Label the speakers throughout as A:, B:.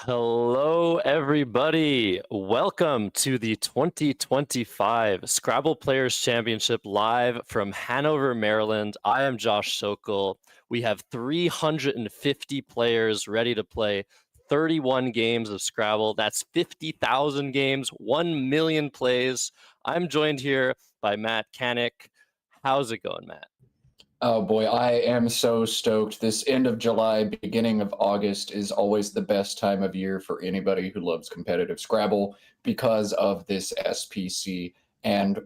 A: Hello, everybody. Welcome to the 2025 Scrabble Players Championship live from Hanover, Maryland. I am Josh Sokol. We have 350 players ready to play 31 games of Scrabble. That's 50,000 games, 1 million plays. I'm joined here by Matt Kanik. How's it going, Matt?
B: Oh boy, I am so stoked. This end of July, beginning of August is always the best time of year for anybody who loves competitive Scrabble because of this SPC. And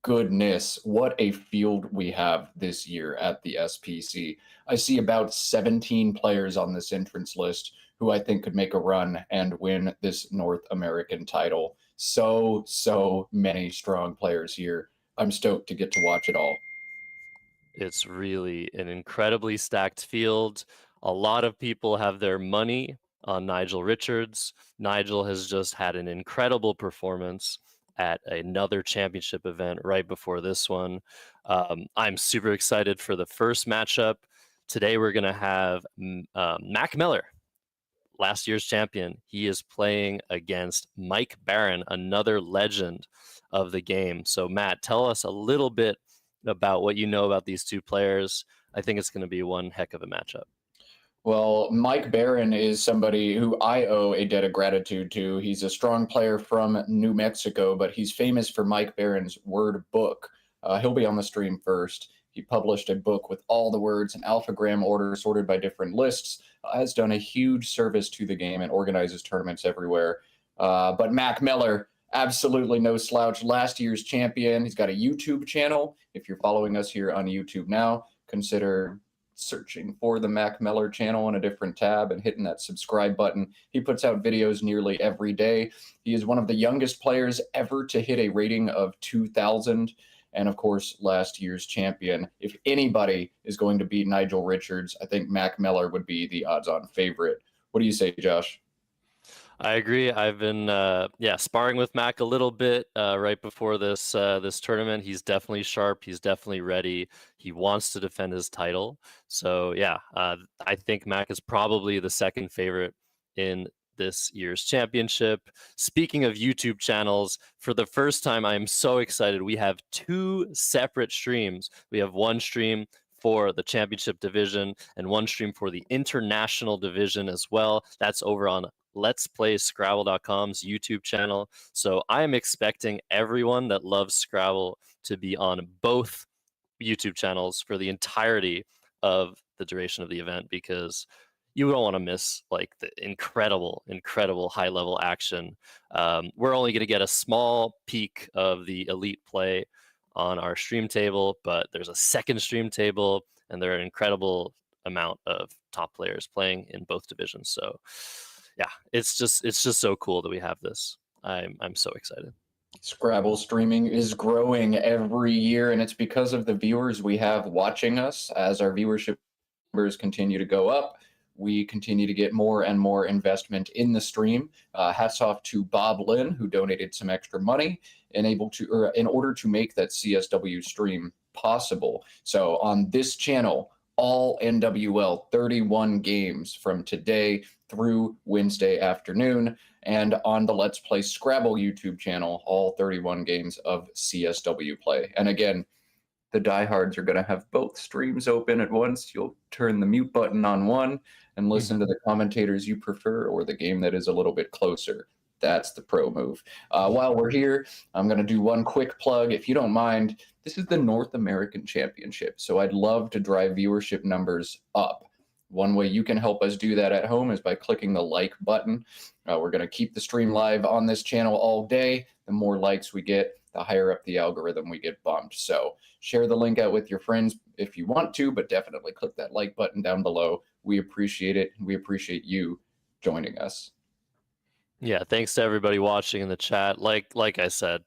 B: goodness, what a field we have this year at the SPC. I see about 17 players on this entrance list who I think could make a run and win this North American title. So many strong players here. I'm stoked to get to watch it all.
A: It's really an incredibly stacked field. A lot of people have their money on Nigel Richards. Nigel has just had an incredible performance at another championship event right before this one. I'm super excited for the first matchup. Today we're going to have Mac Miller, last year's champion. He is playing against Mike Barron, another legend of the game. So Matt, tell us a little bit about what you know about these two players. I think it's going to be one heck of a matchup.
B: Well, Mike Barron is somebody who I owe a debt of gratitude to. He's a strong player from New Mexico, but he's famous for Mike Barron's word book. He'll be on the stream first. He published a book with all the words in alphagram order sorted by different lists, has done a huge service to the game and organizes tournaments everywhere. But Mac Miller, absolutely no slouch, last year's champion. He's got a YouTube channel. If you're following us here on YouTube now, consider searching for the Mac Miller channel on a different tab and hitting that subscribe button. He puts out videos nearly every day. He is one of the youngest players ever to hit a rating of 2,000. And of course, last year's champion. If anybody is going to beat Nigel Richards, I think Mac Miller would be the odds-on favorite. What do you say, Josh?
A: I agree. I've been sparring with Mac a little bit right before this tournament. He's definitely sharp. He's definitely ready. He wants to defend his title. So yeah, I think Mac is probably the second favorite in this year's championship. Speaking of YouTube channels, for the first time, I am so excited. We have two separate streams. We have one stream for the championship division and one stream for the international division as well. That's over on Let's Play Scrabble.com's YouTube channel. So I am expecting everyone that loves Scrabble to be on both YouTube channels for the entirety of the duration of the event, because you don't want to miss like the incredible high level action. We're only going to get a small peek of the elite play on our stream table, but there's a second stream table and there are an incredible amount of top players playing in both divisions. So yeah, it's just so cool that we have this. I'm so excited.
B: Scrabble streaming is growing every year, and it's because of the viewers we have watching us. As our viewership numbers continue to go up, we continue to get more and more investment in the stream. Hats off to Bob Lynn, who donated some extra money in order to make that CSW stream possible. So on this channel, all NWL 31 games from today through Wednesday afternoon, and on the Let's Play Scrabble YouTube channel, all 31 games of CSW play. And again, the diehards are going to have both streams open at once. You'll turn the mute button on one and listen to the commentators you prefer or the game that is a little bit closer. That's the pro move. While we're here, I'm going to do one quick plug. If you don't mind, this is the North American Championship, so I'd love to drive viewership numbers up. One way you can help us do that at home is by clicking the like button. We're going to keep the stream live on this channel all day. The more likes we get, the higher up the algorithm we get bumped. So share the link out with your friends if you want to, but definitely click that like button down below. We appreciate it. We appreciate you joining us.
A: Yeah, thanks to everybody watching in the chat. Like I said,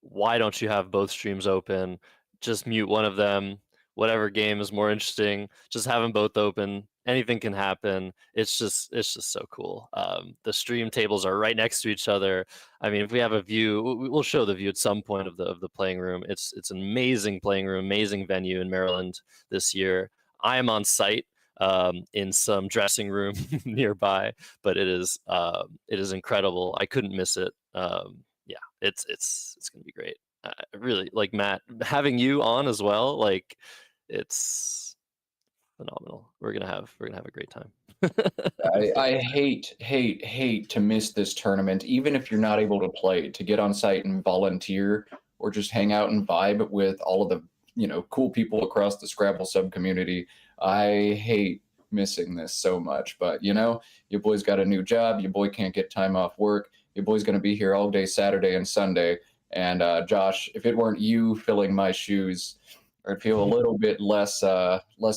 A: why don't you have both streams open? Just mute one of them. Whatever game is more interesting, just have them both open. Anything can happen. It's just so cool. The stream tables are right next to each other. I mean, if we have a view, we'll show the view at some point of the playing room. It's an amazing playing room, amazing venue in Maryland this year. I am on site. in some dressing room nearby. But it is incredible. I couldn't miss it. Yeah, it's gonna be great. Really, like Matt, having you on as well, like it's phenomenal. We're gonna have a great time.
B: I hate to miss this tournament, even if you're not able to play, to get on site and volunteer or just hang out and vibe with all of the, cool people across the Scrabble sub community. I hate missing this so much, but your boy's got a new job. Your boy can't get time off work. Your boy's going to be here all day Saturday and Sunday. And Josh, if it weren't you filling my shoes, I'd feel a little bit less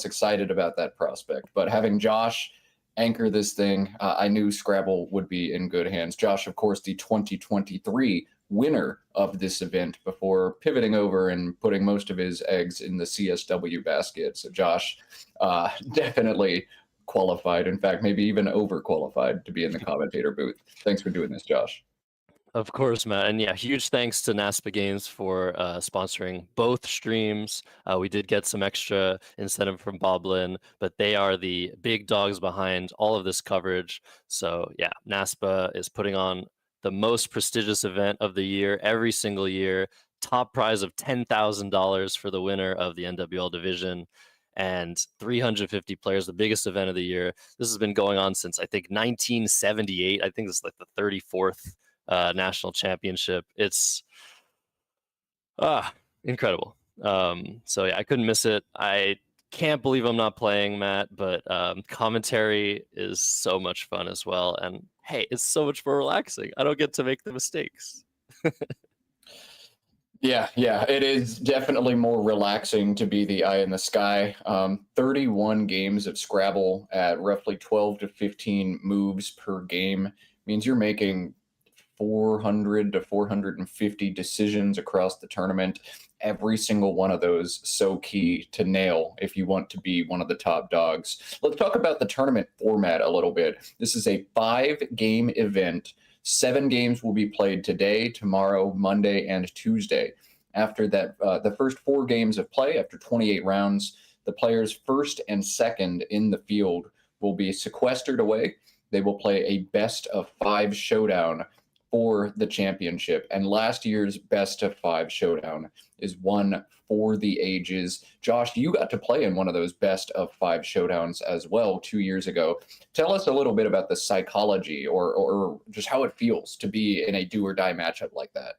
B: excited about that prospect. But having Josh anchor this thing, I knew Scrabble would be in good hands. Josh, of course, the 2023 winner of this event before pivoting over and putting most of his eggs in the CSW basket. So Josh, definitely qualified. In fact, maybe even overqualified to be in the commentator booth. Thanks for doing this, Josh.
A: Of course, Matt. And yeah, huge thanks to NASPA Games for sponsoring both streams. We did get some extra incentive from Boblin, but they are the big dogs behind all of this coverage. So yeah, NASPA is putting on the most prestigious event of the year every single year. Top prize of $10,000 for the winner of the NWL division and 350 players, the biggest event of the year. This has been going on since I think 1978. I think this is like the 34th national championship. It's incredible. So yeah, I couldn't miss it. I can't believe I'm not playing, Matt, but commentary is so much fun as well. And hey, it's so much more relaxing. I don't get to make the mistakes.
B: Yeah, it is definitely more relaxing to be the eye in the sky. 31 games of Scrabble at roughly 12 to 15 moves per game means you're making 400 to 450 decisions across the tournament. Every single one of those so key to nail if you want to be one of the top dogs. Let's talk about the tournament format a little bit. This is a 5-game event. 7 games will be played today, tomorrow, Monday, and Tuesday. After that, the first 4 games of play, after 28 rounds, the players first and second in the field will be sequestered away. They will play a best of 5 showdown for the championship. And last year's best of 5 showdown is one for the ages. Josh, you got to play in one of those best of 5 showdowns as well 2 years ago. Tell us a little bit about the psychology or just how it feels to be in a do or die matchup like that.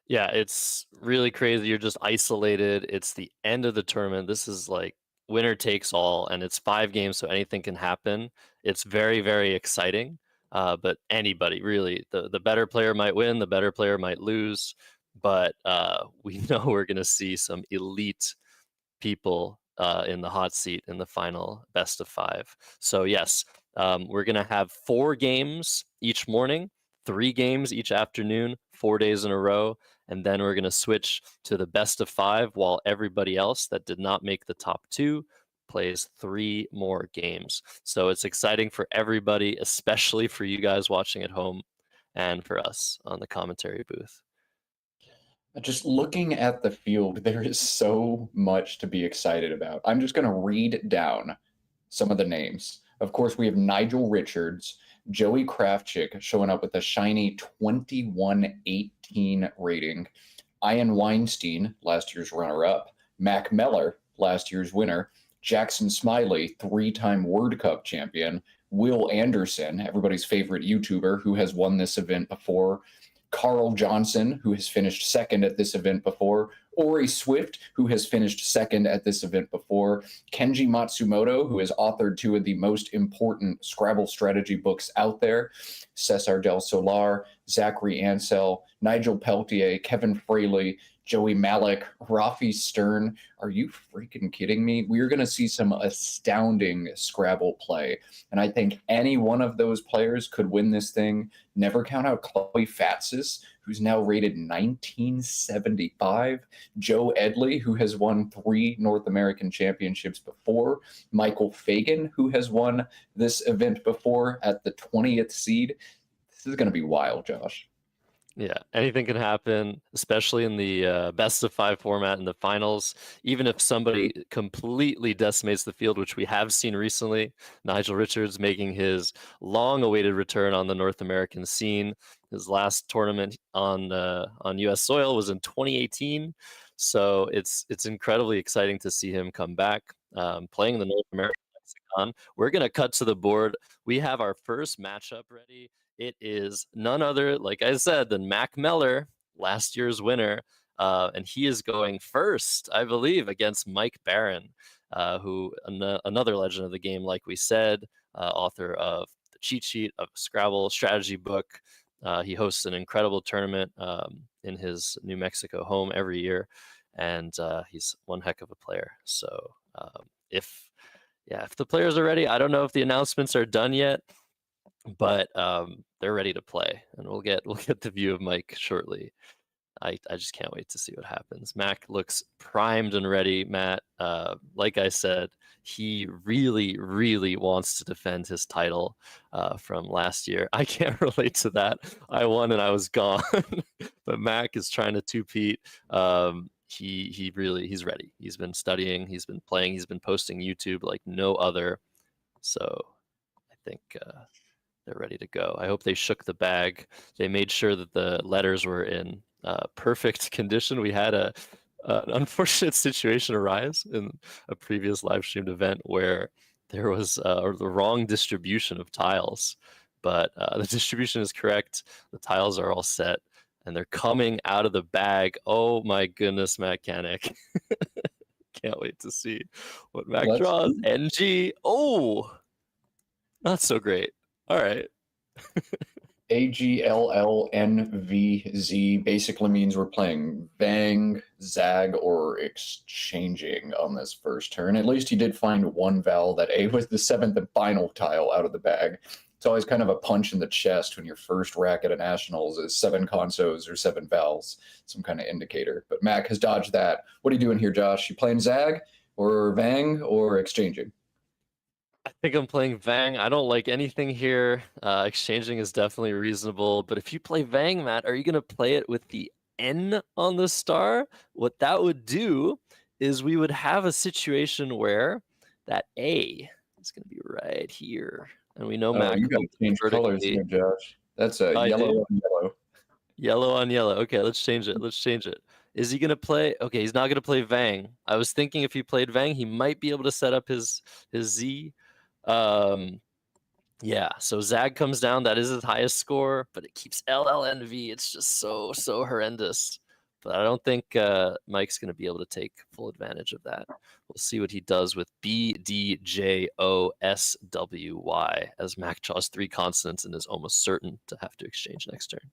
A: Yeah, it's really crazy. You're just isolated. It's the end of the tournament. This is like winner takes all, and it's 5 games, so anything can happen. It's very, very exciting. But anybody, really, the better player might win, the better player might lose. But we know we're going to see some elite people in the hot seat in the final best of 5. So yes, we're going to have 4 games each morning, 3 games each afternoon, 4 days in a row. And then we're going to switch to the best of 5 while everybody else that did not make the top 2 plays 3 more games. So it's exciting for everybody, especially for you guys watching at home and for us on the commentary booth.
B: Just looking at the field, there is so much to be excited about. I'm just going to read down some of the names. Of course, we have Nigel Richards, Joey Kravchik showing up with a shiny 2118 rating, Ian Weinstein, last year's runner-up, Mac Meller, last year's winner, Jackson Smiley, 3-time Word Cup champion, Will Anderson, everybody's favorite YouTuber who has won this event before, Carl Johnson, who has finished second at this event before, Ori Swift, who has finished second at this event before, Kenji Matsumoto, who has authored 2 of the most important Scrabble strategy books out there, Cesar del Solar, Zachary Ansell, Nigel Peltier, Kevin Fraley, Joey Malik, Rafi Stern. Are you freaking kidding me? We're going to see some astounding Scrabble play. And I think any one of those players could win this thing. Never count out Chloe Fatsis, who's now rated 1975. Joe Edley, who has won 3 North American championships before. Michael Fagan, who has won this event before at the 20th seed. This is going to be wild, Josh.
A: Yeah, anything can happen, especially in the best of five format in the finals. Even if somebody completely decimates the field, which we have seen recently, Nigel Richards making his long-awaited return on the North American scene. His last tournament on U.S. soil was in 2018, so it's incredibly exciting to see him come back playing in the North American lexicon. We're gonna cut to the board. We have our first matchup ready. It is none other, like I said, than Mac Meller, last year's winner. And he is going first, I believe, against Mike Barron, who another legend of the game, like we said, author of the cheat sheet of Scrabble strategy book. He hosts an incredible tournament in his New Mexico home every year, and he's one heck of a player. So if the players are ready, I don't know if the announcements are done yet, but they're ready to play, and we'll get the view of Mike shortly. I just can't wait to see what happens. Mac looks primed and ready, Matt. Like I said, he really, really wants to defend his title from last year. I can't relate to that. I won and I was gone. But Mac is trying to two-peat. He's ready. He's been studying, he's been playing, he's been posting YouTube like no other. So I think they're ready to go. I hope they shook the bag. They made sure that the letters were in perfect condition. We had an unfortunate situation arise in a previous live streamed event where there was the wrong distribution of tiles, but the distribution is correct. The tiles are all set, and they're coming out of the bag. Oh my goodness, Matt Kanik. Can't wait to see what Mac draws. NG. Oh, not so great. All right.
B: AGLLNVZ basically means we're playing Vang, Zag, or exchanging on this first turn. At least he did find one vowel. That A was the seventh and final tile out of the bag. It's always kind of a punch in the chest when your first rack at a nationals is 7 consos or 7 vowels, some kind of indicator. But Mac has dodged that. What are you doing here, Josh? You playing Zag or Vang or exchanging?
A: I think I'm playing Vang. I don't like anything here. Exchanging is definitely reasonable, but if you play Vang, Matt, are you going to play it with the N on the star? What that would do is we would have a situation where that A is going to be right here. And we know Mac
B: You got to change colors here, Josh. That's a yellow on yellow.
A: Yellow on yellow. Okay, let's change it. Let's change it. Is he going to play? Okay, he's not going to play Vang. I was thinking if he played Vang, he might be able to set up his Z. Yeah, so Zag comes down. That is his highest score, but it keeps LLNV. It's just so horrendous. But I don't think Mike's going to be able to take full advantage of that. We'll see what he does with BDJOSWY as Mac draws 3 consonants and is almost certain to have to exchange next turn.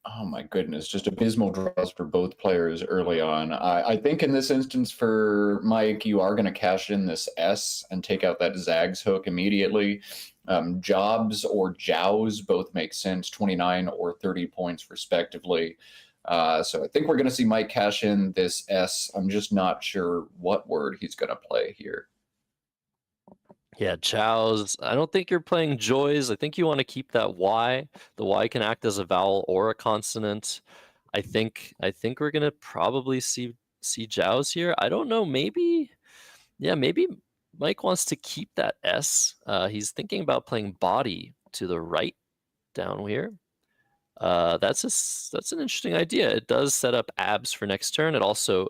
B: Oh my goodness, just abysmal draws for both players early on. I think in this instance for Mike, you are going to cash in this S and take out that Zags hook immediately. Jobs or Jows both make sense, 29 or 30 points respectively. So I think we're going to see Mike cash in this S. I'm just not sure what word he's going to play here.
A: Yeah, chows. I don't think you're playing joys. I think you want to keep that Y. The Y can act as a vowel or a consonant. I think we're gonna probably see jows here. I don't know. Maybe, yeah, maybe Mike wants to keep that S. He's thinking about playing body to the right down here. That's an interesting idea. It does set up abs for next turn. It also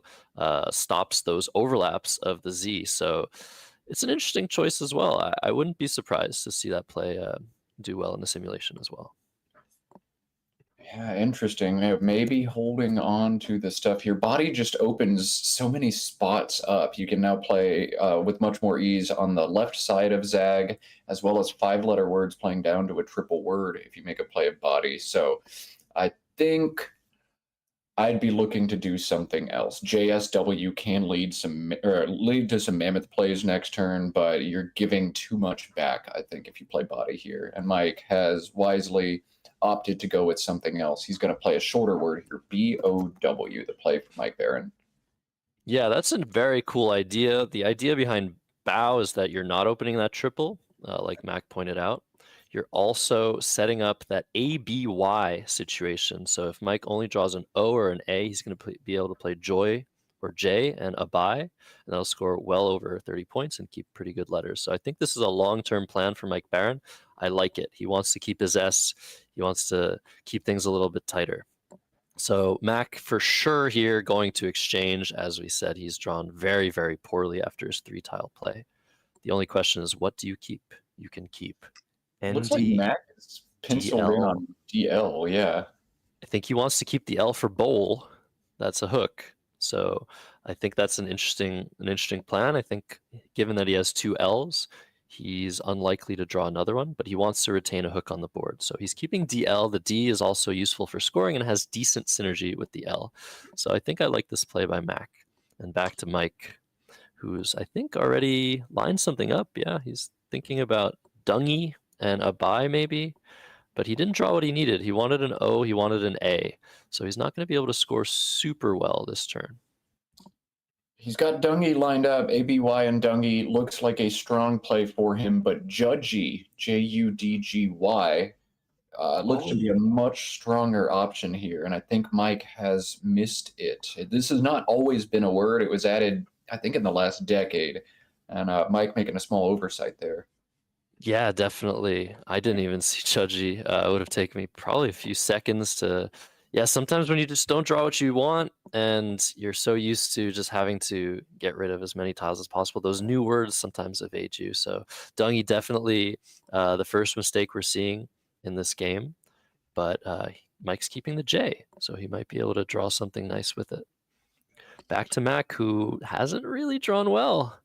A: stops those overlaps of the Z. So it's an interesting choice as well. I wouldn't be surprised to see that play do well in the simulation as well.
B: Yeah, interesting. Maybe holding on to the stuff here. Body just opens so many spots up. You can now play with much more ease on the left side of Zag, as well as 5-letter words playing down to a triple word if you make a play of body. So I think I'd be looking to do something else. JSW can lead to some mammoth plays next turn, but you're giving too much back, I think, if you play body here. And Mike has wisely opted to go with something else. He's going to play a shorter word here, BOW, the play for Mike Barron.
A: Yeah, that's a very cool idea. The idea behind bow is that you're not opening that triple, like Mac pointed out. you're also setting up that ABY situation. So if Mike only draws an O or an A, he's going to be able to play Joy or J and a bye, and that'll score well over 30 points and keep pretty good letters. So I think this is a long-term plan for Mike Barron. I like it. He wants to keep his S. He wants to keep things a little bit tighter. So Mac for sure here going to exchange. As we said, he's drawn very, very poorly after his 3-tile play. The only question is, what do you keep? You can keep
B: Looks like
A: ND,
B: Mac is penciled in
A: DL.
B: on DL, yeah.
A: I think he wants to keep the L for bowl. That's a hook. So I think that's an interesting plan. I think given that he has 2 L's, he's unlikely to draw another one, but he wants to retain a hook on the board. So he's keeping DL. The D is also useful for scoring and has decent synergy with the L. So I think I like this play by Mac. And back to Mike, who's I think already lined something up. Yeah, he's thinking about Dungy and a bye maybe, but he didn't draw what he needed. He wanted an O, he wanted an A. So he's not going to be able to score super well this turn.
B: He's got Dungy lined up. ABY and Dungy looks like a strong play for him, but Judgy, Judgy, looks to be a much stronger option here, and I think Mike has missed it. This has not always been a word. It was added, I think, in the last decade, and Mike making a small oversight there.
A: Yeah, definitely. I didn't even see Judgy. It would have taken me probably a few seconds to. Yeah, sometimes when you just don't draw what you want and you're so used to just having to get rid of as many tiles as possible, those new words sometimes evade you. So Dungy definitely the first mistake we're seeing in this game, but Mike's keeping the J, so he might be able to draw something nice with it. Back to Mac, who hasn't really drawn well.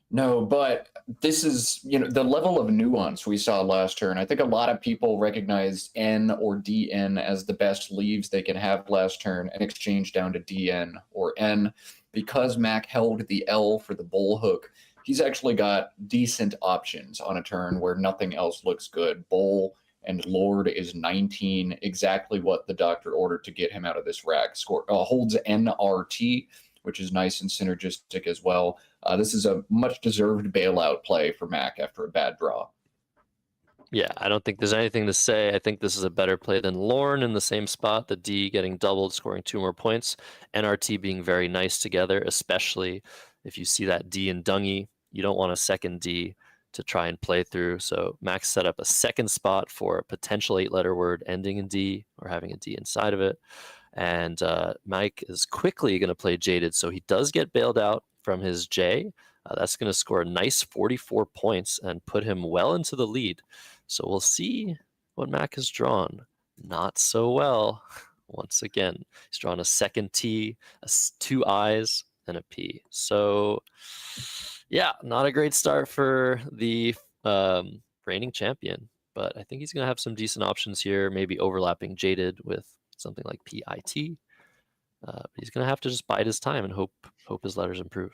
B: No, but this is, the level of nuance we saw last turn. I think a lot of people recognize N or DN as the best leaves they can have last turn and exchange down to DN or N. Because Mac held the L for the bull hook, he's actually got decent options on a turn where nothing else looks good. Bull and Lord is 19, exactly what the doctor ordered to get him out of this rack. Holds NRT, which is nice and synergistic as well. This is a much-deserved bailout play for Mac after a bad draw.
A: Yeah, I don't think there's anything to say. I think this is a better play than Lorne in the same spot, the D getting doubled, scoring 2 more points, NRT being very nice together, especially if you see that D in Dungy. You don't want a second D to try and play through. So Max set up a second spot for a potential 8-letter word ending in D or having a D inside of it. And Mike is quickly going to play Jaded, so he does get bailed out from his J. That's going to score a nice 44 points and put him well into the lead. So we'll see what Mac has drawn. Not so well. Once again, he's drawn a second T, 2 I's, and a P. So, yeah, not a great start for the reigning champion. But I think he's going to have some decent options here, maybe overlapping Jaded with something like PIT. But he's going to have to just bide his time and hope his letters improve.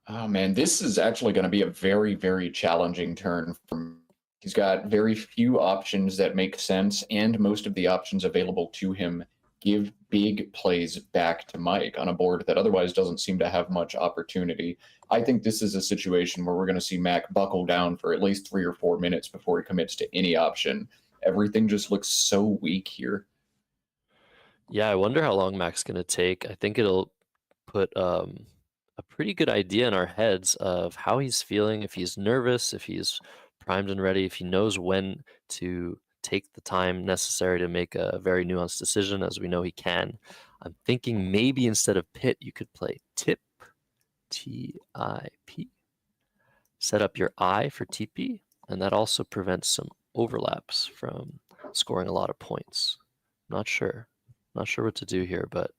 B: Oh, man, this is actually going to be a very, very challenging turn from. He's got very few options that make sense, and most of the options available to him give big plays back to Mike on a board that otherwise doesn't seem to have much opportunity. I think this is a situation where we're going to see Mac buckle down for at least 3 or 4 minutes before he commits to any option. Everything just looks so weak here.
A: Yeah, I wonder how long Mac's going to take. I think it'll put a pretty good idea in our heads of how he's feeling, if he's nervous, if he's primed and ready, if he knows when to take the time necessary to make a very nuanced decision, as we know he can. I'm thinking maybe instead of pit, you could play tip, T-I-P. Set up your I for TP, and that also prevents some overlaps from scoring a lot of points. Not sure what to do here, but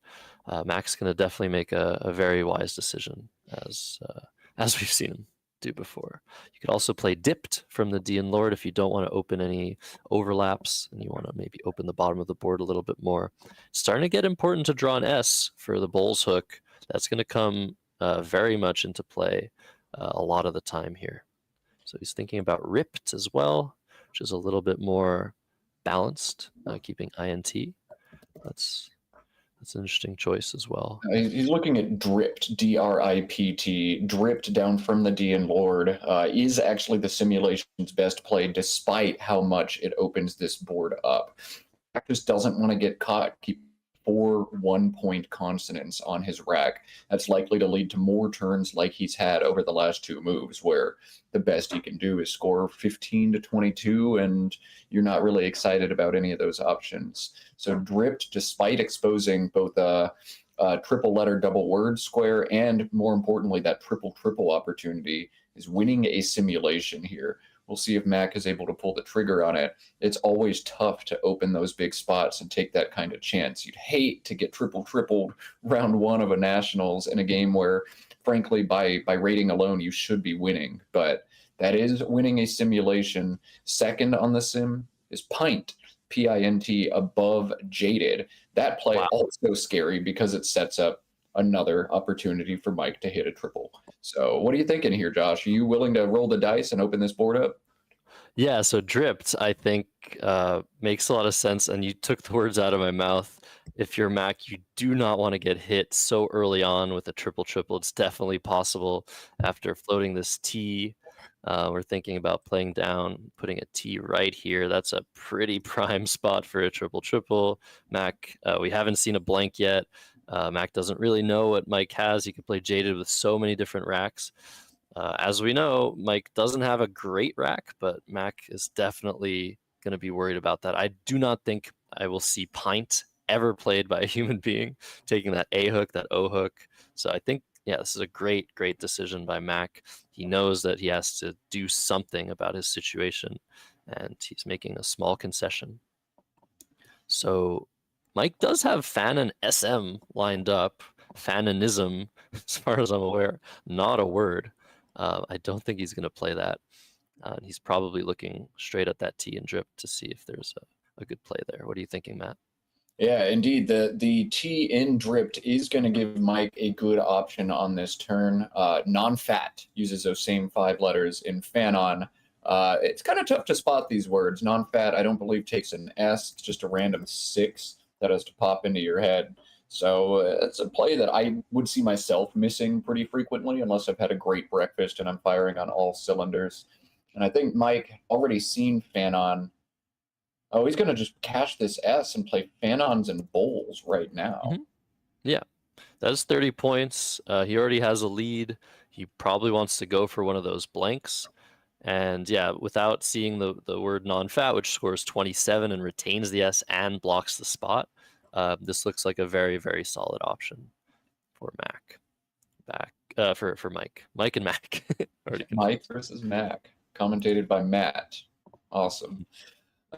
A: Mac's going to definitely make a very wise decision, as we've seen him do before. You could also play dipped from the D and Lord if you don't want to open any overlaps and you want to maybe open the bottom of the board a little bit more. It's starting to get important to draw an S for the Bulls hook. That's going to come very much into play a lot of the time here. So he's thinking about ripped as well, which is a little bit more balanced, keeping INT. Let's That's an interesting choice as well.
B: He's looking at dripped, D-R-I-P-T, dripped down from the D and Lord, is actually the simulation's best play, despite how much it opens this board up. Jack just doesn't want to get caught. Keep 4 1-point consonants on his rack. That's likely to lead to more turns like he's had over the last two moves, where the best he can do is score 15 to 22, and you're not really excited about any of those options. So dripped, despite exposing both a triple letter double word square and, more importantly, that triple triple opportunity, is winning a simulation here. We'll see if Mac is able to pull the trigger on it. It's always tough to open those big spots and take that kind of chance. You'd hate to get tripled round one of a Nationals in a game where, frankly, by rating alone, you should be winning. But that is winning a simulation. Second on the sim is Pint, P-I-N-T, above Jaded. That play
A: Wow.
B: also scary because it sets up another opportunity for Mike to hit a triple. So what are you thinking here, Josh? Are you willing to roll the dice and open this board up?
A: Yeah, so dripped, I think, makes a lot of sense, and you took the words out of my mouth. If you're Mac, you do not want to get hit so early on with a triple triple. It's definitely possible after floating this T. We're thinking about playing down, putting a T right here. That's a pretty prime spot for a triple triple. Mac, we haven't seen a blank yet. Mac doesn't really know what Mike has. He can play Jaded with so many different racks. As we know, Mike doesn't have a great rack, but Mac is definitely going to be worried about that. I do not think I will see Pint ever played by a human being, taking that A hook, that O hook. So I think, yeah, this is a great, great decision by Mac. He knows that he has to do something about his situation, and he's making a small concession. So Mike does have Fanon SM lined up. Fanonism, as far as I'm aware, not a word. I don't think he's going to play that. He's probably looking straight at that T and drip to see if there's a good play there. What are you thinking, Matt?
B: Yeah, indeed. The T in dripped is going to give Mike a good option on this turn. Non-fat uses those same 5 letters in Fanon. It's kind of tough to spot these words. Non-fat, I don't believe, takes an S. It's just a random 6 that has to pop into your head. So it's a play that I would see myself missing pretty frequently unless I've had a great breakfast and I'm firing on all cylinders. And I think Mike already seen Fanon. Oh, he's going to just cash this S and play Fanons and Bowls right now.
A: Mhm. Yeah, that's 30 points. He already has a lead. He probably wants to go for one of those blanks. And yeah, without seeing the word non-fat, which scores 27 and retains the S and blocks the spot, this looks like a very, very solid option for Mac. For Mike and Mac. Already
B: Mike
A: confused.
B: versus Mac, commentated by Matt. Awesome.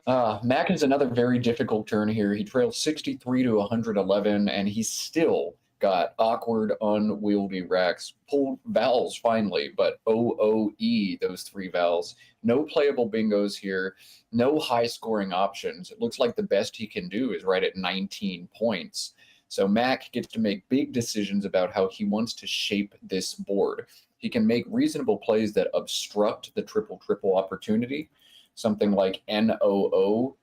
B: Mac is another very difficult turn here. He trails 63 to 111, and he's still got awkward, unwieldy racks. Pulled vowels finally, but OOE, those 3 vowels. No playable bingos here. No high scoring options. It looks like the best he can do is right at 19 points. So Mac gets to make big decisions about how he wants to shape this board. He can make reasonable plays that obstruct the triple triple opportunity, something like NOO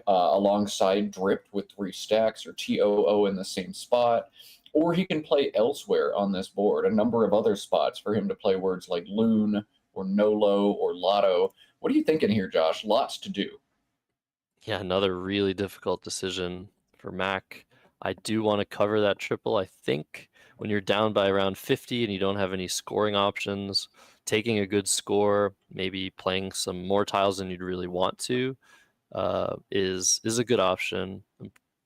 B: alongside dripped with 3 stacks, or TOO in the same spot. Or he can play elsewhere on this board, a number of other spots for him to play words like loon or nolo or lotto. What are you thinking here, Josh? Lots to do.
A: Yeah, another really difficult decision for Mac. I do want to cover that triple. I think when you're down by around 50 and you don't have any scoring options, taking a good score, maybe playing some more tiles than you'd really want to, is a good option.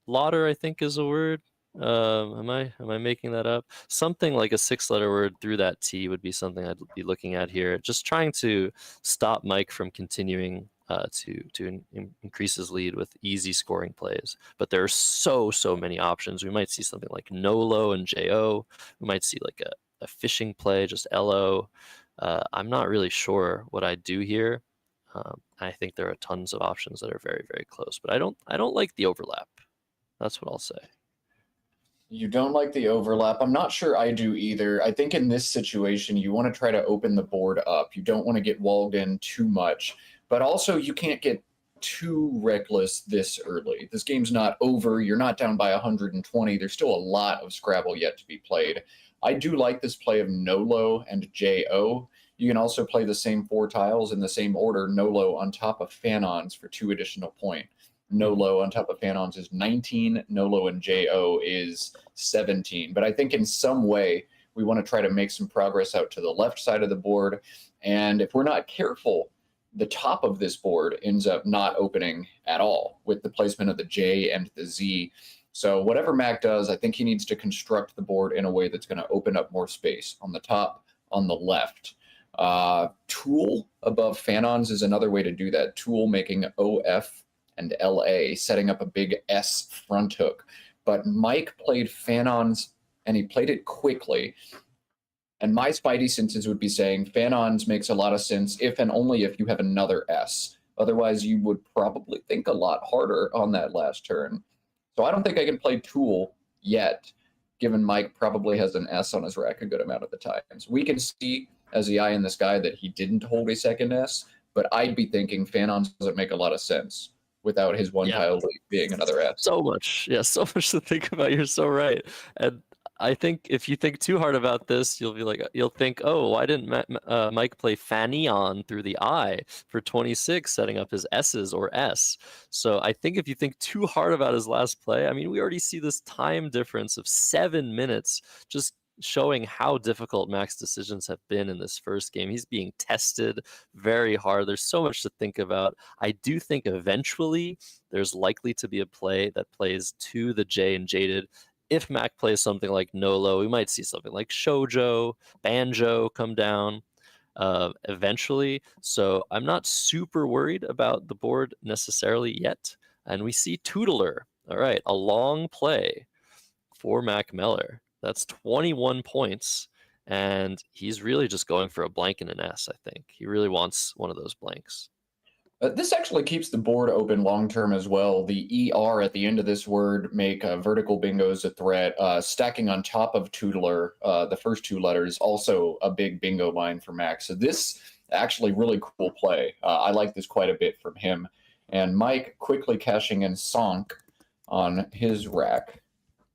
A: Lotter, I think, is a word. Am I making that up? Something like a 6-letter word through that T would be something I'd be looking at here. Just trying to stop Mike from continuing to increase his lead with easy scoring plays. But there are so many options. We might see something like Nolo and JO. We might see like a fishing play, just LO. I'm not really sure what I'd do here. I think there are tons of options that are very, very close, but I don't like the overlap. That's what I'll say.
B: You don't like the overlap. I'm not sure I do either. I think in this situation, you want to try to open the board up. You don't want to get walled in too much, but also you can't get too reckless this early. This game's not over. You're not down by 120. There's still a lot of Scrabble yet to be played. I do like this play of Nolo and JO. You can also play the same 4 tiles in the same order, Nolo on top of Fanons for 2 additional point. Nolo on top of Fanons is 19, Nolo and JO is 17. But I think in some way we want to try to make some progress out to the left side of the board. And if we're not careful, the top of this board ends up not opening at all with the placement of the J and the Z. So whatever Mac does, I think he needs to construct the board in a way that's going to open up more space on the top, on the left. Tool above Fanons is another way to do that. Tool making OF and LA, setting up a big S front hook. But Mike played Fanons, and he played it quickly. And my spidey senses would be saying Fanons makes a lot of sense if and only if you have another S. Otherwise, you would probably think a lot harder on that last turn. So I don't think I can play Tool yet, given Mike probably has an S on his rack a good amount of the times. We can see as the eye in the sky that he didn't hold a second S, but I'd be thinking Fanons doesn't make a lot of sense without his one tile lead being another S.
A: So much. Yeah, so much to think about. You're so right. And I think if you think too hard about this, you'll think, oh, why didn't Mike play Fanny-on through the I for 26, setting up his S's or S? So I think if you think too hard about his last play, I mean, we already see this time difference of 7 minutes, just showing how difficult Mac's decisions have been in this first game. He's being tested very hard. There's so much to think about. I do think eventually there's likely to be a play that plays to the J and Jaded. If Mac plays something like Nolo, we might see something like Shoujo, Banjo come down eventually. So I'm not super worried about the board necessarily yet. And we see Tootler. All right, a long play for Mac Meller. That's 21 points. And he's really just going for a blank and an S, I think. He really wants one of those blanks.
B: This actually keeps the board open long term as well. The ER at the end of this word make vertical bingos a threat. Stacking on top of Tootler, the first 2 letters, also a big bingo line for Max. So this actually really cool play. I like this quite a bit from him. And Mike quickly cashing in Sonk on his rack.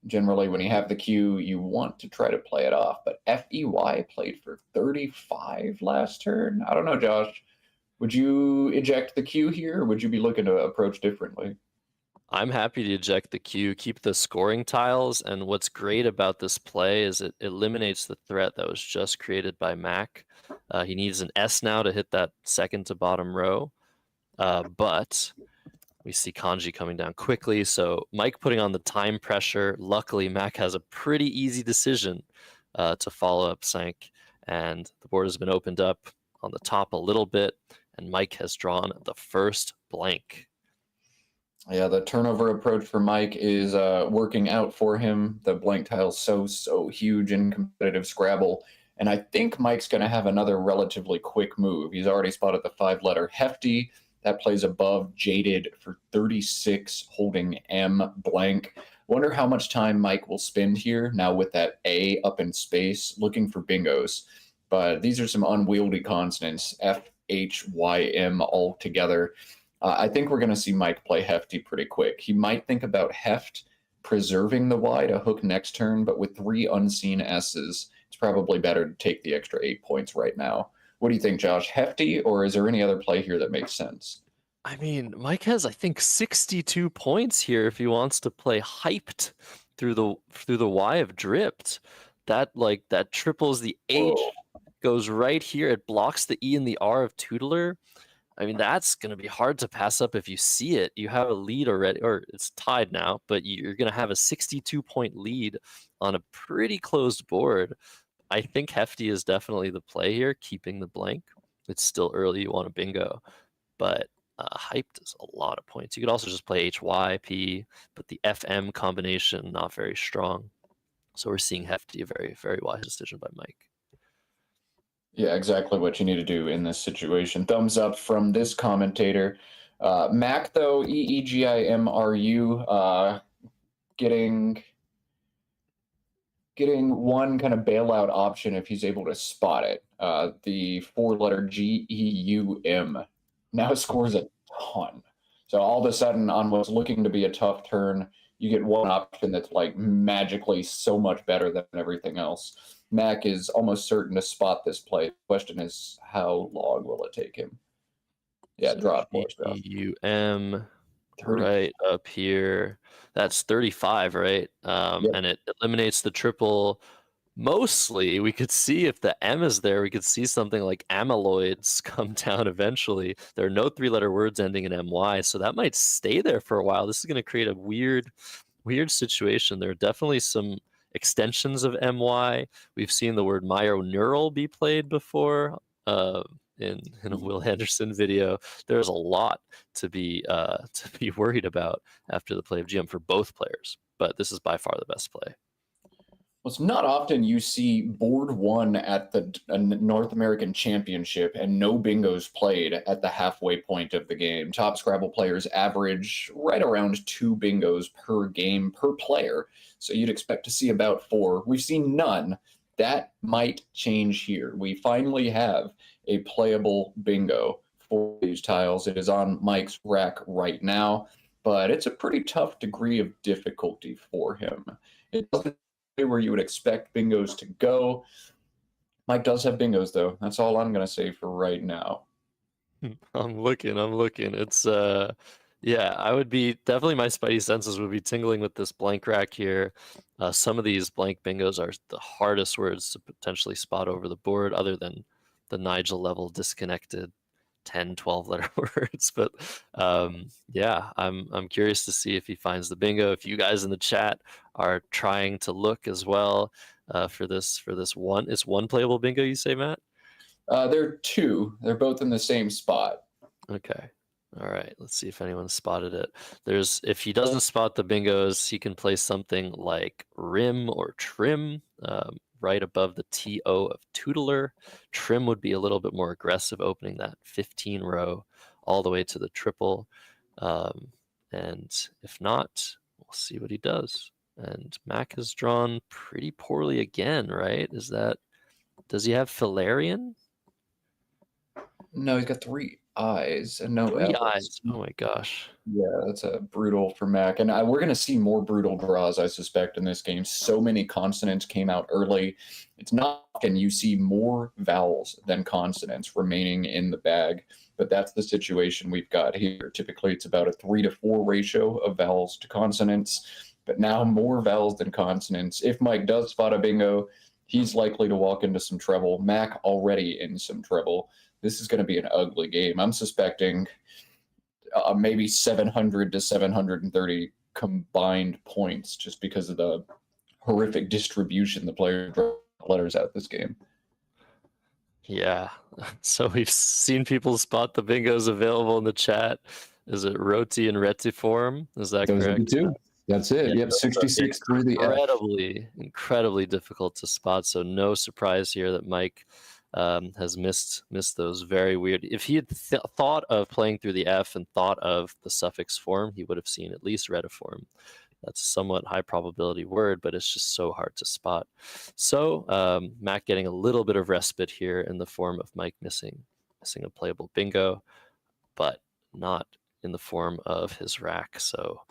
B: Generally, when you have the Q, you want to try to play it off. But FEY played for 35 last turn. I don't know, Josh. Would you eject the Q here, or would you be looking to approach differently?
A: I'm happy to eject the Q, keep the scoring tiles, and what's great about this play is it eliminates the threat that was just created by Mac. He needs an S now to hit that second to bottom row, but we see Kanji coming down quickly, so Mike putting on the time pressure. Luckily, Mac has a pretty easy decision to follow up Sank, and the board has been opened up on the top a little bit, and Mike has drawn the first blank.
B: Yeah, the turnover approach for Mike is working out for him. The blank tile's so huge in competitive Scrabble. And I think Mike's going to have another relatively quick move. He's already spotted the 5-letter Hefty. That plays above Jaded for 36, holding M blank. Wonder how much time Mike will spend here now with that A up in space, looking for bingos. But these are some unwieldy consonants, F, H, Y, M all together. I think we're going to see Mike play Hefty pretty quick. He might think about Heft preserving the Y to hook next turn, but with 3 unseen S's, it's probably better to take the extra 8 points right now. What do you think, Josh? Hefty, or is there any other play here that makes sense?
A: I mean, Mike has, I think, 62 points here if he wants to play hyped through the Y of dripped. That triples the H, goes right here. It blocks the E and the R of Tootler. I mean, that's going to be hard to pass up if you see it. You have a lead already, or it's tied now, but you're going to have a 62-point lead on a pretty closed board. I think Hefty is definitely the play here, keeping the blank. It's still early. You want a bingo, but hyped is a lot of points. You could also just play HYP, but the FM combination, not very strong. So we're seeing Hefty, a very, very wise decision by Mike.
B: Yeah, exactly what you need to do in this situation. Thumbs up from this commentator. Mac, though, EEGIMRU, getting one kind of bailout option if he's able to spot it. The 4-letter GEUM now scores a ton. So all of a sudden, on what's looking to be a tough turn, you get one option that's like magically so much better than everything else. Mac is almost certain to spot this play. The question is, how long will it take him? Yeah,
A: So
B: draw it for us, Josh.
A: GUM
B: 30.
A: right up here. That's 35, right?
B: Yep.
A: And it eliminates the triple. Mostly, we could see if the M is there, we could see something like amyloids come down eventually. There are no three-letter words ending in MY, so that might stay there for a while. This is going to create a weird situation. There are definitely some extensions of MY. We've seen the word myoneural be played before in a Will Henderson video. There's a lot to be worried about after the play of GM for both players, but this is by far the best play.
B: Well, it's not often you see board one at the North American Championship and no bingos played at the halfway point of the game. Top Scrabble players average right around 2 bingos per game per player. So you'd expect to see about 4. We've seen none. That might change here. We finally have a playable bingo for these tiles. It is on Mike's rack right now, but it's a pretty tough degree of difficulty for him. It doesn't where you would expect bingos to go. Mike does have bingos, though. That's all I'm going to say for right now.
A: I'm looking. It's yeah, I would be definitely my spidey senses would be tingling with this blank rack here. Some of these blank bingos are the hardest words to potentially spot over the board, other than the Nigel level disconnected 10, 12 letter words. But yeah, I'm curious to see if he finds the bingo. If you guys in the chat are trying to look as well for this one, it's one playable bingo, you say, Matt?
B: There are 2. They're both in the same spot.
A: Okay. All right. Let's see if anyone spotted it. If he doesn't spot the bingos, he can play something like rim or trim right above the TO of Tootler. Trim would be a little bit more aggressive, opening that 15 row all the way to the triple. And if not, we'll see what he does. And Mac has drawn pretty poorly again, right? Does he have Filarion?
B: No, he's got 3 eyes and no
A: 3
B: L's.
A: eyes. Oh my gosh.
B: Yeah, that's a brutal for Mac. And we're going to see more brutal draws, I suspect, in this game. So many consonants came out early. It's not often you see more vowels than consonants remaining in the bag, but that's the situation we've got here. Typically, it's about a 3-to-4 ratio of vowels to consonants, but now more vowels than consonants. If Mike does spot a bingo, he's likely to walk into some trouble. Mac already in some trouble. This is going to be an ugly game. I'm suspecting maybe 700 to 730 combined points just because of the horrific distribution the player letters out this game.
A: Yeah. So we've seen people spot the bingos available in the chat. Is it roti and retiform? Is that
B: Those are the
A: correct?
B: 2. That's it.
A: Yeah,
B: Yep, 66 through the F.
A: Incredibly difficult to spot. So no surprise here that Mike has missed those very weird. If he had thought of playing through the F and thought of the suffix form, he would have seen at least retiform. That's a somewhat high probability word, but it's just so hard to spot. So Mac getting a little bit of respite here in the form of Mike missing a playable bingo, but not in the form of his rack. So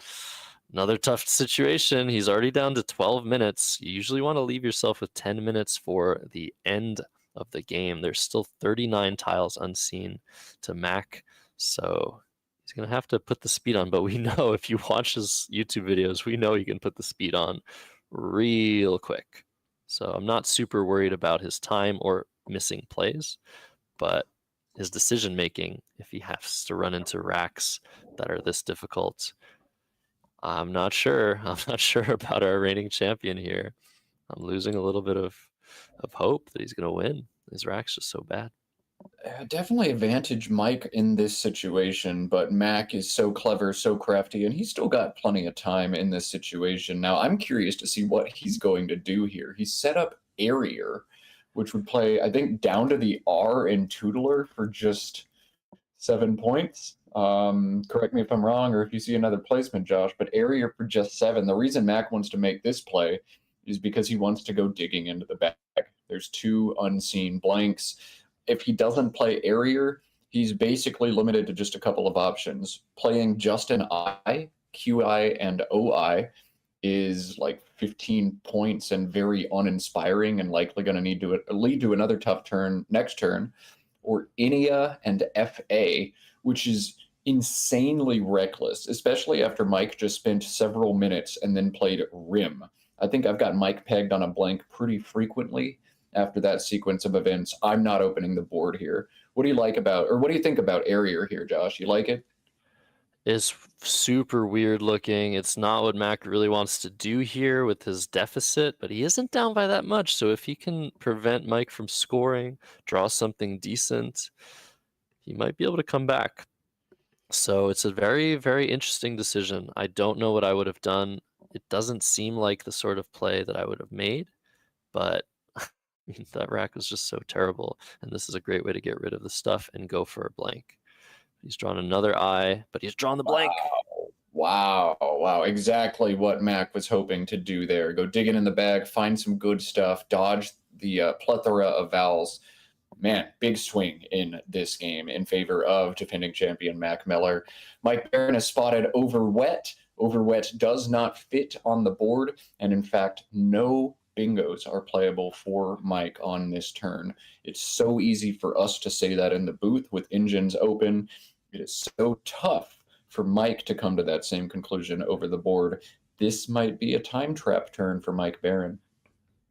A: another tough situation. He's already down to 12 minutes. You usually want to leave yourself with 10 minutes for the end of the game. There's still 39 tiles unseen to Mac, so he's going to have to put the speed on. But we know if you watch his YouTube videos, we know he can put the speed on real quick. So I'm not super worried about his time or missing plays, but his decision making, if he has to run into racks that are this difficult, I'm not sure. I'm not sure about our reigning champion here. I'm losing a little bit of hope that he's going to win. His rack's just so bad.
B: Definitely advantage Mike in this situation, but Mac is so clever, so crafty, and he's still got plenty of time in this situation. Now, I'm curious to see what he's going to do here. He's set up Arrier, which would play, I think, down to the R in Tootler for just 7 points. Correct me if I'm wrong, or if you see another placement, Josh, but Arrier for just 7. The reason Mac wants to make this play is because he wants to go digging into the bag. There's 2 unseen blanks. If he doesn't play Arrier, he's basically limited to just a couple of options. Playing just an I, QI, and OI is like 15 points and very uninspiring and likely going to need to lead to another tough turn next turn, or Inia and FA, which is insanely reckless, especially after Mike just spent several minutes and then played Rim. I think I've got Mike pegged on a blank pretty frequently after that sequence of events. I'm not opening the board here. What do you like about, or what do you think about Area here, Josh? You like it?
A: Is super weird looking. It's not what Mac really wants to do here with his deficit, but he isn't down by that much. So if he can prevent Mike from scoring, draw something decent, he might be able to come back. So it's a very, very interesting decision. I don't know what I would have done. It doesn't seem like the sort of play that I would have made, but that rack was just so terrible. And this is a great way to get rid of the stuff and go for a blank. He's drawn another eye, but he's drawn the blank.
B: Wow. Wow. Exactly what Mac was hoping to do there. Go digging in the bag, find some good stuff, dodge the plethora of vowels. Man, big swing in this game in favor of defending champion Mac Miller. Mike Barron is spotted over wet. Over wet does not fit on the board, and in fact, no bingos are playable for Mike on this turn. It's so easy for us to say that in the booth with engines open. It is so tough for Mike to come to that same conclusion over the board. This might be a time trap turn for Mike Barron.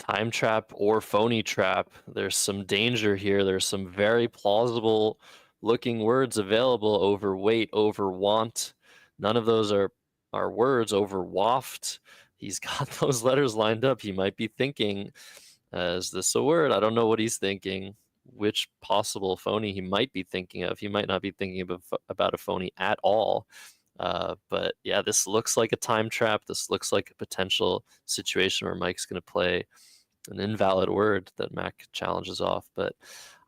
A: Time trap or phony trap. There's some danger here. There's some very plausible looking words available. Overweight, overwant. None of those are words. Overwaft. He's got those letters lined up. He might be thinking, is this a word? I don't know what he's thinking. Which possible phony he might be thinking of. He might not be thinking about a phony at all. But yeah, this looks like a time trap. This looks like a potential situation where Mike's going to play an invalid word that Mac challenges off. But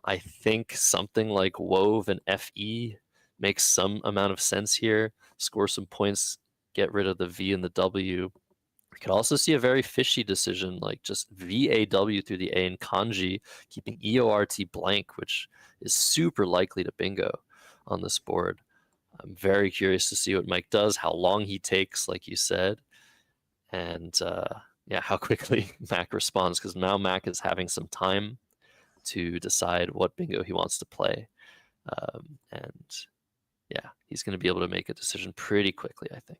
A: I think something like wove and FE makes some amount of sense here. Score some points, get rid of the V and the W. We could also see a very fishy decision like just VAW through the A in kanji, keeping EORT blank, which is super likely to bingo on this board. I'm very curious to see what Mike does, how long he takes, like you said, and yeah, how quickly Mac responds, because now Mac is having some time to decide what bingo he wants to play. And yeah, he's going to be able to make a decision pretty quickly, I think.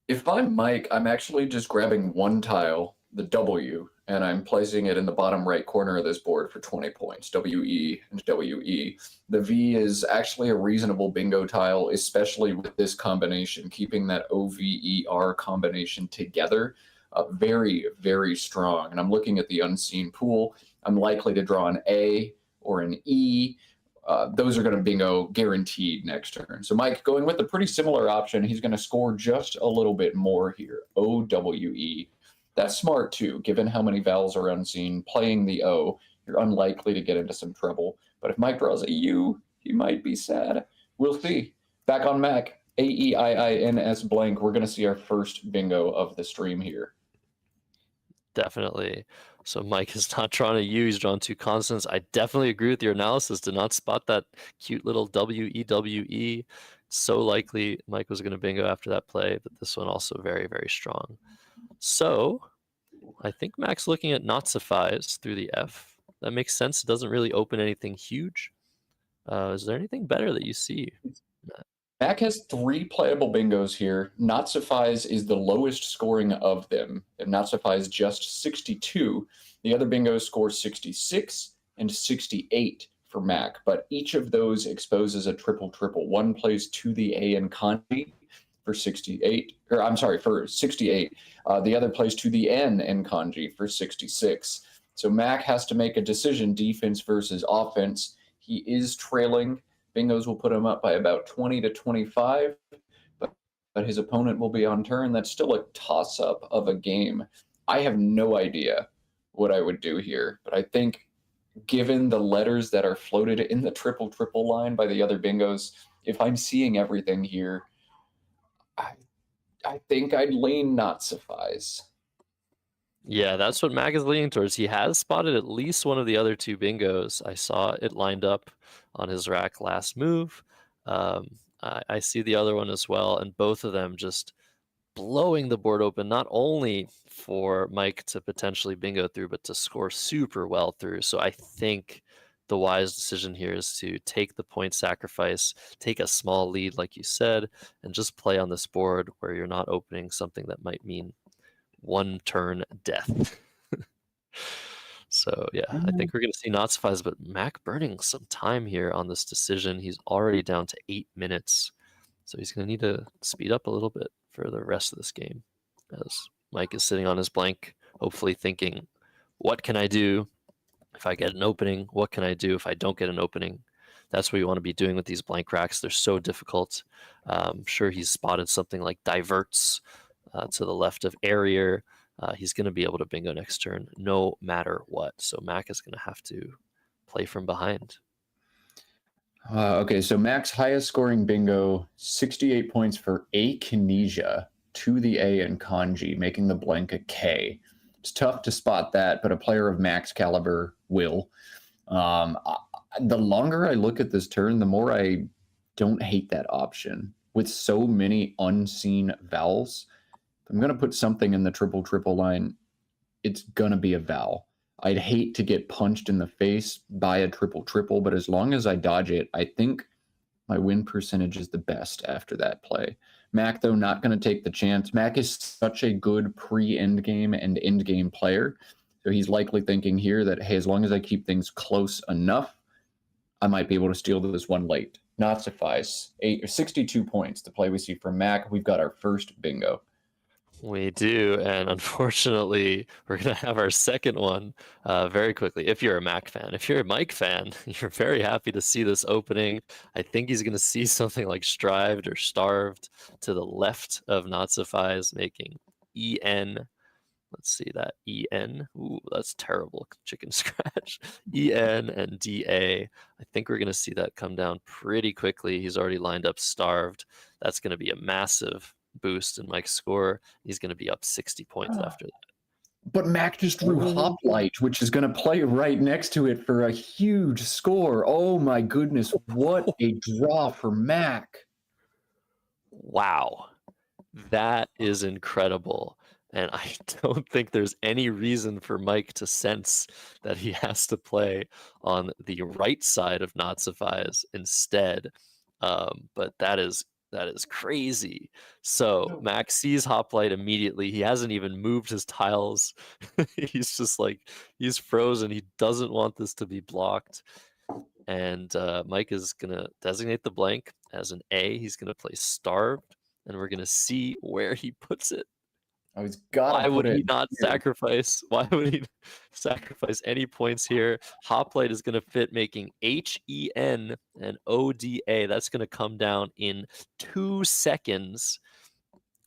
B: If I'm Mike, I'm actually just grabbing one tile, the W, and I'm placing it in the bottom right corner of this board for 20 points, WE and WE. The V is actually a reasonable bingo tile, especially with this combination, keeping that OVER combination together. Very, very strong. And I'm looking at the unseen pool. I'm likely to draw an A or an E. Those are going to bingo guaranteed next turn. So Mike going with a pretty similar option. He's going to score just a little bit more here. OWE. That's smart too, given how many vowels are unseen. Playing the O, you're unlikely to get into some trouble. But if Mike draws a U, he might be sad. We'll see. Back on Mac, AEIINS blank. We're going to see our first bingo of the stream here.
A: Definitely. So Mike is not drawn a U, he's drawn two constants. I definitely agree with your analysis. Did not spot that cute little WEWE. So likely Mike was going to bingo after that play, but this one also very, very strong. So I think Mac's looking at not suffice through the F. That makes sense. It doesn't really open anything huge. Is there anything better that you see?
B: Mac has 3 playable bingos here. Not Suffice is the lowest scoring of them. And Not Suffice just 62. The other bingos score 66 and 68 for Mac, but each of those exposes a triple triple. One plays to the A in kanji for 68, or I'm sorry, for 68. The other plays to the N in kanji for 66. So Mac has to make a decision, defense versus offense. He is trailing. Bingos will put him up by about 20 to 25, but his opponent will be on turn. That's still a toss-up of a game. I have no idea what I would do here, but I think given the letters that are floated in the triple triple line by the other bingos, if I'm seeing everything here, I think I'd lean Not Suffice.
A: Yeah, that's what Mac is leaning towards. He has spotted at least one of the other two bingos. I saw it lined up on his rack last move. I see the other one as well, and both of them just blowing the board open, not only for Mike to potentially bingo through, but to score super well through. So I think the wise decision here is to take the point sacrifice, take a small lead, like you said, and just play on this board where you're not opening something that might mean one turn death. So yeah, I think we're gonna see Nazifies, but Mac burning some time here on this decision. He's already down to 8 minutes, so he's gonna need to speed up a little bit for the rest of this game, as Mike is sitting on his blank, hopefully thinking, what can I do if I get an opening? What can I do if I don't get an opening? That's what you want to be doing with these blank racks. They're so difficult. I'm sure he's spotted something like diverts to the left of area. He's going to be able to bingo next turn no matter what. So Mac is going to have to play from behind.
B: Okay, so Mac's highest scoring bingo, 68 points for A Kinesia to the A in kanji, making the blank a K. It's tough to spot that, but a player of Mac's caliber will. The longer I look at this turn, the more I don't hate that option. With so many unseen vowels, if I'm going to put something in the triple triple line, it's going to be a vowel. I'd hate to get punched in the face by a triple triple, but as long as I dodge it, I think my win percentage is the best after that play. Mac, though, not going to take the chance. Mac is such a good pre-endgame and endgame player, so he's likely thinking here that, hey, as long as I keep things close enough, I might be able to steal this one late. Not suffice. 62 points, the play we see from Mac. We've got our first bingo.
A: We do, and unfortunately, we're going to have our second one very quickly. If you're a Mac fan, if you're a Mike fan, you're very happy to see this opening. I think he's going to see something like Strived or Starved to the left of Nazifies, making EN. Let's see that EN. Ooh, that's terrible. Chicken scratch. EN and DA. I think we're going to see that come down pretty quickly. He's already lined up Starved. That's going to be a massive boost in Mike's score. He's going to be up 60 points after that.
B: But Mac just drew Hoplite, which is going to play right next to it for a huge score. Oh my goodness, what a draw for Mac.
A: Wow. That is incredible. And I don't think there's any reason for Mike to sense that he has to play on the right side of Nazifies instead. But that is crazy. So Max sees Hoplite immediately. He hasn't even moved his tiles. He's just like, he's frozen. He doesn't want this to be blocked. And Mike is going to designate the blank as an A. He's going to play Starved, and we're going to see where he puts it.
B: Oh, he's got
A: Why
B: to put
A: would he
B: it
A: not
B: here.
A: sacrifice? Why would he sacrifice any points here? Hoplite is going to fit, making HEN and ODA. That's going to come down in 2 seconds.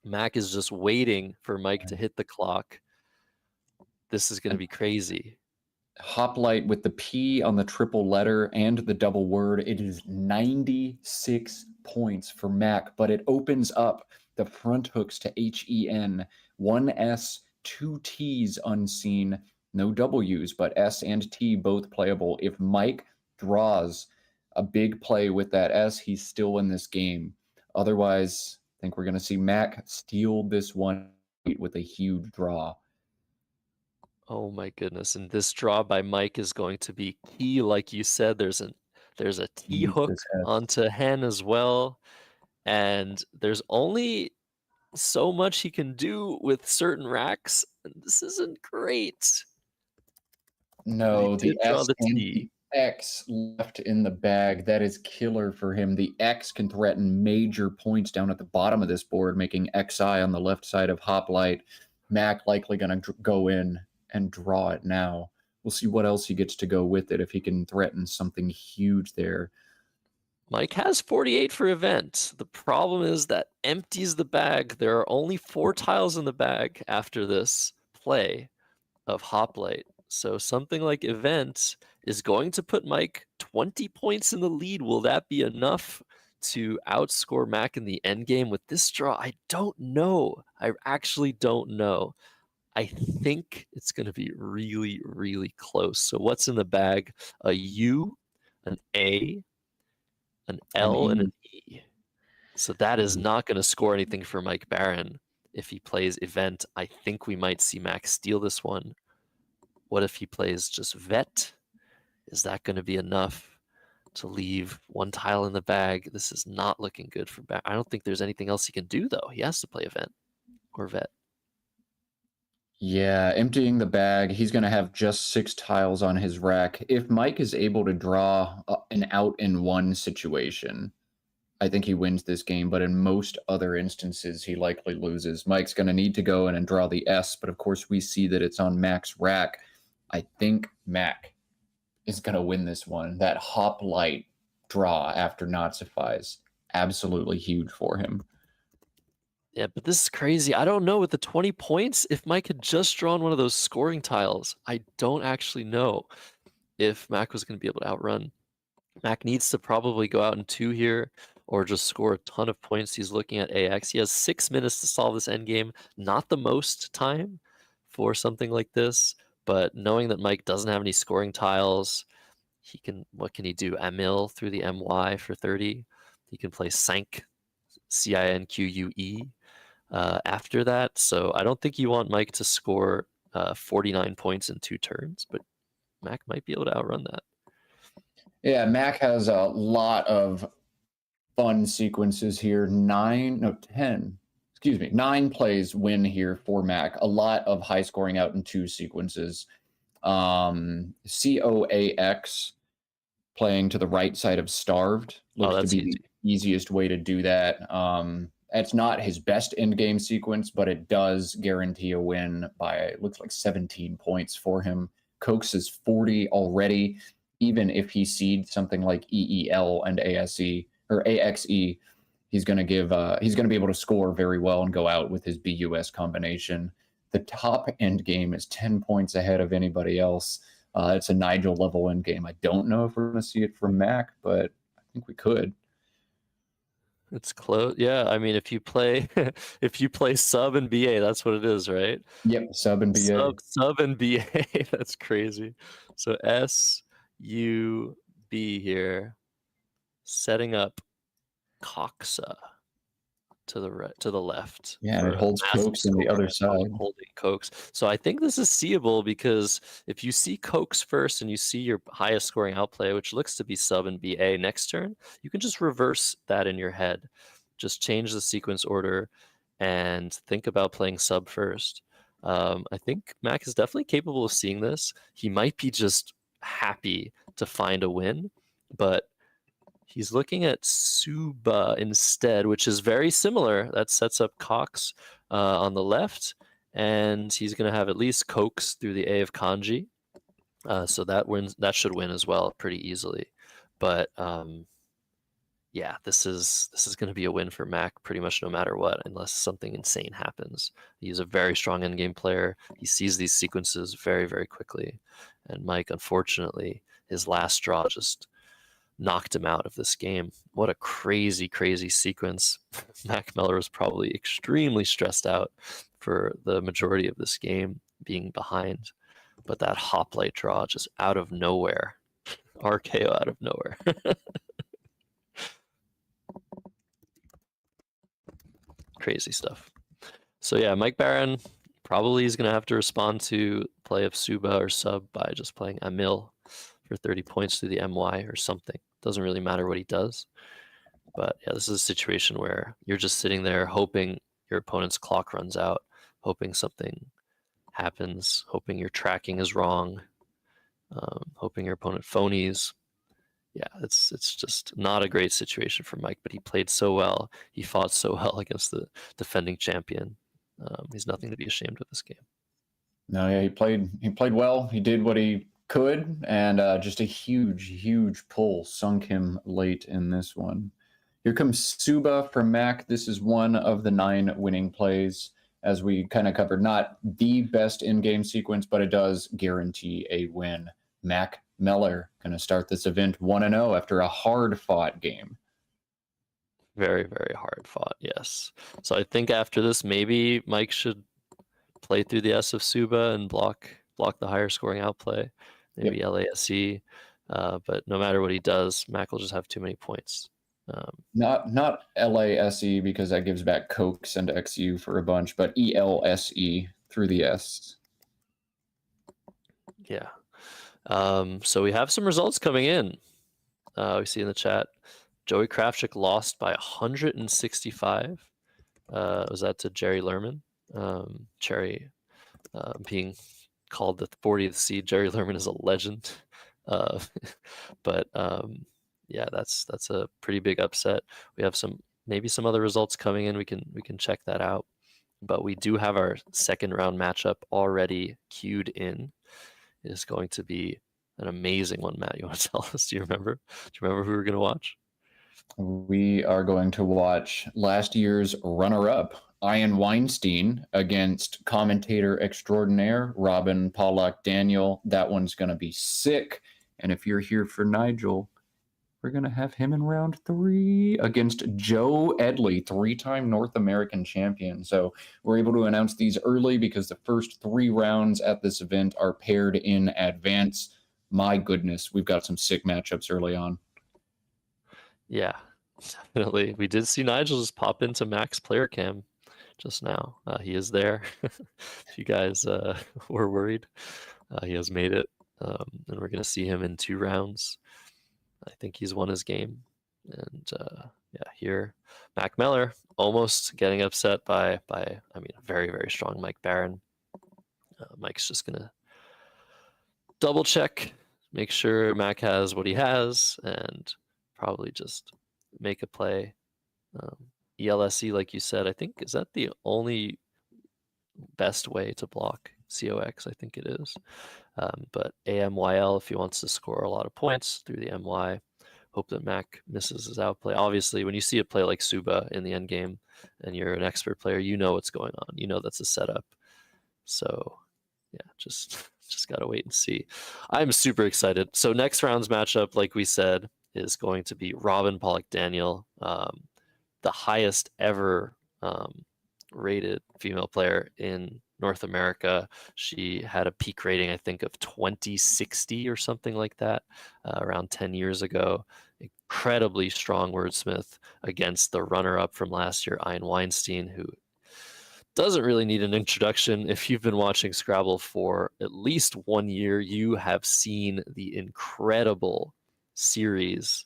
A: Mac is just waiting for Mike to hit the clock. This is going to be crazy.
B: Hoplite with the P on the triple letter and the double word. It is 96 points for Mac, but it opens up the front hooks to HEN. 1 S, 2 T's unseen, no W's, but S and T both playable. If Mike draws a big play with that S, he's still in this game. Otherwise, I think we're going to see Mac steal this one with a huge draw.
A: Oh my goodness. And this draw by Mike is going to be key. Like you said, there's a T hook onto Hen as well. And there's only so much he can do with certain racks. And this isn't great.
B: No,
A: He did
B: the
A: draw
B: S
A: the
B: and
A: T.
B: the X left in the bag. That is killer for him. The X can threaten major points down at the bottom of this board, making XI on the left side of Hoplite. Mac likely going to go in and draw it now. We'll see what else he gets to go with it if he can threaten something huge there.
A: Mike has 48 for event. The problem is that empties the bag. There are only 4 tiles in the bag after this play of Hoplite. So something like event is going to put Mike 20 points in the lead. Will that be enough to outscore Mac in the end game with this draw? I don't know. I actually don't know. I think it's going to be really, really close. So what's in the bag? A U, an A, an
B: An
A: L, and
B: E.
A: an E. So that is not going to score anything for Mike Barron. If he plays event, I think we might see Max steal this one. What if he plays just vet? Is that going to be enough to leave one tile in the bag? This is not looking good for Barron. I don't think there's anything else he can do, though. He has to play event or vet.
B: Yeah, emptying the bag. He's going to have just 6 tiles on his rack. If Mike is able to draw an out in one situation, I think he wins this game, but in most other instances, he likely loses. Mike's going to need to go in and draw the S, but of course, we see that it's on Mac's rack. I think Mac is going to win this one. That hop light draw after Nazifies, absolutely huge for him.
A: Yeah, but this is crazy. I don't know with the 20 points, if Mike had just drawn one of those scoring tiles, I don't actually know if Mac was going to be able to outrun. Mac needs to probably go out in 2 here or just score a ton of points. He's looking at AX. He has 6 minutes to solve this endgame. Not the most time for something like this, but knowing that Mike doesn't have any scoring tiles, what can he do? Emil through the MY for 30. He can play Sank, CINQUE after that. So I don't think you want Mike to score 49 points in 2 turns, but Mac might be able to outrun that.
B: Yeah, Mac has a lot of fun sequences here. 9 plays win here for Mac. A lot of high scoring out in 2 sequences. COAX playing to the right side of Starved looks to be
A: easy.
B: the easiest way to do that. It's not his best end game sequence, but it does guarantee a win by, it looks like 17 points for him. Cokes is 40 already. Even if he seeds something like EEL and ASE or AXE, he's going to be able to score very well and go out with his BUS combination. The top end game is 10 points ahead of anybody else. It's a Nigel level end game. I don't know if we're going to see it from Mac, but I think we could.
A: It's close. Yeah, I mean, if you play if you play sub and BA, that's what it is, right?
B: Yep, sub and BA.
A: Sub and BA. That's crazy. So SUB here, setting up Coxa to the right, to the left.
B: Yeah, and it holds Cokes on the other side.
A: Holding Cokes. So I think this is seeable because if you see Cokes first and you see your highest scoring outplay, which looks to be sub and BA next turn, you can just reverse that in your head. Just change the sequence order and think about playing sub first. I think Mac is definitely capable of seeing this. He might be just happy to find a win, but he's looking at Suba instead, which is very similar. That sets up Cox on the left, and he's going to have at least Cokes through the A of Kanji. So that wins. That should win as well pretty easily. But yeah, this is going to be a win for Mac pretty much no matter what, unless something insane happens. He's a very strong endgame player. He sees these sequences very, very quickly. And Mike, unfortunately, his last draw just knocked him out of this game. What a crazy, crazy sequence. Mac Miller was probably extremely stressed out for the majority of this game, being behind. But that hoplite draw just out of nowhere. RKO out of nowhere. Crazy stuff. So yeah, Mike Barron probably is going to have to respond to play of Suba or sub by just playing Emil for 30 points through the MY or something. Doesn't really matter what he does. But yeah, this is a situation where you're just sitting there hoping your opponent's clock runs out, hoping something happens, hoping your tracking is wrong, hoping your opponent phonies. Yeah, it's just not a great situation for Mike, but he played so well. He fought so well against the defending champion. He's nothing to be ashamed of this game.
B: No, yeah, he played well. He did what he could, and just a huge pull sunk him late in this one. Here comes Suba for Mac. This is one of the 9 winning plays, as we kind of covered. Not the best in-game sequence, but it does guarantee a win. Mac Miller going to start this event 1-0 after a hard-fought game.
A: Very, very hard fought, yes. So I think after this, maybe Mike should play through the S of Suba and block the higher scoring outplay, maybe LASE. But no matter what he does, Mac will just have too many points.
B: Not LASE because that gives back Cokes and XU for a bunch, but ELSE through the S.
A: Yeah. So we have some results coming in. We see in the chat, Joey Kravchuk lost by 165. Was that to Jerry Lerman? Jerry being called the 40th seed. Jerry Lerman is a legend. But yeah, that's a pretty big upset. We have maybe some other results coming in. We can check that out. But we do have our second round matchup already queued in. It is going to be an amazing one, Matt. You want to tell us? Do you remember? Do you remember who we were going to watch?
B: We are going to watch last year's runner-up, Ian Weinstein, against commentator extraordinaire Robin Pollock Daniel. That one's going to be sick. And if you're here for Nigel, we're going to have him in round 3 against Joe Edley, 3-time North American champion. So we're able to announce these early because the first 3 rounds at this event are paired in advance. My goodness, we've got some sick matchups early on.
A: Yeah, definitely. We did see Nigel just pop into Max player cam just now. He is there. If you guys were worried, he has made it. And we're going to see him in 2 rounds. I think he's won his game. And yeah, here, Mac Meller almost getting upset by a very, very strong Mike Barron. Mike's just going to double check, make sure Mac has what he has, and probably just make a play. ELSE, like you said, I think, is that the only best way to block COX? I think it is. But AMYL, if he wants to score a lot of points through the MY, hope that Mac misses his outplay. Obviously, when you see a play like Suba in the endgame and you're an expert player, you know what's going on. You know that's a setup. So yeah, just gotta wait and see. I'm super excited. So next round's matchup, like we said, is going to be Robin Pollock Daniel, the highest ever rated female player in North America. She had a peak rating, I think, of 2060 or something like that, around 10 years ago. Incredibly strong wordsmith against the runner-up from last year, Ian Weinstein, who doesn't really need an introduction. If you've been watching Scrabble for at least 1 year, you have seen the incredible series,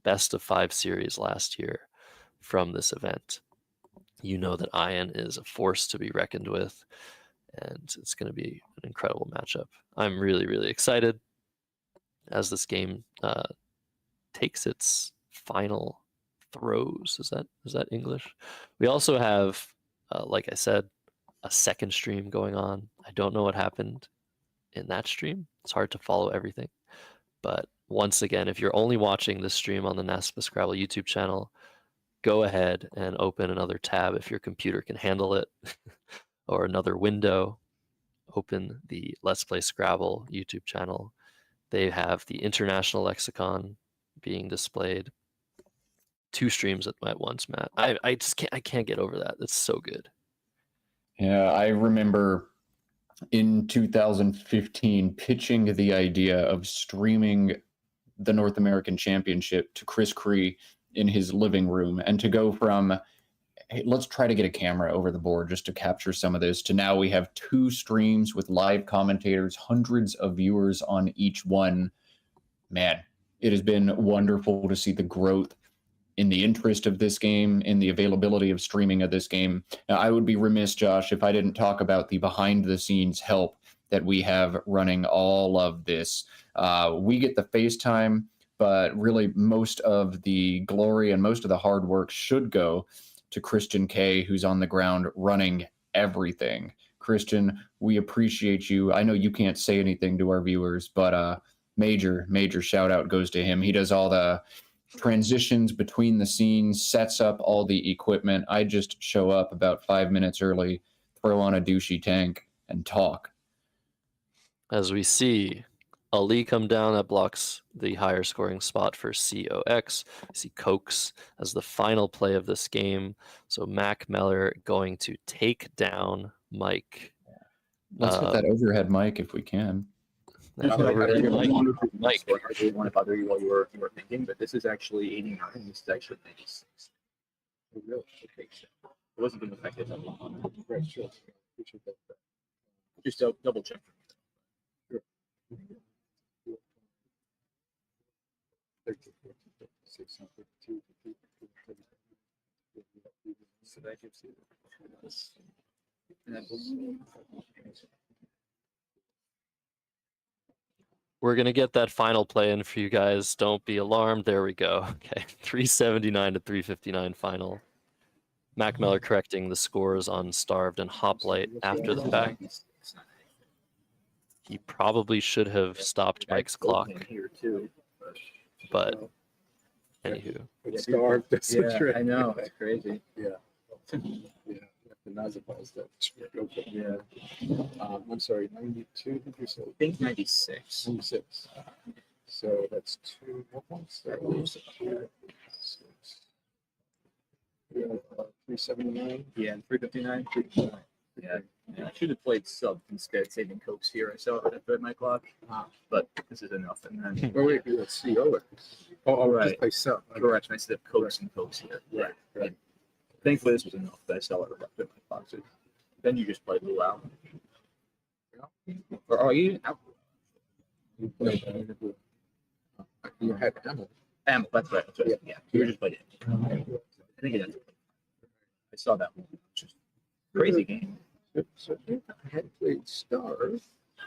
A: best of 5 series last year from this event. You know that Ian is a force to be reckoned with, and it's going to be an incredible matchup. I'm really, really excited as this game takes its final throws. Is that English? We also have, like I said, a second stream going on. I don't know what happened in that stream. It's hard to follow everything. But once again, if you're only watching this stream on the NASPA Scrabble YouTube channel, go ahead and open another tab if your computer can handle it, or another window. Open the Let's Play Scrabble YouTube channel. They have the International Lexicon being displayed. 2 streams at once, Matt. I just can't get over that. It's so good.
B: Yeah, I remember in 2015 pitching the idea of streaming the North American Championship to Chris Cree in his living room, and to go from, hey, let's try to get a camera over the board just to capture some of this, to now we have 2 streams with live commentators, hundreds of viewers on each one. Man, it has been wonderful to see the growth in the interest of this game, in the availability of streaming of this game. Now, I would be remiss, Josh, if I didn't talk about the behind-the-scenes help that we have running all of this. We get the FaceTime, but really most of the glory and most of the hard work should go to Christian K, who's on the ground running everything. Christian, we appreciate you. I know you can't say anything to our viewers, but major shout out goes to him. He does all the transitions between the scenes, sets up all the equipment. I just show up about 5 minutes early, throw on a douchey tank, and talk.
A: As we see Ali come down, that blocks the higher scoring spot for COX. We see Cokes as the final play of this game. So Mac Meller going to take down Mike.
B: Let's hit that overhead mic if we can.
A: Overhead mic.
C: Mike. I didn't want to bother you while you were thinking, but this is actually 89. This is actually 96. Oh, really? Okay. So it wasn't being affected that long. Right, sure. Just double check. Sure. So that gives you this.
A: We're going to get that final play in for you guys. Don't be alarmed. There we go. Okay, 379 to 359 final. Mac Miller correcting the scores on Starved and Hoplite after the fact. He probably should have stopped Mike's clock,
C: here too,
A: but anywho.
C: Starved. That's I know. That's crazy.
D: Yeah. Yeah. The Nazapals that. Yeah. I'm sorry, 92. Did you say?
C: I think 96.
D: 96. So that's 2 more points. That was 379.
C: Yeah, and 359. 359. Yeah. I should have played sub instead, saving Cokes here. I saw it at my clock, but this is enough. And then.
D: Oh wait, let's see. Oh,
C: right.
D: Just play sub.
C: Correct. I said Cokes and Cokes here.
D: Right.
C: And thankfully, this was enough. But I saw it at my clock. So then you just play Blue out. Or are you out?
D: You had ammo.
C: Ammo. That's right. That's right. Yeah. You were just playing it. I think it is. I saw that one. Just crazy game.
D: So I had played Starve.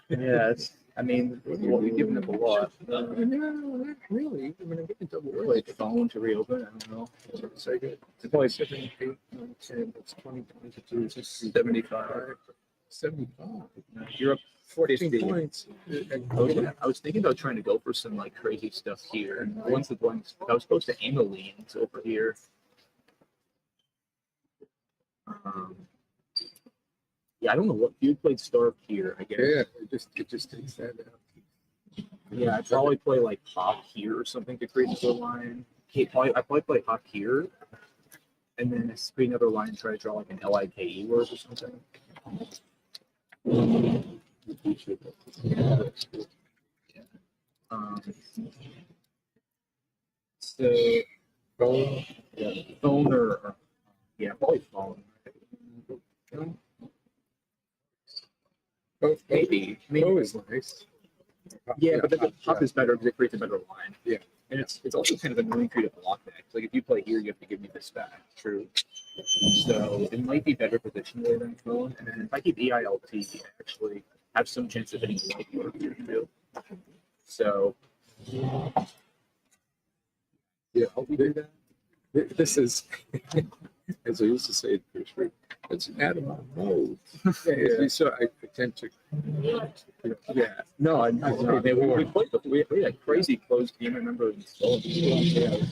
C: Yeah, I mean, we've given up a lot.
D: No, not really. I mean, I'm getting double
C: Played phone to reopen. I don't know.
D: So good.
C: To play
D: 7, 8, 9, 10. That's 20, 22,
C: 75.
D: 75.
C: You're up
D: 14 points.
C: I was thinking about trying to go for some like crazy stuff here. Once the points, I was supposed to aim a leans over here. Yeah, I don't know what you played Starve here. I guess.
D: Yeah, it just takes that out.
C: Yeah, I'd probably play like Hawk here or something to create another line. I probably play Hawk here, and then create another line and try to draw like an LIKE word or something. So phone, phone or probably phone. Maybe.
D: Bow is nice.
C: Yeah, but the pop is better because it creates a better line.
D: Yeah.
C: And it's also kind of annoying for you to block that. Like if you play here, you have to give me this back. True. So it might be better positionally than phone. And then if I keep EILT, I actually have some chance of hitting like your here too. So
D: Yeah, I'll do that. This is, as I used to say in first grade, it's out of my mode. So I tend to.
C: yeah, no, I know. We played before. We had a crazy close game. I remember in Stolen. Yeah.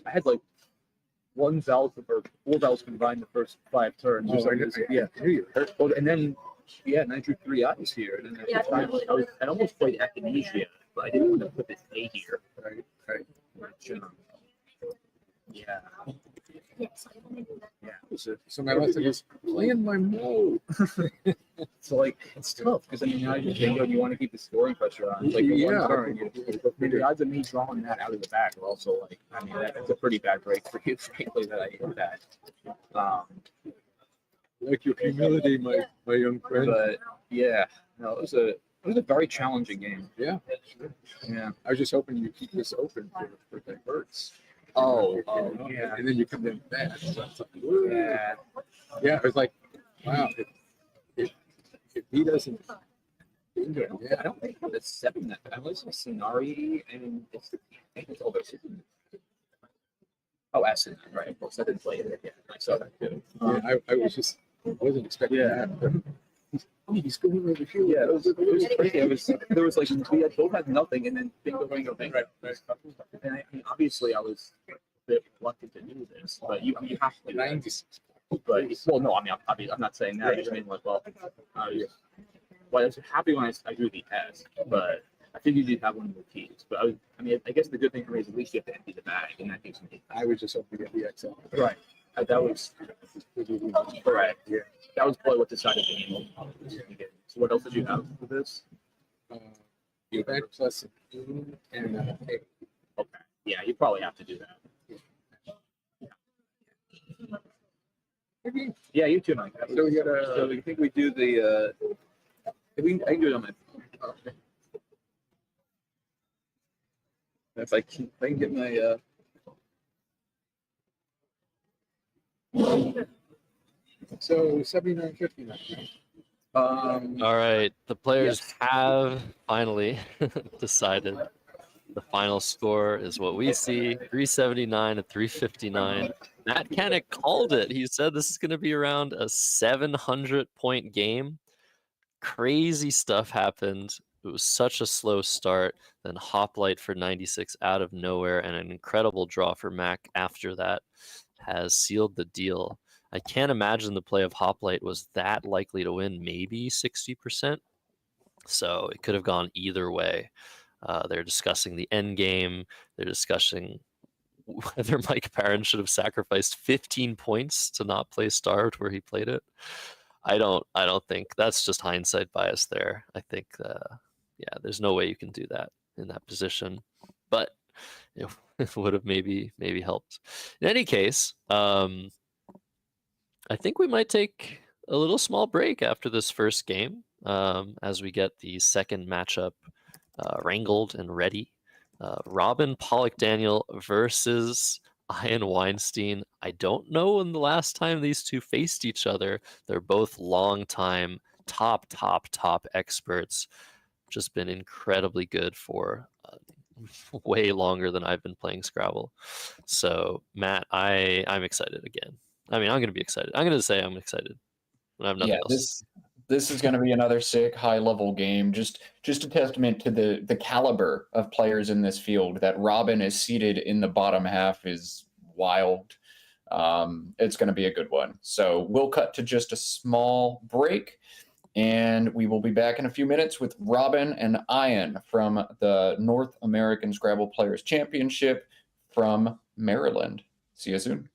C: I had like 1 valve or 4 valves combined the first 5 turns.
D: Oh,
C: Well, and then I drew 3 eyes here. And then I almost played Echinacea, but I didn't want to put this A here.
D: Right.
C: Yeah.
D: So my lesson is playing my mode.
C: So like it's tough because I mean now you want to keep the scoring pressure on. Like one turn, the odds of me drawing that out of the back are also like that's a pretty bad break for you, frankly, that I hit that.
D: Like your humility, my young friend.
C: But yeah, no, it was a very challenging game.
D: Yeah.
C: Yeah.
D: I was just hoping you keep this open for diverts.
C: Oh,
D: yeah. And then you come in fast. So it's like,
C: yeah.
D: Yeah, it was like, wow. If he doesn't.
C: Yeah, I don't think I have a 7 that I was a Scenari and I think it's all those. Oh, Acid, right? Of course, I didn't play it. Yeah, I saw that too.
D: Yeah, I wasn't expecting that. He's going over here.
C: Yeah, it was crazy. There was like we both had nothing, and then bingo. Right. And I mean, obviously, I was a bit reluctant to do this, but you have to.
D: 96.
C: But well, no, I mean, I'm not saying that. I just mean like, well, I was happy when I drew the S, but I think you did have one of the keys. But I guess the good thing for me is at least you have to empty the bag, and that gives me.
D: I was just hoping to get the XL.
C: Right. That was correct. Yeah, that was probably what decided the game. So what else did you have for this?
D: Red plus a queen and a eight.
C: Okay. Yeah, you probably have to do that. Yeah, you too, Mike.
D: So we got
E: So you think we do the? I can do it on my phone. If I can get my.
D: so 79.59.
A: All right, the players have finally decided. The final score is what we see, 379 to 359. Matt Kennick called it. He said this is going to be around a 700-point game. Crazy stuff happened. It was such a slow start. Then Hoplite for 96 out of nowhere, and an incredible draw for Mac after that has sealed the deal. I can't imagine the play of Hoplite was that likely to win, maybe 60%. So it could have gone either way. They're discussing the end game. They're discussing whether Mike Parent should have sacrificed 15 points to not play Starved where he played it. I don't think that's just hindsight bias there. I think yeah, there's no way you can do that in that position. But it would have maybe helped. In any case, I think we might take a little small break after this first game as we get the second matchup wrangled and ready. Robin Pollock Daniel versus Ian Weinstein. I don't know when the last time these two faced each other. They're both long-time top experts. Just been incredibly good for way longer than I've been playing Scrabble. So Matt, I'm excited again. I mean, I'm going to be excited. I'm going to say I'm excited. I have nothing else.
B: This is going to be another sick high level game. Just a testament to the caliber of players in this field. That Robin is seated in the bottom half is wild. It's going to be a good one. So we'll cut to just a small break, and we will be back in a few minutes with Robin and Ian from the North American Scrabble Players Championship from Maryland. See you soon.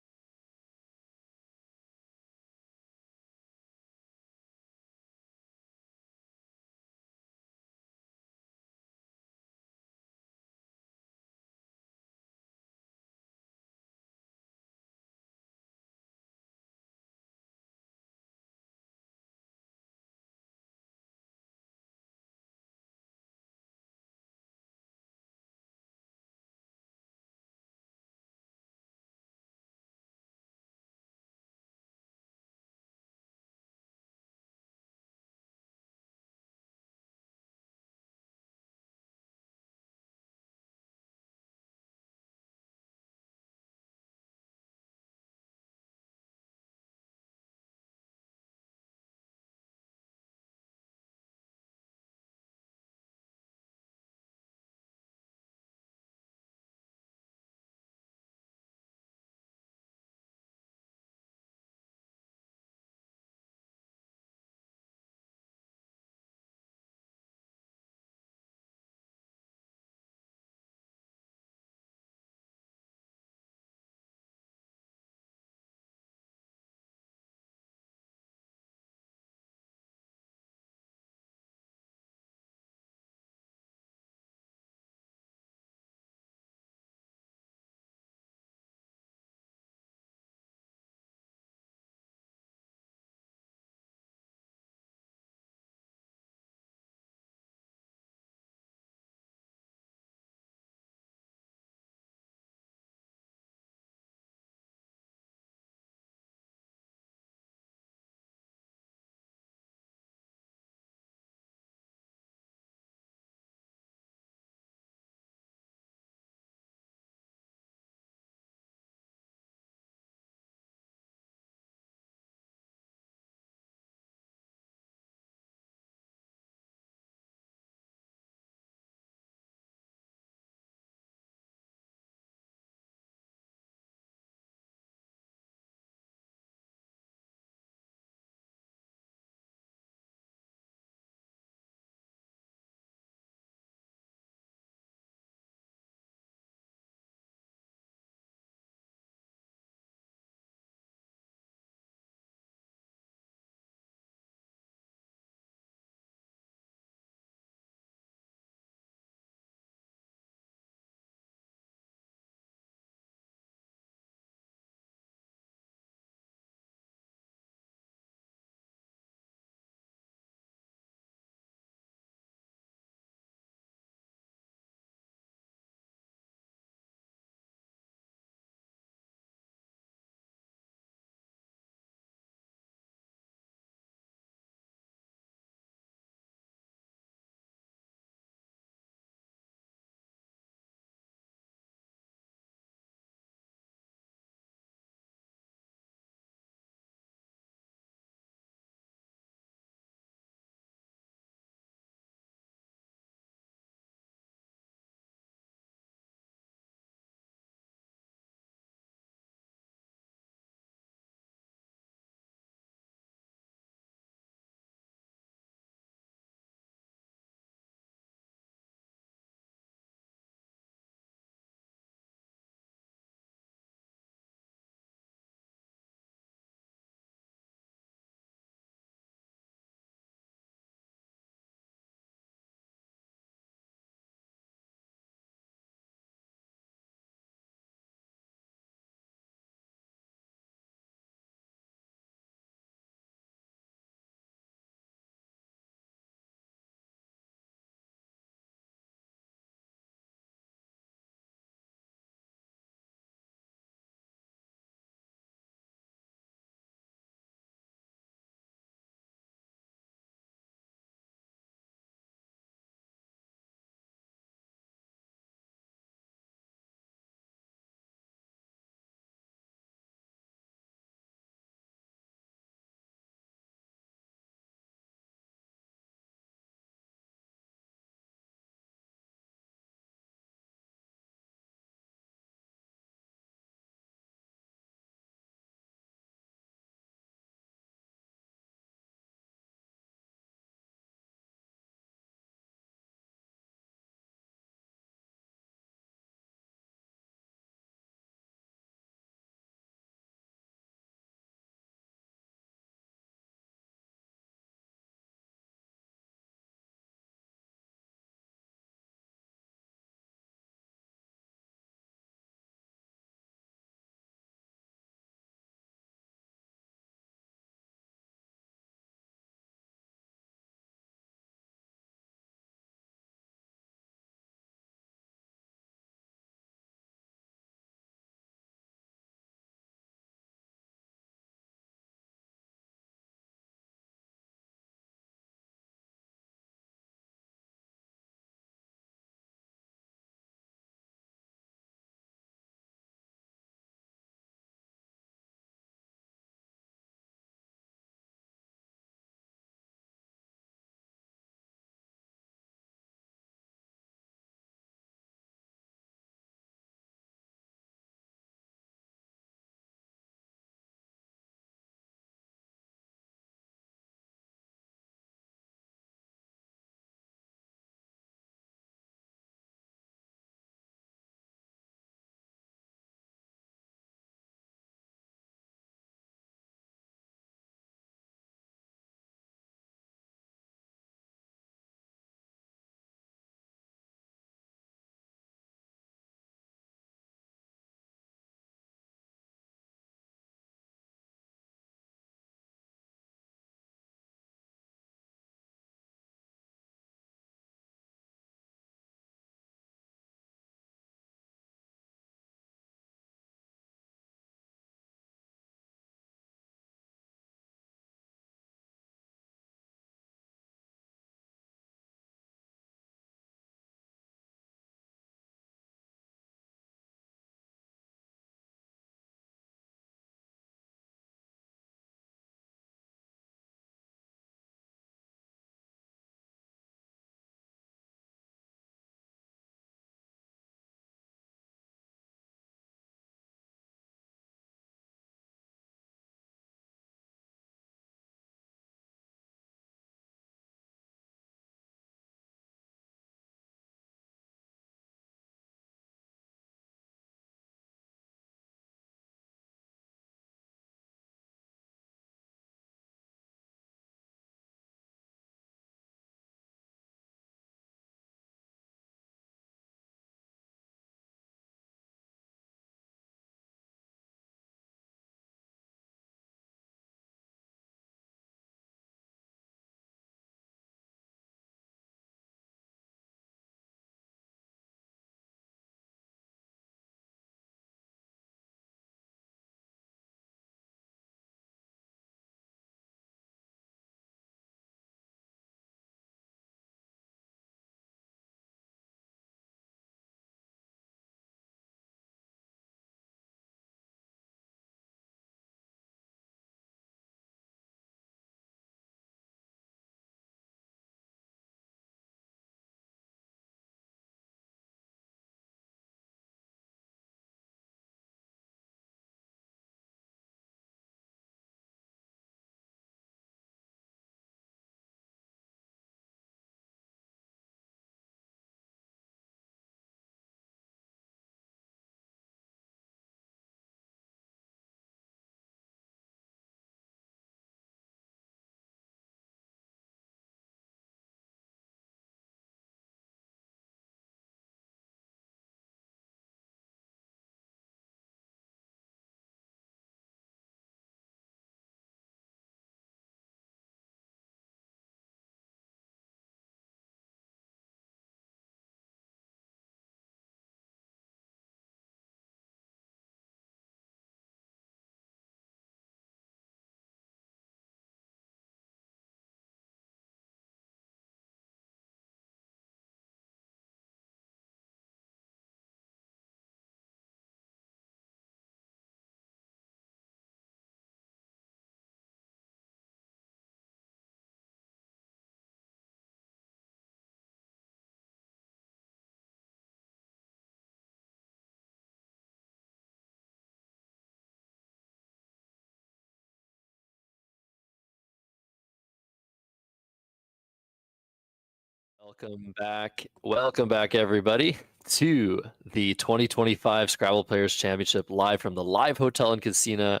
A: Welcome back, everybody, to the 2025 Scrabble Players Championship, live from the Live Hotel and Casino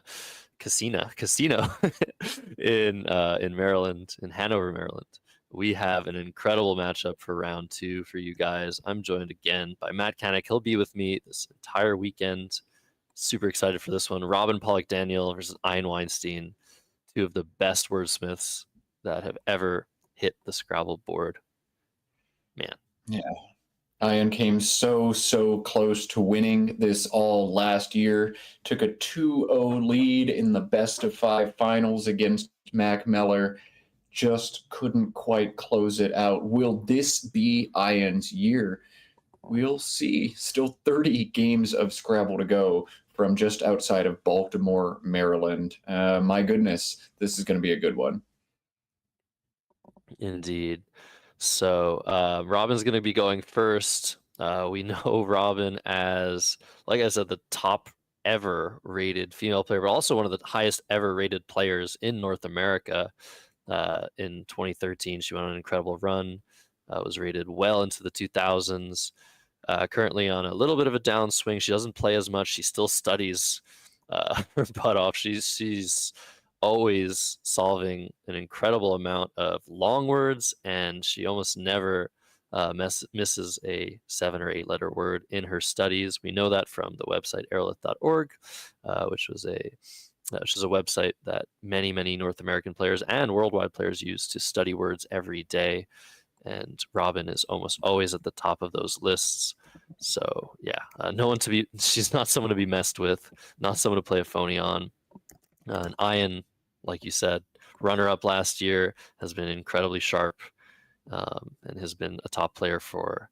A: in Maryland, in Hanover, Maryland. We have an incredible matchup for round 2 for you guys. I'm joined again by Matt Canick. He'll be with me this entire weekend. Super excited for this one. Robin Pollock Daniel versus Ian Weinstein, two of the best wordsmiths that have ever hit the Scrabble board. Man.
B: Yeah. Ian came so close to winning this all last year. Took a 2-0 lead in the best of 5 finals against Mac Meller. Just couldn't quite close it out. Will this be Ian's year? We'll see. Still 30 games of Scrabble to go from just outside of Baltimore, Maryland. My goodness, this is going to be a good one.
A: Indeed. So Robin's going to be going first. We know Robin as, like I said, the top ever rated female player, but also one of the highest ever rated players in North America. In 2013, she went on an incredible run, was rated well into the 2000s. Currently on a little bit of a downswing. She doesn't play as much. She still studies her butt off. She's always solving an incredible amount of long words, and she almost never misses a 7 or 8 letter word in her studies. We know that from the website aerolith.org, which is a website that many North American players and worldwide players use to study words every day. And Robin is almost always at the top of those lists. So yeah, she's not someone to be messed with, not someone to play a phony on. And Ian, like you said, runner-up last year, has been incredibly sharp, and has been a top player for,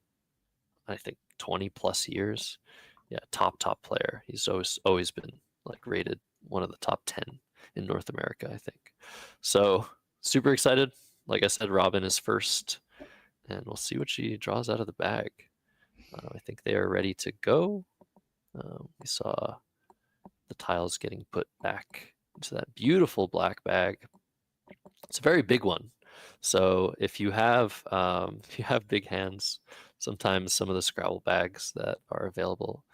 A: I think, 20 plus years. Yeah, top player. He's always been like rated one of the top 10 in North America, I think. So super excited. Like I said, Robin is first, and we'll see what she draws out of the bag. I think they are ready to go. We saw the tiles getting put back into that beautiful black bag. It's a very big one. So if you have big hands, sometimes some of the Scrabble bags that are available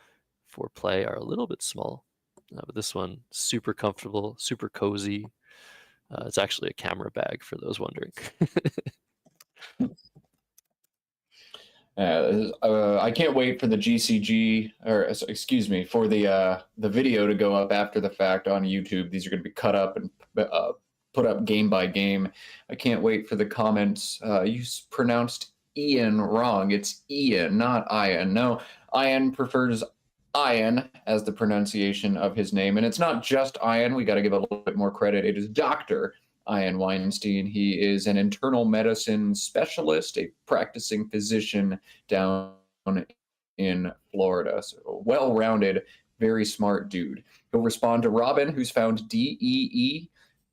A: for play are a little bit small. But this one, super comfortable, super cozy. It's actually a camera bag for those wondering.
B: I can't wait for the GCG, or excuse me, for the video to go up after the fact on YouTube. These are going to be cut up and put up game by game. I can't wait for the comments. You pronounced Ian wrong. It's Ian, not Ian. No, Ian prefers Ian as the pronunciation of his name. And it's not just Ian. We got to give a little bit more credit. It is Dr. Ian Weinstein. He is an internal medicine specialist, a practicing physician down in Florida. So a well-rounded, very smart dude. He'll respond to Robin, who's found DEEOU.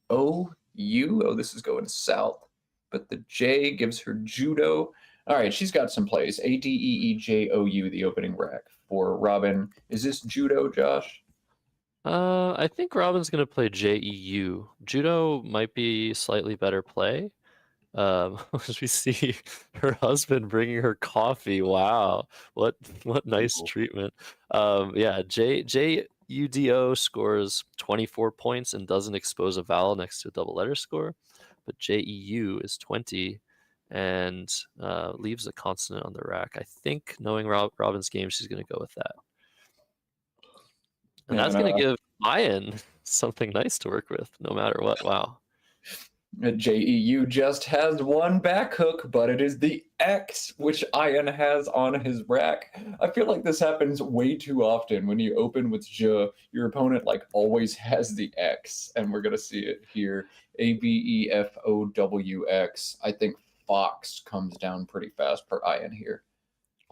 B: Oh, this is going south. But the J gives her judo. All right, she's got some plays. ADEEJOU, the opening rack for Robin. Is this judo, Josh?
A: I think Robin's going to play JEU. Judo might be slightly better play. As we see her husband bringing her coffee. Wow, what nice treatment. Yeah, JUDO scores 24 points and doesn't expose a vowel next to a double letter score, but JEU is 20 and leaves a consonant on the rack. I think, knowing Robin's game, she's going to go with that. And that's going to give Ian something nice to work with, no matter what. Wow.
B: JEU just has one back hook, but it is the X, which Ian has on his rack. I feel like this happens way too often. When you open with J, your opponent like always has the X, and we're going to see it here. ABEFOWX. I think Fox comes down pretty fast for Ian here.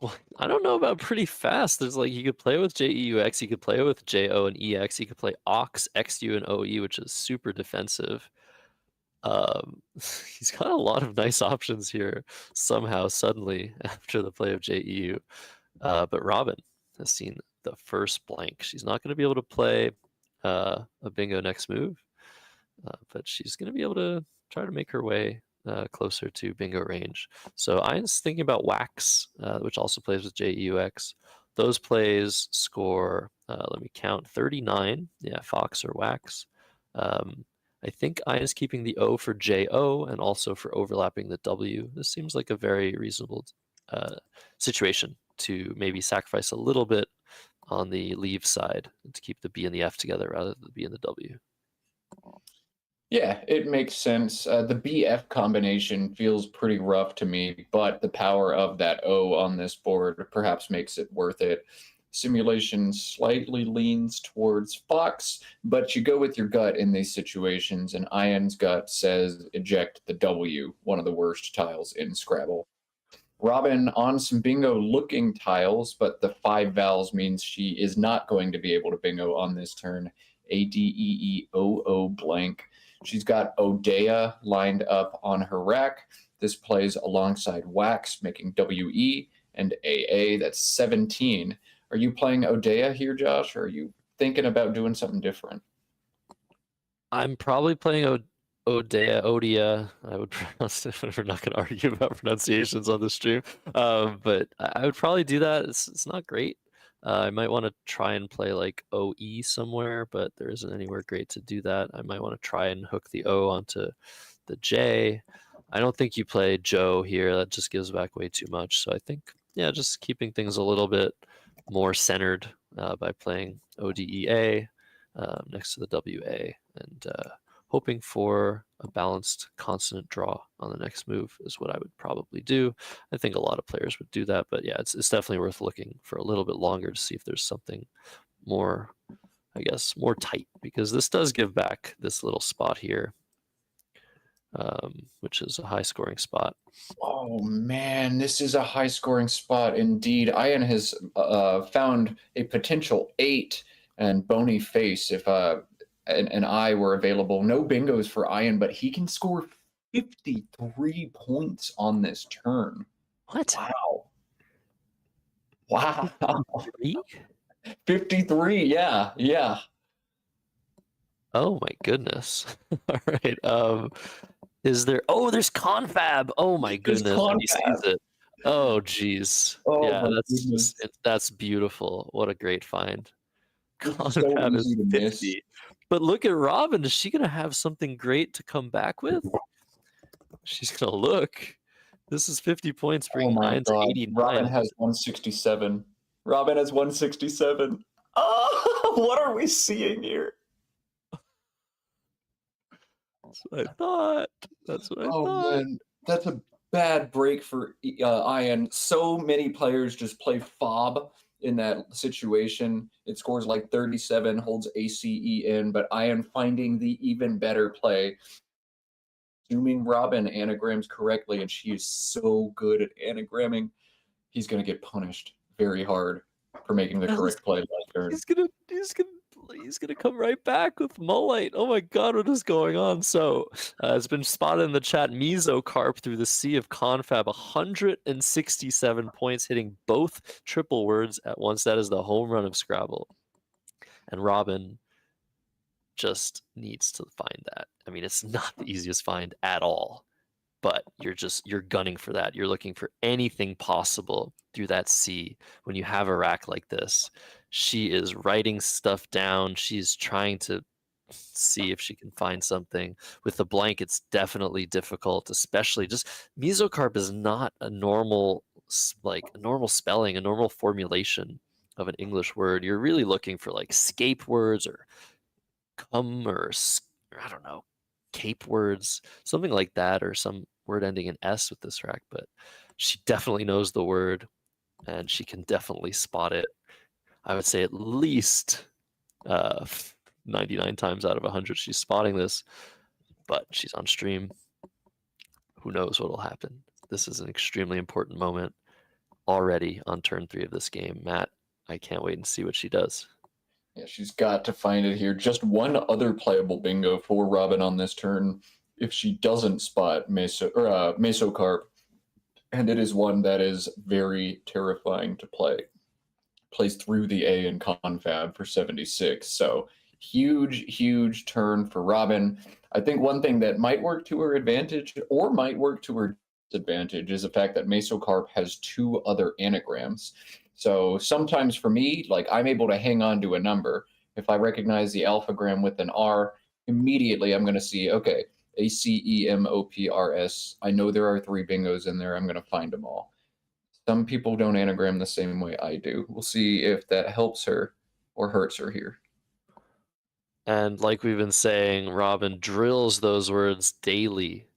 A: Well, I don't know about pretty fast. There's like, you could play with JEUX, you could play with JO and EX, you could play OX, XU, and OE, which is super defensive. He's got a lot of nice options here somehow, suddenly, after the play of JEU. But Robin has seen the first blank. She's not going to be able to play a bingo next move, but she's going to be able to try to make her way closer to bingo range. So Ian's thinking about Wax, which also plays with JEUX. Those plays score, let me count, 39. Yeah, Fox or Wax. I think Ian's keeping the O for JO and also for overlapping the W. This seems like a very reasonable situation to maybe sacrifice a little bit on the leave side to keep the B and the F together rather than the B and the W.
B: Yeah, it makes sense. The BF combination feels pretty rough to me, but the power of that O on this board perhaps makes it worth it. Simulation slightly leans towards Fox, but you go with your gut in these situations, and Ian's gut says eject the W, one of the worst tiles in Scrabble. Robin on some bingo looking tiles, but the 5 vowels means she is not going to be able to bingo on this turn. ADEEOO blank. She's got Odea lined up on her rack. This plays alongside Wax, making WE and AA. That's 17. Are you playing Odea here, Josh, or are you thinking about doing something different?
A: I'm probably playing Odea. I would pronounce it. We're not going to argue about pronunciations on the stream, but I would probably do that. It's not great. I might want to try and play like OE somewhere, but there isn't anywhere great to do that. I might want to try and hook the O onto the J. I don't think you play Joe here. That just gives back way too much. So I think, yeah, just keeping things a little bit more centered by playing ODEA next to the WA and hoping for a balanced consonant draw on the next move is what I would probably do. I think a lot of players would do that, but yeah, it's definitely worth looking for a little bit longer to see if there's something more, I guess, more tight, because this does give back this little spot here, which is a high scoring spot.
B: Oh man, this is a high scoring spot indeed. Ian has found a potential 8 and bony face if an I were available. No bingos for Ian, but he can score 53 points on this turn.
A: What?
B: Wow. Wow.
A: 3?
B: 53, yeah.
A: Oh my goodness. All right. Is there, oh, there's confab. Oh my
B: There's
A: goodness. He sees
B: confab.
A: it. Oh geez.
B: Oh
A: Yeah,
B: my
A: that's
B: goodness.
A: that's beautiful. What a great find.
B: This is so
A: Confab is
B: easy to miss.
A: 50. But look at Robin. Is she gonna have something great to come back with? She's gonna look. This is 50 points,
B: Oh
A: bringing
B: my
A: 9 to
B: God.
A: 89.
B: Robin has 167. Robin has 167. Oh, what are we seeing here?
A: That's what I thought. That's what I
B: Oh
A: thought.
B: man, that's a bad break for Ian. So many players just play fob in that situation. It scores like 37, holds ACE in, but Ian finding the even better play. Assuming Robin anagrams correctly, and she is so good at anagramming, he's going to get punished very hard for making the correct play last turn.
A: He's gonna come right back with Mullite. Oh my God, what is going on? So it's been spotted in the chat. Mesocarp through the sea of confab, 167 points, hitting both triple words at once. That is the home run of Scrabble. And Robin just needs to find that. I mean, it's not the easiest find at all, but you're gunning for that. You're looking for anything possible through that sea when you have a rack like this. She is writing stuff down. She's trying to see if she can find something. With the blank, it's definitely difficult, especially just mesocarp is not a normal spelling, a normal formulation of an English word. You're really looking for like scape words or come or I don't know, cape words, something like that, or some word ending in S with this rack. But she definitely knows the word and she can definitely spot it. I would say at least 99 times out of 100 she's spotting this, but she's on stream. Who knows what'll happen? This is an extremely important moment already on turn 3 of this game. Matt, I can't wait and see what she does.
B: Yeah, she's got to find it here. Just one other playable bingo for Robin on this turn if she doesn't spot Mesocarp, and it is one that is very terrifying to play. Plays through the A in confab for 76, so huge turn for Robin. I think one thing that might work to her advantage or might work to her disadvantage is the fact that Mesocarp has 2 other anagrams. So sometimes for me, like I'm able to hang on to a number. If I recognize the alphagram with an R, immediately I'm going to see, okay, ACEMOPRS. I know there are 3 bingos in there. I'm going to find them all. Some people don't anagram the same way I do. We'll see if that helps her or hurts her here.
A: And like we've been saying, Robin drills those words daily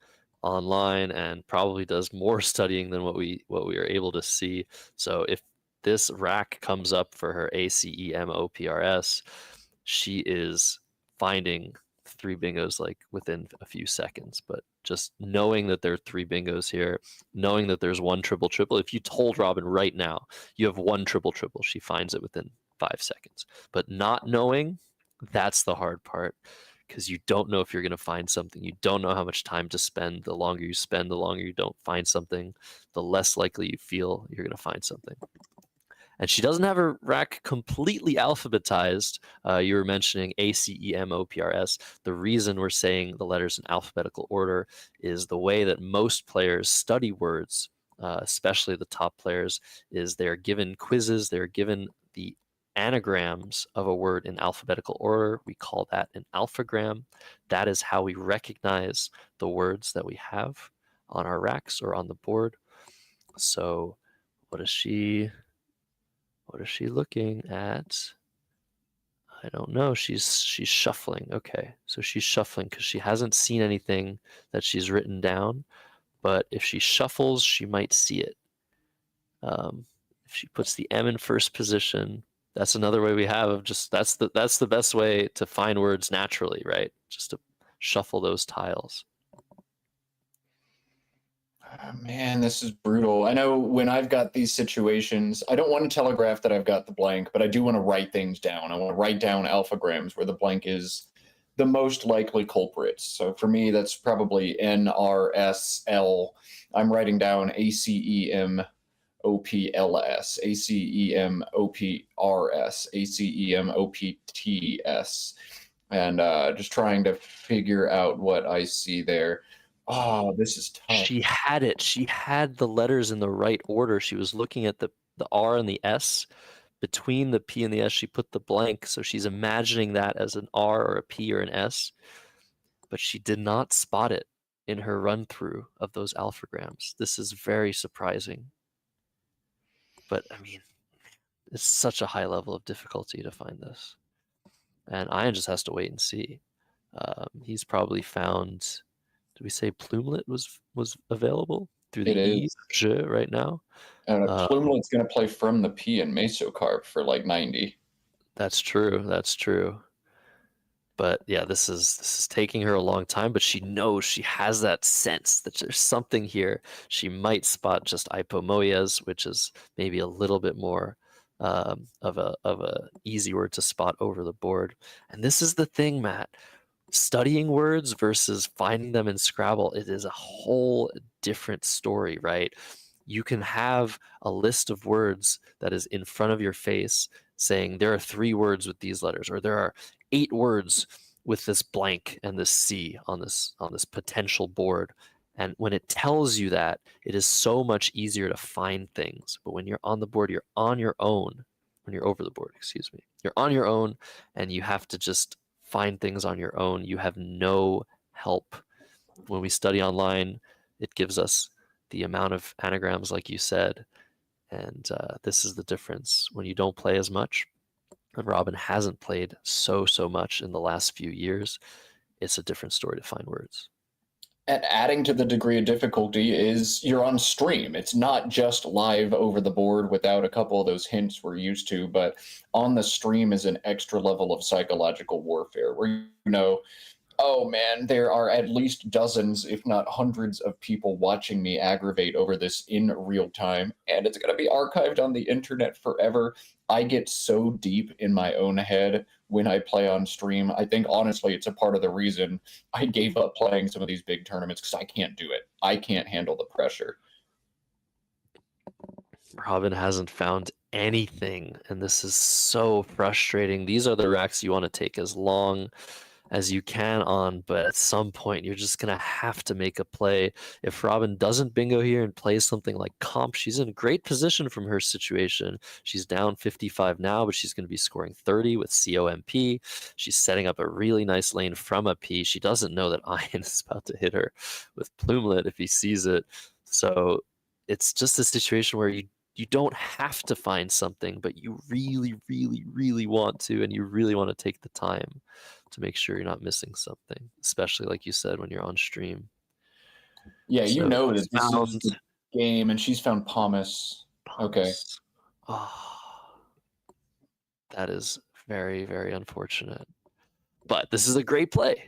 A: online and probably does more studying than what we are able to see. So if this rack comes up for her ACEMOPRS, she is finding 3 bingos like within a few seconds. But just knowing that there are 3 bingos here, knowing that there's 1 triple triple, if you told Robin right now you have 1 triple triple, she finds it within 5 seconds. But not knowing, that's the hard part, because you don't know if you're going to find something. You don't know how much time to spend. The longer you spend, the longer you don't find something, the less likely you feel you're going to find something. And she doesn't have her rack completely alphabetized. You were mentioning ACEMOPRS. The reason we're saying the letters in alphabetical order is the way that most players study words, especially the top players, is they're given quizzes, they're given the anagrams of a word in alphabetical order. We call that an alphagram. That is how we recognize the words that we have on our racks or on the board. So what is she looking at? I don't know. She's shuffling. Okay, so she's shuffling because she hasn't seen anything that she's written down. But if she shuffles, she might see it. If she puts the M in first position, that's another way we have of just that's the best way to find words naturally, right? Just to shuffle those tiles.
B: Oh, man, this is brutal. I know when I've got these situations, I don't want to telegraph that I've got the blank, but I do want to write things down. I want to write down alphagrams where the blank is the most likely culprits. So for me, that's probably NRSL. I'm writing down ACEMOPLS, ACEMOPRS, ACEMOPTS, and just trying to figure out what I see there. Oh, this is tough.
A: She had it. She had the letters in the right order. She was looking at the R and the S. Between the P and the S, she put the blank. So she's imagining that as an R or a P or an S. But she did not spot it in her run through of those alphagrams. This is very surprising. But I mean, it's such a high level of difficulty to find this. And Ian just has to wait and see. He's probably found. Did we say Plumelet was available through the E right now?
B: Plumelet's going to play from the P in Mesocarp for like 90.
A: That's true. That's true. But yeah, this is taking her a long time, but she knows, she has that sense that there's something here. She might spot just Ipomoias, which is maybe a little bit more of a easy word to spot over the board. And this is the thing, Matt. Studying words versus finding them in Scrabble, it is a whole different story, right? You can have a list of words that is in front of your face saying there are 3 words with these letters, or there are 8 words with this blank and this C on this potential board. And when it tells you that, it is so much easier to find things. But when you're on the board, you're on your own. When you're over the board, excuse me, you're on your own, and you have to just find things on your own. You have no help. When we study online, it gives us the amount of anagrams, like you said, and this is the difference. When you don't play as much, and Robin hasn't played so much in the last few years, it's a different story to find words.
B: And adding to the degree of difficulty is you're on stream. It's not just live over the board without a couple of those hints we're used to, but on the stream is an extra level of psychological warfare where you know, oh man, there are at least dozens, if not hundreds of people watching me aggravate over this in real time, and it's going to be archived on the internet forever. I get so deep in my own head when I play on stream. I think, honestly, it's a part of the reason I gave up playing some of these big tournaments, because I can't do it. I can't handle the pressure.
A: Robin hasn't found anything, and this is so frustrating. These are the racks you want to take as long as you can on, but at some point you're just gonna have to make a play. If Robin doesn't bingo here and plays something like comp, she's in a great position from her situation. She's down 55 now, but she's gonna be scoring 30 with COMP. She's setting up a really nice lane from a P. She doesn't know that Ian is about to hit her with Plumelet if he sees it. So it's just a situation where you don't have to find something, but you really, really, really want to, and you really want to take the time to make sure you're not missing something, especially like you said, when you're on stream.
B: Yeah, you
A: So
B: know that
A: she's
B: this
A: found
B: is the game, and she's found Pomus. Okay.
A: Thomas. Oh, that is very, very unfortunate. But this is a great play.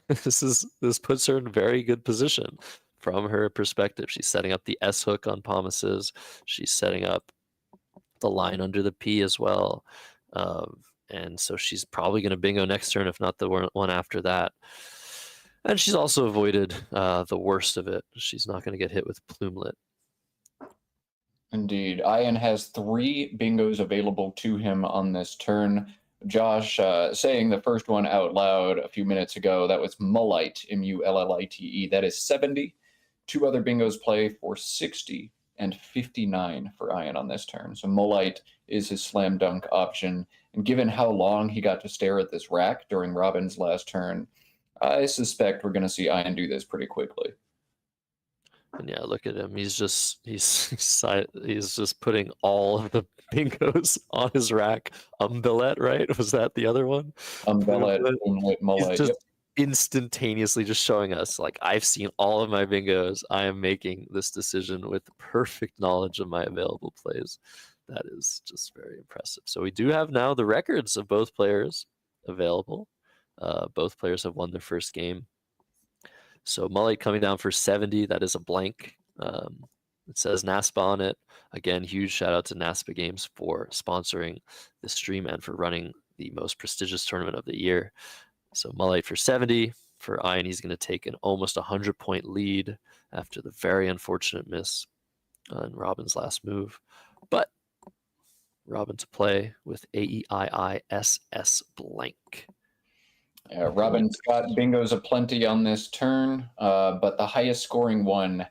A: This puts her in a very good position from her perspective. She's setting up the S hook on Pomus's. She's setting up the line under the P as well. And so she's probably going to bingo next turn, if not the one after that. And she's also avoided the worst of it. She's not going to get hit with Plumelet.
B: Indeed. Ian has 3 bingos available to him on this turn. Josh saying the first one out loud a few minutes ago, that was Mullite, Mullite. That is 70. 2 other bingos play for 60 and 59 for Ian on this turn. So Mullite is his slam dunk option. And given how long he got to stare at this rack during Robin's last turn, I suspect we're going to see Ian do this pretty quickly.
A: And yeah, look at him. He's just putting all of the bingos on his rack. Umbillet, right? Was that the other one?
B: Umbillet, Mullite.
A: He's just
B: Yep.
A: instantaneously just showing us, like, I've seen all of my bingos. I am making this decision with perfect knowledge of my available plays. That is just very impressive. So we do have now the records of both players available. Both players have won their first game. So Mullite coming down for 70. That is a blank. It says NASPA on it. Again, huge shout out to NASPA Games for sponsoring this stream and for running the most prestigious tournament of the year. So Mullite for 70. For Ian, he's going to take an almost 100-point lead after the very unfortunate miss on Robin's last move. But Robin to play with AEIISS blank.
B: Robin's got bingos aplenty on this turn, but the highest scoring one,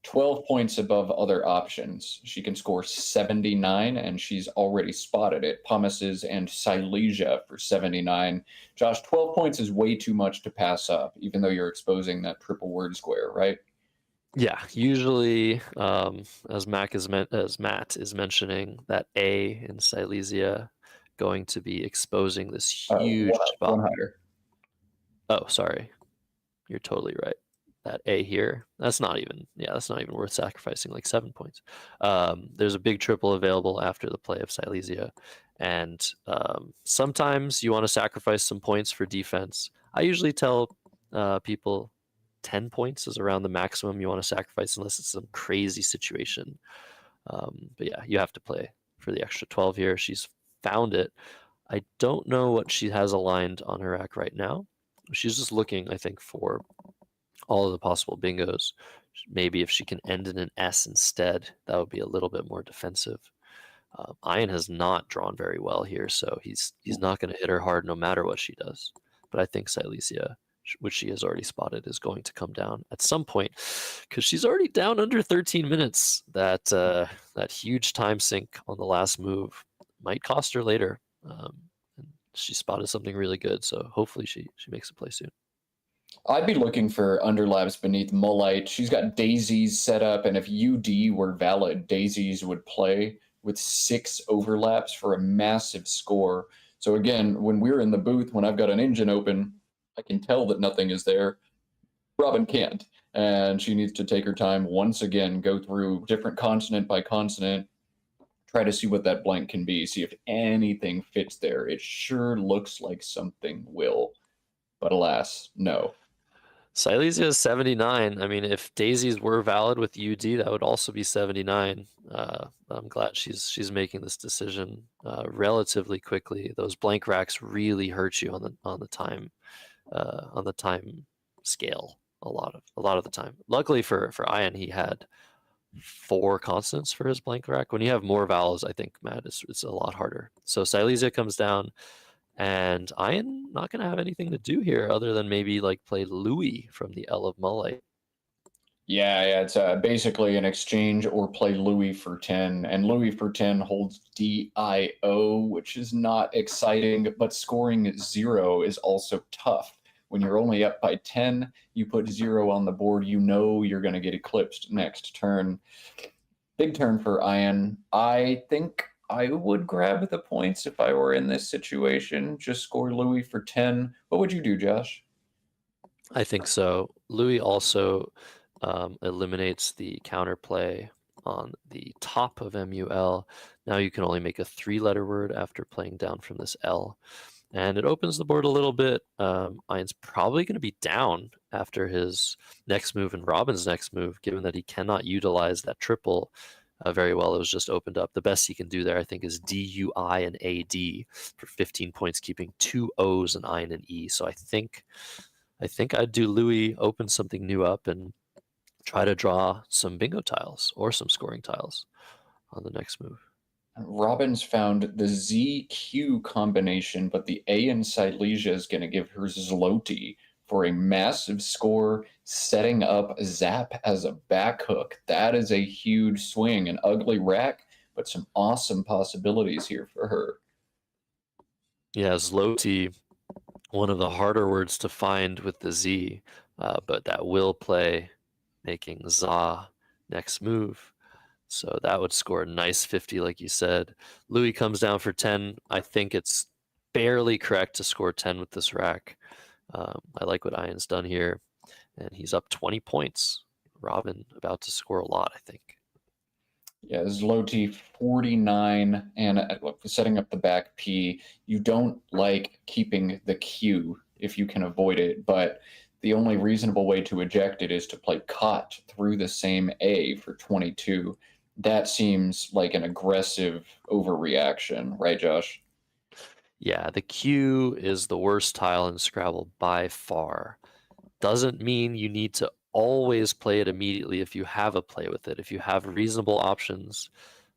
B: 12 points above other options. She can score 79, and she's already spotted it. Pomus's and Silesia for 79. Josh, 12 points is way too much to pass up, even though you're exposing that triple word square, right?
A: Yeah, usually, as Matt is mentioning, that A in Silesia going to be exposing this huge spot.
B: One higher.
A: Oh, sorry. You're totally right. That A here, that's not even worth sacrificing, like 7 points. There's a big triple available after the play of Silesia. And sometimes you want to sacrifice some points for defense. I usually tell people 10 points is around the maximum you want to sacrifice unless it's some crazy situation. But yeah, you have to play for the extra 12 here. She's found it. I don't know what she has aligned on her rack right now. She's just looking, I think, for all of the possible bingos. Maybe if she can end in an S instead, that would be a little bit more defensive. Ian has not drawn very well here, so he's not going to hit her hard no matter what she does. But I think Silesia, which she has already spotted, is going to come down at some point because she's already down under 13 minutes. That huge time sink on the last move might cost her later. She spotted something really good, so hopefully she makes a play soon.
B: I'd be looking for underlaps beneath Mullite. She's got daisies set up, and if UD were valid, daisies would play with 6 overlaps for a massive score. So again, when we're in the booth, when I've got an engine open, I can tell that nothing is there. Robin can't, and she needs to take her time once again, go through different consonant by consonant, try to see what that blank can be, see if anything fits there. It sure looks like something will, but alas, no.
A: Silesia is 79. I mean, if daisies were valid with UD, that would also be 79. I'm glad she's making this decision relatively quickly. Those blank racks really hurt you on the time scale a lot of the time. Luckily for Ian, he had 4 consonants for his blank rack. When you have more vowels, I think, Matt, it's a lot harder. So Silesia comes down. And Ian not going to have anything to do here other than maybe like play Louis from the L of Mullight.
B: Yeah, it's basically an exchange or play Louis for 10. And Louis for 10 holds DIO, which is not exciting, but scoring 0 is also tough. When you're only up by 10, you put 0 on the board, you know you're going to get eclipsed next turn. Big turn for Ian. I think I would grab the points if I were in this situation. Just score Louis for 10. What would you do, Josh?
A: I think so. Louis also eliminates the counterplay on the top of MUL. Now you can only make a 3-letter word after playing down from this L. And it opens the board a little bit. Ian's probably going to be down after his next move and Robin's next move, given that he cannot utilize that triple very well. It was just opened up. The best he can do there, I think, is DUI and AD for 15 points, keeping 2 O's and I and an E. So I think I'd do Louis, open something new up, and try to draw some bingo tiles or some scoring tiles on the next move.
B: Robin's found the ZQ combination, but the A in Silesia is going to give her Zloty for a massive score, setting up Zap as a back hook. That is a huge swing, an ugly rack, but some awesome possibilities here for her.
A: Yeah, Zloty, one of the harder words to find with the Z, but that will play, making Za next move. So that would score a nice 50, like you said. Louis comes down for 10. I think it's barely correct to score 10 with this rack. I like what Ian's done here, and he's up 20 points. Robin about to score a lot, I think.
B: Yeah, Zloty 49, and look, setting up the back P. You don't like keeping the Q if you can avoid it, but the only reasonable way to eject it is to play Cot through the same A for 22. That seems like an aggressive overreaction, right, Josh?
A: Yeah, the Q is the worst tile in Scrabble by far. Doesn't mean you need to always play it immediately if you have a play with it. If you have reasonable options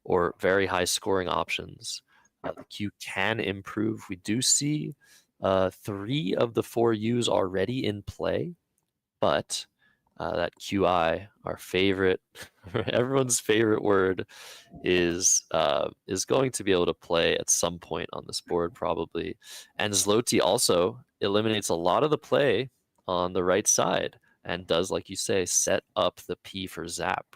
A: or very high scoring options, the Q can improve. We do see 3 of the 4 U's already in play, but that QI, our favorite, everyone's favorite word, is going to be able to play at some point on this board probably. And Zloty also eliminates a lot of the play on the right side and does, like you say, set up the P for Zap.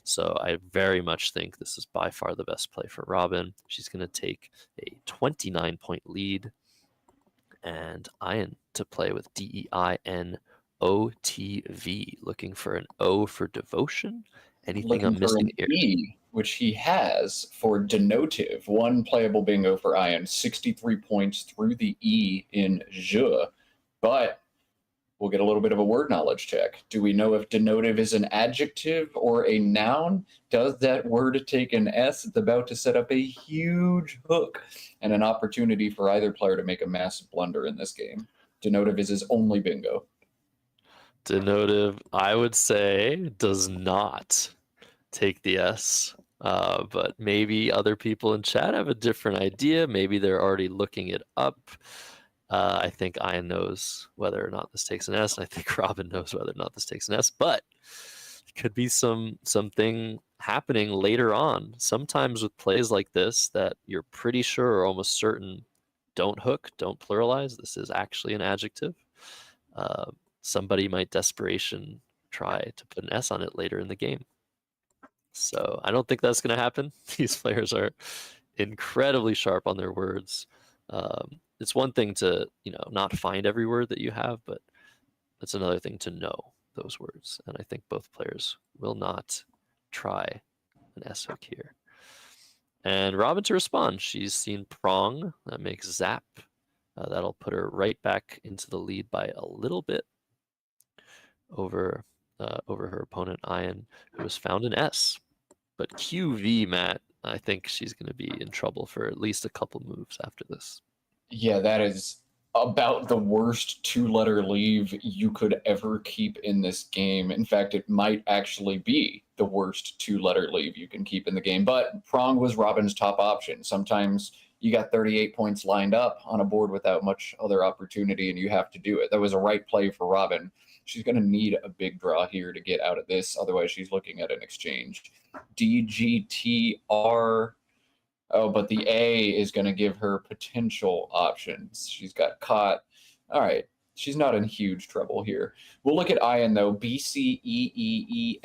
A: So I very much think this is by far the best play for Robin. She's going to take a 29-point lead, and Ian to play with DEIN OTV, looking for an O for devotion. Anything
B: Looking
A: I'm
B: for
A: missing
B: an
A: here?
B: E, which he has for denotive. One playable bingo for Ian, 63 points through the E in je. But we'll get a little bit of a word knowledge check. Do we know if denotive is an adjective or a noun? Does that word take an S? It's about to set up a huge hook and an opportunity for either player to make a massive blunder in this game. Denotive is his only bingo.
A: Denotive, I would say, does not take the S. But maybe other people in chat have a different idea. Maybe they're already looking it up. I think Ian knows whether or not this takes an S, and I think Robin knows whether or not this takes an S. But it could be something happening later on. Sometimes with plays like this that you're pretty sure or almost certain don't hook, don't pluralize. This is actually an adjective. Somebody might desperation try to put an S on it later in the game. So I don't think that's going to happen. These players are incredibly sharp on their words. It's one thing to, not find every word that you have, but it's another thing to know those words. And I think both players will not try an S hook here. And Robin to respond. She's seen prong. That makes Zap. That'll put her right back into the lead by a little bit over her opponent, Ian, who has found an S. But QV, Matt, I think she's going to be in trouble for at least a couple moves after this.
B: Yeah, that is about the worst 2-letter leave you could ever keep in this game. In fact, it might actually be the worst 2-letter leave you can keep in the game. But prong was Robin's top option. Sometimes you got 38 points lined up on a board without much other opportunity, and you have to do it. That was a right play for Robin. She's going to need a big draw here to get out of this. Otherwise, she's looking at an exchange. DGTR. Oh, but the A is going to give her potential options. She's got caught. All right. She's not in huge trouble here. We'll look at Ian, though. BCEEEST.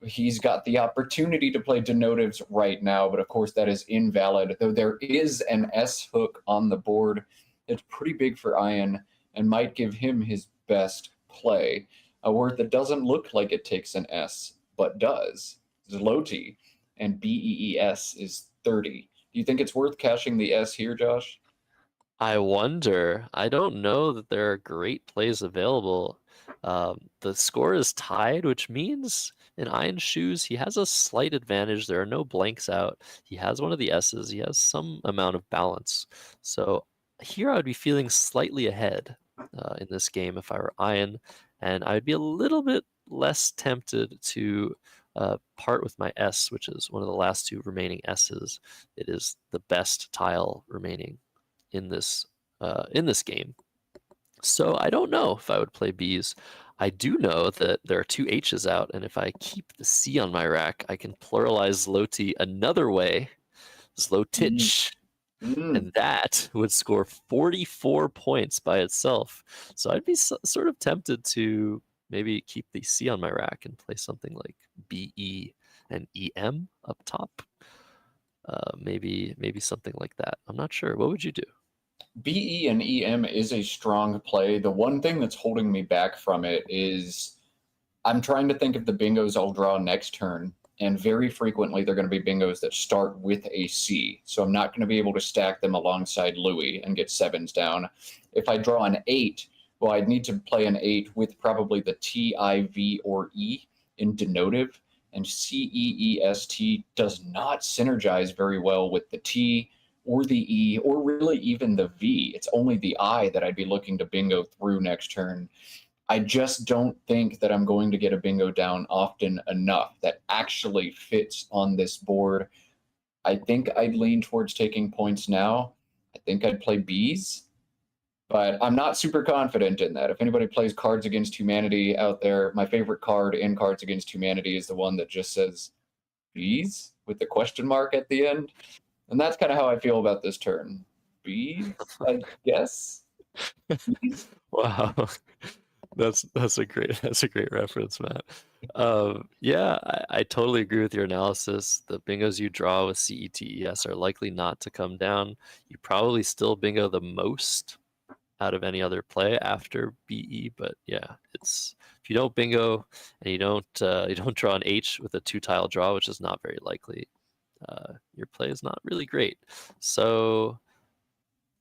B: He's got the opportunity to play denotives right now, but of course that is invalid, though there is an S hook on the board. It's pretty big for Ian and might give him his best play. A word that doesn't look like it takes an S, but does. Zloty, and BEES is 30. Do you think it's worth cashing the S here, Josh?
A: I wonder. I don't know that there are great plays available. The score is tied, which means in Ian's shoes, he has a slight advantage. There are no blanks out. He has one of the S's. He has some amount of balance. So here I would be feeling slightly ahead in this game if I were Ian, and I would be a little bit less tempted to part with my S, which is one of the last two remaining S's. It is the best tile remaining in this game. So I don't know if I would play B's. I do know that there are two H's out, and if I keep the C on my rack, I can pluralize Zloty another way, Zlotich, and that would score 44 points by itself. So I'd be sort of tempted to maybe keep the C on my rack and play something like BE and EM up top. Maybe something like that. I'm not sure. What would you do?
B: BE and EM is a strong play. The one thing that's holding me back from it is I'm trying to think of the bingos I'll draw next turn, and very frequently they're going to be bingos that start with a C. So I'm not going to be able to stack them alongside Louis and get sevens down. If I draw an 8, well, I'd need to play an 8 with probably the T, I, V, or E in denotive, and CEEST does not synergize very well with the T or the E, or really even the V. It's only the I that I'd be looking to bingo through next turn. I just don't think that I'm going to get a bingo down often enough that actually fits on this board. I think I'd lean towards taking points now. I think I'd play Bs, but I'm not super confident in that. If anybody plays Cards Against Humanity out there, my favorite card in Cards Against Humanity is the one that just says Bs with the question mark at the end. And that's kind of how I feel about this turn. Bs, I guess. Bs?
A: Wow. That's a great reference, Matt. Yeah, I totally agree with your analysis. The bingos you draw with CETES are likely not to come down. You probably still bingo the most out of any other play after BE, but yeah, it's if you don't bingo and you don't draw an H with a 2-tile draw, which is not very likely, your play is not really great. So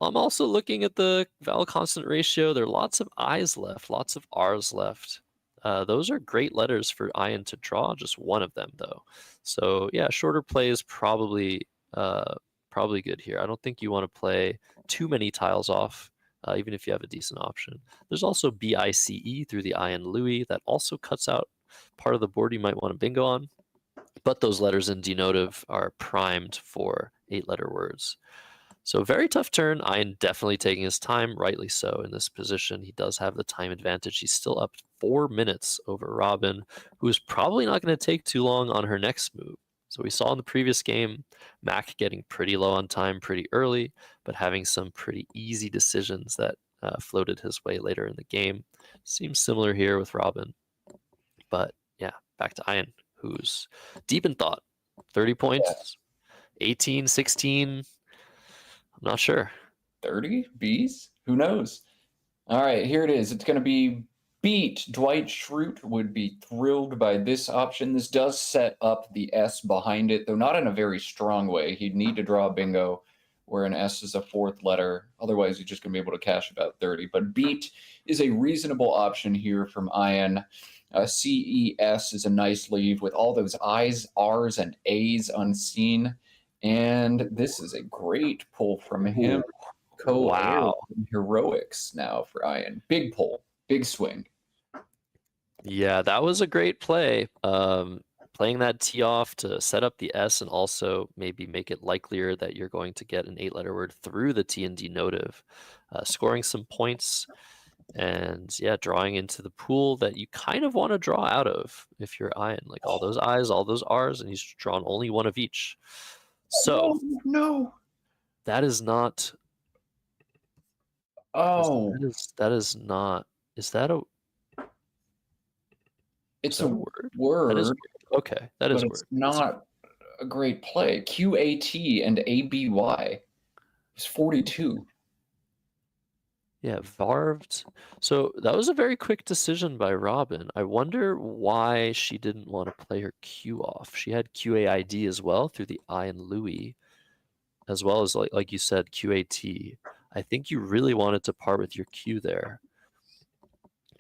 A: I'm also looking at the vowel consonant ratio. There are lots of I's left, lots of R's left. Those are great letters for Ian to draw, just one of them though. So yeah, shorter play is probably good here. I don't think you want to play too many tiles off, even if you have a decent option. There's also BICE through the Ian Louis that also cuts out part of the board you might want to bingo on. But those letters in denotive are primed for 8-letter words. So very tough turn. Ian definitely taking his time, rightly so in this position. He does have the time advantage. He's still up 4 minutes over Robin, who is probably not going to take too long on her next move. So we saw in the previous game, Mac getting pretty low on time pretty early, but having some pretty easy decisions that floated his way later in the game. Seems similar here with Robin. But yeah, back to Ian, who's deep in thought. 30 points, 18, 16... I'm not sure.
B: 30 Bs? Who knows? All right, here it is. It's going to be beat. Dwight Schrute would be thrilled by this option. This does set up the S behind it, though not in a very strong way. He'd need to draw a bingo where an S is a 4th letter. Otherwise, he's just going to be able to cash about 30. But beat is a reasonable option here from Ian. CES is a nice leave with all those I's, R's, and A's unseen. And this is a great pull from him.
A: Wow.
B: Heroics now for Ian. Big pull, big swing.
A: Yeah, that was a great play. playing that T off to set up the S and also maybe make it likelier that you're going to get an 8-letter word through the T and denotive, scoring some points, and yeah, drawing into the pool that you kind of want to draw out of if you're Ian, like all those I's, all those R's, and he's drawn only one of each. So
B: no.
A: that is not.
B: Oh,
A: That is not. Is that a
B: it's
A: that
B: a
A: a word?
B: word,
A: That is weird. Okay, that is
B: but
A: word.
B: it's not a great play. QAT and ABY is 42.
A: Yeah, Varved. So that was a very quick decision by Robin. I wonder why she didn't want to play her Q off. She had QAID as well through the I and Louis, as well as like you said, QAT. I think you really wanted to part with your Q there.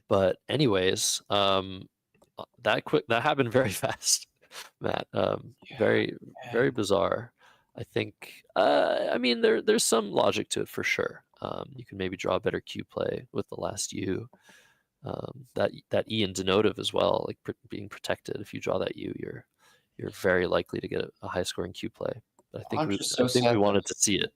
A: But anyways, that happened very fast, Matt. Very very bizarre. I think I mean there's some logic to it for sure. You can maybe draw a better Q play with the last U. That E in denotive as well, like being protected. If you draw that U, you're very likely to get a high scoring Q play. But I think
B: I'm just so
A: we
B: sad
A: wanted to see it.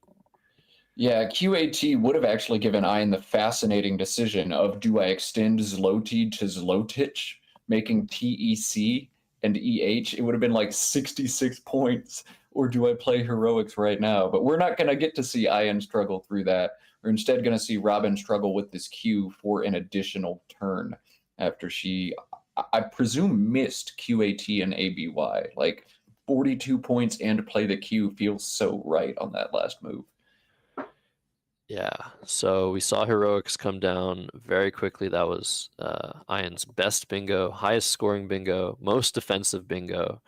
B: Yeah, QAT would have actually given Ian the fascinating decision of do I extend Zloty to Zlotich, making TEC and EH? It would have been like 66 points. Or do I play heroics right now? But we're not going to get to see Ian struggle through that. We're instead going to see Robin struggle with this Q for an additional turn after she, I presume, missed QAT and ABY. Like 42 points and play the Q feels so right on that last move.
A: Yeah, so we saw heroics come down very quickly. That was Ian's best bingo, highest scoring bingo, most defensive bingo,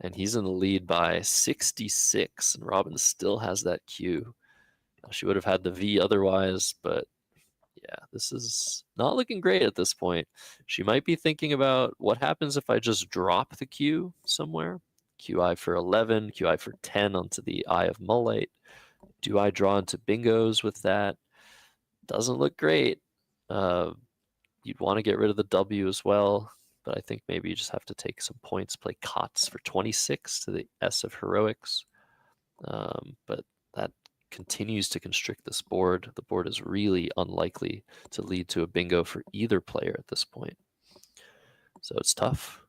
A: and he's in the lead by 66. And Robin still has that Q. She would have had the V otherwise, but yeah, this is not looking great at this point. She might be thinking about what happens if I just drop the Q somewhere. QI for 11, QI for 10 onto the Eye of Mullite. Do I draw into bingos with that? Doesn't look great. You'd want to get rid of the W as well, but I think maybe you just have to take some points, play Cots for 26 to the S of heroics. But that continues to constrict this board. The board is really unlikely to lead to a bingo for either player at this point. So it's tough.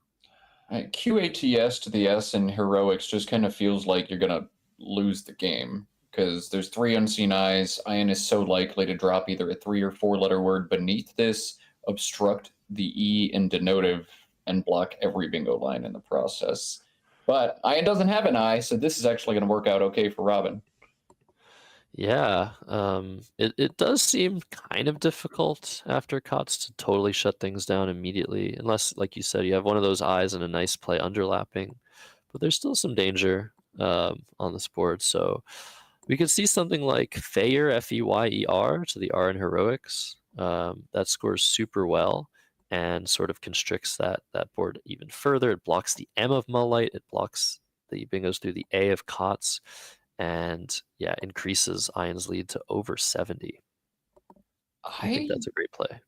B: QATS to the S in heroics just kind of feels like you're going to lose the game because there's 3 unseen eyes. Ian is so likely to drop either a 3 or 4 letter word beneath this, obstruct the E in denotive, and block every bingo line in the process. But Ian doesn't have an eye, so this is actually going to work out okay for Robin.
A: Yeah, it does seem kind of difficult after Cots to totally shut things down immediately, unless, like you said, you have one of those eyes and a nice play underlapping. But there's still some danger on this board, so we could see something like Feyer, F-E-Y-E-R, to the R in heroics. That scores super well and sort of constricts that board even further. It blocks the M of Mullite. It blocks the bingos through the A of Cots. And yeah, increases Ian's lead to over 70. I think that's a great play.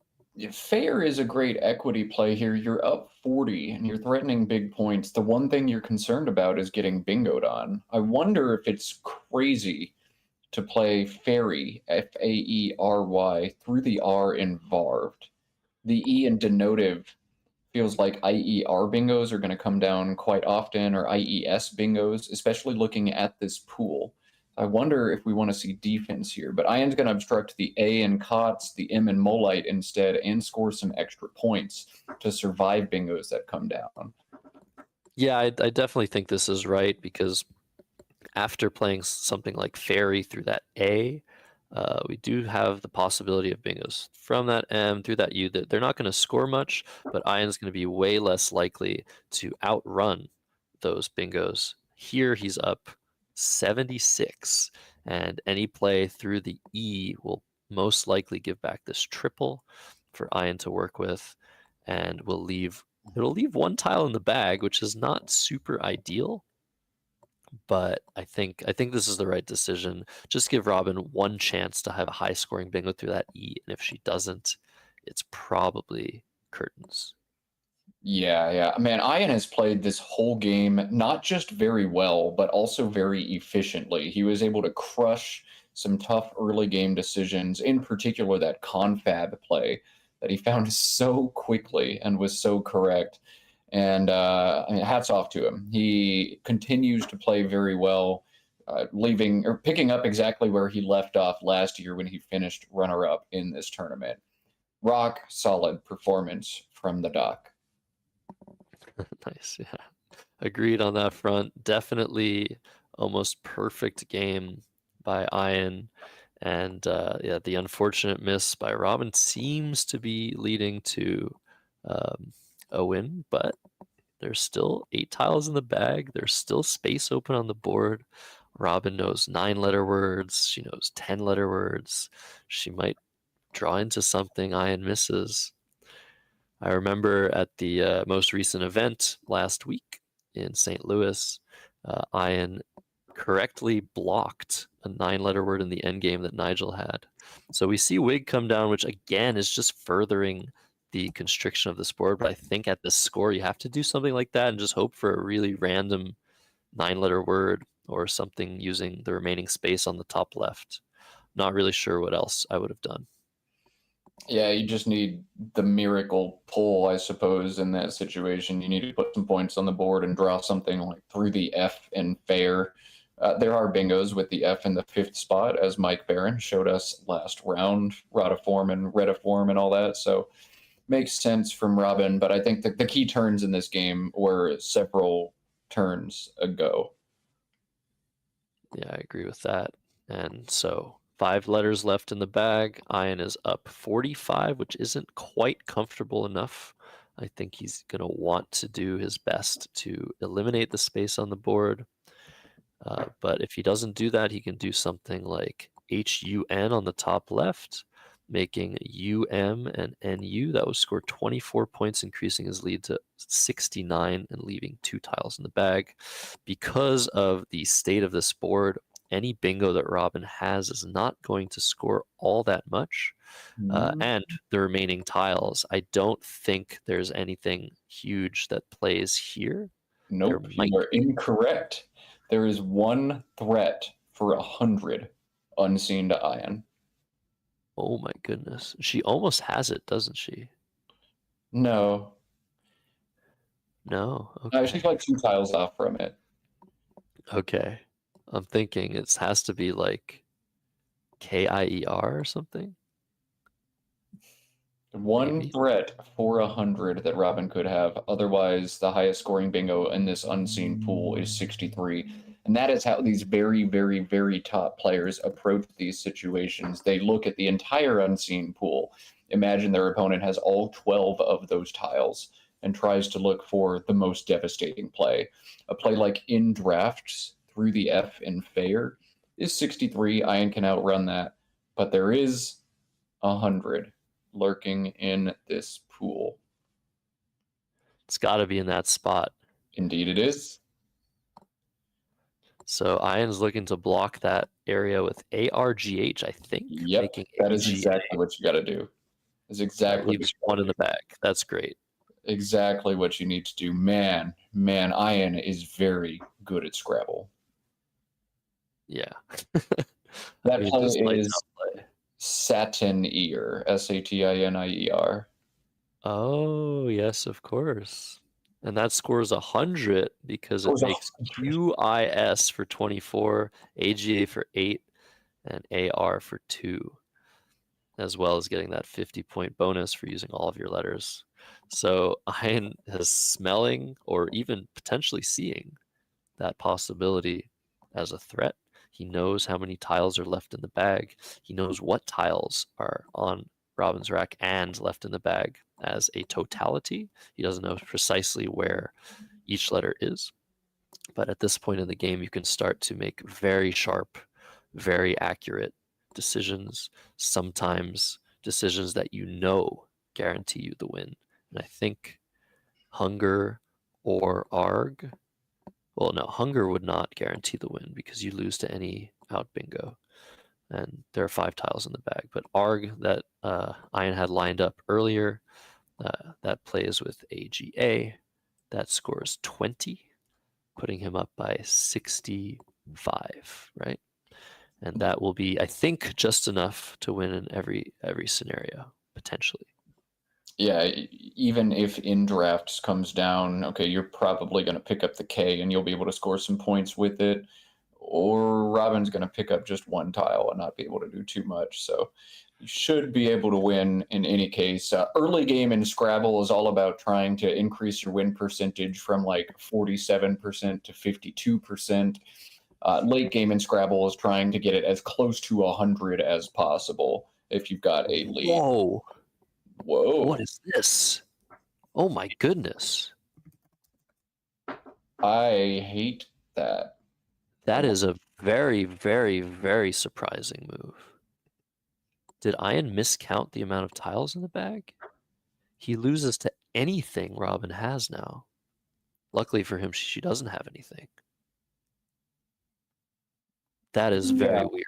B: Fair is a great equity play here. You're up 40 and you're threatening big points. The one thing you're concerned about is getting bingoed on. I wonder if it's crazy to play Fairy, F-A-E-R-Y, through the R in Varved. The E in denotive feels like IER bingos are going to come down quite often, or IES bingos, especially looking at this pool. I wonder if we want to see defense here, but Ian's going to obstruct the A in Cots, the M in Molite instead, and score some extra points to survive bingos that come down.
A: Yeah, I definitely think this is right, because after playing something like Fairy through that A, we do have the possibility of bingos from that M through that U. They're not going to score much, but Ian's going to be way less likely to outrun those bingos. Here he's up 76, and any play through the E will most likely give back this triple for Ian to work with, and it'll leave one tile in the bag, which is not super ideal. But I think this is the right decision. Just give Robin one chance to have a high scoring bingo through that E, and if she doesn't, it's probably curtains.
B: Yeah. Man, Ian has played this whole game not just very well, but also very efficiently. He was able to crush some tough early game decisions, in particular that confab play that he found so quickly and was so correct. And I mean, hats off to him. He continues to play very well, leaving or picking up exactly where he left off last year when he finished runner up in this tournament. Rock solid performance from the doc.
A: Nice, yeah. Agreed on that front. Definitely almost perfect game by Ian. And yeah, the unfortunate miss by Robin seems to be leading to a win, but there's still 8 tiles in the bag. There's still space open on the board. Robin knows 9-letter words. She knows 10-letter words. She might draw into something Ian misses. I remember at the most recent event last week in St. Louis, Ian correctly blocked a 9-letter word in the endgame that Nigel had. So we see Wig come down, which again is just furthering the constriction of this board. But I think at this score, you have to do something like that and just hope for a really random 9-letter word or something using the remaining space on the top left. Not really sure what else I would have done.
B: Yeah, you just need the miracle pull, I suppose, in that situation. You need to put some points on the board and draw something like through the F in fair. There are bingos with the F in the 5th spot, as Mike Barron showed us last round, Rodiform and Rediform and all that. So makes sense from Robin, but I think the key turns in this game were several turns ago.
A: Yeah, I agree with that. And so 5 letters left in the bag. Ian is up 45, which isn't quite comfortable enough. I think he's going to want to do his best to eliminate the space on the board. But if he doesn't do that, he can do something like HUN on the top left, making UM and NU. That would score 24 points, increasing his lead to 69 and leaving 2 tiles in the bag. Because of the state of this board, any bingo that Robin has is not going to score all that much. And the remaining tiles, I don't think there's anything huge that plays here.
B: Nope, you are incorrect. There is one threat for 100 unseen to Ian.
A: Oh my goodness. She almost has it, doesn't she?
B: No.
A: No?
B: No,
A: Okay.
B: she's like 2 tiles off from it.
A: Okay. I'm thinking it has to be like KIER or something.
B: One
A: Maybe.
B: threat for 100 that Robin could have. Otherwise, the highest scoring bingo in this unseen pool is 63. And that is how these very, very, very top players approach these situations. They look at the entire unseen pool. Imagine their opponent has all 12 of those tiles and tries to look for the most devastating play. A play like in drafts through the F in fair is 63. Ian can outrun that. But there is 100 lurking in this pool.
A: It's got to be in that spot.
B: Indeed it is.
A: So Ian's looking to block that area with ARGH, I think.
B: Yep, that is exactly what you got to do. Is exactly
A: leaves 1 in the bag. That's great.
B: Exactly what you need to do. Man, Ian is very good at Scrabble.
A: Yeah.
B: That play is Satinier, Satinier.
A: Oh, yes, of course. And that scores 100 because it makes QIS for 24, AGA for 8, and AR for 2, as well as getting that 50-point bonus for using all of your letters. So Ian is smelling or even potentially seeing that possibility as a threat. He knows how many tiles are left in the bag. He knows what tiles are on Robin's rack and left in the bag as a totality. He doesn't know precisely where each letter is. But at this point in the game, you can start to make very sharp, very accurate decisions, sometimes decisions that you know guarantee you the win. And I think Hunger or Arg, well, no, Hunger would not guarantee the win because you lose to any out bingo. And there are 5 tiles in the bag. But Arg that Ian had lined up earlier That plays with AGA. That scores 20, putting him up by 65, right? And that will be, I think, just enough to win in every scenario, potentially.
B: Yeah, even if in drafts comes down, okay, you're probably going to pick up the K and you'll be able to score some points with it. Or Robin's going to pick up just one tile and not be able to do too much. So you should be able to win in any case. Early game in Scrabble is all about trying to increase your win percentage from like 47% to 52%. Late game in Scrabble is trying to get it as close to 100 as possible if you've got a lead.
A: Whoa.
B: Whoa.
A: What is this? Oh my goodness.
B: I hate that.
A: That is a very, very, very surprising move. Did Ian miscount the amount of tiles in the bag? He loses to anything Robin has now. Luckily for him, she doesn't have anything. That is very weird.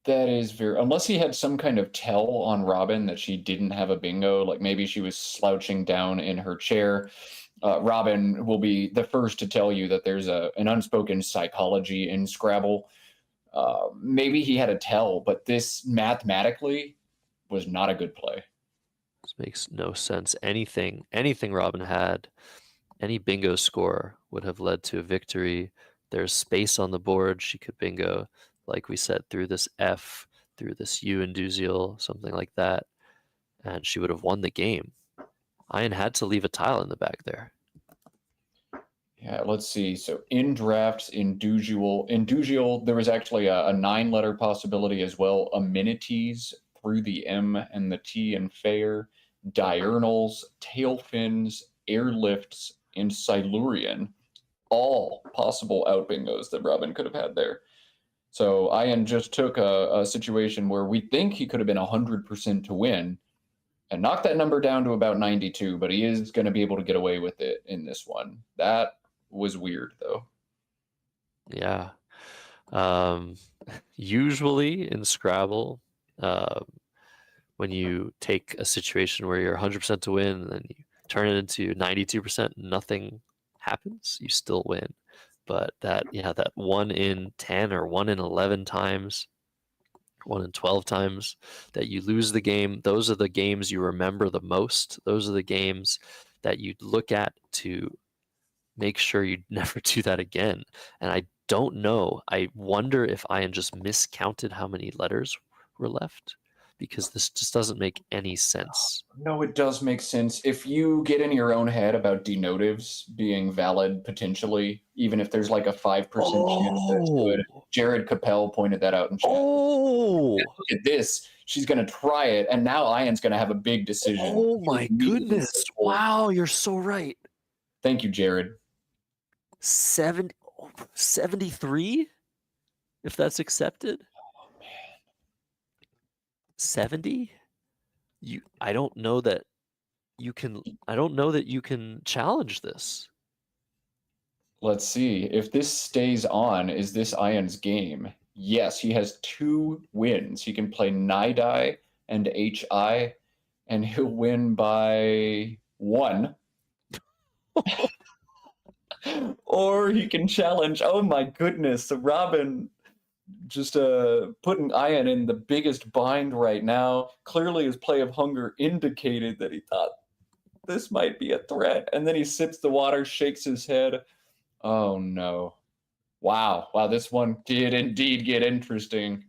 B: That is very, unless he had some kind of tell on Robin that she didn't have a bingo, like maybe she was slouching down in her chair. Robin will be the first to tell you that there's an unspoken psychology in Scrabble. Maybe he had a tell, but this mathematically was not a good play.
A: This makes no sense. Anything Robin had, any bingo score would have led to a victory. There's space on the board. She could bingo, like we said, through this F, through this U in Duziel, something like that. And she would have won the game. Ian had to leave a tile in the bag there.
B: Yeah, let's see. So in drafts, in Duziel, there was actually a 9-letter possibility as well. Amenities through the M and the T in fair, diurnals, tail fins, airlifts, and Silurian. All possible out bingos that Robin could have had there. So Ian just took a situation where we think he could have been 100% to win and knocked that number down to about 92, but he is going to be able to get away with it in this one. That was weird, though.
A: Yeah. Usually in Scrabble, when you take a situation where you're 100% to win and then you turn it into 92%, nothing happens, you still win. But that 1 in 10 or 1 in 11 times, 1 in 12 times that you lose the game, those are the games you remember the most. Those are the games that you look at to make sure you never do that again. And I don't know. I wonder if Ian just miscounted how many letters were left, because this just doesn't make any sense.
B: No, it does make sense. If you get in your own head about denotives being valid potentially, even if there's like a 5% chance that's good. Jared Capel pointed that out in chat.
A: Oh,
B: look at this. She's going to try it, and now Ian's going to have a big decision.
A: Oh my goodness. Wow, you're so right.
B: Thank you, Jared.
A: 73? If that's accepted?
B: Oh, man.
A: 70? I don't know that you can challenge this.
B: Let's see. If this stays on, is this Ian's game? Yes, he has 2 wins. He can play Nidai and HI, and he'll win by 1. Or he can challenge. Oh my goodness. Robin just putting Ian in the biggest bind right now. Clearly his play of hunger indicated that he thought this might be a threat. And then he sips the water, shakes his head. Oh no. Wow, this one did indeed get interesting.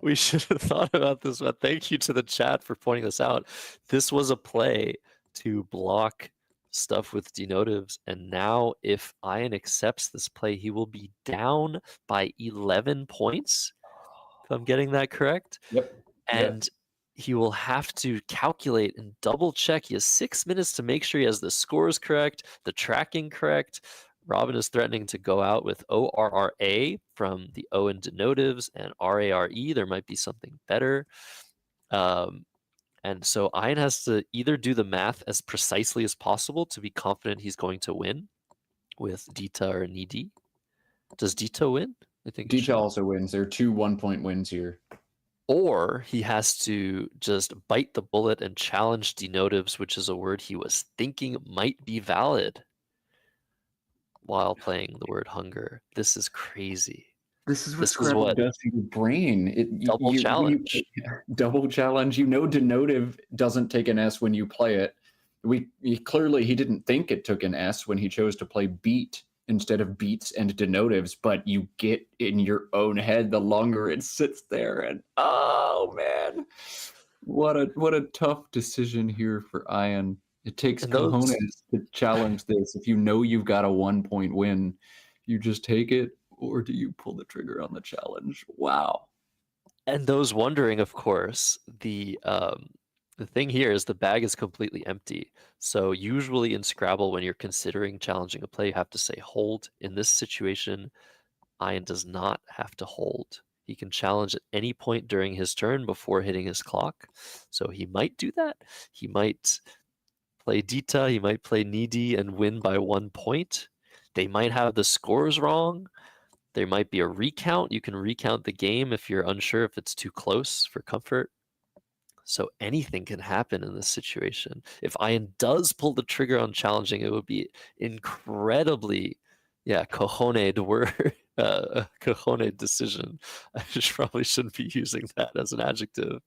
A: We should have thought about this, but thank you to the chat for pointing this out. This was a play to block stuff with denotives, and now if Ian accepts this play, he will be down by 11 points, if I'm getting that correct.
B: Yep.
A: And he will have to calculate and double check. He has 6 minutes to make sure he has the scores correct, the tracking correct. Robin is threatening to go out with ORRA from the O in denotives and RARE. There might be something better. And so Ian has to either do the math as precisely as possible to be confident he's going to win with Dita or Nidi. Does Dita win? I think
B: Dita also wins. There are 2 1-point wins here.
A: or he has to just bite the bullet and challenge denotives, which is a word he was thinking might be valid while playing the word hunger. This is crazy.
B: This is what
A: This is
B: Scrabble
A: what
B: does to your brain.
A: double challenge.
B: Double challenge. Denotive doesn't take an S when you play it. Clearly he didn't think it took an S when he chose to play beat instead of beats and denotives, but you get in your own head the longer it sits there, and oh man, what a tough decision here for Ian. It takes
A: And those-
B: cojones to challenge this. If you know you've got a 1-point win, you just take it, or do you pull the trigger on the challenge? Wow.
A: And those wondering, of course, the thing here is the bag is completely empty. So usually in Scrabble, when you're considering challenging a play, you have to say hold. In this situation, Ian does not have to hold. He can challenge at any point during his turn before hitting his clock. So he might do that. He might play Dita, he might play Needy and win by 1 point. They might have the scores wrong. There might be a recount. You can recount the game if you're unsure if it's too close for comfort. So anything can happen in this situation. If Ian does pull the trigger on challenging, it would be incredibly, cojones word, cojones decision. I probably shouldn't be using that as an adjective,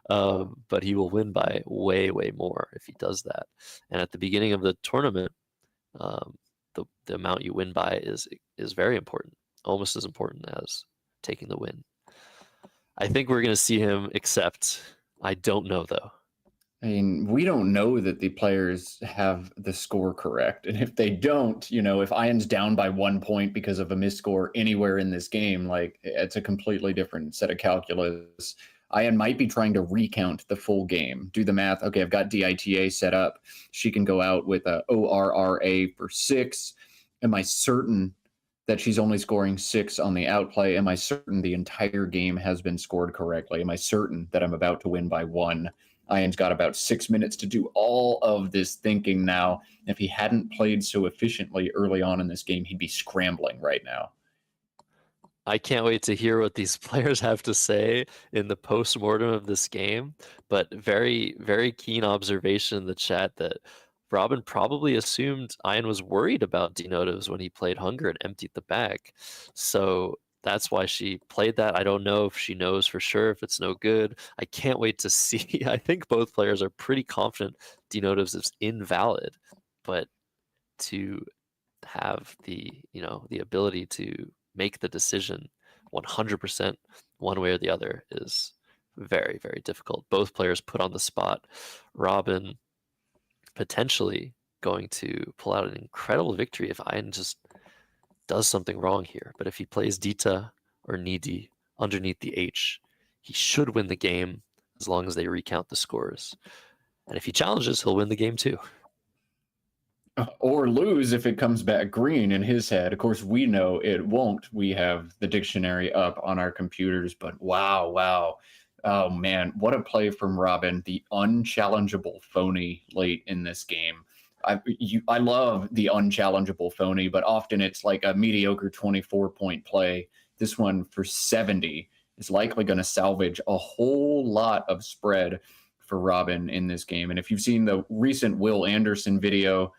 A: but he will win by way, way more if he does that. And at the beginning of the tournament, the amount you win by is very important, almost as important as taking the win. I think we're going to see him accept. I don't know, though.
B: I mean, we don't know that the players have the score correct. And if they don't, if Ian's down by 1 point because of a missed score anywhere in this game, like, it's a completely different set of calculus. Ian might be trying to recount the full game. Do the math. Okay, I've got DITA set up. She can go out with a ORRA for 6. Am I certain that she's only scoring 6 on the outplay? Am I certain the entire game has been scored correctly? Am I certain that I'm about to win by 1? Ian's got about 6 minutes to do all of this thinking now. If he hadn't played so efficiently early on in this game, he'd be scrambling right now.
A: I can't wait to hear what these players have to say in the post-mortem of this game. But very, very keen observation in the chat that Robin probably assumed Ian was worried about denotives when he played Hunger and emptied the bag. So that's why she played that. I don't know if she knows for sure if it's no good. I can't wait to see. I think both players are pretty confident denotives is invalid, but to have the ability to make the decision 100% one way or the other is very, very difficult. Both players put on the spot. Robin potentially going to pull out an incredible victory if Ian just does something wrong here. But if he plays Dita or Needy underneath the H, he should win the game as long as they recount the scores. And if he challenges, he'll win the game too.
B: Or lose if it comes back green in his head. Of course, we know it won't. We have the dictionary up on our computers, but wow. Oh man, what a play from Robin, the unchallengeable phony late in this game. I love the unchallengeable phony, but often it's like a mediocre 24-point play. This one for 70 is likely going to salvage a whole lot of spread for Robin in this game. And if you've seen the recent Will Anderson video,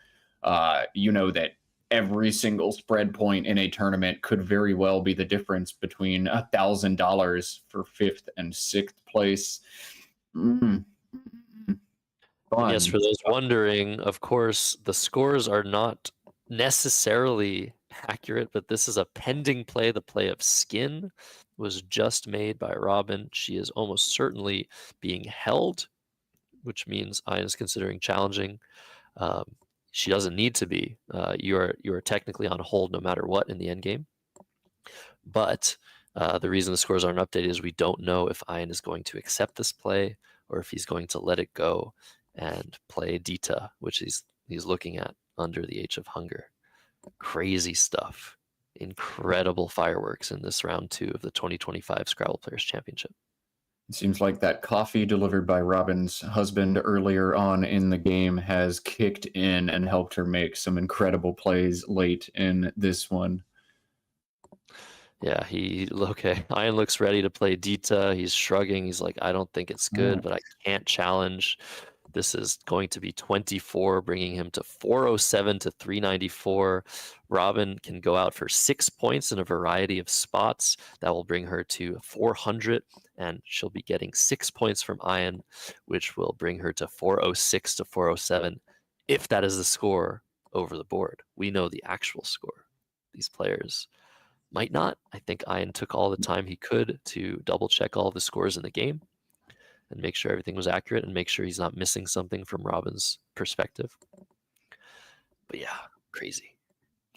B: you know that every single spread point in a tournament could very well be the difference between $1,000 for 5th and 6th place.
A: Yes, for those wondering, of course, the scores are not necessarily accurate, but this is a pending play. The play of Skin was just made by Robin. She is almost certainly being held, which means Ian is considering challenging. She doesn't need to be. You are technically on hold no matter what in the end game. But the reason the scores aren't updated is we don't know if Ian is going to accept this play or if he's going to let it go and play Dita, which he's looking at under the H of Hunger. Crazy stuff. Incredible fireworks in this round 2 of the 2025 Scrabble Players Championship.
B: It seems like that coffee delivered by Robin's husband earlier on in the game has kicked in and helped her make some incredible plays late in this one.
A: Yeah, okay. Ian looks ready to play Dita. He's shrugging. He's like, I don't think it's good, but I can't challenge. This is going to be 24, bringing him to 407 to 394. Robin can go out for 6 points in a variety of spots. That will bring her to 400, and she'll be getting 6 points from Ian, which will bring her to 406 to 407, if that is the score over the board. We know the actual score. These players might not. I think Ian took all the time he could to double check all the scores in the game and make sure everything was accurate and make sure he's not missing something from Robin's perspective. But yeah, crazy.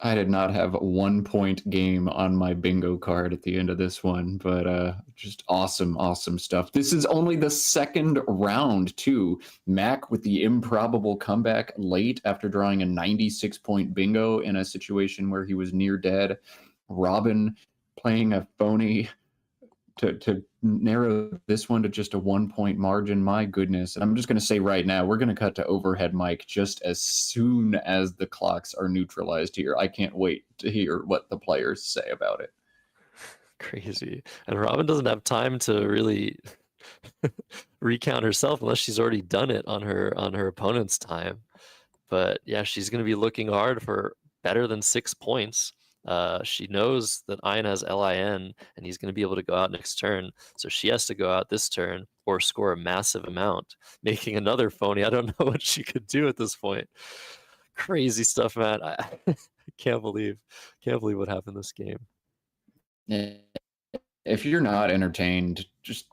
B: I did not have a 1 point game on my bingo card at the end of this one, but just awesome stuff. This is only the second round, too. Mac with the improbable comeback late after drawing a 96-point bingo in a situation where he was near dead. Robin playing a phony to narrow this one to just a 1 point margin. My goodness. And I'm just going to say right now, we're going to cut to overhead mic just as soon as the clocks are neutralized here. I can't wait to hear what the players say about it.
A: Crazy. And Robin doesn't have time to really recount herself unless she's already done it on her opponent's time. But yeah, she's going to be looking hard for better than 6 points. She knows that Ian has LIN and he's going to be able to go out next turn. So she has to go out this turn or score a massive amount, making another phony. I don't know what she could do at this point. Crazy stuff, man. I can't believe what happened this game.
B: If you're not entertained, just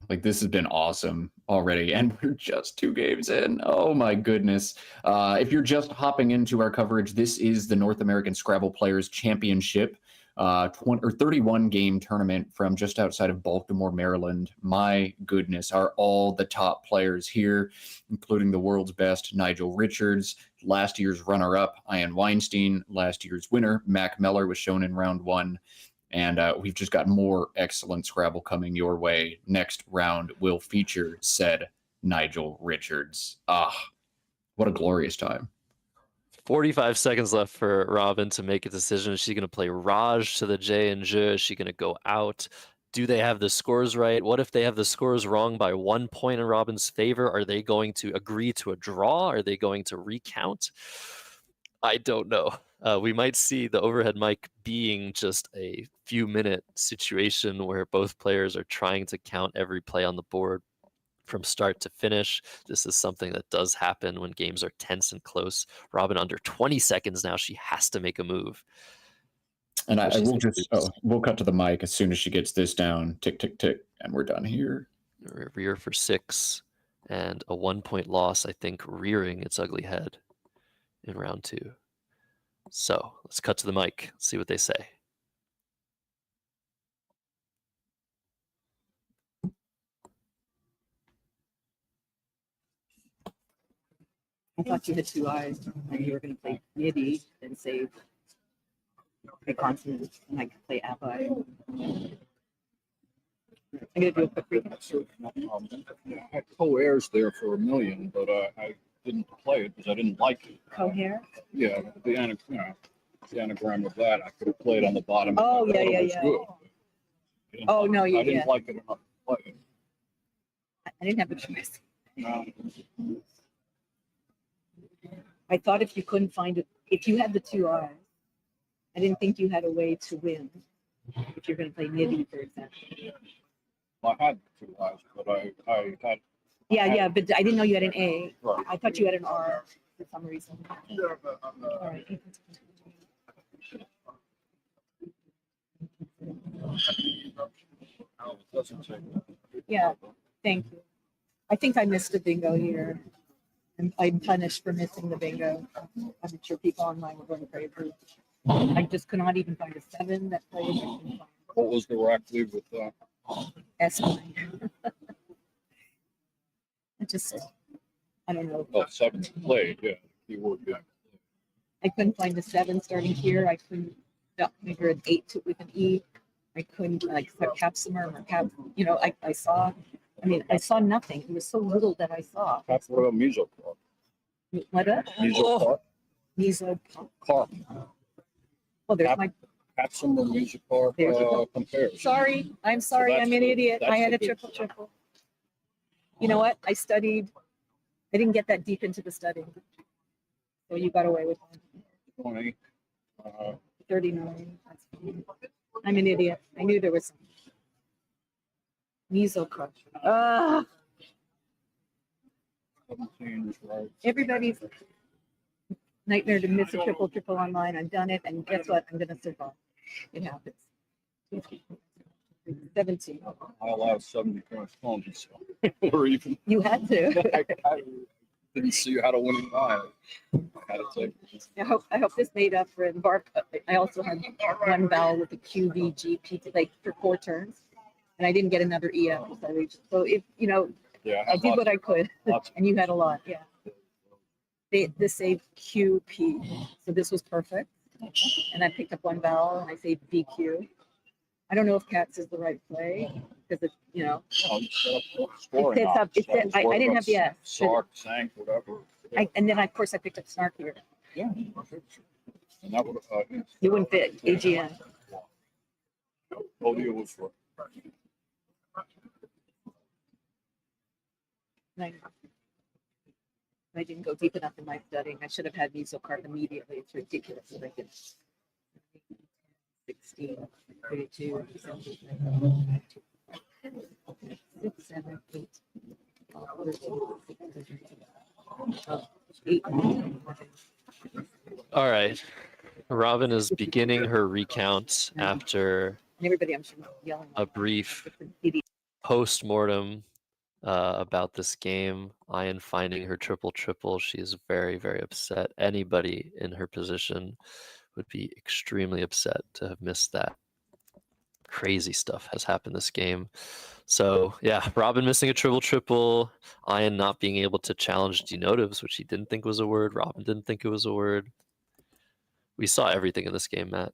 B: like, this has been awesome already, and we're just 2 games in. Oh my goodness. If you're just hopping into our coverage, this is the North American Scrabble Players Championship, 31 game tournament from just outside of Baltimore, Maryland. My goodness, are all the top players here, including the world's best Nigel Richards, last year's runner-up Ian Weinstein, last year's winner Mac Meller was shown in round 1. And we've just got more excellent Scrabble coming your way. Next round will feature said Nigel Richards. What a glorious time.
A: 45 seconds left for Robin to make a decision. Is she going to play Raj to the J and J? Is she going to go out? Do they have the scores right? What if they have the scores wrong by 1 point in Robin's favor? Are they going to agree to a draw? Are they going to recount? I don't know. We might see the overhead mic being just a few minute situation where both players are trying to count every play on the board from start to finish. This is something that does happen when games are tense and close. Robin under 20 seconds now. She has to make a move.
B: And I will just, we'll cut to the mic as soon as she gets this down. Tick, tick, tick. And we're done here.
A: Rear for 6 and a 1 point loss, I think, rearing its ugly head in round 2. So let's cut to the mic, see what they say.
F: I thought you had 2 eyes and you were going to play MIDI and save a consonant, and I could play Abba. I'm going to do a quick recap.
G: I had co-airs there for a million, but I didn't play it because I didn't like it.
F: Cohere?
G: Yeah, the anagram of that I could have played on the bottom.
F: Oh, yeah, yeah,
G: was
F: yeah.
G: Good.
F: Oh, no,
G: I
F: yeah.
G: didn't like it enough to play it.
F: I didn't have a choice.
G: No.
F: I thought if you couldn't find it, if you had the 2 eyes, I didn't think you had a way to win if you're going to play MIDI, for example.
G: I had 2 eyes, but I had.
F: Yeah, but I didn't know you had an A.
G: Right.
F: I thought you had an R for some reason. All right. Yeah, thank you. I think I missed a bingo here. I'm punished for missing the bingo. I'm sure people online were going crazy. I just could not even find a 7 that played.
G: What was the rack leave with that?
F: S9. I don't know.
G: Well, 7 played, yeah. Keyword, yeah.
F: I couldn't find a 7 starting here. I couldn't figure an 8 with an E. I couldn't capsimer or cap. I saw nothing. It was so little that I saw.
G: That's what a mesocarp.
F: What?
G: Mesocarp.
F: Mesocarp.
G: Carp.
F: Well, there's
G: Cap-
F: my
G: have some of the music car
F: There's a
G: compares.
F: Sorry, I'm sorry,
G: that's
F: I'm an
G: the-
F: idiot. I
G: that's
F: had
G: the
F: a
G: good
F: triple. You know what? I studied. I didn't get that deep into the studying. So you got away with one.
G: 20.
F: 39. That's fine. I'm an idiot. I knew there was some. Meso crush.
G: 17 is right.
F: Everybody's nightmare to miss a triple online. I've done it, and guess what? I'm gonna survive. It happens. 17.
G: I allowed 70 points on so or even
F: You had to.
G: I didn't see how to win it by. I had to take it.
F: I hope this made up for it. I also had one vowel with a QVGP like for 4 turns, and I didn't get another EF. So if you know,
G: Yeah,
F: I did what I could,
G: lots
F: and you had a lot. Yeah. This saved QP, so this was perfect. And I picked up one vowel, and I saved VQ. I don't know if cats is the right play because it's you know.
G: you set up scoring
F: It sets up-
G: options.
F: it said-
G: was
F: I
G: worried
F: didn't
G: about
F: have the S.
G: Sark, Sank, whatever.
F: And then of course I picked up snark here.
G: Yeah. And that would
F: You wouldn't fit AGN.
G: Odio was for
F: I didn't go deep enough in my studying. I should have had mesocarp immediately. It's ridiculous that I didn't. 16, 32, 17, 6, 7, 8. 8.
A: All right. Robin is beginning her recount after
F: And everybody, I'm sure, yelling.
A: a brief
F: Idiot.
A: post-mortem about this game. Ian finding her triple. She is very, very upset. Anybody in her position would be extremely upset to have missed that. Crazy stuff has happened this game. So yeah, Robin missing a triple. Ian not being able to challenge denotives, which he didn't think was a word. Robin didn't think it was a word. We saw everything in this game, Matt.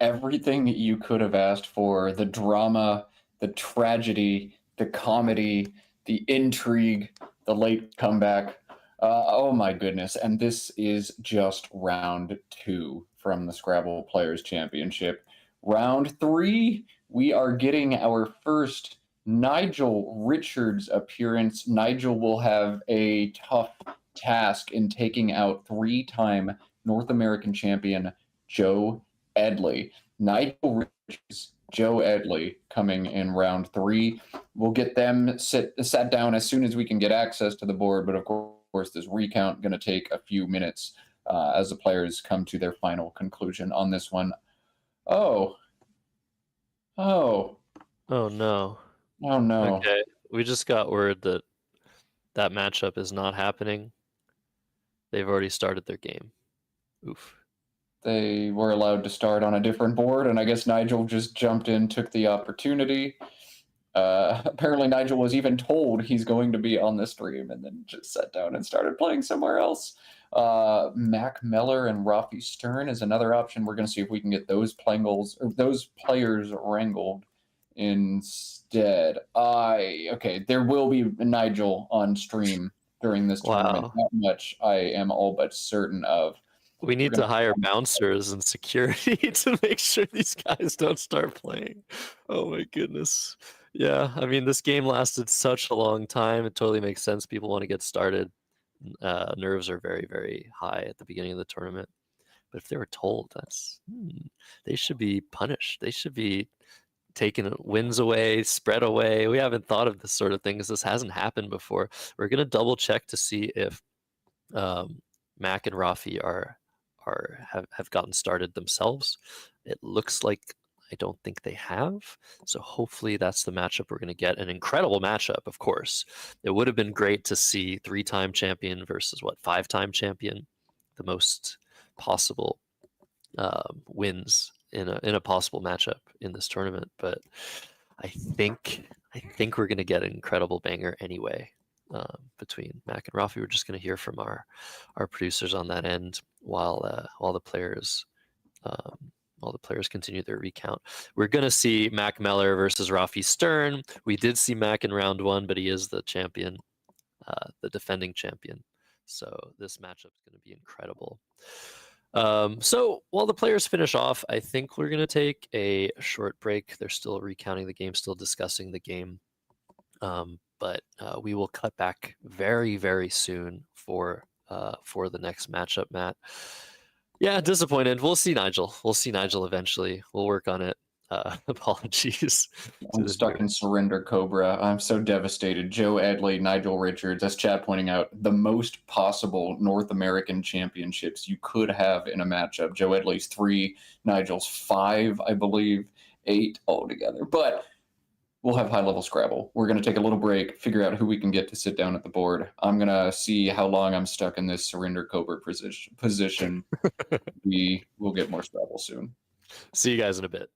B: Everything you could have asked for, the drama, the tragedy, the comedy, the intrigue, the late comeback. Oh my goodness. And this is just round 2 from the Scrabble Players Championship. Round 3, we are getting our first Nigel Richards appearance. Nigel will have a tough task in taking out 3-time North American champion Joe Edley. Nigel Richards, Joe Edley coming in round 3. We'll get them sat down as soon as we can get access to the board, but of course this recount going to take a few minutes as the players come to their final conclusion on this one. Oh
A: no.
B: Oh no.
A: Okay, we just got word that that matchup is not happening. They've already started their game. Oof.
B: They were allowed to start on a different board, and I guess Nigel just jumped in, took the opportunity. Apparently Nigel was even told he's going to be on the stream and then just sat down and started playing somewhere else. Mac Meller and Rafi Stern is another option. We're going to see if we can get those players wrangled instead. Okay, there will be Nigel on stream during this tournament.
A: Wow.
B: That much I am all but certain of.
A: We need to hire bouncers and security to make sure these guys don't start playing. Oh my goodness. Yeah, I mean, this game lasted such a long time. It totally makes sense. People want to get started. Nerves are very, very high at the beginning of the tournament. But if they were told, they should be punished. They should be taking wins away, spread away. We haven't thought of this sort of thing because this hasn't happened before. We're going to double check to see if Mac and Rafi have gotten started themselves. It looks like I don't think they have. So hopefully that's the matchup we're going to get. An incredible matchup, of course. It would have been great to see 3-time champion versus 5-time champion, the most possible wins in a possible matchup in this tournament. But I think we're going to get an incredible banger anyway. Between Mac and Rafi, we're just going to hear from our producers on that end while the players continue their recount. We're going to see Mac Meller versus Rafi Stern. We did see Mac in round 1, but he is the champion, the defending champion. So this matchup is going to be incredible. So while the players finish off, I think we're gonna take a short break. They're still recounting the game, still discussing the game. But we will cut back very, very soon for the next matchup, Matt. Yeah, disappointed. We'll see Nigel. We'll see Nigel eventually. We'll work on it. Apologies to
B: I'm
A: the
B: stuck in
A: viewers.
B: Surrender Cobra. I'm so devastated. Joe Edley, Nigel Richards, as Chad pointing out, the most possible North American championships you could have in a matchup. Joe Edley's 3, Nigel's 5, I believe, 8 altogether. But we'll have high-level Scrabble. We're going to take a little break, figure out who we can get to sit down at the board. I'm going to see how long I'm stuck in this Surrender Cobra position. We will get more Scrabble soon.
A: See you guys in a bit.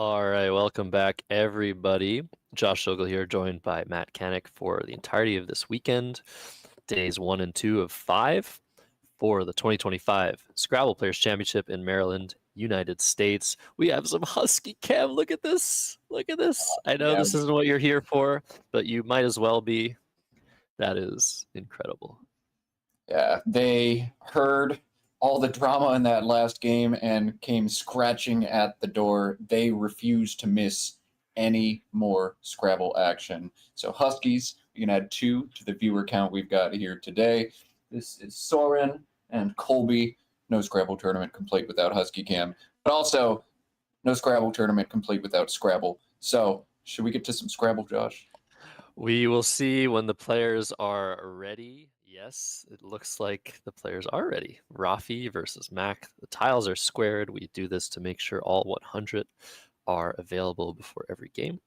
A: All right, welcome back, everybody. Josh Ogle here, joined by Matt Canick for the entirety of this weekend, days 1 and 2 of 5 for the 2025 Scrabble Players Championship in Maryland, United States. We have some Husky Cam. Look at this. Look at this. I know this isn't what you're here for, but you might as well be. That is incredible.
B: Yeah, they heard all the drama in that last game and came scratching at the door. They refused to miss any more Scrabble action. So Huskies, we can add 2 to the viewer count we've got here today. This is Soren and Colby. No Scrabble tournament complete without Husky Cam, but also no Scrabble tournament complete without Scrabble. So should we get to some Scrabble, Josh?
A: We will see when the players are ready. Yes, it looks like the players are ready. Rafi versus Mac. The tiles are squared. We do this to make sure all 100 are available before every game.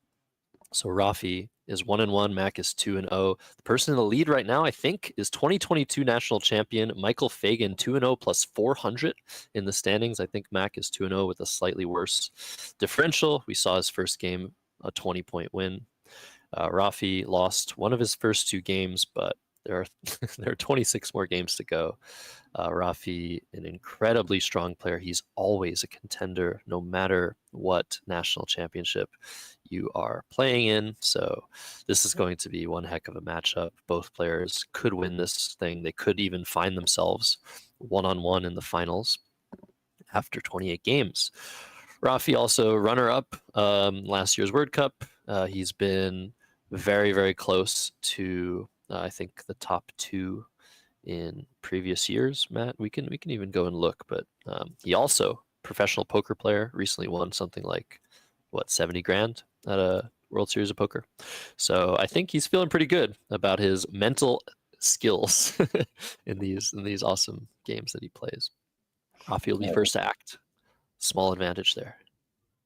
A: So Rafi is 1-1, Mac is 2-0. The person in the lead right now, I think, is 2022 national champion Michael Fagan, 2-0 plus 400 in the standings. I think Mac is 2-0 with a slightly worse differential. We saw his first game, a 20-point win. Rafi lost one of his first 2 games, but there are 26 more games to go. Rafi, an incredibly strong player. He's always a contender, no matter what national championship you are playing in. So this is going to be one heck of a matchup. Both players could win this thing. They could even find themselves one-on-one in the finals after 28 games. Rafi also runner-up last year's World Cup. He's been very, very close to I think the top 2 in previous years. Matt, we can even go and look, but he also professional poker player, recently won something like 70 grand at a World Series of Poker. So I think he's feeling pretty good about his mental skills in these awesome games that he plays. Rafi will be first to act. Small advantage there.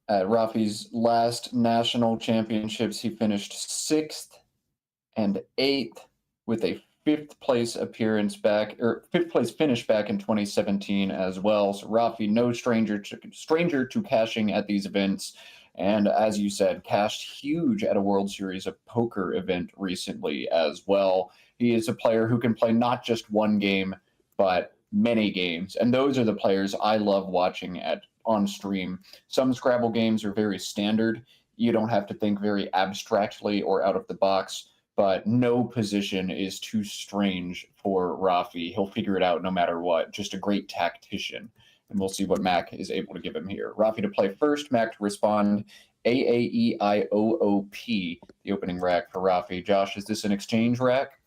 B: At Rafi's last national championships, he finished 6th and 8th with a 5th place appearance back, or 5th place finish back in 2017 as well. So Rafi, no stranger to cashing at these events. And as you said, cashed huge at a World Series of Poker event recently as well. He is a player who can play not just one game, but many games. And those are the players I love watching on stream. Some Scrabble games are very standard. You don't have to think very abstractly or out of the box, but no position is too strange for Rafi. He'll figure it out no matter what. Just a great tactician. And we'll see what Mac is able to give him here. Rafi to play first, Mac to respond. AAEIOOP, the opening rack for Rafi. Josh, is this an exchange rack?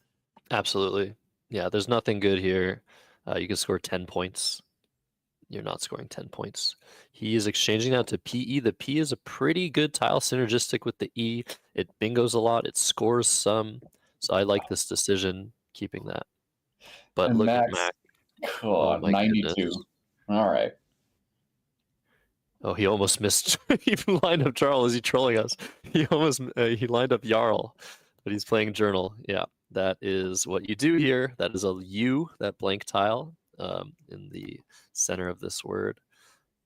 A: Absolutely. Yeah, there's nothing good here. You can score 10 points. You're not scoring 10 points. He is exchanging out to PE. The P is a pretty good tile, synergistic with the E. It bingos a lot. It scores some. So I like this decision, keeping that. But
B: And
A: look
B: Max,
A: at Mac.
B: Oh,
A: my
B: 92.
A: goodness.
B: All right.
A: Oh, he almost missed. He lined up Jarl. Is he trolling us? He almost he lined up Jarl, but he's playing Journal. Yeah, that is what you do here. That is a U, that blank tile in the center of this word.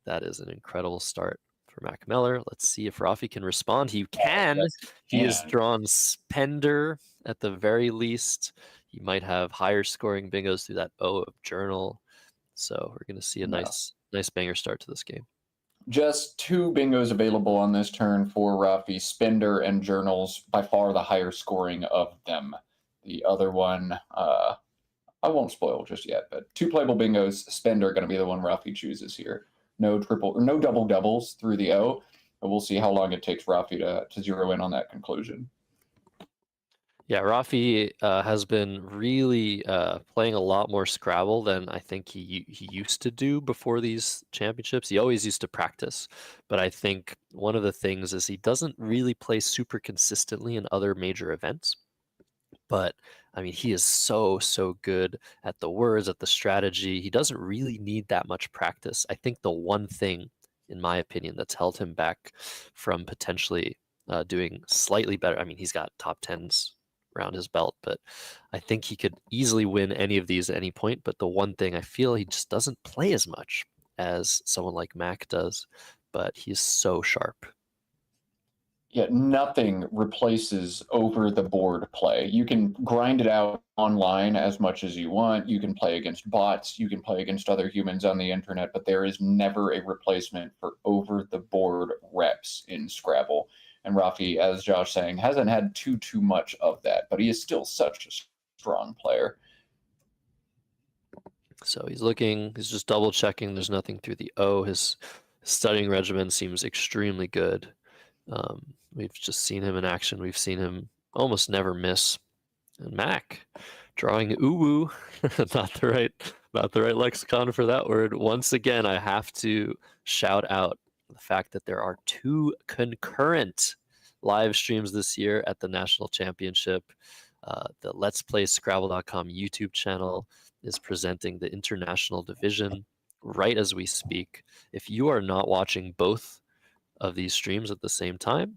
A: That is an incredible start for Mac Meller. Let's see if Rafi can respond. He can.
B: Yes,
A: he has drawn Spender at the very least. He might have higher scoring bingos through that O of Journal. So we're going to see a nice banger start to this game.
B: Just 2 bingos available on this turn for Rafi, Spender and Journals, by far the higher scoring of them. The other one, I won't spoil just yet, but 2 playable bingos, Spender going to be the one Rafi chooses here. No double doubles through the O, but we'll see how long it takes Rafi to zero in on that conclusion.
A: Yeah, Rafi has been really playing a lot more Scrabble than I think he used to do before these championships. He always used to practice, but I think one of the things is he doesn't really play super consistently in other major events. But I mean, he is so good at the words, at the strategy. He doesn't really need that much practice. I think the one thing, in my opinion, that's held him back from potentially doing slightly better. I mean, he's got top 10s around his belt, but I think he could easily win any of these at any point. But the one thing I feel, he just doesn't play as much as someone like Mac does, but he's so sharp.
B: Yeah, nothing replaces over the board play. You can grind it out online as much as you want. You can play against bots, you can play against other humans on the internet, but there is never a replacement for over the board reps in Scrabble. And Rafi, as Josh saying, hasn't had too much of that, but he is still such a strong player.
A: So he's just double checking. There's nothing through the O. His studying regimen seems extremely good. We've just seen him in action. We've seen him almost never miss. And Mac drawing uwu, not the right lexicon for that word. Once again, I have to shout out the fact that there are 2 concurrent live streams this year at the National Championship. The Let's Play Scrabble.com YouTube channel is presenting the international division right as we speak. If you are not watching both of these streams at the same time,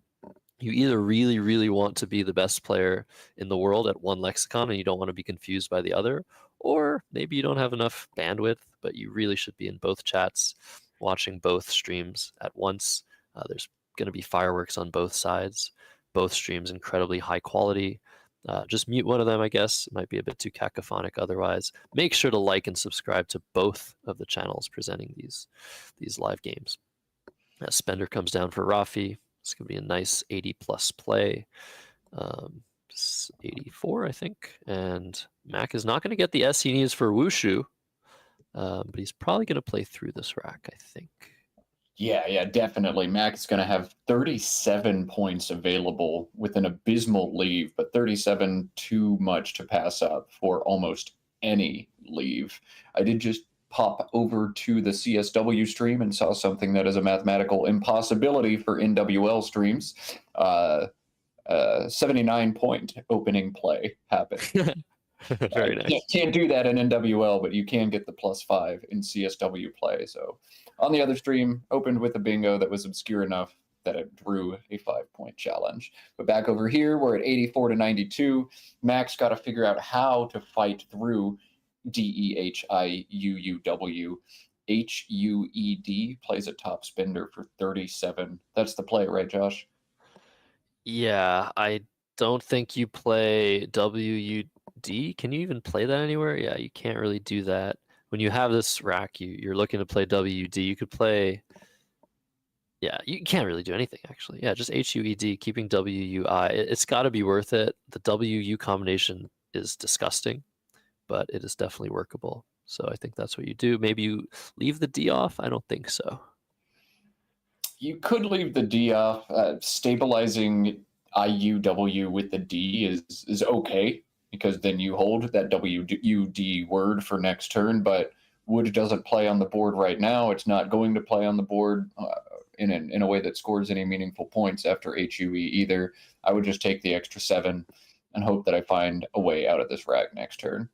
A: you either really want to be the best player in the world at one lexicon and you don't want to be confused by the other, or maybe you don't have enough bandwidth, but you really should be in both chats watching both streams at once. There's going to be fireworks on both sides, both streams incredibly high quality. Just mute one of them, I guess. It might be a bit too cacophonic otherwise. Make sure to like and subscribe to both of the channels presenting these live games. Spender comes down for Rafi. It's going to be a nice 80+ play. 84, I think. And Mac is not going to get the S he needs for Wushu, but he's probably going to play through this rack, I think.
B: Yeah, definitely. Mac is going to have 37 points available with an abysmal leave, but 37 too much to pass up for almost any leave. I did just pop over to the CSW stream and saw something that is a mathematical impossibility for NWL streams. 79-point opening play happened.
A: Very nice.
B: Can't do that in NWL, but you can get the +5 in CSW play. So on the other stream, opened with a bingo that was obscure enough that it drew a 5-point challenge. But back over here, we're at 84 to 92. Max got to figure out how to fight through DEHIUUW. HUED plays a top spender for 37. That's the play, right, Josh?
A: Yeah, I don't think you play WUD. Can you even play that anywhere? Yeah, you can't really do that. When you have this rack, you're looking to play WUD. You could play... Yeah, you can't really do anything, actually. Yeah, just HUED, keeping WUI. It's got to be worth it. The WU combination is disgusting, but it is definitely workable. So I think that's what you do. Maybe you leave the D off? I don't think so.
B: You could leave the D off. Stabilizing IUW with the D is okay, because then you hold that WUD word for next turn, but wood doesn't play on the board right now. It's not going to play on the board in a way that scores any meaningful points after HUE either. I would just take the extra 7 and hope that I find a way out of this rack next turn.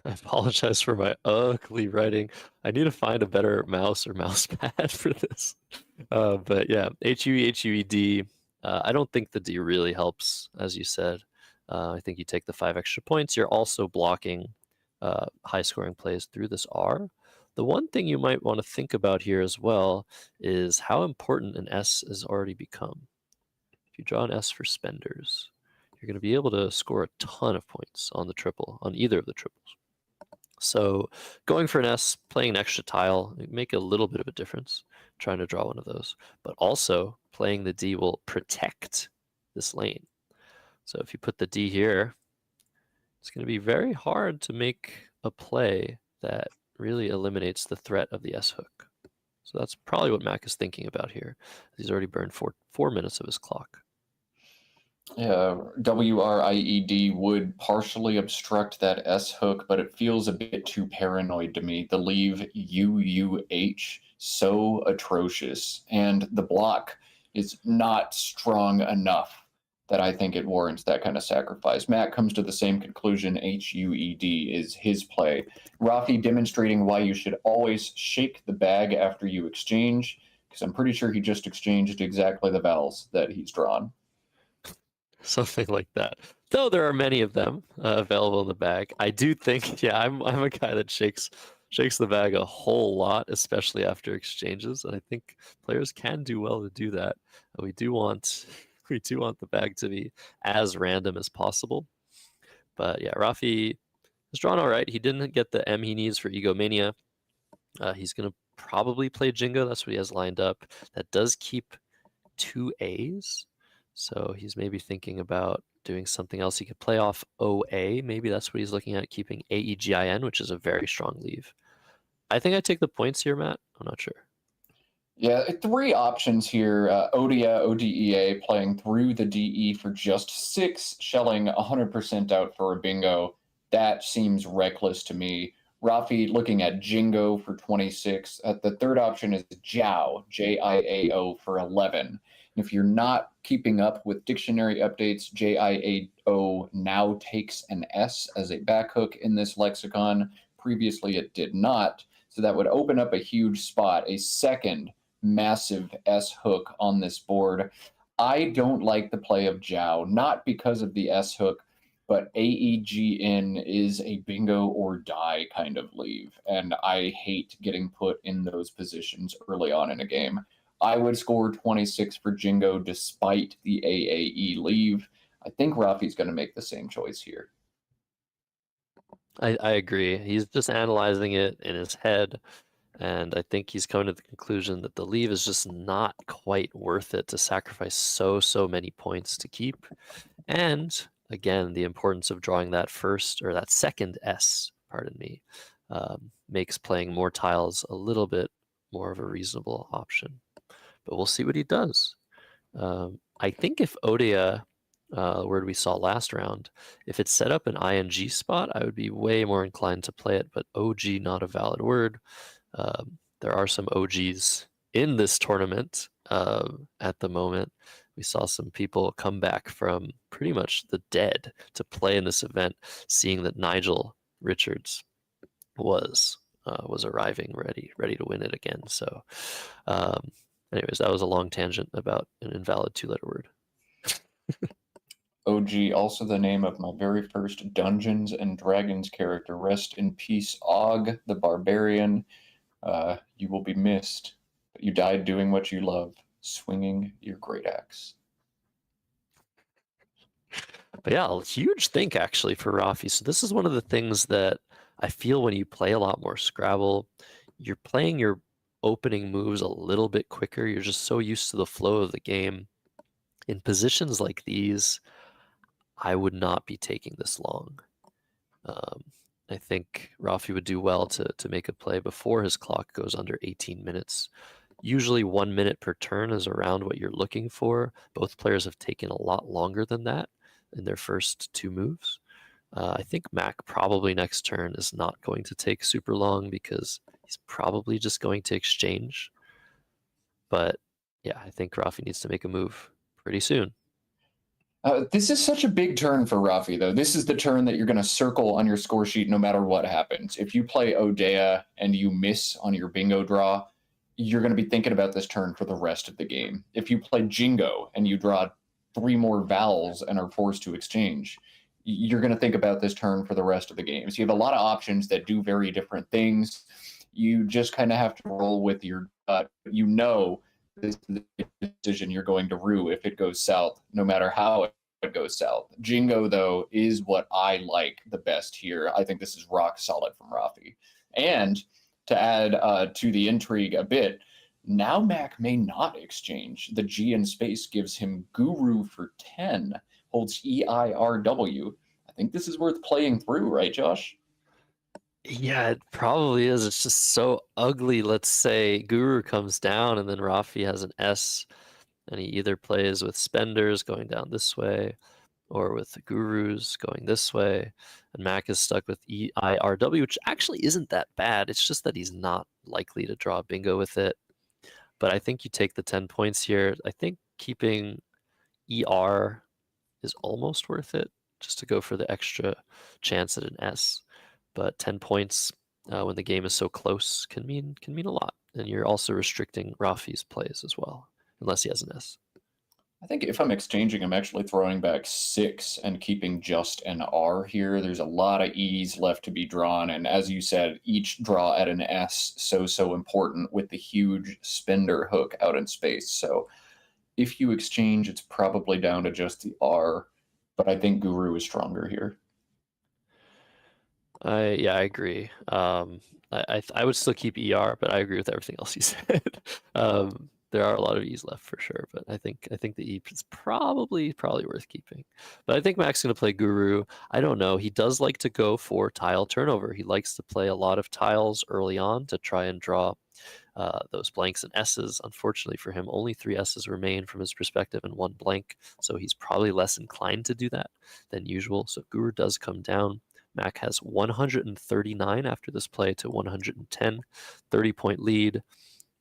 A: I apologize for my ugly writing. I need to find a better mouse or mouse pad for this. But yeah, HUED. I don't think the D really helps, as you said. I think you take the 5 extra points. You're also blocking high scoring plays through this R. The one thing you might want to think about here as well is how important an S has already become. If you draw an S for spenders, you're going to be able to score a ton of points on the triple, on either of the triples. So going for an S, playing an extra tile, make a little bit of a difference, trying to draw one of those. But also playing the D will protect this lane. So if you put the D here, it's going to be very hard to make a play that really eliminates the threat of the S hook. So that's probably what Mac is thinking about here. He's already burned 4 minutes of his clock.
B: Yeah, WRIED would partially obstruct that S hook, but it feels a bit too paranoid to me. The leave UUH, so atrocious, and the block is not strong enough that I think it warrants that kind of sacrifice. Matt comes to the same conclusion. HUED is his play. Rafi demonstrating why you should always shake the bag after you exchange, because I'm pretty sure he just exchanged exactly the vowels that he's drawn.
A: Something like that. Though there are many of them available in the bag. I do think, yeah, I'm a guy that shakes shakes the bag a whole lot, especially after exchanges. And I think players can do well to do that. We do want the bag to be as random as possible. But yeah, Rafi is drawn all right. He didn't get the M he needs for Egomania. He's going to probably play Jingo. That's what he has lined up. That does keep 2 A's. So he's maybe thinking about doing something else. He could play off OA. Maybe that's what he's looking at, keeping AEGIN, which is a very strong leave. I think I take the points here, Matt. I'm not sure.
B: Yeah, 3 options here. Odia, ODEA playing through the DE for just 6, shelling 100% out for a bingo. That seems reckless to me. Rafi looking at Jingo for 26. The third option is Jiao, Jiao for 11. If you're not keeping up with dictionary updates, JIAO now takes an S as a back hook in this lexicon. Previously, it did not. So that would open up a huge spot, a second massive S hook on this board. I don't like the play of Jiao, not because of the S hook, but AEGN is a bingo or die kind of leave, and I hate getting put in those positions early on in a game. I would score 26 for Jingo despite the AAE leave. I think Rafi's going to make the same choice here.
A: I agree. He's just analyzing it in his head, and I think he's coming to the conclusion that the leave is just not quite worth it to sacrifice so many points to keep. And again, the importance of drawing that first or that second S, pardon me, makes playing more tiles a little bit more of a reasonable option. But we'll see what he does. I think if Odia, word we saw last round, if it set up an ING spot, I would be way more inclined to play it, but OG not a valid word. There are some OGs in this tournament at the moment. We saw some people come back from pretty much the dead to play in this event, seeing that Nigel Richards was arriving ready to win it again. So anyways, that was a long tangent about an invalid 2-letter word.
B: OG, also the name of my very first Dungeons and Dragons character. Rest in peace, Og the Barbarian. You will be missed, but you died doing what you love, swinging your great axe.
A: But yeah, a huge think actually for Rafi. So this is one of the things that I feel when you play a lot more Scrabble, you're playing your opening moves a little bit quicker. You're just so used to the flow of the game. In positions like these, I would not be taking this long. I think Rafi would do well to make a play before his clock goes under 18 minutes. Usually 1 minute per turn is around what you're looking for. Both players have taken a lot longer than that in their first 2 moves. I think Mac probably next turn is not going to take super long because he's probably just going to exchange. But yeah, I think Rafi needs to make a move pretty soon.
B: This is such a big turn for Rafi, though. This is the turn that you're going to circle on your score sheet no matter what happens. If you play Odea and you miss on your bingo draw, you're going to be thinking about this turn for the rest of the game. If you play Jingo and you draw 3 more vowels and are forced to exchange, you're going to think about this turn for the rest of the game. So you have a lot of options that do very different things. You just kind of have to roll with your gut. You know this is the decision you're going to rue if it goes south, no matter how it goes south. Jingo, though, is what I like the best here. I think this is rock solid from Rafi. And to add to the intrigue a bit, now Mac may not exchange. The G in space gives him Guru for 10, holds EIRW. I think this is worth playing through, right, Josh?
A: Yeah, it probably is. It's just so ugly. Let's say Guru comes down and then Rafi has an S and he either plays with spenders going down this way or with the gurus going this way. And Mac is stuck with EIRW, which actually isn't that bad. It's just that he's not likely to draw bingo with it. But I think you take the 10 points here. I think keeping ER is almost worth it just to go for the extra chance at an S. But 10 points when the game is so close can mean a lot. And you're also restricting Rafi's plays as well, unless he has an S.
B: I think if I'm exchanging, I'm actually throwing back 6 and keeping just an R here. There's a lot of E's left to be drawn, and as you said, each draw at an S so important with the huge spender hook out in space. So if you exchange, it's probably down to just the R, but I think Guru is stronger here.
A: I agree. I would still keep ER, but I agree with everything else you said. There are a lot of E's left for sure, but I think the E is probably worth keeping. But I think Mac's going to play Guru. I don't know. He does like to go for tile turnover. He likes to play a lot of tiles early on to try and draw those blanks and S's. Unfortunately for him, only 3 S's remain from his perspective and 1 blank, so he's probably less inclined to do that than usual. So Guru does come down. Mac has 139 after this play to 110, 30-point lead.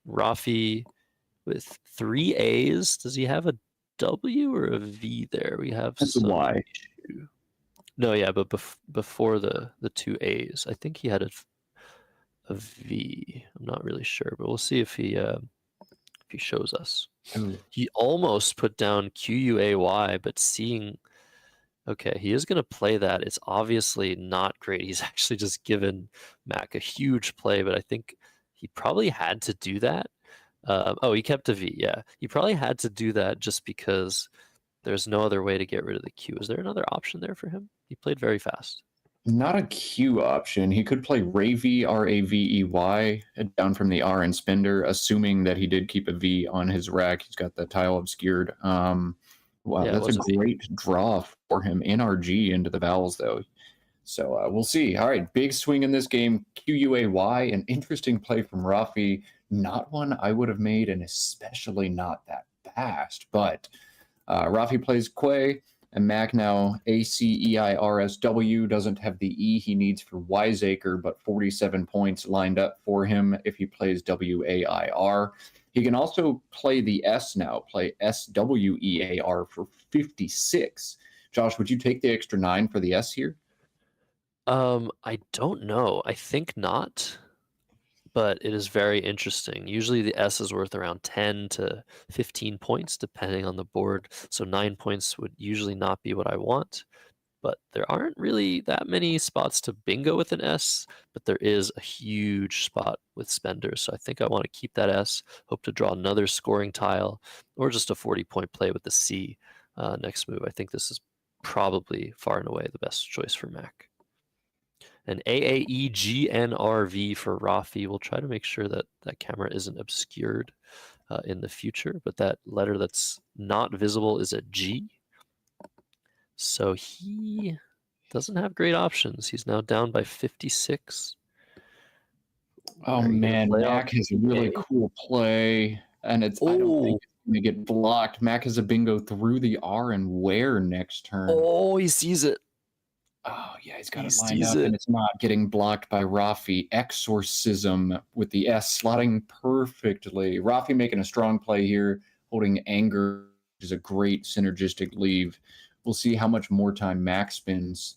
A: Rafi with 3 A's. Does he have a W or a V there? We have
B: That's a
A: some
B: Y.
A: issue. No, yeah, but before the 2 A's, I think he had a V. I'm not really sure, but we'll see if he shows us.
B: Ooh.
A: He almost put down QUAY, but seeing, okay, he is going to play that. It's obviously not great. He's actually just given Mac a huge play, but I think he probably had to do that. Oh, he kept a V. Yeah, he probably had to do that just because there's no other way to get rid of the Q. Is there another option there for him? He played very fast.
B: Not a Q option. He could play Ravey, Ravey, down from the R and spender, assuming that he did keep a V on his rack. He's got the tile obscured. Wow,
A: Yeah, it
B: that's
A: was
B: a
A: a V.
B: great draw for him. NRG into the vowels, though. So we'll see. All right, big swing in this game. QUAY, an interesting play from Rafi. Not one I would have made, and especially not that fast. But Rafi plays Quay. And Mac now, ACEIRSW, doesn't have the E he needs for Wiseacre, but 47 points lined up for him if he plays WAIR. He can also play the S now, play SWEAR for 56. Josh, would you take the extra 9 for the S here?
A: I don't know. I think not, but it is very interesting. Usually the S is worth around 10 to 15 points, depending on the board. So 9 points would usually not be what I want, but there aren't really that many spots to bingo with an S, but there is a huge spot with spenders. So I think I want to keep that S, hope to draw another scoring tile, or just a 40-point play with the C next move. I think this is probably far and away the best choice for Mac. An AAEGNRV for Rafi. We'll try to make sure that that camera isn't obscured in the future, but that letter that's not visible is a G. So he doesn't have great options. He's now down by 56.
B: Oh man, Mac has a really
A: PA?
B: cool play, and I don't think it's going to get blocked. Mac has a bingo through the R and where next turn.
A: Oh, he sees it.
B: Oh yeah, he's got
A: He
B: it lined
A: sees
B: up,
A: it.
B: and it's not getting blocked by Rafi. Exorcism with the S slotting perfectly. Rafi making a strong play here, holding anger, which is a great synergistic leave. We'll see how much more time Mac spins.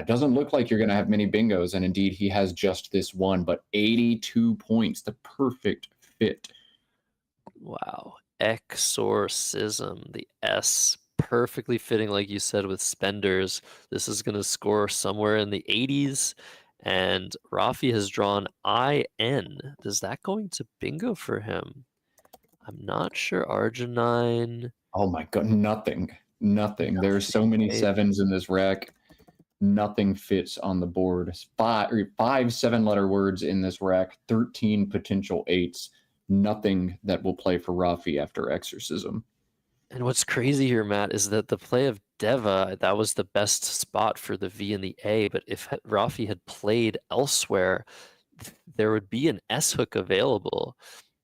B: Doesn't look like you're going to have many bingos, and indeed he has just this one, but 82 points, the perfect fit.
A: Wow. Exorcism, the S, perfectly fitting, like you said, with spenders. This is going to score somewhere in the 80s. And Rafi has drawn IN. Is that going to bingo for him? I'm not sure. Arginine.
B: Oh my god, nothing. There are so many
A: Nothing.
B: 7s in this rack. Nothing fits on the board. Five 7-letter words in this rack, 13 potential 8s. Nothing that will play for Rafi after Exorcism.
A: And what's crazy here, Matt, is that the play of Deva, that was the best spot for the V and the A, but if Rafi had played elsewhere, there would be an S hook available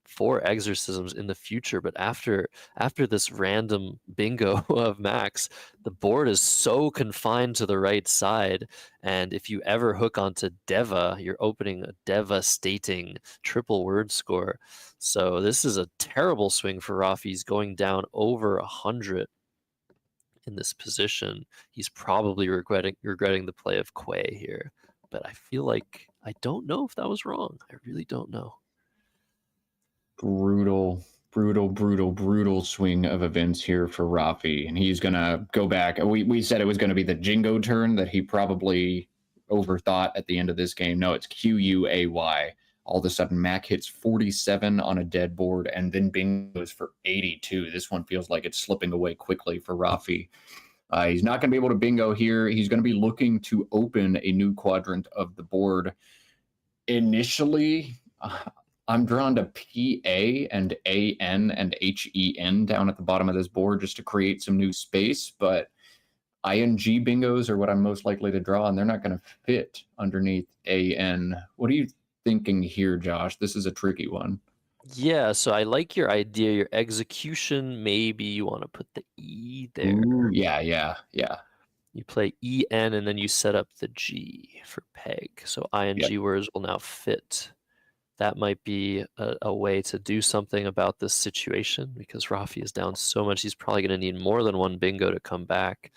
A: for exorcisms in the future. But after this random bingo of Max, the board is so confined to the right side, and if you ever hook onto Deva, you're opening a devastating triple word score. So this is a terrible swing for Rafi. He's going down over 100 in this position. He's probably regretting the play of Quay here, but I feel like I don't know if that was wrong. I really don't know.
B: Brutal brutal swing of events here for Rafi, and he's gonna go back. We said it was gonna be the Jingo turn that he probably overthought at the end of this game. No, it's QUAY. All of a sudden, Mac hits 47 on a dead board, and then Bingo's for 82. This one feels like it's slipping away quickly for Rafi. He's not going to be able to bingo here. He's going to be looking to open a new quadrant of the board. Initially, I'm drawn to PA and AN and HEN down at the bottom of this board just to create some new space, but ING bingos are what I'm most likely to draw, and they're not going to fit underneath AN. What are you thinking here, Josh? This is a tricky one.
A: Yeah, so I like your idea. Your execution, maybe you want to put the E there.
B: Ooh, yeah.
A: You play EN and then you set up the G for peg. So ING words will now fit. That might be a way to do something about this situation because Rafi is down so much. He's probably going to need more than one bingo to come back.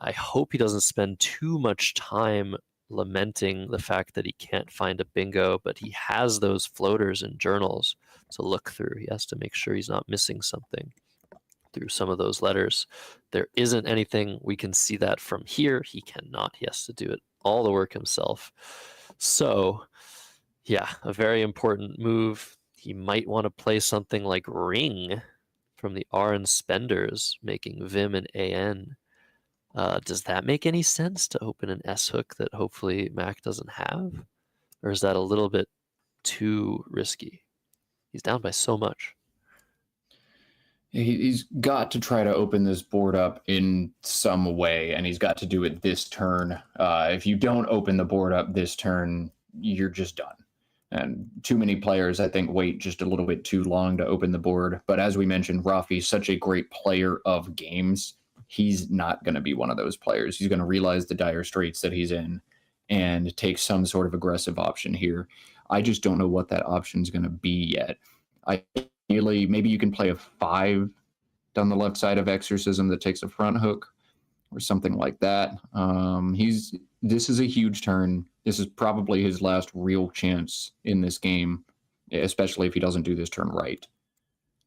A: I hope he doesn't spend too much time lamenting the fact that he can't find a bingo, but he has those floaters and journals to look through. He has to make sure he's not missing something through some of those letters. There isn't anything. We can see that from here. He cannot. He has to do it all the work himself. So, yeah, a very important move. He might want to play something like Ring from the R and Spenders, making Vim and AN. Does that make any sense to open an S hook that hopefully Mac doesn't have? Or is that a little bit too risky? He's down by so much.
B: He's got to try to open this board up in some way, and he's got to do it this turn. If you don't open the board up this turn, you're just done. And too many players, I think, wait just a little bit too long to open the board. But as we mentioned, Rafi's such a great player of games. He's not going to be one of those players. He's going to realize the dire straits that he's in and take some sort of aggressive option here. I just don't know what that option is going to be yet. Ideally, maybe you can play a 5 down the left side of Exorcism that takes a front hook or something like that. This is a huge turn. This is probably his last real chance in this game, especially if he doesn't do this turn right.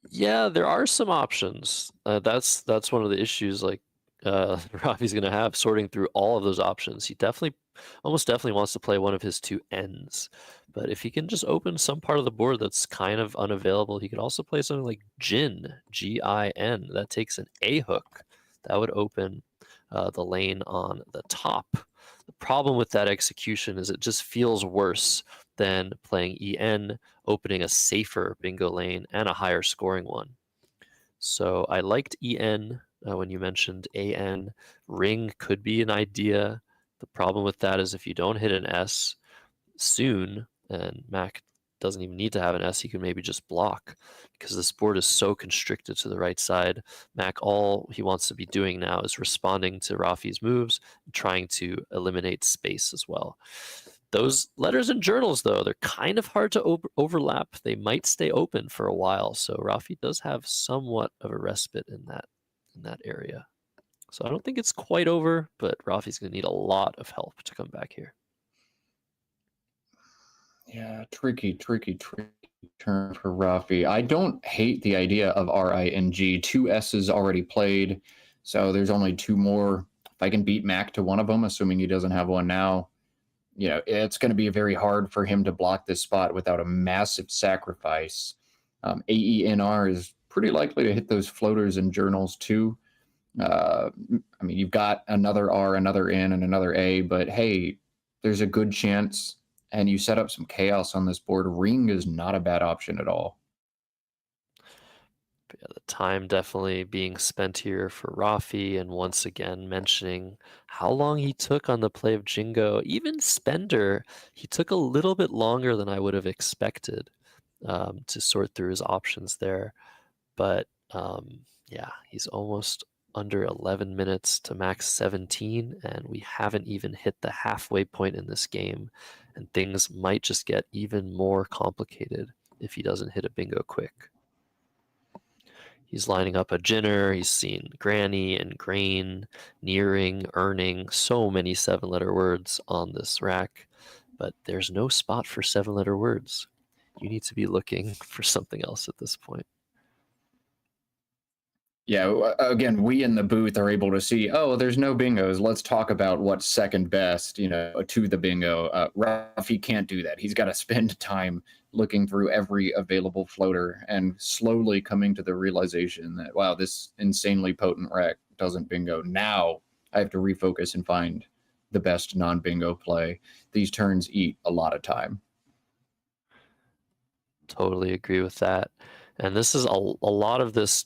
A: Yeah, there are some options. That's one of the issues. Like Rafi's going to have sorting through all of those options. He almost definitely wants to play one of his 2 ends. But if he can just open some part of the board that's kind of unavailable, he could also play something like Gin, Gin. That takes an A hook. That would open the lane on the top. The problem with that execution is it just feels worse than playing EN, opening a safer bingo lane and a higher scoring one. So I liked EN when you mentioned AN. Ring could be an idea. The problem with that is if you don't hit an S soon, and Mac doesn't even need to have an S, he can maybe just block because this board is so constricted to the right side. Mac, all he wants to be doing now is responding to Rafi's moves, and trying to eliminate space as well. Those letters and journals, though, they're kind of hard to overlap. They might stay open for a while, so Rafi does have somewhat of a respite in that area. So I don't think it's quite over, but Rafi's going to need a lot of help to come back here.
B: Yeah, tricky turn for Rafi. I don't hate the idea of RING. 2 S's already played, so there's only 2 more. If I can beat Mac to one of them, assuming he doesn't have one now, it's going to be very hard for him to block this spot without a massive sacrifice. AENR is pretty likely to hit those floaters and journals too. You've got another R, another N, and another A, but hey, there's a good chance. And you set up some chaos on this board. Ring is not a bad option at all.
A: Yeah, the time definitely being spent here for Rafi, and once again mentioning how long he took on the play of Jingo. Even Spender, he took a little bit longer than I would have expected to sort through his options there. But yeah, he's almost under 11 minutes to max 17, and we haven't even hit the halfway point in this game, and things might just get even more complicated if he doesn't hit a bingo quick. He's lining up a Jinner, he's seen Granny and Grain, Nearing, Earning, so many 7-letter words on this rack, but there's no spot for 7-letter words. You need to be looking for something else at this point.
B: Yeah, again, we in the booth are able to see, oh, there's no bingos. Let's talk about what's second best, to the bingo. Rafi can't do that. He's got to spend time looking through every available floater and slowly coming to the realization that, wow, this insanely potent rack doesn't bingo. Now I have to refocus and find the best non-bingo play. These turns eat a lot of time.
A: Totally agree with that. And this is a lot of this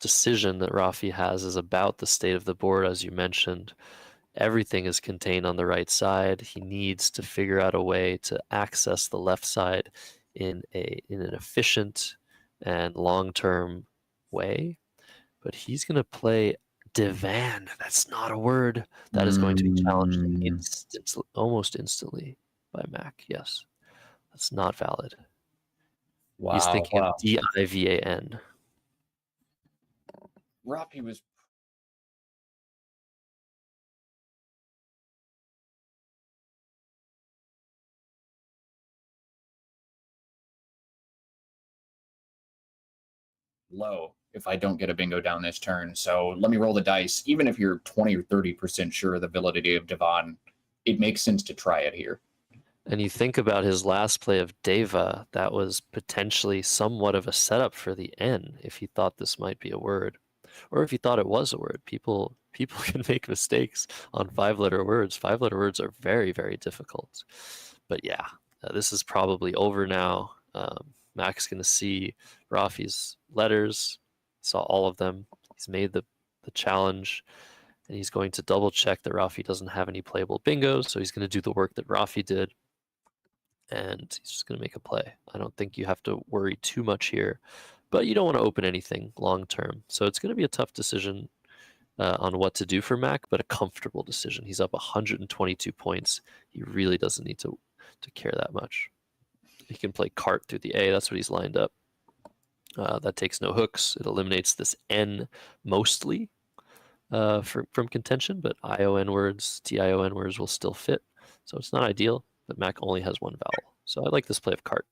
A: decision that Rafi has is about the state of the board, as you mentioned. Everything is contained on the right side. He needs to figure out a way to access the left side in an efficient and long-term way. But he's going to play divan. That's not a word. That is going to be challenged almost instantly by Mac. Yes, that's not valid.
B: Wow.
A: He's thinking of divan.
B: Rafi was low if I don't get a bingo down this turn. So let me roll the dice. Even if you're 20 or 30% sure of the validity of Devon, it makes sense to try it here.
A: And you think about his last play of Deva, that was potentially somewhat of a setup for the N if he thought this might be a word. Or if he thought it was a word. People can make mistakes on 5-letter words. 5-letter words are very, very difficult. But yeah, this is probably over now. Mac's going to see Rafi's letters, saw all of them. He's made the challenge, and he's going to double check that Rafi doesn't have any playable bingos. So he's going to do the work that Rafi did, and he's just going to make a play. I don't think you have to worry too much here, but you don't want to open anything long term. So it's going to be a tough decision on what to do for Mac, but a comfortable decision. He's up 122 points. He really doesn't need to care that much. He can play cart through the A. That's what he's lined up. That takes no hooks. It eliminates this N mostly from contention, but ION words, TION words will still fit. So it's not ideal, but Mac only has one vowel. So I like this play of cart.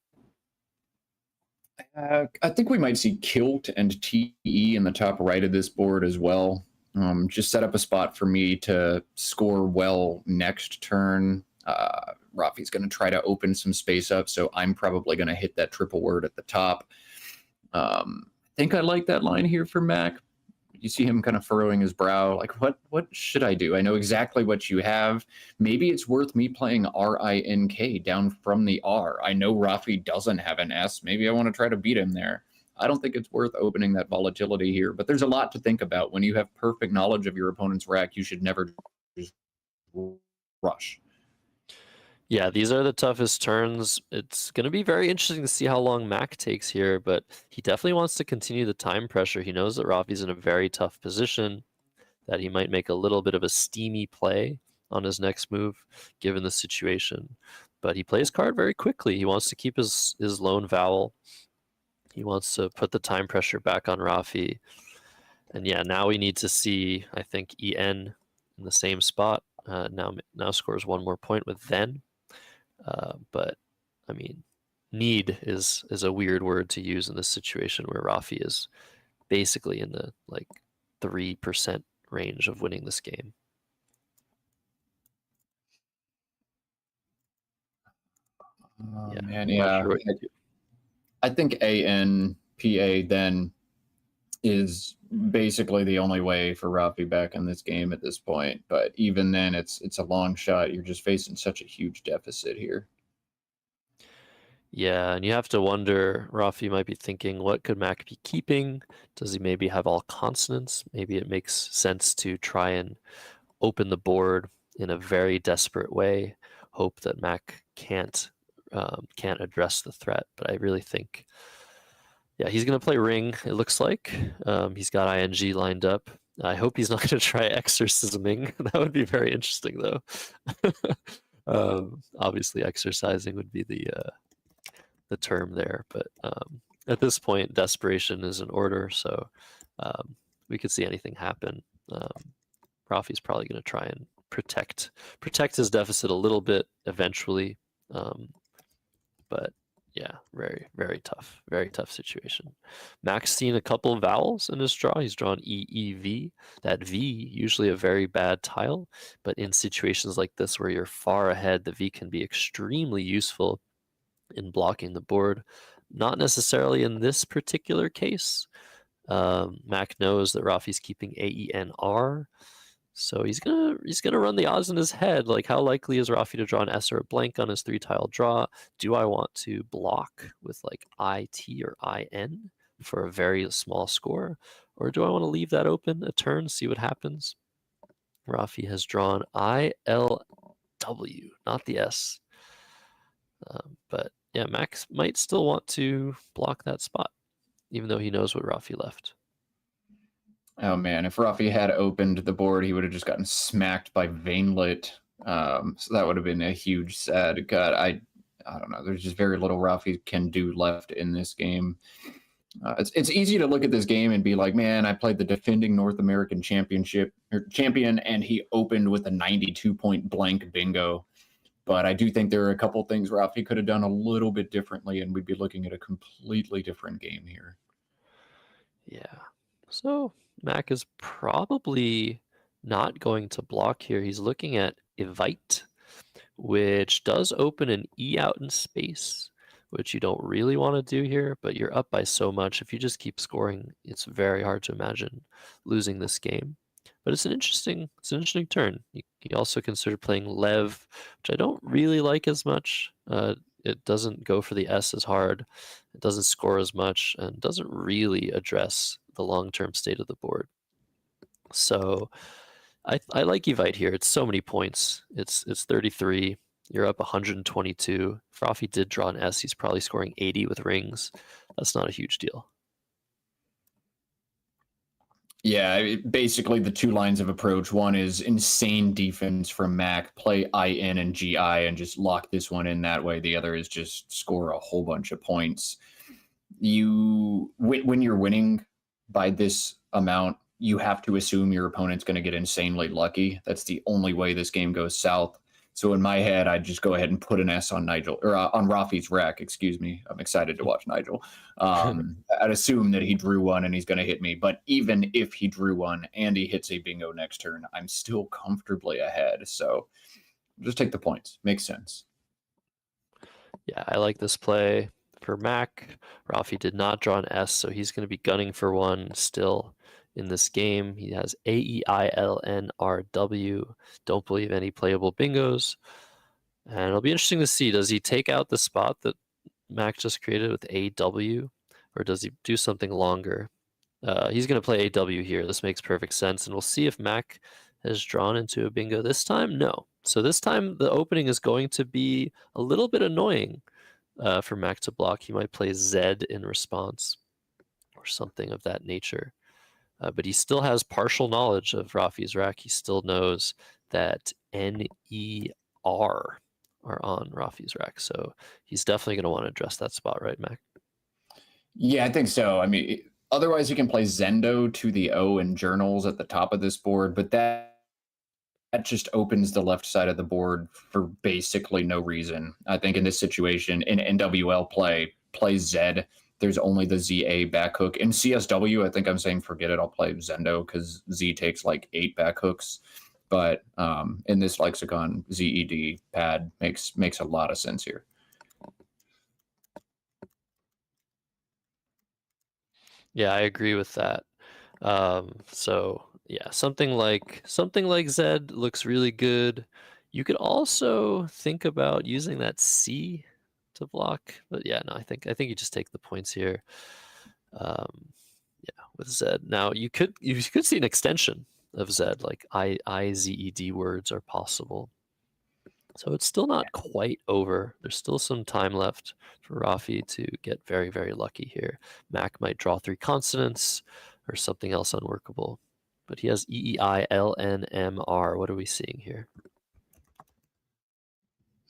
B: I think we might see kilt and TE in the top right of this board as well. Just set up a spot for me to score well next turn. Rafi's going to try to open some space up, so I'm probably going to hit that triple word at the top. I think I like that line here for Mac. You see him kind of furrowing his brow, like, what should I do? I know exactly what you have. Maybe it's worth me playing RINK down from the R. I know Rafi doesn't have an S. Maybe I want to try to beat him there. I don't think it's worth opening that volatility here, but there's a lot to think about. When you have perfect knowledge of your opponent's rack, you should never just rush.
A: Yeah, these are the toughest turns. It's going to be very interesting to see how long Mac takes here, but he definitely wants to continue the time pressure. He knows that Rafi's in a very tough position, that he might make a little bit of a steamy play on his next move, given the situation. But he plays card very quickly. He wants to keep his lone vowel. He wants to put the time pressure back on Rafi. And yeah, now we need to see, I think, EN in the same spot. Now scores one more point with then. But I mean, need is a weird word to use in this situation where Rafi is basically in the 3% range of winning this game.
B: Sure I think ANPA then is basically the only way for Rafi back in this game at this point. But even then, it's a long shot. You're just facing such a huge deficit here.
A: Yeah, and you have to wonder, Rafi might be thinking, what could Mac be keeping? Does he maybe have all consonants? Maybe it makes sense to try and open the board in a very desperate way, hope that Mac can't address the threat. But I really think, yeah, he's going to play ring, it looks like. He's got ING lined up. I hope he's not going to try exorcisming. That would be very interesting, though. Obviously, exercising would be the term there. But at this point, desperation is in order, so we could see anything happen. Rafi's probably going to try and protect his deficit a little bit eventually. But Yeah, very tough situation. Mac's seen a couple of vowels in his draw. He's drawn EEV. That V, usually a very bad tile, but in situations like this where you're far ahead, the V can be extremely useful in blocking the board. Not necessarily in this particular case. Mac knows that Rafi's keeping AENR, so he's gonna run the odds in his head. Like, how likely is Rafi to draw an S or a blank on his 3-tile draw? Do I want to block with like IT or IN for a very small score, or do I want to leave that open a turn, see what happens? Rafi has drawn ILW, not the S. But yeah, Max might still want to block that spot, even though he knows what Rafi left.
B: Oh man, if Rafi had opened the board, he would have just gotten smacked by Vanelit. So that would have been a huge sad cut. I don't know. There's just very little Rafi can do left in this game. It's easy to look at this game and be like, man, I played the defending North American champion, and he opened with a 92-point blank bingo. But I do think there are a couple things Rafi could have done a little bit differently, and we'd be looking at a completely different game here.
A: Yeah. So Mac is probably not going to block here. He's looking at Evite, which does open an E out in space, which you don't really want to do here, but you're up by so much. If you just keep scoring, it's very hard to imagine losing this game. But it's an interesting turn. You also consider playing Lev, which I don't really like as much. It doesn't go for the S as hard. It doesn't score as much and doesn't really address the long-term state of the board. So I like Evite here. It's so many points. It's 33. You're up 122. If Rafi did draw an S, he's probably scoring 80 with rings. That's not a huge deal.
B: Yeah, basically the two lines of approach. One is insane defense from Mac, play IN and GI and just lock this one in that way. The other is just score a whole bunch of points. When you're winning by this amount, you have to assume your opponent's going to get insanely lucky. That's the only way this game goes south. So in my head, I'd just go ahead and put an S on Nigel, or on Rafi's rack, excuse me. I'm excited to watch Nigel. I'd assume that he drew one and he's going to hit me. But even if he drew one and he hits a bingo next turn, I'm still comfortably ahead. So just take the points. Makes sense.
A: Yeah, I like this play for Mac. Rafi did not draw an S, so he's going to be gunning for one still in this game. He has AEILNRW. Don't believe any playable bingos. And it'll be interesting to see, does he take out the spot that Mac just created with AW, or does he do something longer? He's going to play AW here. This makes perfect sense. And we'll see if Mac has drawn into a bingo this time. No. So this time the opening is going to be a little bit annoying for Mac to block. He might play Z in response or something of that nature. But he still has partial knowledge of Rafi's rack. He still knows that NER are on Rafi's rack. So he's definitely going to want to address that spot, right, Mac?
B: Yeah, I think so. I mean, otherwise you can play Zendo to the O and journals at the top of this board, but that just opens the left side of the board for basically no reason. I think in this situation, in NWL play Z. There's only the ZA back hook. In CSW, I think I'm saying forget it. I'll play Zendo because Z takes like 8 back hooks. But in this lexicon, ZED pad makes a lot of sense here.
A: Yeah, I agree with that. So yeah, something like Z looks really good. You could also think about using that C to block, but yeah, no, I think you just take the points here. Yeah, with Z. Now you could see an extension of Z, like IZED words are possible. So it's still not quite over. There's still some time left for Rafi to get very, very lucky here. Mac might draw 3 consonants or something else unworkable. But he has EEILNMR. What are we seeing here?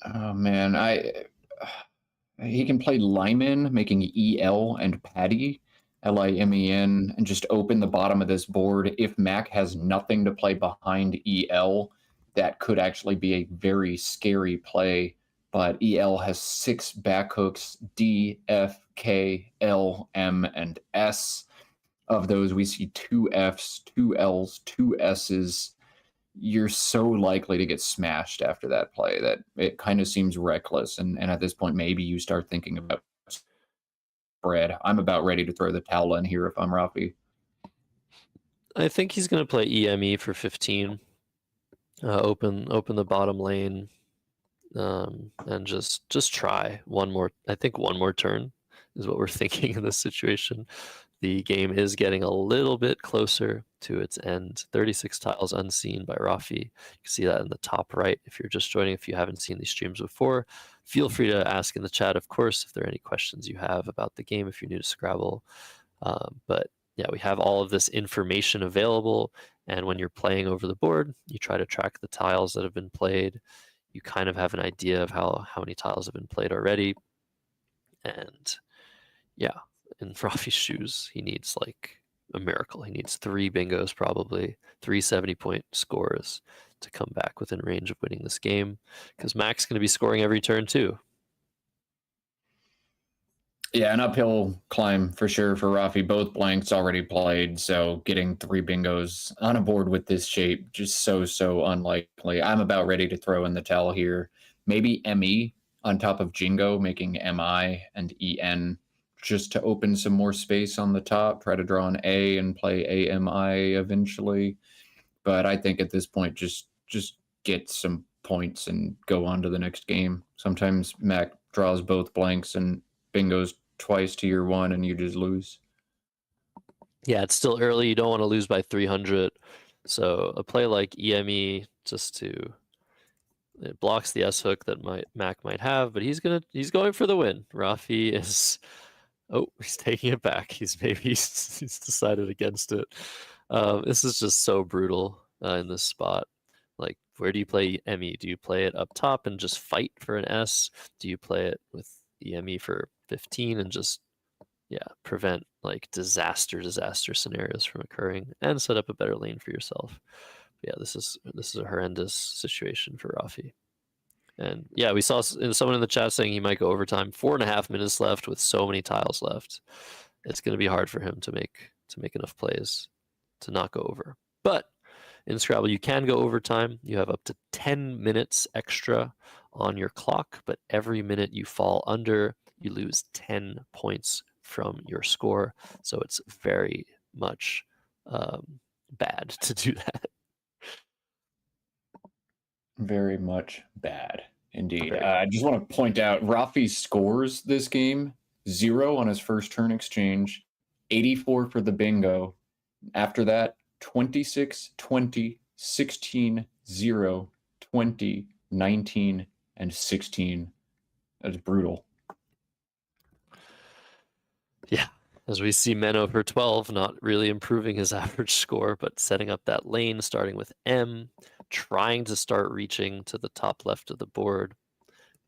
B: Oh man, he can play Lyman, making EL and Patty, LIMEN, and just open the bottom of this board. If Mac has nothing to play behind EL, that could actually be a very scary play but EL has 6 back hooks: D, F, K, L, M, and S. Of those, we see 2 Fs, 2 Ls, 2 S's. You're so likely to get smashed after that play that it kind of seems reckless. And at this point, maybe you start thinking about spread. I'm about ready to throw the towel in here if I'm Rafi.
A: I think he's going to play EME for 15. Open the bottom lane, and just try one more. I think one more turn is what we're thinking in this situation. The game is getting a little bit closer to its end. 36 tiles unseen by Rafi. You can see that in the top right. If you're just joining, if you haven't seen these streams before, feel free to ask in the chat, of course, if there are any questions you have about the game, if you're new to Scrabble. But yeah, we have all of this information available. And when you're playing over the board, you try to track the tiles that have been played. You kind of have an idea of how many tiles have been played already. And yeah, in Rafi's shoes, he needs like a miracle. He needs 3 bingos, probably 3 70-point scores to come back within range of winning this game, because Mac's going to be scoring every turn too.
B: Yeah, an uphill climb for sure for Rafi. Both blanks already played, so getting 3 bingos on a board with this shape, just so unlikely. I'm about ready to throw in the towel here. Maybe ME on top of Jingo, making MI and EN just to open some more space on the top. Try to draw an A and play AMI eventually. But I think at this point, just get some points and go on to the next game. Sometimes Mac draws both blanks and bingos twice to your 1 and you just lose.
A: Yeah, it's still early. You don't want to lose by 300. So a play like EME it blocks the S hook that Mac might have, but he's going for the win. Rafi is he's taking it back. He's decided against it. This is just so brutal in this spot. Like, where do you play ME? Do you play it up top and just fight for an S? Do you play it with EME for 15 and just prevent like disaster scenarios from occurring and set up a better lane for yourself? But yeah, this is a horrendous situation for Rafi. And yeah, we saw someone in the chat saying he might go overtime. 4.5 minutes left with so many tiles left. It's going to be hard for him to make enough plays to not go over. But in Scrabble, you can go overtime. You have up to 10 minutes extra on your clock, but every minute you fall under, you lose 10 points from your score. So it's very much bad to do that.
B: Very much bad indeed. I just want to point out Rafi scores this game: 0 on his first turn exchange, 84 for the bingo. After that, 26, 20, 16, 0, 20, 19, and 16. That's brutal.
A: Yeah, as we see Menno for 12, not really improving his average score, but setting up that lane, starting with M, trying to start reaching to the top left of the board,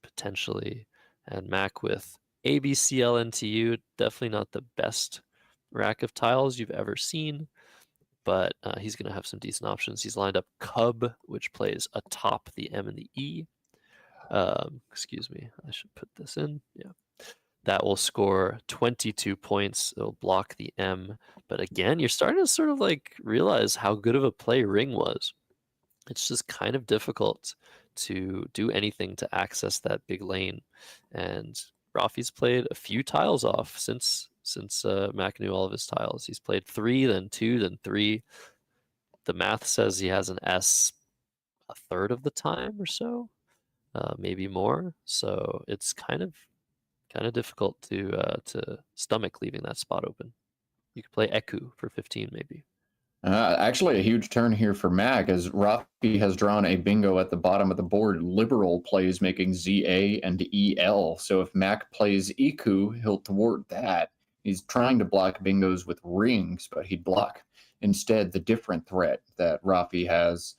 A: potentially. And Mac with ABCLNTU, definitely not the best rack of tiles you've ever seen, but he's going to have some decent options. He's lined up Cub, which plays atop the M and the E. Excuse me, I should put this in. Yeah. That will score 22 points. It'll block the M. But again, you're starting to sort of like realize how good of a play Ring was. It's just kind of difficult to do anything to access that big lane. And Rafi's played a few tiles off since Mac knew all of his tiles. He's played 3, then 2, then 3. The math says he has an S a third of the time or so, maybe more. So it's kind of difficult to stomach leaving that spot open. You could play Eku for 15 maybe.
B: Actually, a huge turn here for Mac, as Rafi has drawn a bingo at the bottom of the board. Liberal plays making ZA and EL. So if Mac plays Eku, he'll thwart that. He's trying to block bingos with rings, but he'd block instead the different threat that Rafi has.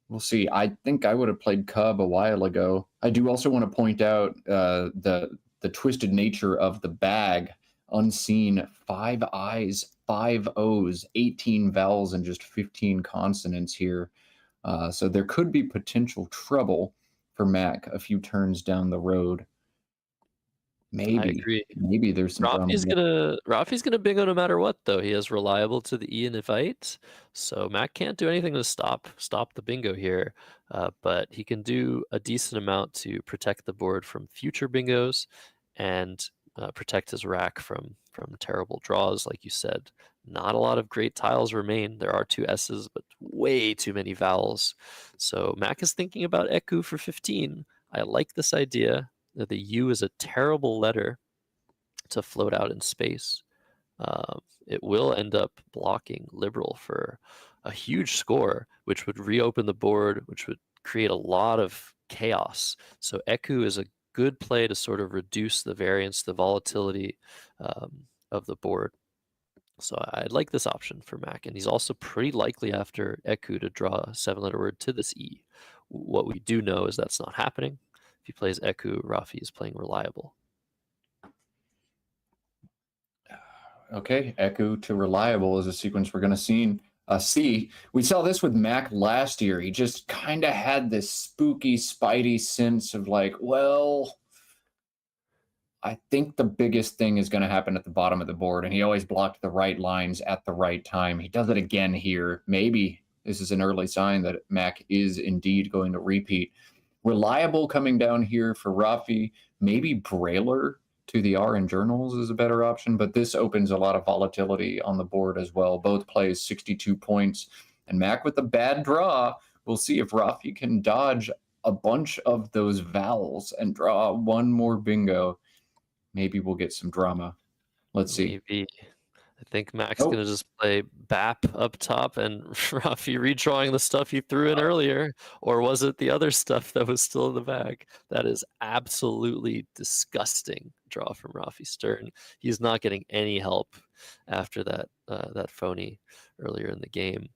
B: We'll see. I think I would have played Cub a while ago. I do also want to point out the twisted nature of the bag. Unseen, 5 I's, 5 O's, 18 vowels, and just 15 consonants here. So there could be potential trouble for Mac a few turns down the road.
A: I
B: Maybe
A: agree.
B: there's some drama
A: Rafi's gonna bingo no matter what though. He has reliable to the E and invite, so Mac can't do anything to stop the bingo here. But he can do a decent amount to protect the board from future bingos and protect his rack from terrible draws, like you said. Not a lot of great tiles remain. There are 2 S's, but way too many vowels. So Mac is thinking about Eku for 15. I like this idea. The U is a terrible letter to float out in space. It will end up blocking liberal for a huge score, which would reopen the board, which would create a lot of chaos. So Eku is a good play to sort of reduce the variance, the volatility of the board. So I'd like this option for Mac, and he's also pretty likely after Eku to draw a 7-letter word to this E. What we do know is that's not happening. If he plays Eku, Rafi is playing reliable.
B: Okay, Eku to reliable is a sequence we're going to see. We saw this with Mac last year. He just kind of had this spooky, spidey sense of like, well, I think the biggest thing is going to happen at the bottom of the board, and he always blocked the right lines at the right time. He does it again here. Maybe this is an early sign that Mac is indeed going to repeat. Reliable coming down here for Rafi. Maybe Brailer to the R in journals is a better option, but this opens a lot of volatility on the board as well. Both plays 62 points, and Mac with a bad draw. We'll see if Rafi can dodge a bunch of those vowels and draw one more bingo. Maybe we'll get some drama. Let's see.
A: Maybe. I think Mac's gonna just play BAP up top and Rafi redrawing the stuff he threw in earlier, or was it the other stuff that was still in the bag? That is absolutely disgusting draw from Rafi Stern. He's not getting any help after that phony earlier in the game.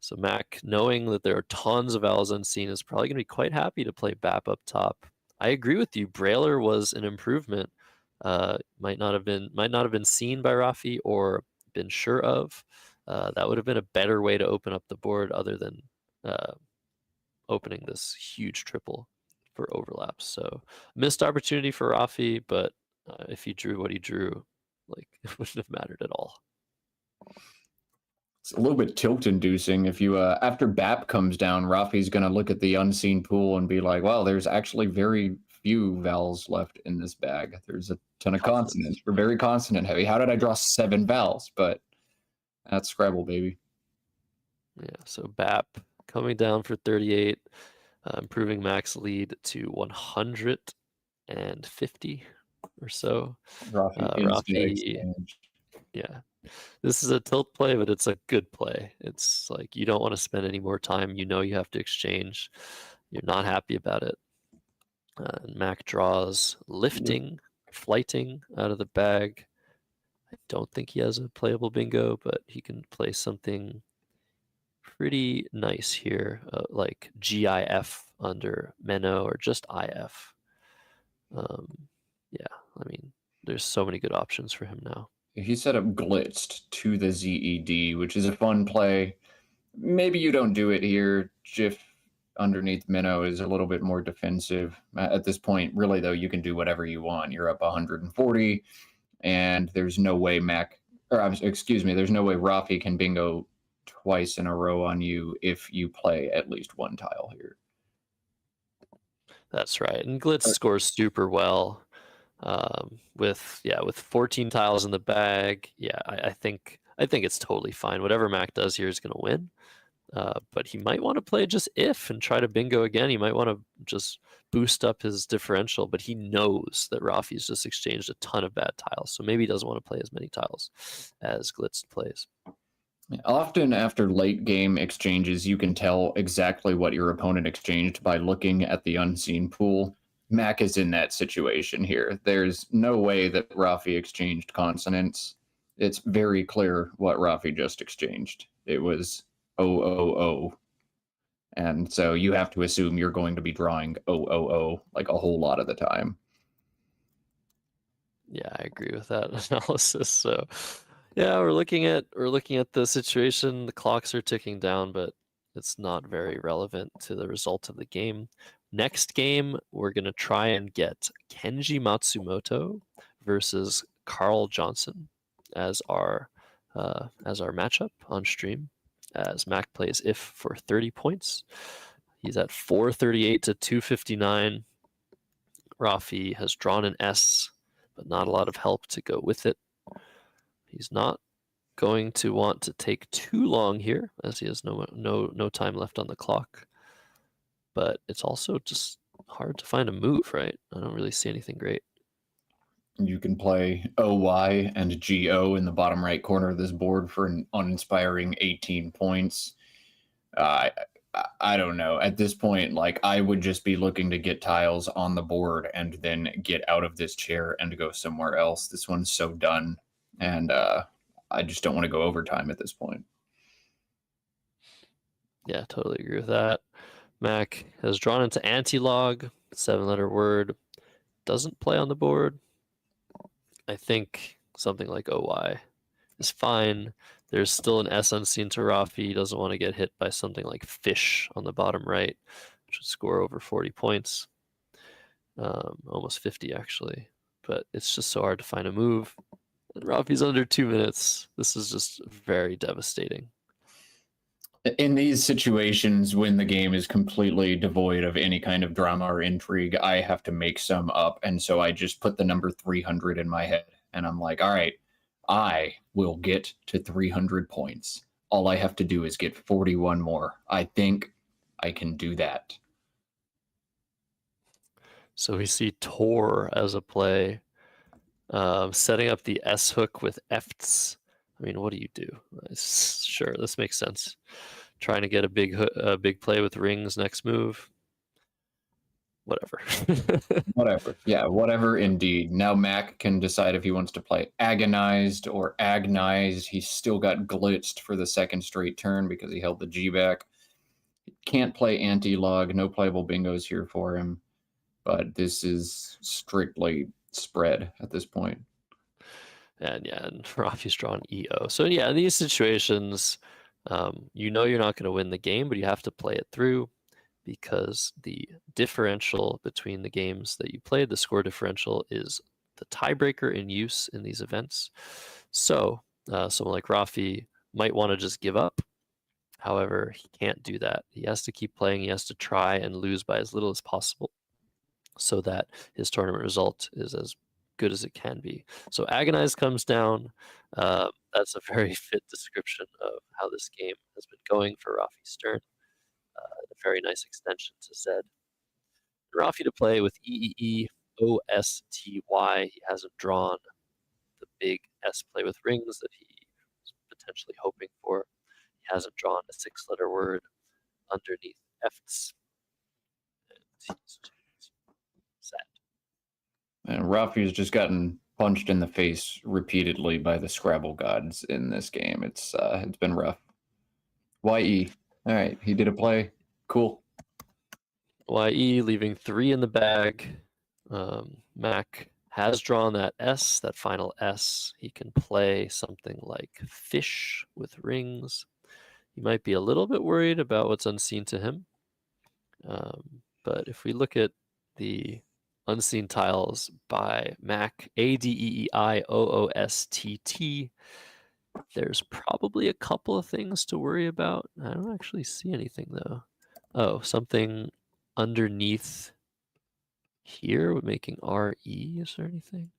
A: So Mac, knowing that there are tons of vowels unseen, is probably gonna be quite happy to play BAP up top. I agree with you. Brailer was an improvement. Might not have been seen by Rafi or been sure of. That would have been a better way to open up the board other than opening this huge triple for overlaps. So missed opportunity for Rafi, but if he drew what he drew, like it wouldn't have mattered at all.
B: It's a little bit tilt-inducing. If you after BAP comes down, Rafi's going to look at the unseen pool and be like, "Wow, there's actually very few vowels left in this bag. There's a ton of consonants. We're very consonant heavy. How did I draw 7 vowels?" But that's Scrabble, baby.
A: Yeah, so BAP coming down for 38, improving Mac's lead to 150 or so. Rafi, yeah. This is a tilt play, but it's a good play. It's like you don't want to spend any more time. You know you have to exchange. You're not happy about it. And Mac draws lifting, flighting out of the bag. I don't think he has a playable bingo, but he can play something pretty nice here, like GIF under Menno or just IF. Yeah, I mean, there's so many good options for him now.
B: He set up Blitzed to the ZED, which is a fun play. Maybe you don't do it here. Jif underneath Minnow is a little bit more defensive. At this point, really, though, you can do whatever you want. You're up 140, and there's no way there's no way Rafi can bingo twice in a row on you if you play at least one tile here.
A: That's right. And Glitz scores super well. With 14 tiles in the bag. Yeah, I think it's totally fine. Whatever Mac does here is going to win. But he might want to play just if and try to bingo again. He might want to just boost up his differential, but he knows that Rafi's just exchanged a ton of bad tiles. So maybe he doesn't want to play as many tiles as Glitz plays.
B: Often after late game exchanges, you can tell exactly what your opponent exchanged by looking at the unseen pool. Mac is in that situation here. There's no way that Rafi exchanged consonants. It's very clear what Rafi just exchanged. It was O. And so you have to assume you're going to be drawing O like a whole lot of the time.
A: Yeah, I agree with that analysis. So yeah, we're looking at the situation. The clocks are ticking down, but it's not very relevant to the result of the game. Next game, we're going to try and get Kenji Matsumoto versus Carl Johnson as our matchup on stream, as Mac plays if for 30 points. He's at 438 to 259. Rafi has drawn an S, but not a lot of help to go with it. He's not going to want to take too long here, as he has no time left on the clock. But it's also just hard to find a move, right? I don't really see anything great.
B: You can play OY and GO in the bottom right corner of this board for an uninspiring 18 points. I don't know. At this point, like, I would just be looking to get tiles on the board and then get out of this chair and go somewhere else. This one's so done, and I just don't want to go overtime at this point.
A: Yeah, totally agree with that. Mac has drawn into anti-log, 7-letter word. Doesn't play on the board. I think something like OY is fine. There's still an S unseen to Rafi. He doesn't want to get hit by something like fish on the bottom right, which would score over 40 points. Almost 50, actually. But it's just so hard to find a move. And Rafi's under 2 minutes. This is just very devastating.
B: In these situations, when the game is completely devoid of any kind of drama or intrigue, I have to make some up. And so I just put the number 300 in my head. And I'm like, all right, I will get to 300 points. All I have to do is get 41 more. I think I can do that.
A: So we see Tor as a play, setting up the S hook with Fts. I mean, what do you do? Sure, this makes sense. Trying to get a big play with rings next move. Whatever.
B: Whatever. Yeah, whatever indeed. Now Mac can decide if he wants to play agonized or agonized. He's still got blitzed for the second straight turn because he held the G back. He can't play anti-log. No playable bingos here for him. But this is strictly spread at this point.
A: And Rafi's drawn EO. So yeah, in these situations, you know you're not going to win the game, but you have to play it through, because the differential between the games that you played, the score differential, is the tiebreaker in use in these events. So someone like Rafi might want to just give up. However, he can't do that. He has to keep playing. He has to try and lose by as little as possible so that his tournament result is as good as it can be. So Agonize comes down. That's a very fit description of how this game has been going for Rafi Stern. A very nice extension to Zed. Rafi to play with EEOSTY. He hasn't drawn the big S play with rings that he was potentially hoping for. He hasn't drawn a 6-letter word underneath F's. And he's sad.
B: And Rafi's just gotten punched in the face repeatedly by the Scrabble gods in this game. It's been rough. YE. All right, he did a play. Cool.
A: YE leaving 3 in the bag. Mac has drawn that S, that final S. He can play something like fish with rings. He might be a little bit worried about what's unseen to him. But if we look at the unseen tiles by Mac, ADEEIOOSTT, there's probably a couple of things to worry about. I don't actually see anything, though. Oh, something underneath here making RE. Is there anything?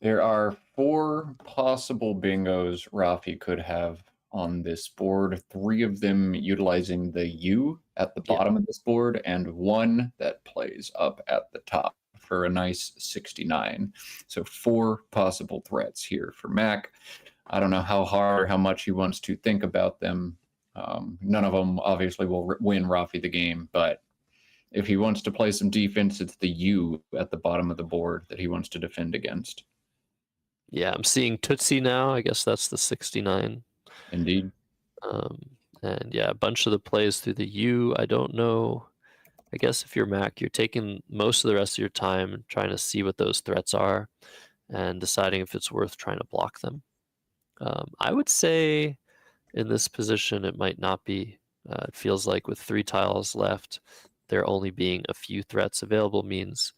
B: There are 4 possible bingos Rafi could have on this board. 3 of them utilizing the U at the bottom of this board, and 1 that plays up at the top for a nice 69. So 4 possible threats here for Mac. I don't know how hard or how much he wants to think about them. None of them obviously will win Rafi the game, but if he wants to play some defense, it's the U at the bottom of the board that he wants to defend against.
A: Yeah, I'm seeing Tootsie now. I guess that's the 69.
B: Indeed.
A: And yeah, a bunch of the plays through the U. I don't know. I guess if you're Mac, you're taking most of the rest of your time trying to see what those threats are and deciding if it's worth trying to block them. I would say in this position, it might not be. It feels like with 3 tiles left, there only being a few threats available means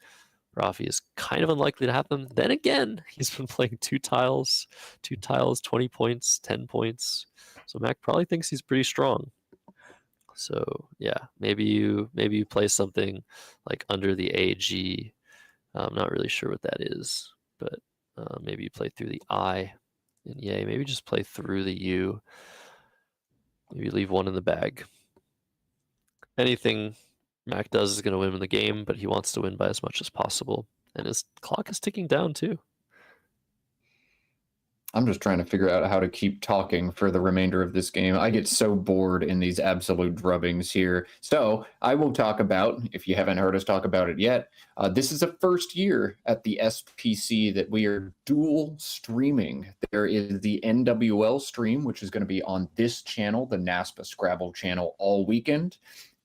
A: Rafi is kind of unlikely to have them. Then again, he's been playing two tiles, 20 points, 10 points. So Mac probably thinks he's pretty strong. So yeah, maybe you play something like under the AG. I'm not really sure what that is, but maybe you play through the I in yay. Maybe just play through the U. Maybe leave one in the bag. Anything Mac does is going to win the game, but he wants to win by as much as possible. And his clock is ticking down too.
B: I'm just trying to figure out how to keep talking for the remainder of this game. I get so bored in these absolute drubbings here. So I will talk about, if you haven't heard us talk about it yet, this is the first year at the SPC that we are dual streaming. There is the NWL stream, which is going to be on this channel, the NASPA Scrabble channel, all weekend.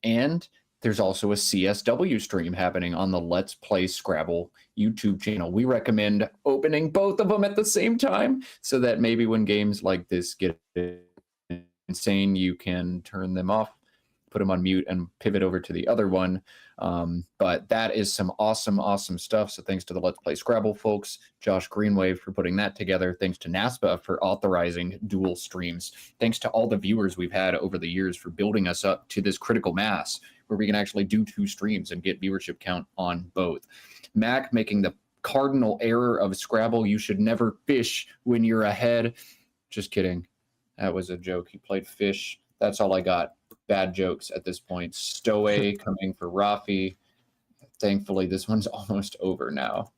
B: And there's also a CSW stream happening on the Let's Play Scrabble YouTube channel. We recommend opening both of them at the same time so that maybe when games like this get insane, you can turn them off, put them on mute, and pivot over to the other one. But that is some awesome stuff. So thanks to the Let's Play Scrabble folks, Josh Greenwave for putting that together. Thanks to NASPA for authorizing dual streams. Thanks to all the viewers we've had over the years for building us up to this critical mass where we can actually do 2 streams and get viewership count on both. Mac making the cardinal error of Scrabble. You should never fish when you're ahead. Just kidding. That was a joke. He played fish. That's all I got. Bad jokes at this point. Stowe coming for Rafi. Thankfully, this one's almost over now.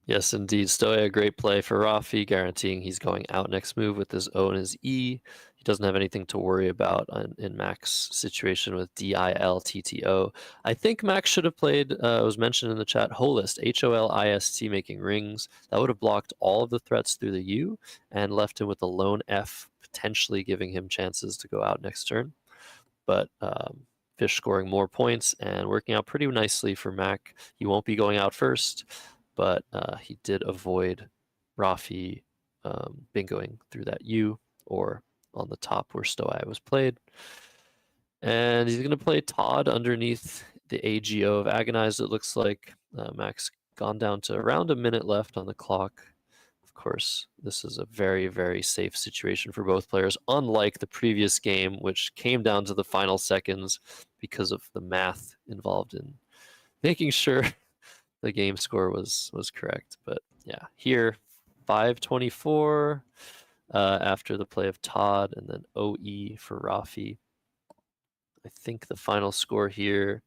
A: Yes, indeed. Stowe, a great play for Rafi, guaranteeing he's going out next move with his O and his E. He doesn't have anything to worry about in Mac's situation with DILTTO. I think Mac should have played, it was mentioned in the chat, Holist, HOLIST, making rings. That would have blocked all of the threats through the U and left him with a lone F, potentially giving him chances to go out next turn. But Fish scoring more points and working out pretty nicely for Mac. He won't be going out first, but he did avoid Rafi bingoing through that U or on the top where Stoai was played. And he's going to play Todd underneath the AGO of Agonized, it looks like. Mac's gone down to around a minute left on the clock. Of course, this is a very safe situation for both players, unlike the previous game, which came down to the final seconds because of the math involved in making sure the game score was correct. But yeah, here, 5:24 after the play of Todd, and then OE for Rafi. I think the final score here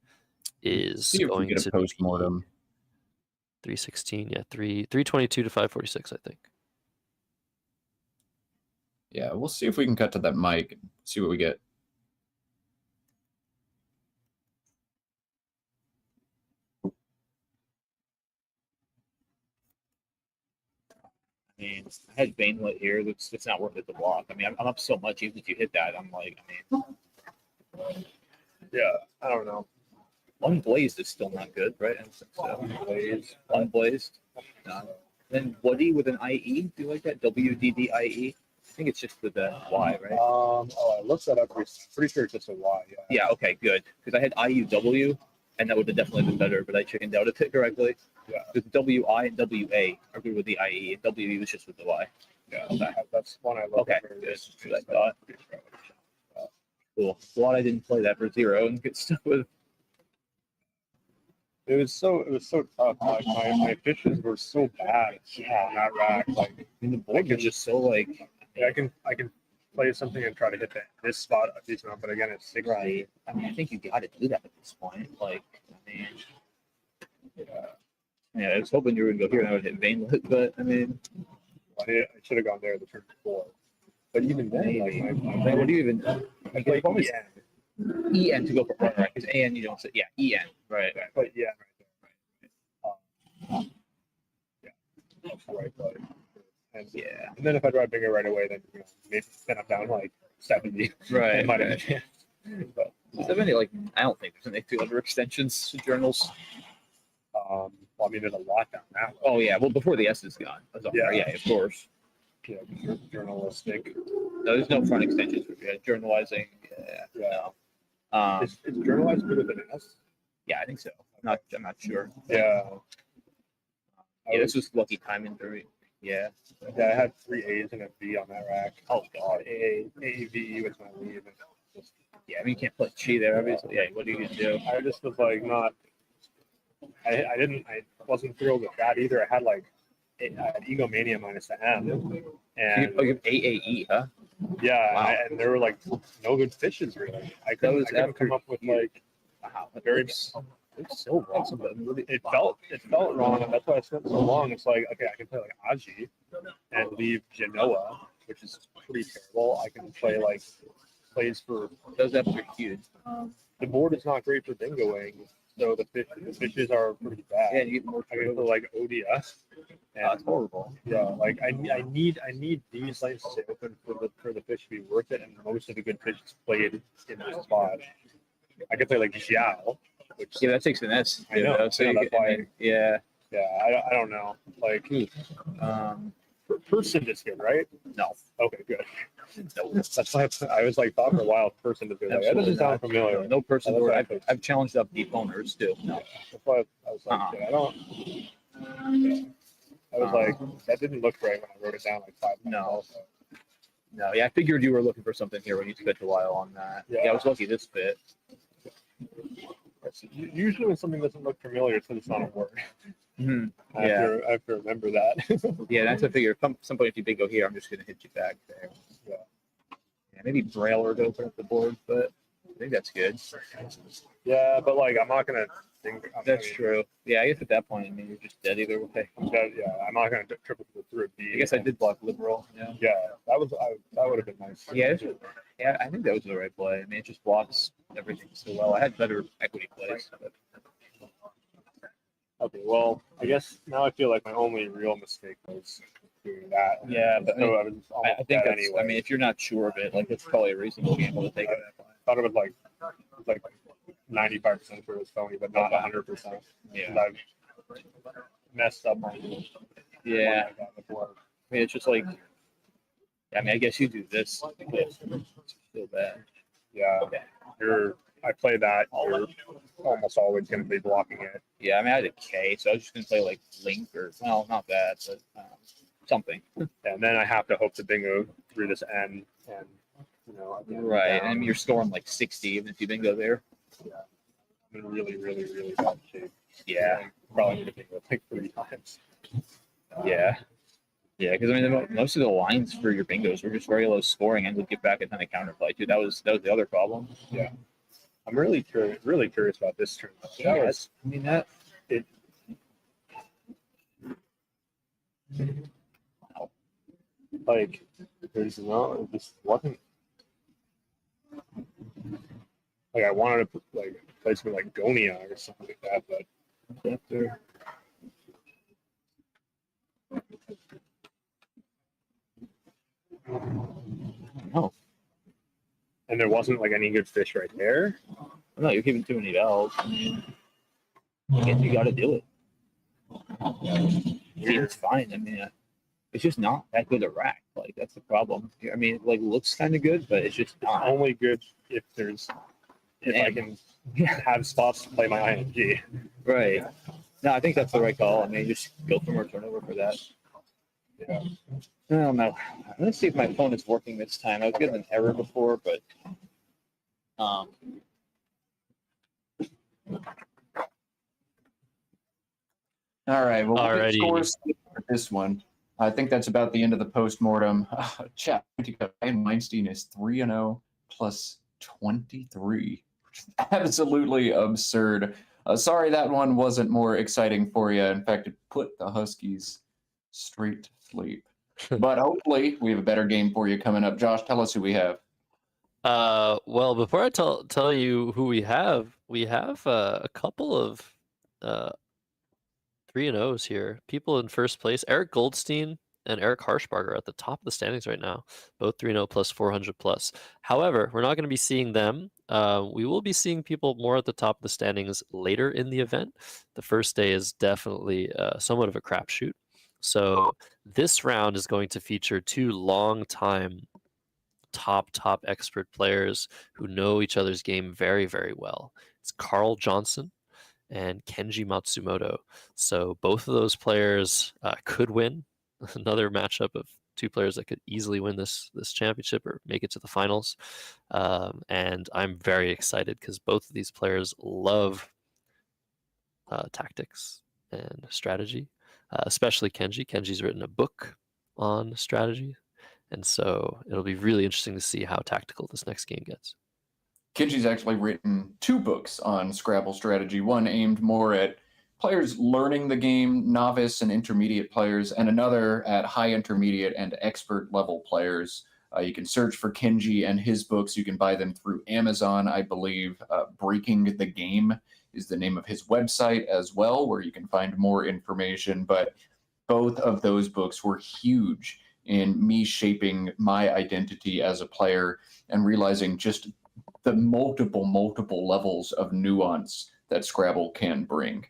A: is going to be
B: postmortem.
A: 316, yeah, 322 to 546, I think.
B: Yeah, we'll see if we can cut to that mic and see what we get.
C: I mean, I had Banelit here. It's not worth it to block. I mean, I'm up so much. Even if you hit that, I'm like, I mean,
D: Yeah, I don't know.
C: Unblazed is still not good, right? And so, Unblazed. Then Woody with an IE. Do you like that? WDDIE? I think it's just with the Y, right?
D: I looked that up. Pretty sure it's just a Y. Yeah.
C: Yeah, okay, good. Because I had IUW, and that would have definitely been better, but I chickened out it correctly.
D: Yeah.
C: Because WI and WA are good with the IE, and WE was just with the Y.
D: Yeah, that's one I love.
C: Okay, good. That's what I thought. Cool. Glad I didn't play that for 0 and get stuck with.
D: It was so tough. Like my fishes were so bad on that rack. Like
C: I mean, the board was just so like.
D: I can play something and try to hit this spot a decent amount, but again, it's 60.
C: Right. I mean, I think you got to do that at this point. Like, I mean, yeah. I was hoping you were gonna go here and I would hit Vanelit, but I mean,
D: I should have gone there the turn before. But even then, like
C: like, what do you even?
D: I played
C: EN to go for front, right? Because AN you don't say. Yeah, EN. Right.
D: But yeah, right there. Yeah, that's the right play. And,
C: Yeah.
D: and then if I drive bingo right away, then maybe then I'm down like 70.
C: Right.
D: I might have a chance. But
C: Is there any like? I don't think there's any 2 other extensions to journals.
D: well, I mean, there's a lot down that way.
C: Oh yeah. Well, before the S is gone. Yeah, of course.
D: Yeah, journalistic.
C: No, there's no front extensions for journalizing.
D: Yeah.
C: Is journalized good with an S?
H: Yeah, I think so. I'm not sure.
C: Yeah.
H: Yeah, this was lucky timing for me. Yeah.
C: Yeah, I had 3 A's and a V on that rack.
H: Oh god.
C: AAV was my lead.
H: Yeah, I mean you can't play Chi there, obviously. Yeah, what are you gonna do?
C: I just was like not. I wasn't thrilled with that either. I had like I had Egomania minus the M, and
H: You have AAE, huh?
C: yeah,
H: Wow.
C: and there were like no good fishes really. I couldn't come up with like
H: Wow,
C: a very.
H: it's so wrong.
C: It felt wrong, and that's why I spent so long. It's like, okay, I can play like Aji and leave Genoa, which is pretty terrible. I can play like plays for.
H: Those apps are huge.
C: The board is not great for bingoing, so the fishes are pretty bad.
H: Yeah, you get more
C: I can play like ODS. And
H: it's horrible.
C: yeah, like I need these lanes to stay open for the fish to be worth it, and most of the good fish is played in this spot. I could play like Xiao, which
H: Yeah, that takes an S.
C: I know.
H: So
C: Yeah,
H: you
C: that's
H: get,
C: why-
H: yeah.
C: I don't know. Like person is good, right?
H: No.
C: Okay, good. That's why I was like thought for a while person is good. Like, that doesn't sound familiar.
H: No person.
C: Unless I
H: I've,
C: could-
H: I've challenged up deep owners too. No.
C: That's why I was like,
H: Uh-huh.
C: yeah, I don't. I was like, that didn't look right when I wrote it down like 5 times.
H: No.
C: Also.
H: No, yeah, I figured you were looking for something here when you spent a while on that.
C: Yeah.
H: Yeah, I was lucky this fit.
C: Usually when something doesn't look familiar, it's because it's not a word.
H: Mhm.
C: I have to remember that.
H: Yeah, that's a figure. Somebody, if you big go here, I'm just gonna hit you back there.
C: Yeah.
H: Yeah, maybe Brailer to open up the board, but I think that's good.
C: Yeah, but like I'm not gonna think.
H: That's true. Yeah, I guess at that point, I mean, you're just dead either way.
C: I'm not gonna triple through a B.
H: I guess I did block liberal. Yeah.
C: Yeah, that would have been nice.
H: Yeah, yeah, I think that was the right play. I mean, it just blocks everything so well. I had better equity plays. But...
C: Okay, well, I guess now I feel like my only real mistake was doing that.
H: Yeah, but
C: so I was almost
H: I think
C: dead
H: that's,
C: anyway.
H: I mean, if you're not sure of it, like it's probably a reasonable gamble to take it.
C: I thought it was like 95% sure it was phony, but not 100%.
H: Yeah.
C: I've messed up on
H: Yeah.
C: I got before.
H: I mean, it's just like, I mean, I guess you do this. It's still bad.
C: Yeah, I play that. You're almost always going to be blocking it.
H: Yeah, I mean, I had a K, so I was just gonna play like Link or well, not that, but something.
C: And then I have to hope to bingo through this N and again,
H: Right,
C: down.
H: and you're scoring like 60 even if you bingo there.
C: I'm in really, really, really bad shape.
H: Yeah,
C: Probably need to bingo like 3 times.
H: yeah, yeah. Because I mean, most of the lines for your bingos were just very low scoring and would get back a ton of counterplay too. That was the other problem.
C: Yeah. I'm really curious about this tournament.
H: Yeah,
C: That was,
H: I mean that.
C: it, like, there's no, it just wasn't. Like I wanted to like play something like Gonia or something like that, but
H: After. No,
C: and there wasn't like any good fish right there.
H: no, you're giving too many L's. I mean, I guess you got to do it. I mean, it's fine. I mean, it's just not that good a rack. Like that's the problem. I mean, it like looks kind of good, but it's just not.
C: Only good if I can have spots to play my ING.
H: Right. No, I think that's the right call. I mean, just go for more turnover for that.
C: Yeah.
H: I don't know. Let's see if my phone is working this time. I was getting an error before, but
B: All right. Well, we'll get
A: Alrighty.
B: scores for this one. I think that's about the end of the postmortem. Chat. And Weinstein is 3-0 plus 23. Which is absolutely absurd. Sorry that one wasn't more exciting for you. In fact, it put the Huskies straight to sleep. But hopefully we have a better game for you coming up. Josh, tell us who we have.
A: Well, before I tell you who we have a couple of 3-0s here. People in first place, Eric Goldstein and Eric Harshbarger are at the top of the standings right now, both 3-0 plus 400 plus. However, we're not going to be seeing them. We will be seeing people more at the top of the standings later in the event. The first day is definitely somewhat of a crapshoot. So this round is going to feature two long-time top expert players who know each other's game very, very well. It's Carl Johnson and Kenji Matsumoto. So both of those players could win. Another matchup of two players that could easily win this championship or make it to the finals. And I'm very excited because both of these players love tactics and strategy, especially Kenji. Kenji's written a book on strategy. And so it'll be really interesting to see how tactical this next game gets.
B: Kenji's actually written 2 books on Scrabble strategy, one aimed more at players learning the game, novice and intermediate players, and another at high intermediate and expert level players. You can search for Kenji and his books. You can buy them through Amazon, I believe. Breaking the Game is the name of his website as well, where you can find more information. But both of those books were huge in me shaping my identity as a player and realizing just the multiple levels of nuance that Scrabble can bring.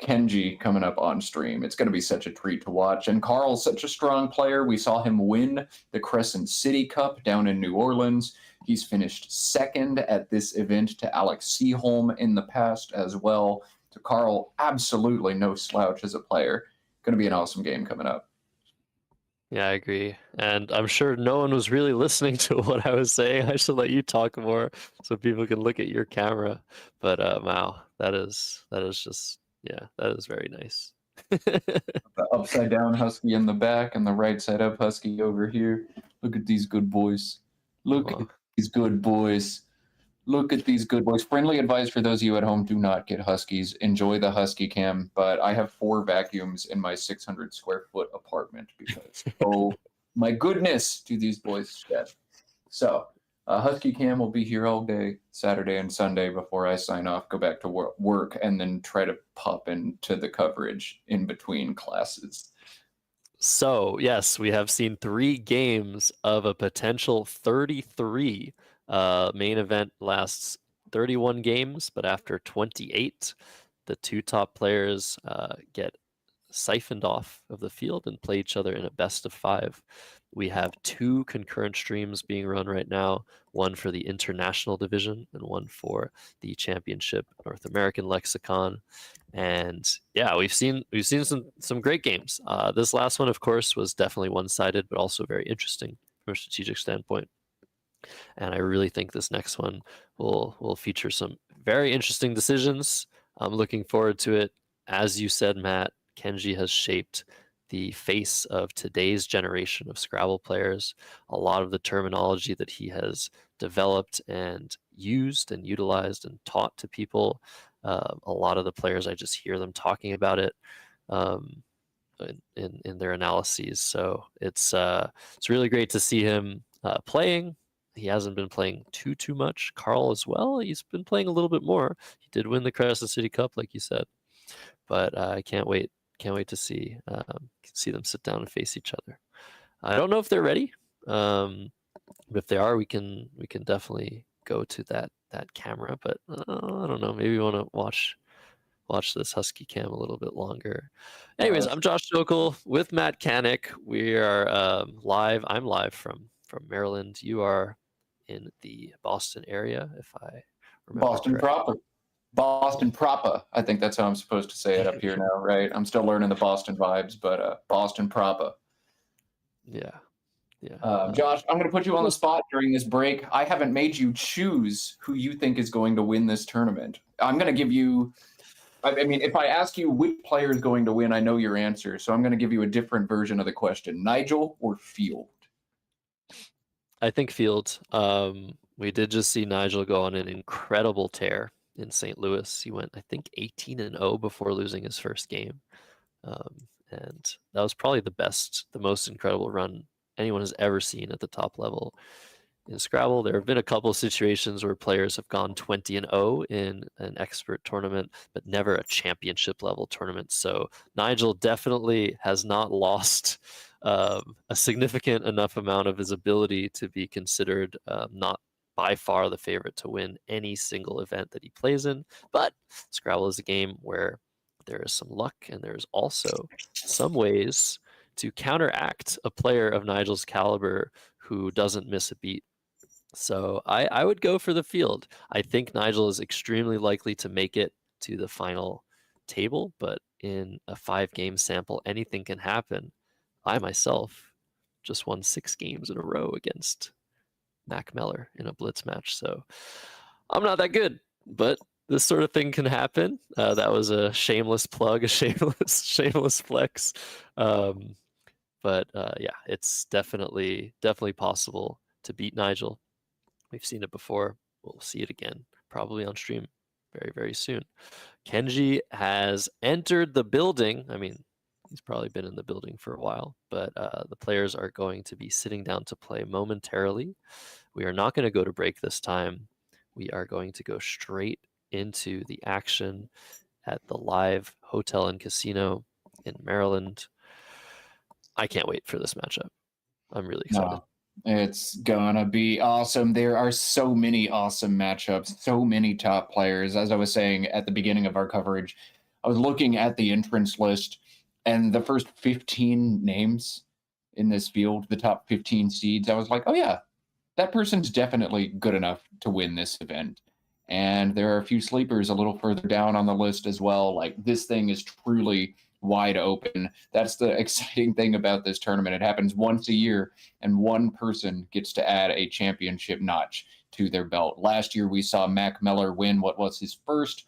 B: Kenji coming up on stream. It's going to be such a treat to watch. And Carl's such a strong player. We saw him win the Crescent City Cup down in New Orleans. He's finished second at this event to Alex Seaholm in the past as well. So Carl, absolutely no slouch as a player. Going to be an awesome game coming up.
A: Yeah, I agree. And I'm sure no one was really listening to what I was saying. I should let you talk more so people can look at your camera. But wow, that is just, yeah, that is very nice.
B: The upside down husky in the back and the right side up husky over here. Look at these good boys. Look at these good boys. Look at these good boys. Friendly advice for those of you at home, do not get huskies. Enjoy the husky cam, but I have 4 vacuums in my 600 square foot apartment because, oh my goodness, do these boys shed. So husky cam will be here all day, Saturday and Sunday before I sign off, go back to work, and then try to pop into the coverage in between classes.
A: So, yes, we have seen 3 games of a potential 33. Main event lasts 31 games, but after 28, the 2 top players get siphoned off of the field and play each other in a best of 5. We have 2 concurrent streams being run right now, one for the international division and one for the championship North American lexicon. And yeah, we've seen some great games. This last one, of course, was definitely one-sided, but also very interesting from a strategic standpoint. And I really think this next one will feature some very interesting decisions. I'm looking forward to it. As you said, Matt, Kenji has shaped the face of today's generation of Scrabble players. A lot of the terminology that he has developed and used and utilized and taught to people, a lot of the players, I just hear them talking about it in their analyses. So it's really great to see him playing. He hasn't been playing too much. Carl as well, he's been playing a little bit more. He did win the Crescent City Cup, like you said. But I can't wait to see them sit down and face each other. I don't know if they're ready, but if they are, we can definitely go to that camera. But I don't know. Maybe we want to watch this husky cam a little bit longer. Anyways, I'm Josh Jokel with Matt Canick. We are live. I'm live from Maryland. You are in the Boston area, if I remember.
B: Boston
A: correctly.
B: proper. Boston proper. I think that's how I'm supposed to say it up here now, right? I'm still learning the Boston vibes, but Boston proper.
A: Yeah.
B: Josh, I'm going to put you on the spot during this break. I haven't made you choose who you think is going to win this tournament. I'm going to give you, I mean, if I ask you which player is going to win, I know your answer. So I'm going to give you a different version of the question. Nigel or Field?
A: I think Field. We did just see Nigel go on an incredible tear in St. Louis. He went, I think, 18-0 before losing his first game. And that was probably the most incredible run anyone has ever seen at the top level in Scrabble. There have been a couple of situations where players have gone 20-0 in an expert tournament, but never a championship level tournament. So Nigel definitely has not lost a significant enough amount of his ability to be considered not by far the favorite to win any single event that he plays in. But Scrabble is a game where there is some luck, and there's also some ways to counteract a player of Nigel's caliber who doesn't miss a beat So I would go for the field. I think Nigel is extremely likely to make it to the final table, but in a 5-game sample, anything can happen. I myself just won 6 games in a row against Mac Meller in a blitz match, so I'm not that good, but this sort of thing can happen. That was a shameless plug, a shameless flex. But yeah, it's definitely possible to beat Nigel. We've seen it before. We'll see it again, probably on stream very, very soon. Kenji has entered the building. I mean, he's probably been in the building for a while, but the players are going to be sitting down to play momentarily. We are not going to go to break this time. We are going to go straight into the action at the live hotel and casino in Maryland. I can't wait for this matchup. I'm really excited.
B: It's gonna be awesome. There are so many awesome matchups, so many top players. As I was saying at the beginning of our coverage, I was looking at the entrance list, and the first 15 names in this field, the top 15 seeds, I was like, oh yeah, that person's definitely good enough to win this event. And there are a few sleepers a little further down on the list as well. Like, this thing is truly wide open. That's the exciting thing about this tournament. It happens once a year, and one person gets to add a championship notch to their belt. Last year, we saw Mac Meller win what was his first,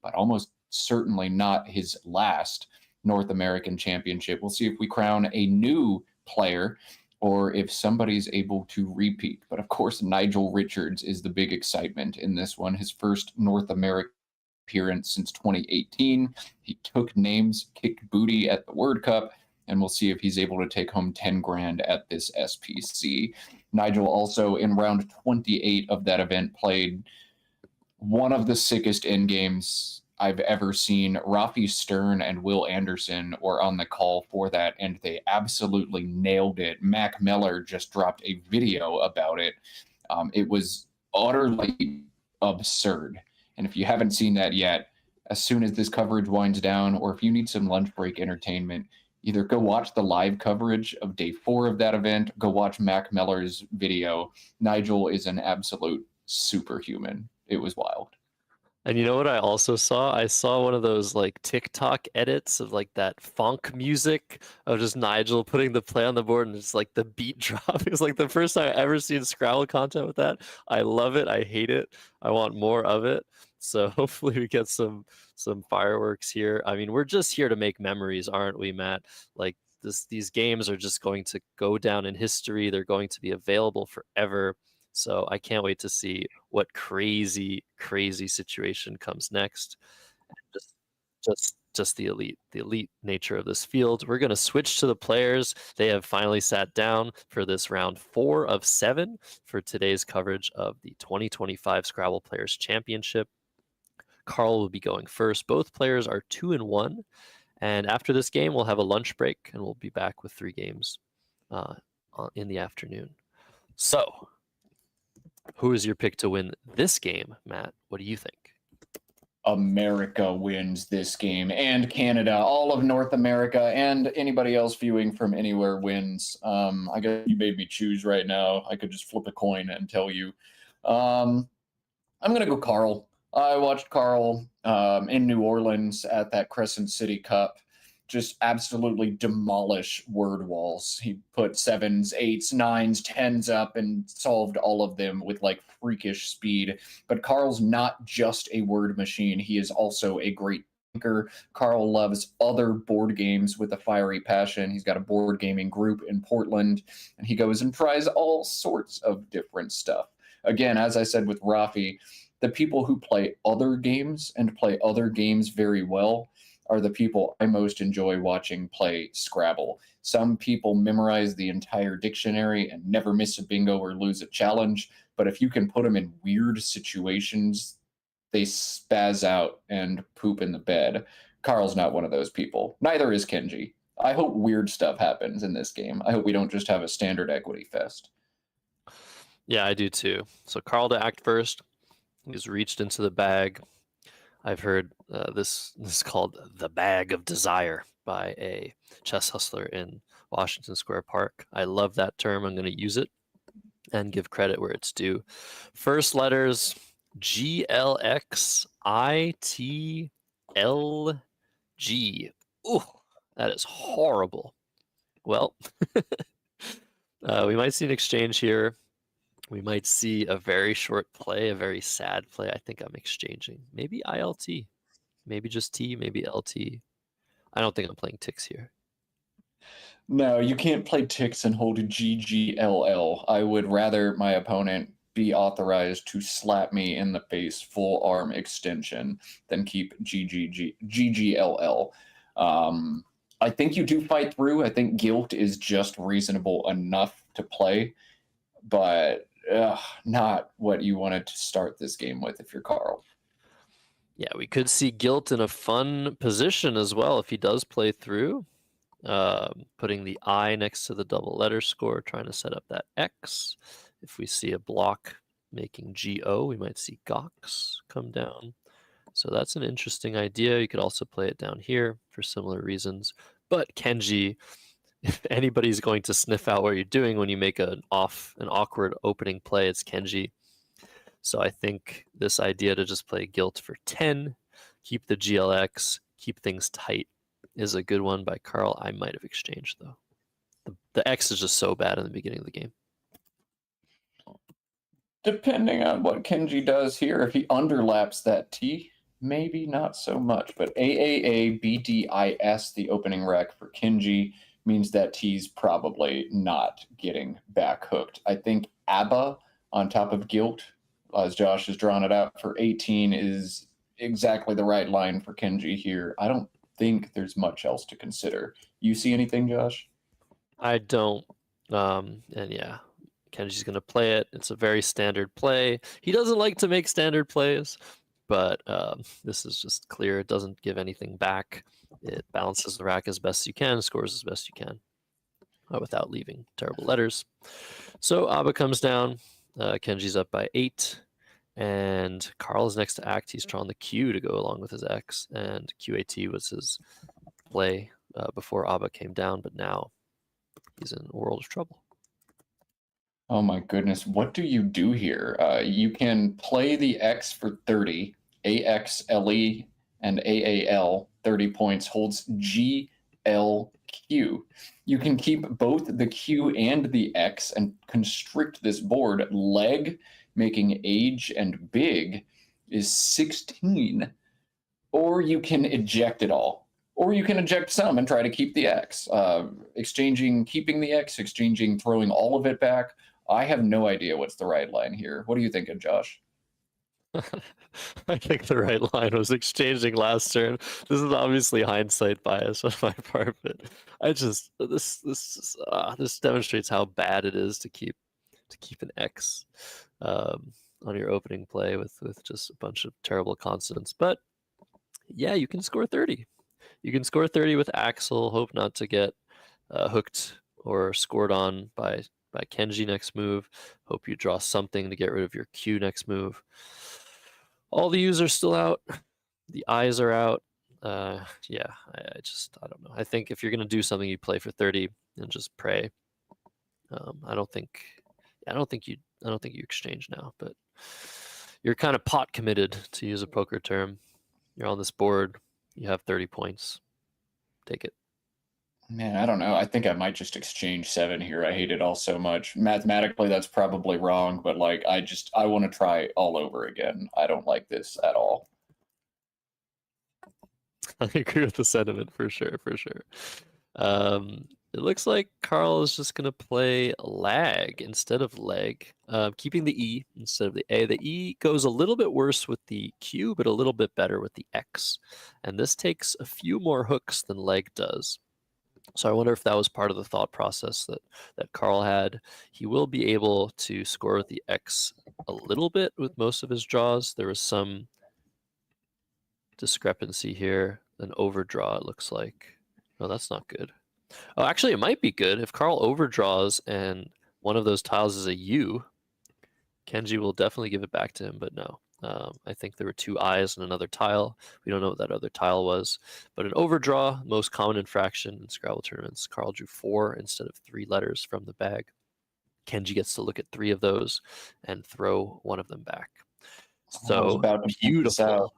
B: but almost certainly not his last North American championship. We'll see if we crown a new player or if somebody's able to repeat. But of course, Nigel Richards is the big excitement in this one. His first North American appearance since 2018. He took names, kicked booty at the World Cup, and we'll see if he's able to take home 10 grand at this SPC. Nigel also in round 28 of that event played one of the sickest endgames I've ever seen. Rafi Stern and Will Anderson were on the call for that, and they absolutely nailed it. Mac Miller just dropped a video about it. It was utterly absurd. And if you haven't seen that yet, as soon as this coverage winds down, or if you need some lunch break entertainment, either go watch the live coverage of day 4 of that event, go watch Mac Miller's video. Nigel is an absolute superhuman. It was wild.
A: And you know what I also saw? I saw one of those like TikTok edits of like that funk music of just Nigel putting the play on the board and it's like the beat drop. It was like the first time I ever seen Scrabble content with that. I love it. I hate it. I want more of it. So hopefully we get some fireworks here. I mean, we're just here to make memories, aren't we, Matt? Like these games are just going to go down in history. They're going to be available forever. So I can't wait to see what crazy situation comes next. Just the elite nature of this field. We're going to switch to the players. They have finally sat down for this round 4 of 7 for today's coverage of the 2025 Scrabble Players Championship. Carl will be going first. Both players are 2-1, and after this game, we'll have a lunch break, and we'll be back with 3 games in the afternoon. So, who is your pick to win this game, Matt? What do you think?
B: America wins this game, and Canada, all of North America, and anybody else viewing from anywhere wins. I guess you made me choose right now. I could just flip a coin and tell you. I'm gonna go Carl. I watched Carl in New Orleans at that Crescent City Cup just absolutely demolish word walls. He put 7s, 8s, 9s, 10s up and solved all of them with like freakish speed. But Carl's not just a word machine. He is also a great thinker. Carl loves other board games with a fiery passion. He's got a board gaming group in Portland, and he goes and tries all sorts of different stuff. Again, as I said with Rafi, the people who play other games and play other games very well are the people I most enjoy watching play Scrabble. Some people memorize the entire dictionary and never miss a bingo or lose a challenge, but if you can put them in weird situations, they spaz out and poop in the bed. Carl's not one of those people. Neither is Kenji. I hope weird stuff happens in this game. I hope we don't just have a standard equity fest.
A: Yeah, I do too. So Carl to act first. He's reached into the bag. I've heard this is called the Bag of Desire by a chess hustler in Washington Square Park. I love that term. I'm going to use it. and give credit where it's due. First letters GLXITLG. Ooh, that is horrible. Well, we might see an exchange here. We might see a very short play, a very sad play. I think I'm exchanging. Maybe ILT. Maybe just T, maybe LT. I don't think I'm playing ticks here.
B: No, you can't play ticks and hold a GGLL. I would rather my opponent be authorized to slap me in the face full arm extension than keep GGLL. I think you do fight through. I think guilt is just reasonable enough to play, but not what you wanted to start this game with if you're Carl.
A: Yeah, we could see guilt in a fun position as well if he does play through. Putting the I next to the double letter score, trying to set up that X. If we see a block making GO, we might see Gox come down. So that's an interesting idea. You could also play it down here for similar reasons. But Kenji, if anybody's going to sniff out what you're doing when you make an awkward opening play, it's Kenji. So I think this idea to just play Guilt for 10, keep the GLX, keep things tight, is a good one by Carl. I might have exchanged, though. The X is just so bad in the beginning of the game.
B: Depending on what Kenji does here, if he underlaps that T, maybe not so much. But AAABDIS, the opening rec for Kenji, means that T's probably not getting back hooked. I think ABBA on top of Guilt, as Josh has drawn it out for 18, is exactly the right line for Kenji here. I don't think there's much else to consider. You see anything, Josh?
A: I don't. And yeah, Kenji's going to play it. It's a very standard play. He doesn't like to make standard plays, but this is just clear. It doesn't give anything back. It balances the rack as best you can, scores as best you can, without leaving terrible letters. So Abba comes down. Kenji's up by 8. And Carl is next to act. He's drawn the Q to go along with his X. And QAT was his play before Abba came down, but now he's in a world of trouble.
B: Oh my goodness, what do you do here? You can play the X for 30, AXLE and AAL, 30 points, holds GLQ. You can keep both the Q and the X and constrict this board. Leg, making age and big, is 16. Or you can eject it all. Or you can eject some and try to keep the X. Exchanging, keeping the X, exchanging, throwing all of it back. I have no idea what's the right line here. What are you thinking, Josh?
A: I think the right line was exchanging last turn. This is obviously hindsight bias on my part, but I just this demonstrates how bad it is to keep an X on your opening play with just a bunch of terrible consonants. But yeah, you can score 30. You can score 30 with Axel. Hope not to get hooked or scored on by Kenji next move. Hope you draw something to get rid of your Q next move. All the U's are still out. The I's are out. Yeah, I don't know. I think if you're gonna do something, you play for 30 and just pray. I don't think you exchange now, but you're kind of pot committed, to use a poker term. You're on this board. You have 30 points. Take it.
B: Man, I don't know. I think I might just exchange 7 here. I hate it all so much. Mathematically, that's probably wrong, but like I want to try all over again. I don't like this at all.
A: I agree with the sentiment for sure. It looks like Carl is just going to play lag instead of leg, keeping the E instead of the A. The E goes a little bit worse with the Q, but a little bit better with the X. And this takes a few more hooks than leg does. So I wonder if that was part of the thought process that Carl had. He will be able to score with the X a little bit with most of his draws. There was some discrepancy here, an overdraw, it looks like. No, that's not good. Oh, actually, it might be good. If Carl overdraws and one of those tiles is a U, Kenji will definitely give it back to him, but no. I think there were 2 I's and another tile. We don't know what that other tile was. But an overdraw, most common infraction in Scrabble tournaments. Carl drew 4 instead of 3 letters from the bag. Kenji gets to look at 3 of those and throw one of them back.
B: I was
A: So
B: about to point this out.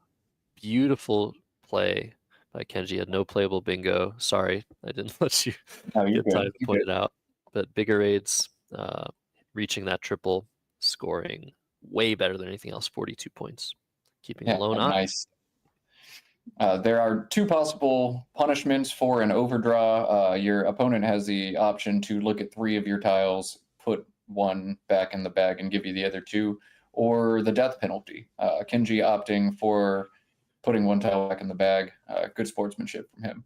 A: beautiful play by Kenji. Had no playable bingo. Sorry, I didn't let you
B: No, you're
A: get time
B: good.
A: to
B: You're
A: point
B: good.
A: it out. But bigger raids, reaching that triple, scoring way better than anything else, 42 points. Keeping
B: Yeah,
A: a low notch.
B: nice. There are 2 possible punishments for an overdraw. Your opponent has the option to look at 3 of your tiles, put 1 back in the bag, and give you the other 2, or the death penalty. Kenji opting for putting 1 tile back in the bag. Good sportsmanship from him.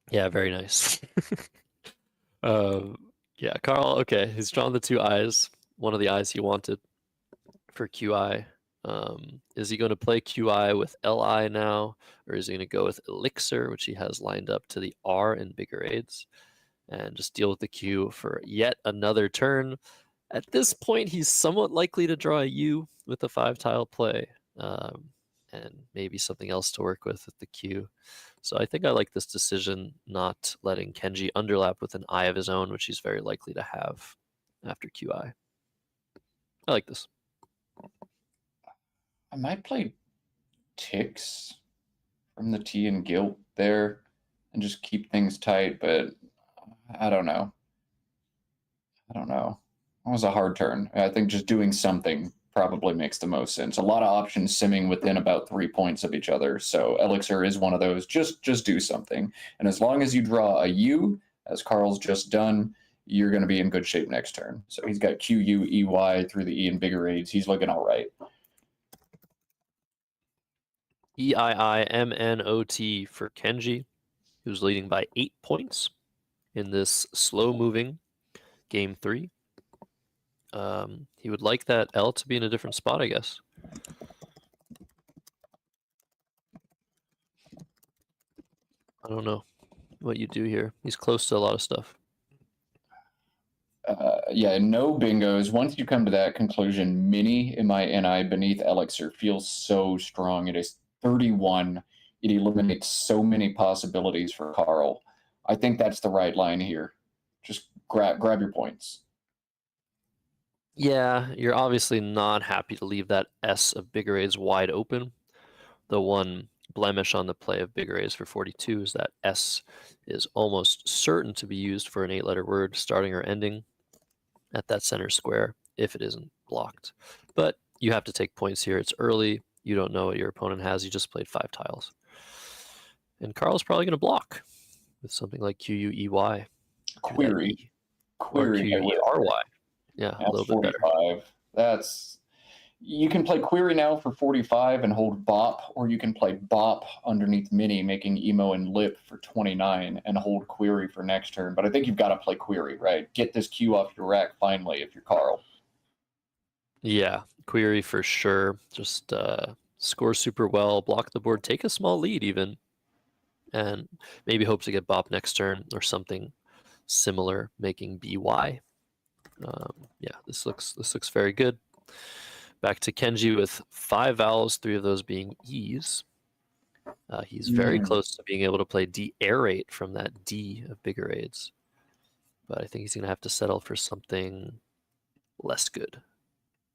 A: Yeah, very nice. Yeah, Carl, okay, he's drawn the 2 eyes, one of the eyes he wanted for QI. Is he going to play QI with LI now, or is he going to go with Elixir, which he has lined up to the R in bigger aids, and just deal with the Q for yet another turn? At this point, he's somewhat likely to draw a U with a 5-tile play, and maybe something else to work with the Q. So I think I like this decision, not letting Kenji underlap with an eye of his own, which he's very likely to have after QI. I like this.
B: I might play Ticks from the T and Guilt there and just keep things tight, but I don't know. That was a hard turn. I think just doing something probably makes the most sense. A lot of options simming within about 3 points of each other. So Elixir is one of those. Just do something. And as long as you draw a U, as Carl's just done, you're going to be in good shape next turn. So he's got Q, U, E, Y through the E and bigger aids. He's looking all right.
A: EIIMNOT for Kenji, who's leading by 8 points in this slow-moving game 3. He would like that L to be in a different spot, I guess. I don't know what you do here. He's close to a lot of stuff.
B: Yeah, no bingos. Once you come to that conclusion, Mini, MINI, beneath Elixir feels so strong. It is 31. It eliminates so many possibilities for Carl. I think that's the right line here. Just grab your points.
A: Yeah, you're obviously not happy to leave that S of bigger A's wide open. The one blemish on the play of bigger A's for 42 is that S is almost certain to be used for an 8-letter word starting or ending at that center square if it isn't blocked. But you have to take points here. It's early. You don't know what your opponent has. You just played 5 tiles. And Carl's probably going to block with something like QUEY.
B: Query.
A: Or QUERY. Yeah, a little bit better.
B: That's you can play Query now for 45 and hold Bop, or you can play Bop underneath Mini, making Emo and Lip for 29 and hold Query for next turn. But I think you've got to play Query, right? Get this Q off your rack finally if you're Carl.
A: Yeah, Query for sure. Just score super well, block the board, take a small lead even, and maybe hope to get Bop next turn or something similar, making BY. Yeah, this looks very good. Back to Kenji with 5 vowels, 3 of those being E's. He's very close to being able to play de-aerate from that D of bigger aids. But I think he's going to have to settle for something less good.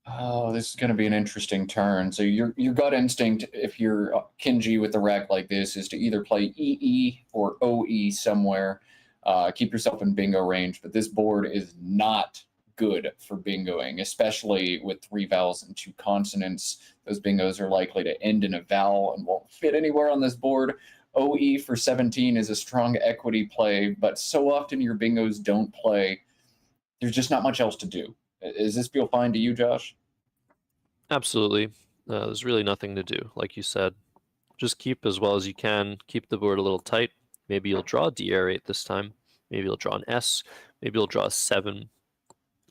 B: Oh, this is going to be an interesting turn. So your gut instinct, if you're Kenji with a rack like this, is to either play EE or OE somewhere. Keep yourself in bingo range. But this board is not good for bingoing, especially with 3 vowels and 2 consonants. Those bingos are likely to end in a vowel and won't fit anywhere on this board. OE for 17 is a strong equity play, but so often your bingos don't play. There's just not much else to do. Does this feel fine to you, Josh?
A: Absolutely. There's really nothing to do, like you said. Just keep as well as you can. Keep the board a little tight. Maybe you'll draw a de-aerate this time. Maybe you'll draw an S. Maybe you'll draw a 7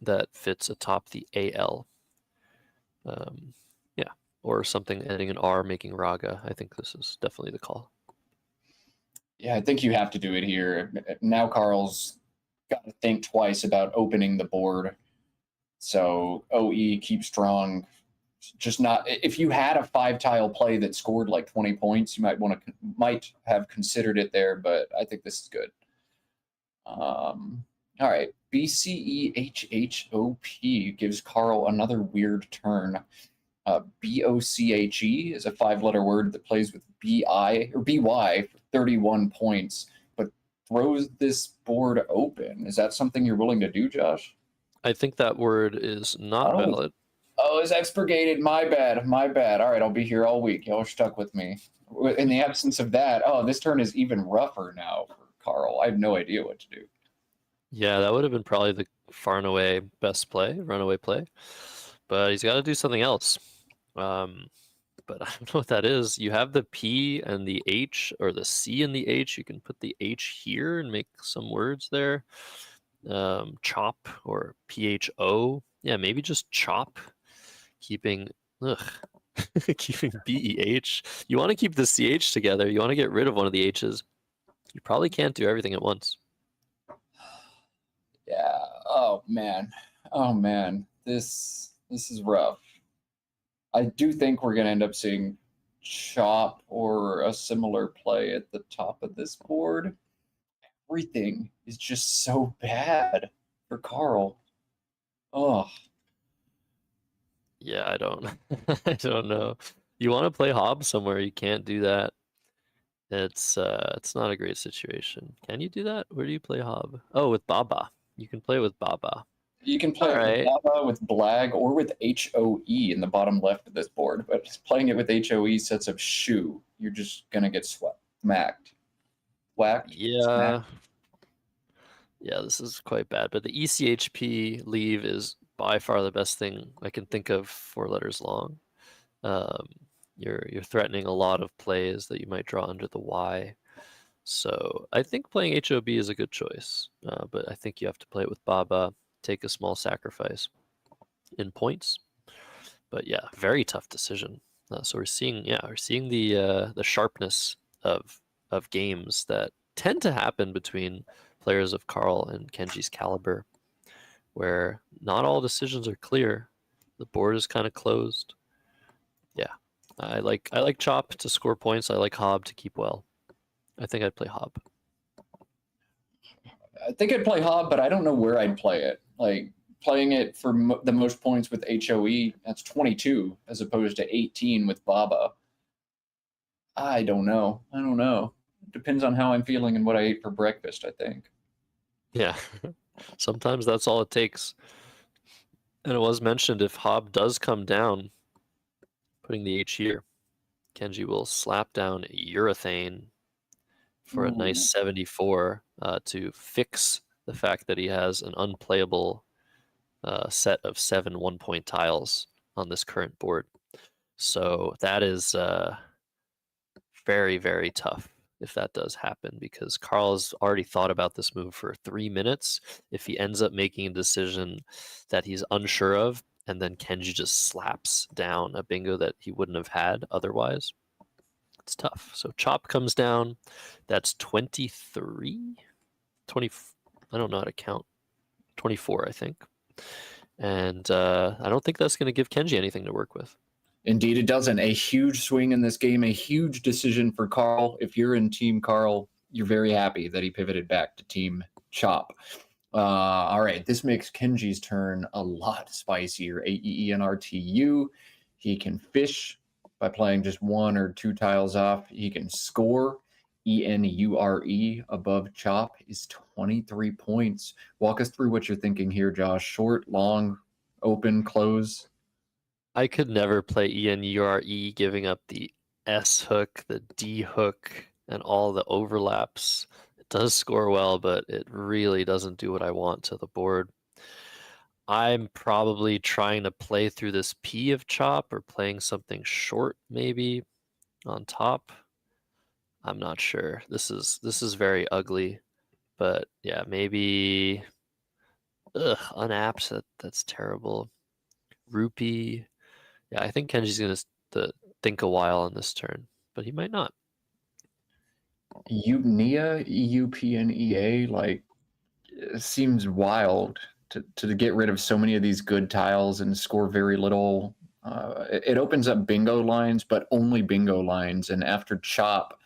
A: that fits atop the AL. Yeah, or something ending in R, making Raga. I think this is definitely the call.
B: Yeah, I think you have to do it here. Now Carl's got to think twice about opening the board. So OE, keep strong. Just not if you had a 5-tile play that scored like 20 points, you might have considered it there, but I think this is good. All right. BCEHHOP gives Carl another weird turn. BOCHE is a 5-letter word that plays with BI or BY for 31 points, but throws this board open. Is that something you're willing to do, Josh?
A: I think that word is not
B: Oh.
A: valid.
B: Oh, it's expurgated. My bad. My bad. All right, I'll be here all week. Y'all are stuck with me. In the absence of that, this turn is even rougher now for Carl. I have no idea what to do.
A: Yeah, that would have been probably the far and away best play, runaway play. But he's got to do something else. But I don't know what that is. You have the P and the H, or the C and the H. You can put the H here and make some words there. Chop or PHO. Yeah, maybe just chop. Keeping keeping BEH. You want to keep the CH together. You want to get rid of one of the H's. You probably can't do everything at once.
B: Yeah. Oh man. Oh man. This is rough. I do think we're gonna end up seeing chop or a similar play at the top of this board. Everything is just so bad for Carl. Oh.
A: Yeah, I don't I don't know. You want to play Hob somewhere, you can't do that. It's not a great situation. Can you do that? Where do you play Hob? Oh, with Baba. You can play with Baba.
B: You can play
A: All
B: it
A: right.
B: with Baba, with Blag, or with HOE in the bottom left of this board. But just playing it with HOE sets up shoe. You're just gonna get smacked. Whacked.
A: Yeah.
B: Smacked.
A: Yeah, this is quite bad. But the ECHP leave is by far the best thing I can think of, 4 letters long. You're threatening a lot of plays that you might draw under the Y. So I think playing HOB is a good choice. But I think you have to play it with Baba, take a small sacrifice in points. But yeah, very tough decision. So we're seeing the sharpness of games that tend to happen between players of Carl and Kenji's caliber, where not all decisions are clear. The board is kind of closed. Yeah, I like Chop to score points. I like Hob to keep well. I think I'd play Hob.
B: I think I'd play Hob, but I don't know where I'd play it. Like playing it for the most points with HOE, that's 22 as opposed to 18 with Baba. I don't know. Depends on how I'm feeling and what I ate for breakfast, I think.
A: Yeah, sometimes that's all it takes. And it was mentioned if Hob does come down, putting the H here, Kenji will slap down urethane for a nice 74 to fix the fact that he has an unplayable set of 7 1-point tiles on this current board. So that is very, very tough if that does happen, because Carl's already thought about this move for 3 minutes. If he ends up making a decision that he's unsure of, and then Kenji just slaps down a bingo that he wouldn't have had otherwise, it's tough. So Chop comes down. That's 23? 20, I don't know how to count. 24, I think. And I don't think that's going to give Kenji anything to work with.
B: Indeed, it doesn't. A huge swing in this game, a huge decision for Carl. If you're in Team Carl, you're very happy that he pivoted back to Team Chop. All right, this makes Kenji's turn a lot spicier. AEENRTU. He can fish by playing just 1 or 2 tiles off. He can score. ENURE above Chop is 23 points. Walk us through what you're thinking here, Josh. Short, long, open, close.
A: I could never play ENURE giving up the S hook, the D hook, and all the overlaps. It does score well, but it really doesn't do what I want to the board. I'm probably trying to play through this P of Chop or playing something short maybe on top. I'm not sure. This is very ugly, but yeah, maybe unapt. That's terrible. Rupee. Yeah, I think Kenji's gonna think a while on this turn, but he might not.
B: Eupnea, EUPNEA, like it seems wild to get rid of so many of these good tiles and score very little. It opens up bingo lines, but only bingo lines. And after Chop,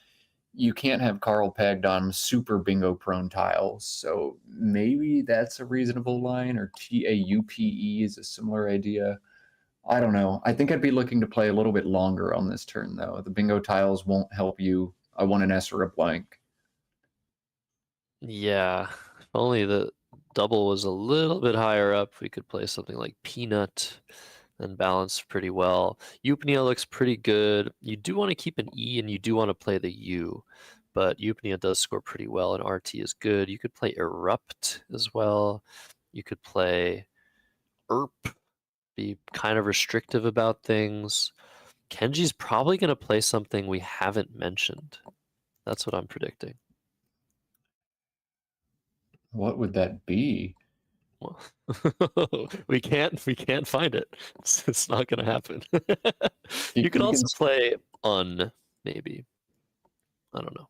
B: you can't have Carl pegged on super bingo prone tiles. So maybe that's a reasonable line, or TAUPE is a similar idea. I don't know. I think I'd be looking to play a little bit longer on this turn, though. The bingo tiles won't help you. I want an S or a blank.
A: Yeah, if only the double was a little bit higher up, we could play something like Peanut and balance pretty well. Upnia looks pretty good. You do want to keep an E and you do want to play the U, but Upnia does score pretty well and RT is good. You could play Erupt as well. You could play Erp, be kind of restrictive about things. Kenji's probably going to play something we haven't mentioned. That's what I'm predicting.
B: What would that be?
A: Well, we can't find it. It's not going to happen. You could also play maybe. I don't know.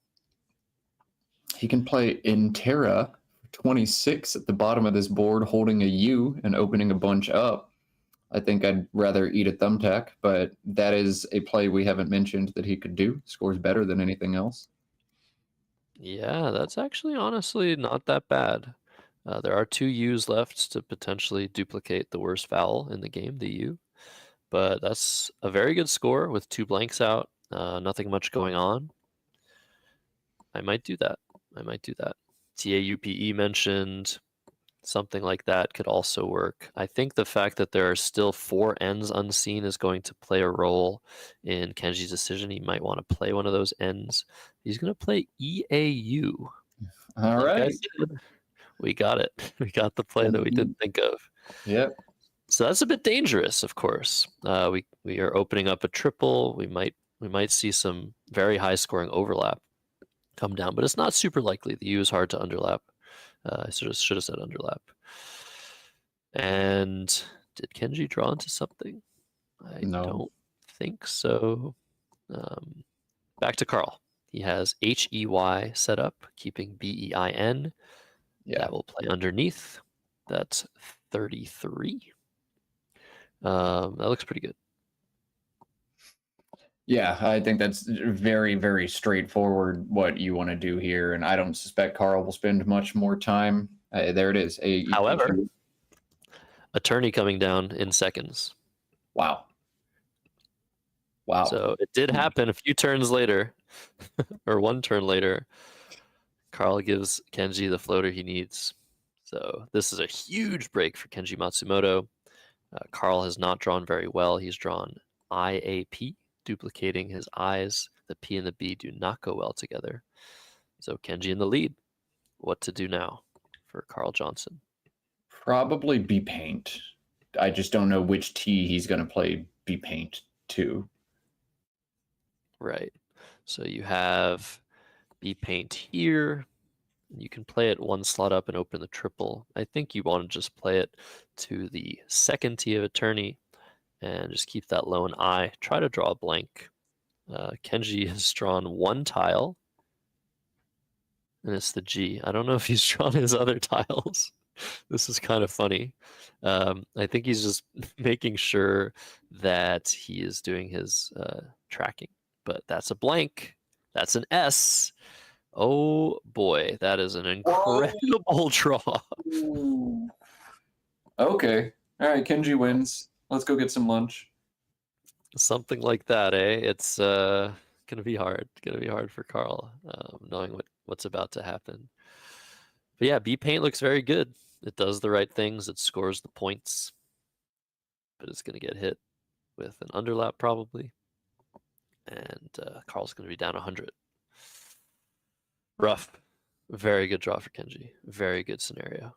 B: He can play Intera 26 at the bottom of this board, holding a U and opening a bunch up. I think I'd rather eat a thumbtack, but that is a play we haven't mentioned that he could do. Scores better than anything else.
A: Yeah, that's actually honestly not that bad. There are 2 U's left to potentially duplicate the worst vowel in the game, the U. But that's a very good score with 2 blanks out. Nothing much going on. I might do that. TAUPE mentioned. Something like that could also work. I think the fact that there are still 4 ends unseen is going to play a role in Kenji's decision. He might want to play one of those ends. He's going to play EAU.
B: All right.
A: We got it. We got the play that we didn't think of.
B: Yep.
A: So that's a bit dangerous, of course. We are opening up a triple. We might see some very high scoring overlap come down, but it's not super likely. The U is hard to underlap. I should have said underlap. And did Kenji draw into something? I don't think so. Back to Carl. He has HEY set up, keeping BEIN.
B: Yeah.
A: That will play underneath. That's 33. That looks pretty good.
B: Yeah, I think that's very, very straightforward what you want to do here, and I don't suspect Carl will spend much more time. There it is.
A: However, attorney coming down in seconds.
B: Wow.
A: So it did happen a few turns later, or 1 turn later. Carl gives Kenji the floater he needs. So this is a huge break for Kenji Matsumoto. Carl has not drawn very well. He's drawn IAP, duplicating his I's. The P and the B do not go well together. So Kenji in the lead. What to do now for Carl Johnson?
B: Probably B paint. I just don't know which T he's going to play B paint to.
A: Right. So you have B paint here. You can play it 1 slot up and open the triple. I think you want to just play it to the second T of attorney and just keep that lone I. Try to draw a blank. Kenji has drawn 1 tile, and it's the G. I don't know if he's drawn his other tiles. This is kind of funny. I think he's just making sure that he is doing his tracking. But that's a blank. That's an S. Oh boy, that is an incredible draw.
B: Okay. All right, Kenji wins. Let's go get some lunch.
A: Something like that, eh? It's gonna be hard. Gonna be hard for Carl, knowing what's about to happen. But yeah, B paint looks very good. It does the right things. It scores the points, but it's gonna get hit with an underlap probably, and Carl's gonna be down 100. Rough. Very good draw for Kenji. Very good scenario.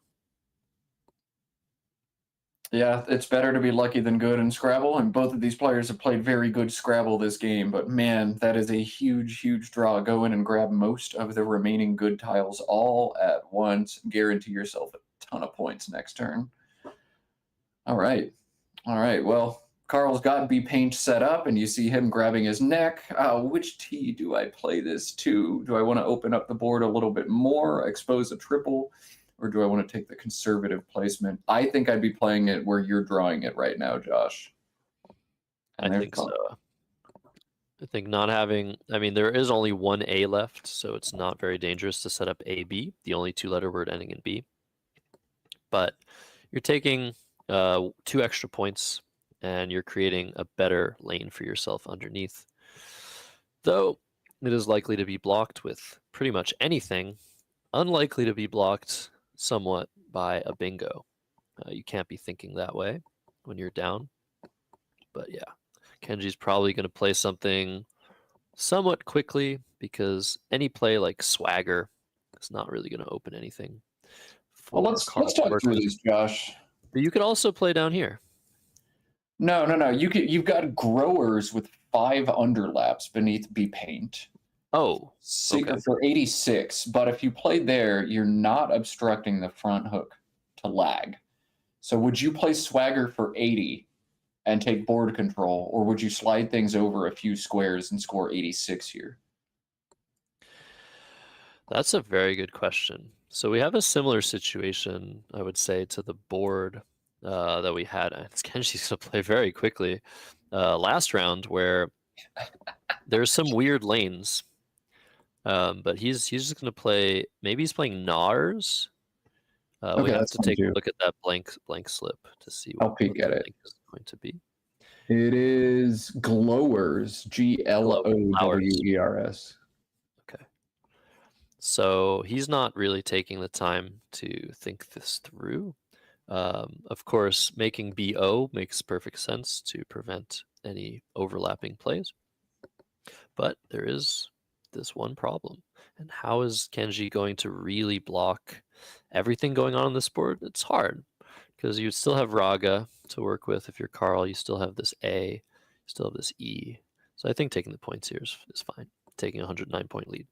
B: Yeah, it's better to be lucky than good in Scrabble, and both of these players have played very good Scrabble this game, but man, that is a huge, huge draw. Go in and grab most of the remaining good tiles all at once. Guarantee yourself a ton of points next turn. All right. Well, Carl's got B paint set up, and you see him grabbing his neck. Which T do I play this to? Do I want to open up the board a little bit more, expose a triple, or do I want to take the conservative placement? I think I'd be playing it where you're drawing it right now, Josh.
A: I think so. I think not having, I mean, there is only one A left, so it's not very dangerous to set up AB, the only two-letter word ending in B. But you're taking 2 extra points, and you're creating a better lane for yourself underneath. Though it is likely to be blocked with pretty much anything, unlikely to be blocked somewhat by a bingo. You can't be thinking that way when you're down. But yeah, Kenji's probably going to play something somewhat quickly because any play like Swagger is not really going to open anything.
B: Well, let's talk through this, Josh.
A: But you could also play down here.
B: No. You've got growers with 5 underlaps beneath B paint.
A: Oh, okay.
B: For 86. But if you play there, you're not obstructing the front hook to lag. So would you play Swagger for 80 and take board control, or would you slide things over a few squares and score 86 here?
A: That's a very good question. So we have a similar situation, I would say, to the board that we had. Kenji's going to play very quickly last round, where there's some weird lanes. But he's just going to play. Maybe he's playing Nars. We have to take a look at that blank slip to see what the link is going to be.
B: It is Glowers, Glowers.
A: Okay. So he's not really taking the time to think this through. Of course, making BO makes perfect sense to prevent any overlapping plays. But there is this one problem. And how is Kenji going to really block everything going on this board? It's hard because you still have Raga to work with. If you're Carl, you still have this A, you still have this E. So I think taking the points here is fine. Taking a 109-point lead.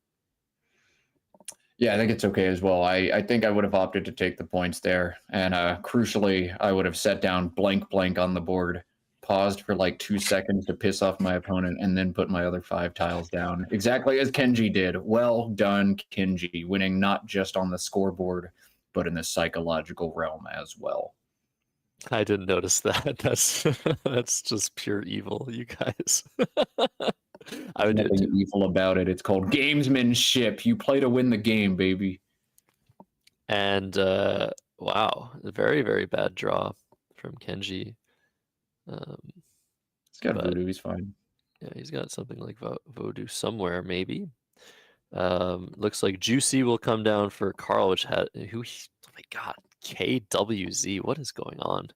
B: Yeah, I think it's okay as well. I think I would have opted to take the points there. And crucially, I would have set down blank on the board, paused for like 2 seconds to piss off my opponent, and then put my other 5 tiles down. Exactly as Kenji did. Well done, Kenji, winning not just on the scoreboard, but in the psychological realm as well.
A: I didn't notice that. That's just pure evil, you guys. I would
B: Nothing evil about it. It's called gamesmanship. You play to win the game, baby.
A: And wow, a very, very bad draw from Kenji.
B: He's got voodoo. He's fine.
A: Yeah, he's got something like voodoo somewhere, maybe. Looks like Juicy will come down for Carl, which had oh my god, KWZ. What is going on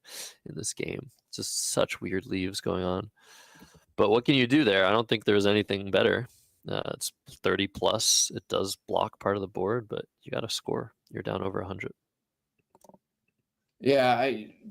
A: in this game? Just such weird leaves going on. But what can you do there? I don't think there's anything better. It's 30 plus. It does block part of the board, but you got to score. You're down over 100.
B: Yeah,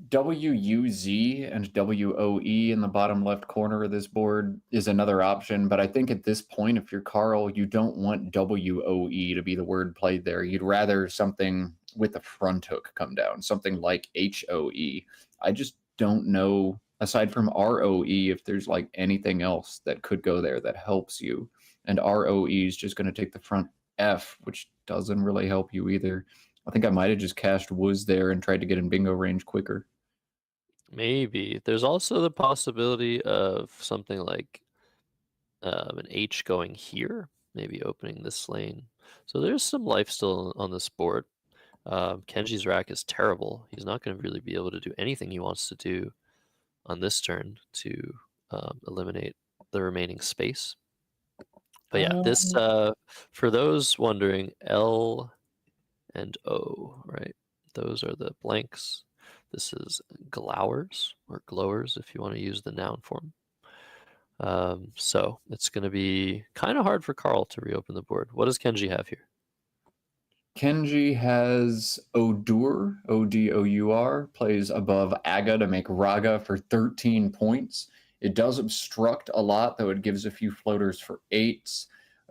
B: WUZ and WOE in the bottom left corner of this board is another option. But I think at this point, if you're Carl, you don't want WOE to be the word played there. You'd rather something with the front hook come down, something like HOE. I just don't know, aside from ROE, if there's like anything else that could go there that helps you. And ROE is just going to take the front F, which doesn't really help you either. I think I might have just cashed Wooz there and tried to get in bingo range quicker.
A: Maybe. There's also the possibility of something like an H going here, maybe opening this lane. So there's some life still on this board. Kenji's rack is terrible. He's not going to really be able to do anything he wants to do on this turn to eliminate the remaining space. But yeah, this, for those wondering, L and O, right? Those are the blanks. This is glowers, or glowers if you want to use the noun form. So it's going to be kind of hard for Carl to reopen the board. What does Kenji have here?
B: Kenji has Odur, O-D-O-U-R, plays above Aga to make Raga for 13 points. It does obstruct a lot, though it gives a few floaters for 8s.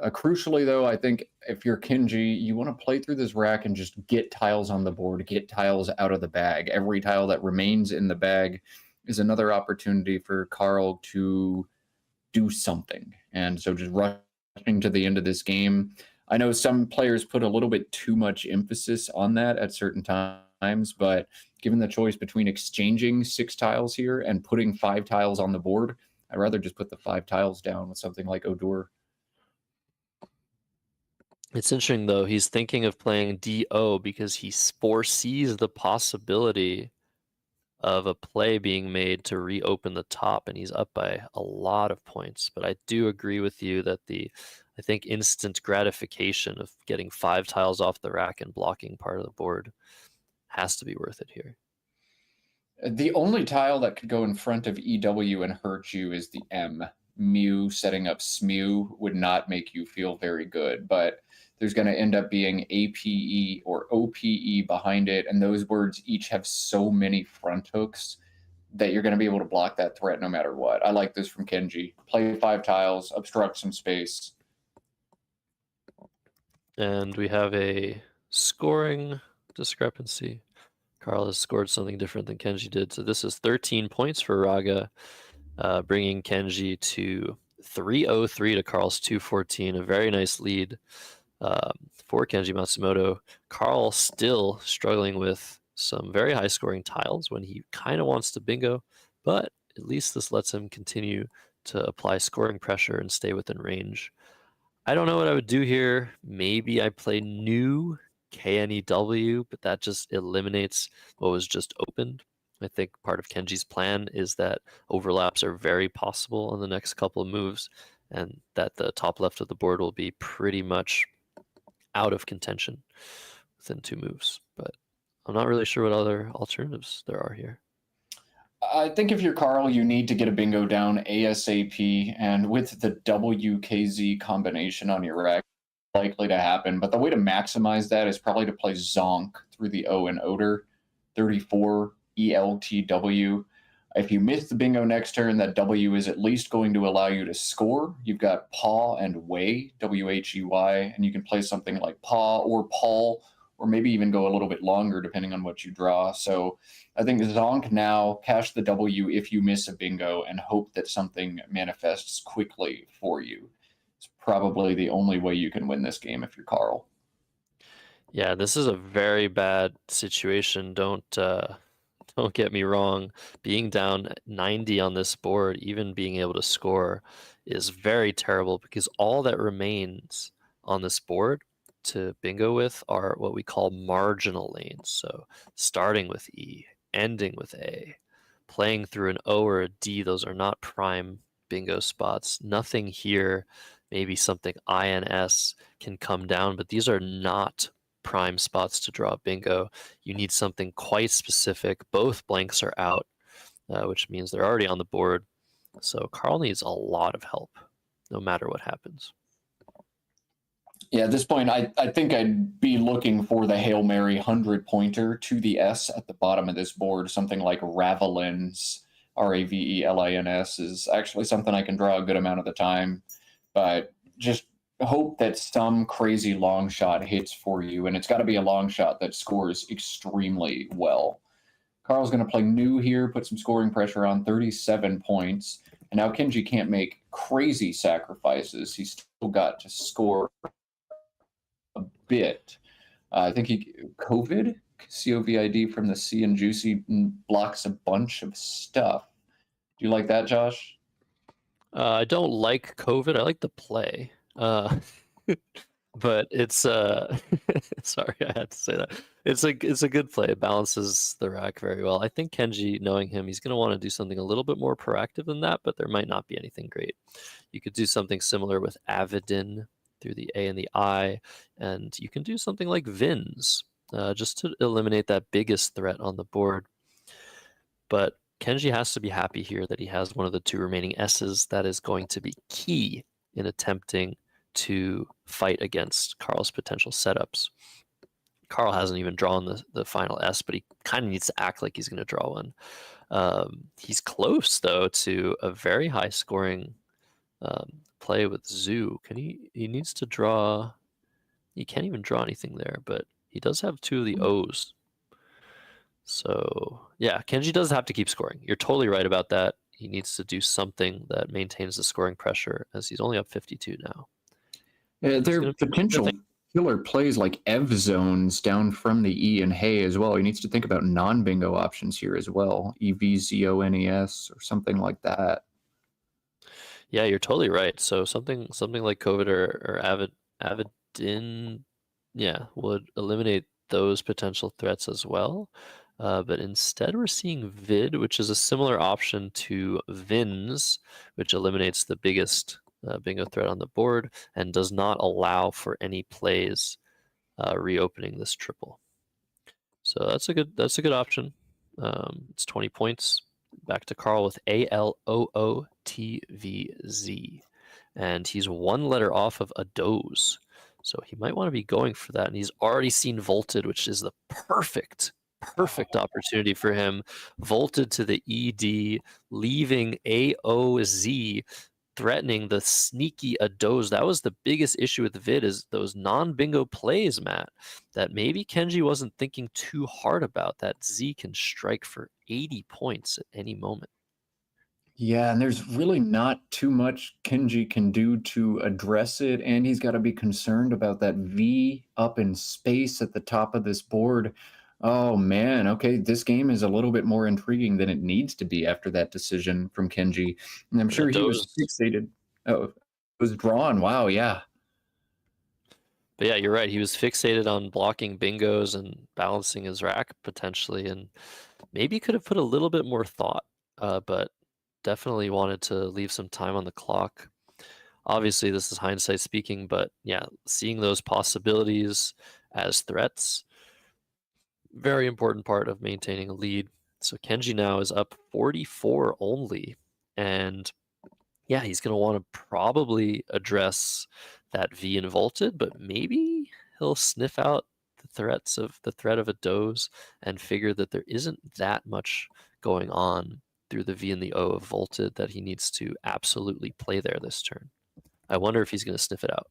B: Crucially, though, I think if you're Kenji, you want to play through this rack and just get tiles on the board, get tiles out of the bag. Every tile that remains in the bag is another opportunity for Carl to do something. And so just rushing to the end of this game, I know some players put a little bit too much emphasis on that at certain times, but given the choice between exchanging 6 tiles here and putting 5 tiles on the board, I'd rather just put the 5 tiles down with something like Odur.
A: It's interesting though. He's thinking of playing DO because he foresees the possibility of a play being made to reopen the top, and he's up by a lot of points. But I do agree with you that I think instant gratification of getting 5 tiles off the rack and blocking part of the board has to be worth it here.
B: The only tile that could go in front of EW and hurt you is the M. Mew setting up SMU would not make you feel very good, but there's going to end up being APE or OPE behind it, and those words each have so many front hooks that you're going to be able to block that threat no matter what. I like this from Kenji. Play 5 tiles, obstruct some space.
A: And we have a scoring discrepancy. Carl has scored something different than Kenji did. So this is 13 points for Raga, bringing Kenji to 303 to Carl's 214. A very nice lead for Kenji Matsumoto. Carl still struggling with some very high scoring tiles when he kind of wants to bingo, but at least this lets him continue to apply scoring pressure and stay within range. I don't know what I would do here. Maybe I play new KNEW, but that just eliminates what was just opened. I think part of Kenji's plan is that overlaps are very possible on the next couple of moves, and that the top left of the board will be pretty much out of contention within 2 moves. But I'm not really sure what other alternatives there are here.
B: I think if you're Carl, you need to get a bingo down ASAP, and with the WKZ combination on your rack, likely to happen. But the way to maximize that is probably to play Zonk through the O and Oder, 34 ELTW. If you miss the bingo next turn, that W is at least going to allow you to score. You've got Paw and Way, WHEY, and you can play something like Paw or Paul, or maybe even go a little bit longer depending on what you draw. So I think Zonk now, cash the W if you miss a bingo, and hope that something manifests quickly for you. It's probably the only way you can win this game if you're Carl.
A: Yeah, this is a very bad situation. Don't get me wrong. Being down 90 on this board, even being able to score, is very terrible because all that remains on this board to bingo with are what we call marginal lanes. So starting with E, ending with A, playing through an O or a D, those are not prime bingo spots. Nothing here, maybe something INS can come down, but these are not prime spots to draw bingo. You need something quite specific. Both blanks are out, which means they're already on the board. So Carl needs a lot of help, no matter what happens.
B: Yeah, at this point, I think I'd be looking for the Hail Mary 100-pointer to the S at the bottom of this board. Something like Ravelins, Ravelins, is actually something I can draw a good amount of the time. But just hope that some crazy long shot hits for you, and it's got to be a long shot that scores extremely well. Carl's going to play new here, put some scoring pressure on, 37 points. And now Kenji can't make crazy sacrifices. He's still got to score a bit. I think COVID, COVID from the C and Juicy blocks a bunch of stuff. Do you like that, Josh?
A: I don't like COVID. I like the play. But it's sorry, I had to say that. It's a good play. It balances the rack very well. I think Kenji, knowing him, he's going to want to do something a little bit more proactive than that, but there might not be anything great. You could do something similar with Avidin through the A and the I, and you can do something like Vins, just to eliminate that biggest threat on the board. But Kenji has to be happy here that he has one of the 2 remaining S's. That is going to be key in attempting to fight against Carl's potential setups. Carl hasn't even drawn the final S, but he kind of needs to act like he's going to draw one. He's close, though, to a very high scoring play with Zoo. He needs to draw. He can't even draw anything there, but he does have 2 of the O's. So, yeah, Kenji does have to keep scoring. You're totally right about that. He needs to do something that maintains the scoring pressure, as he's only up 52 now.
B: There are potential killer plays like Ev zones down from the E and Hay as well. He needs to think about non-bingo options here as well. EVZONES or something like that.
A: Yeah, you're totally right. So something like COVID or Avidin, yeah, would eliminate those potential threats as well. But instead, we're seeing Vid, which is a similar option to Vins, which eliminates the biggest bingo threat on the board and does not allow for any plays reopening this triple. So that's a good option. It's 20 points. Back to Carl with ALOOTVZ. And he's one letter off of a doze. So he might want to be going for that. And he's already seen Volted, which is the perfect opportunity for him. Volted to the ED, leaving AOZ, threatening the sneaky Adoze. That was the biggest issue with the vid, is those non-bingo plays, Matt, that maybe Kenji wasn't thinking too hard about. That Z can strike for 80 points at any moment.
B: Yeah, and there's really not too much Kenji can do to address it, and he's got to be concerned about that V up in space at the top of this board. Oh man, okay, this game is a little bit more intriguing than it needs to be after that decision from Kenji. And I'm
A: And
B: sure he was fixated. Oh, it was drawn. Wow, yeah.
A: But yeah, you're right. He was fixated on blocking bingos and balancing his rack potentially, and maybe could have put a little bit more thought, but definitely wanted to leave some time on the clock. Obviously, this is hindsight speaking, but yeah, seeing those possibilities as threats, very important part of maintaining a lead. So Kenji now is up 44 only, and yeah, he's going to want to probably address that V in Vaulted, but maybe he'll sniff out the threat of a doze and figure that there isn't that much going on through the V and the O of Vaulted that he needs to absolutely play there this turn. I wonder if he's going to sniff it out.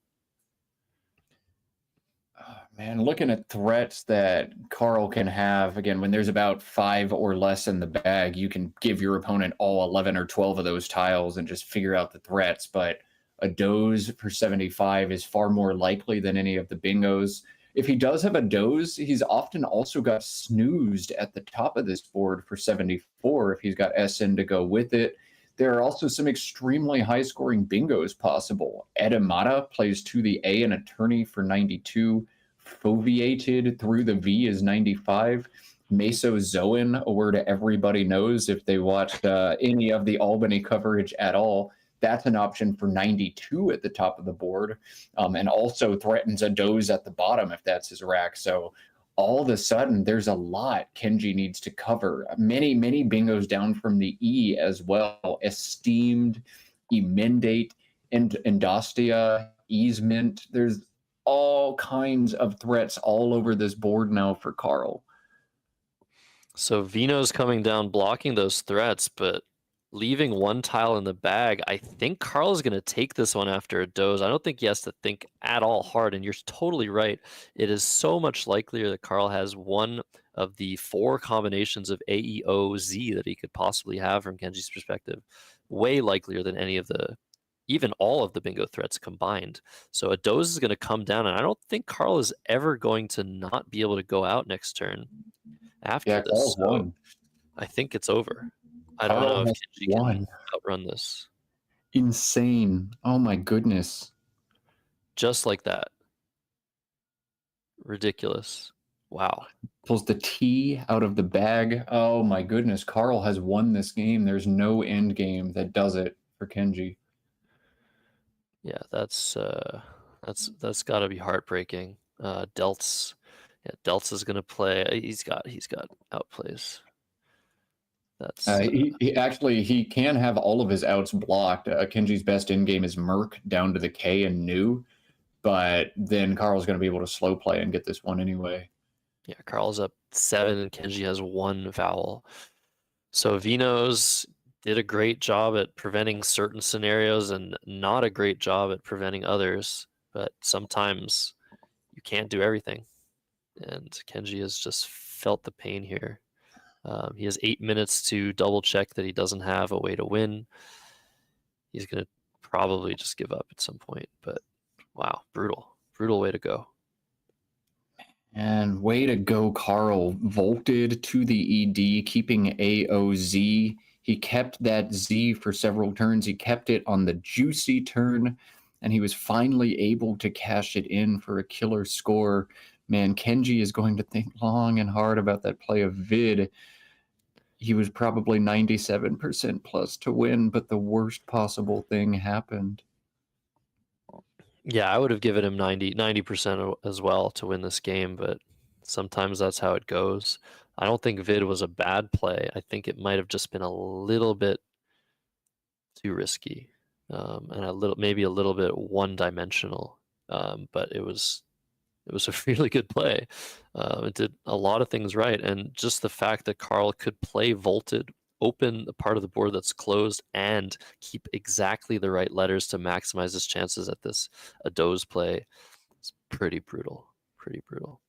B: Oh, man, looking at threats that Carl can have, again, when there's about 5 or less in the bag, you can give your opponent all 11 or 12 of those tiles and just figure out the threats. But a doze for 75 is far more likely than any of the bingos. If he does have a doze, he's often also got snoozed at the top of this board for 74 if he's got SN to go with it. There are also some extremely high-scoring bingos possible. Edamata plays to the A and Attorney for 92. Foveated through the V is 95. Mesozoan, a word everybody knows if they watched any of the Albany coverage at all. That's an option for 92 at the top of the board, and also threatens a doze at the bottom if that's his rack. So all of a sudden, there's a lot Kenji needs to cover. Many bingos down from the E as well. Esteemed, Emendate, Endostia, Easement. There's all kinds of threats all over this board now for Carl.
A: So Vino's coming down blocking those threats, but leaving one tile in the bag. I think Carl is going to take this one after a doze. I don't think he has to think at all hard, and you're totally right. It is so much likelier that Carl has one of the 4 combinations of AEOZ that he could possibly have from Kenji's perspective. Way likelier than even all of the bingo threats combined. So a doze is going to come down, and I don't think Carl is ever going to not be able to go out next turn after this. So I think it's over. I don't know if Kenji can outrun this.
B: Insane. Oh my goodness.
A: Just like that. Ridiculous. Wow.
B: Pulls the T out of the bag. Oh my goodness. Carl has won this game. There's no end game that does it for Kenji.
A: Yeah, that's got to be heartbreaking. Delts is going to play. He's got outplays. That's
B: he can have all of his outs blocked. Kenji's best in game is Merc down to the K and New, but then Carl's going to be able to slow play and get this one anyway.
A: Yeah, Carl's up 7 and Kenji has 1 vowel. So Vino's did a great job at preventing certain scenarios and not a great job at preventing others. But sometimes you can't do everything, and Kenji has just felt the pain here. He has 8 minutes to double check that he doesn't have a way to win. He's going to probably just give up at some point, but wow, brutal way to go.
B: And way to go, Carl. Vaulted to the ED, keeping AOZ. He kept that Z for several turns. He kept it on the juicy turn, and he was finally able to cash it in for a killer score. Man, Kenji is going to think long and hard about that play of Vid. He was probably 97% plus to win, but the worst possible thing happened.
A: Yeah, I would have given him 90% as well to win this game, but sometimes that's how it goes. I don't think Vid was a bad play. I think it might have just been a little bit too risky, and maybe a little bit one-dimensional. But it was a really good play. It did a lot of things right, and just the fact that Carl could play vaulted, open a part of the board that's closed, and keep exactly the right letters to maximize his chances at this a doze play. It's pretty brutal. Pretty brutal.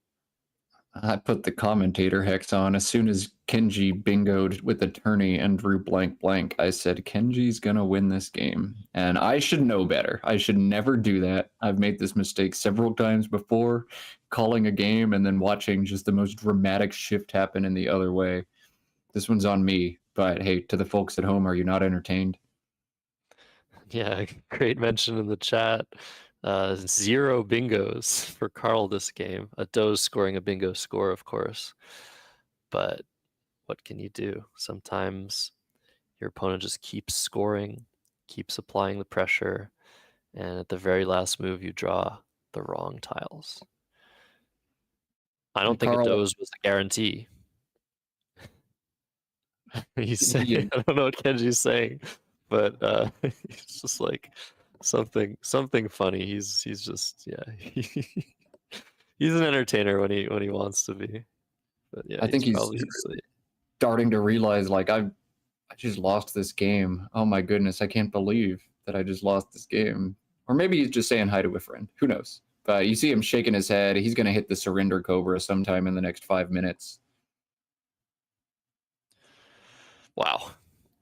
B: I put the commentator hex on. As soon as Kenji bingoed with attorney and drew blank blank, I said, Kenji's going to win this game. And I should know better. I should never do that. I've made this mistake several times before, calling a game and then watching just the most dramatic shift happen in the other way. This one's on me. But hey, to the folks at home, are you not entertained?
A: Yeah, great mention in the chat. 0 bingos for Carl this game. A doze scoring a bingo score, of course. But what can you do? Sometimes your opponent just keeps scoring, keeps applying the pressure, and at the very last move, you draw the wrong tiles. I don't think a doze was a guarantee. He's saying, I don't know what Kenji's saying, but he's just like something funny. He's just he's an entertainer when he wants to be. But yeah,
B: I think he's starting to realize, like, I just lost this game. Oh my goodness, I can't believe that I just lost this game. Or maybe he's just saying hi to a friend. Who knows? But you see him shaking his head. He's going to hit the surrender cobra sometime in the next 5 minutes.
A: Wow.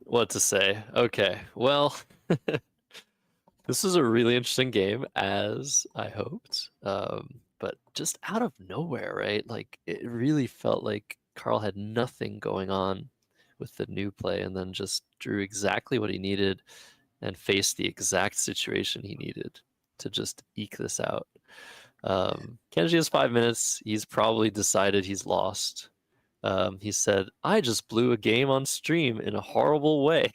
A: What to say? Okay. Well, this is a really interesting game, as I hoped. But just out of nowhere, right? Like, it really felt like Carl had nothing going on with the new play, and then just drew exactly what he needed and faced the exact situation he needed to just eke this out. Kenji has 5 minutes. He's probably decided he's lost. He said, I just blew a game on stream in a horrible way.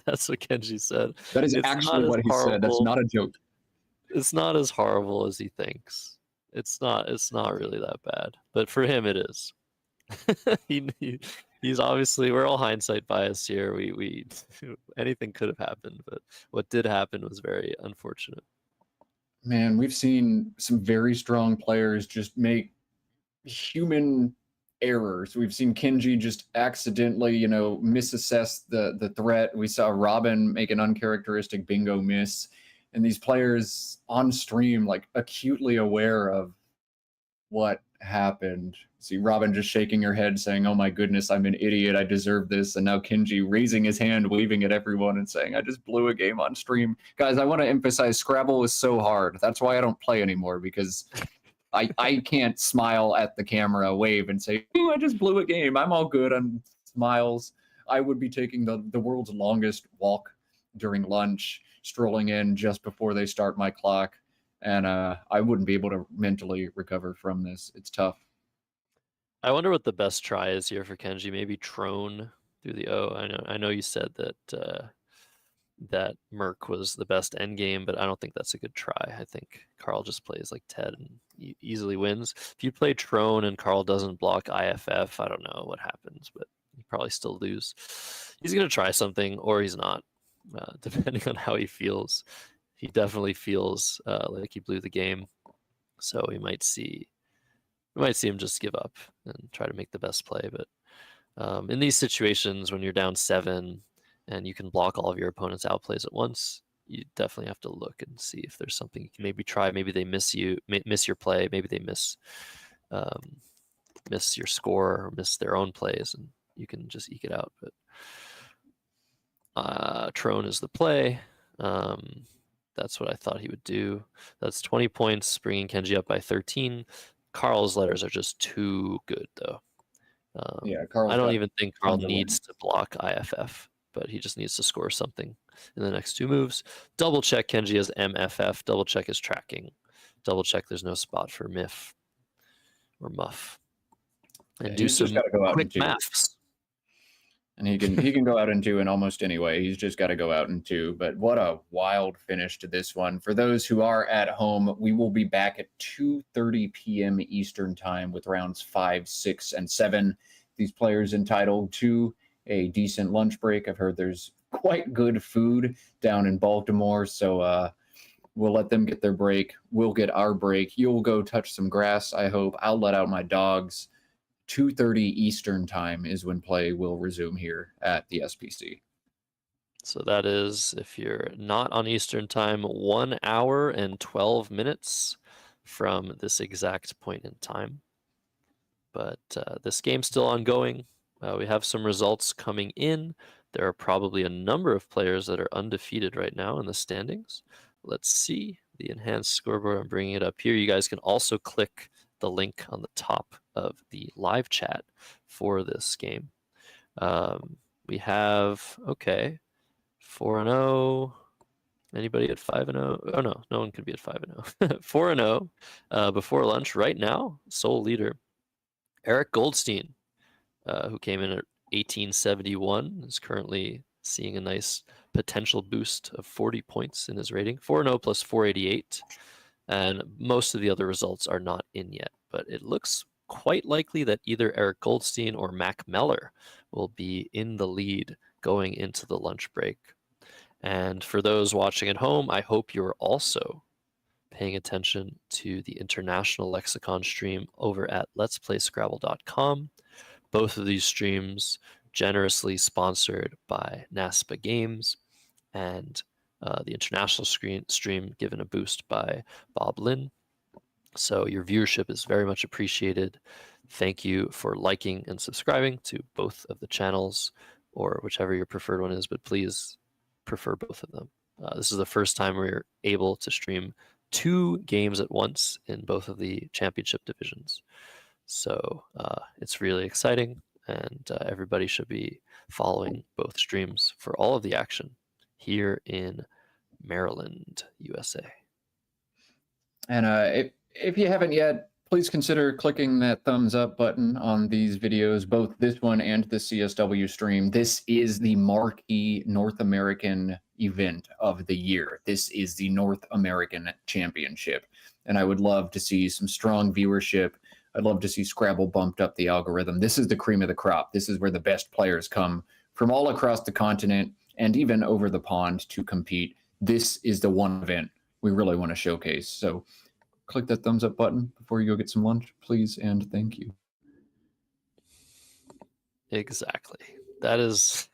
A: That's what Kenji said.
B: That is actually what he said. That's not a joke.
A: It's not as horrible as he thinks. It's not really that bad. But for him, it is. He's obviously, we're all hindsight biased here. We anything could have happened, but what did happen was very unfortunate.
B: Man, we've seen some very strong players just make human errors. We've seen Kenji just accidentally, misassess the threat. We saw Robin make an uncharacteristic bingo miss. And these players on stream, like, acutely aware of what happened. See Robin just shaking her head saying, oh my goodness, I'm an idiot, I deserve this. And now Kenji raising his hand, waving at everyone and saying, I just blew a game on stream. Guys, I want to emphasize Scrabble is so hard. That's why I don't play anymore, because I can't smile at the camera, wave, and say, ooh, I just blew a game. I'm all good on smiles. I would be taking the world's longest walk during lunch, strolling in just before they start my clock. And I wouldn't be able to mentally recover from this. It's tough.
A: I wonder what the best try is here for Kenji. Maybe Trone through the O. I know you said that that Merc was the best endgame, but I don't think that's a good try. I think Carl just plays like Ted and easily wins. If you play Trone and Carl doesn't block IFF, I don't know what happens, but you probably still lose. He's going to try something, or he's not, depending on how he feels. He definitely feels like he blew the game, so we might see him just give up and try to make the best play. But in these situations, when you're down 7 and you can block all of your opponent's outplays at once, you definitely have to look and see if there's something you can maybe try. Maybe they miss your play. Maybe they miss your score or miss their own plays, and you can just eke it out. But Trone is the play. That's what I thought he would do. That's 20 points, bringing Kenji up by 13. Carl's letters are just too good, though.
B: Yeah, Carl's
A: I don't even think Carl needs to block IFF. but he just needs to score something in the next 2 moves. Double check Kenji has MFF. Double check his tracking. Double check there's no spot for Miff or Muff. And
B: Yeah,
A: do
B: he's just
A: some
B: got to go out
A: quick
B: and do.
A: maths.
B: And he can go out and do in almost any way. He's just got to go out and do. But what a wild finish to this one. For those who are at home, we will be back at 2:30 p.m. Eastern time with rounds 5, 6, and 7. These players entitled to a decent lunch break. I've heard there's quite good food down in Baltimore, so we'll let them get their break. We'll get our break. You'll go touch some grass, I hope. I'll let out my dogs. 2:30 Eastern time is when play will resume here at the SPC.
A: So that is, if you're not on Eastern time, 1 hour and 12 minutes from this exact point in time. But this game's still ongoing. We have some results coming in. There are probably a number of players that are undefeated right now in the standings. Let's see the enhanced scoreboard. I'm bringing it up here. You guys can also click the link on the top of the live chat for this game. We have, okay, 4-0. Anybody at 5-0? Oh no, no one could be at 5-0. 4-0 before lunch right now. Sole leader, Eric Goldstein, who came in at 1871, is currently seeing a nice potential boost of 40 points in his rating. 4-0 plus 488. And most of the other results are not in yet, but it looks quite likely that either Eric Goldstein or Mac Meller will be in the lead going into the lunch break. And for those watching at home, I hope you're also paying attention to the International Lexicon stream over at letsplayscrabble.com. Both of these streams generously sponsored by NASPA Games, and the international stream given a boost by Bob Lynn. So your viewership is very much appreciated. Thank you for liking and subscribing to both of the channels, or whichever your preferred one is, but please prefer both of them. This is the first time we're able to stream 2 games at once in both of the championship divisions. So it's really exciting, and everybody should be following both streams for all of the action here in Maryland, USA.
B: And if you haven't yet, please consider clicking that thumbs up button on these videos, both this one and the CSW stream. This is the marquee North American event of the year. This is the North American Championship. And I would love to see some strong viewership. I'd love to see Scrabble bumped up the algorithm. This is the cream of the crop. This is where the best players come from all across the continent and even over the pond to compete. This is the one event we really want to showcase. So click that thumbs up button before you go get some lunch, please, and thank you.
A: Exactly. That is,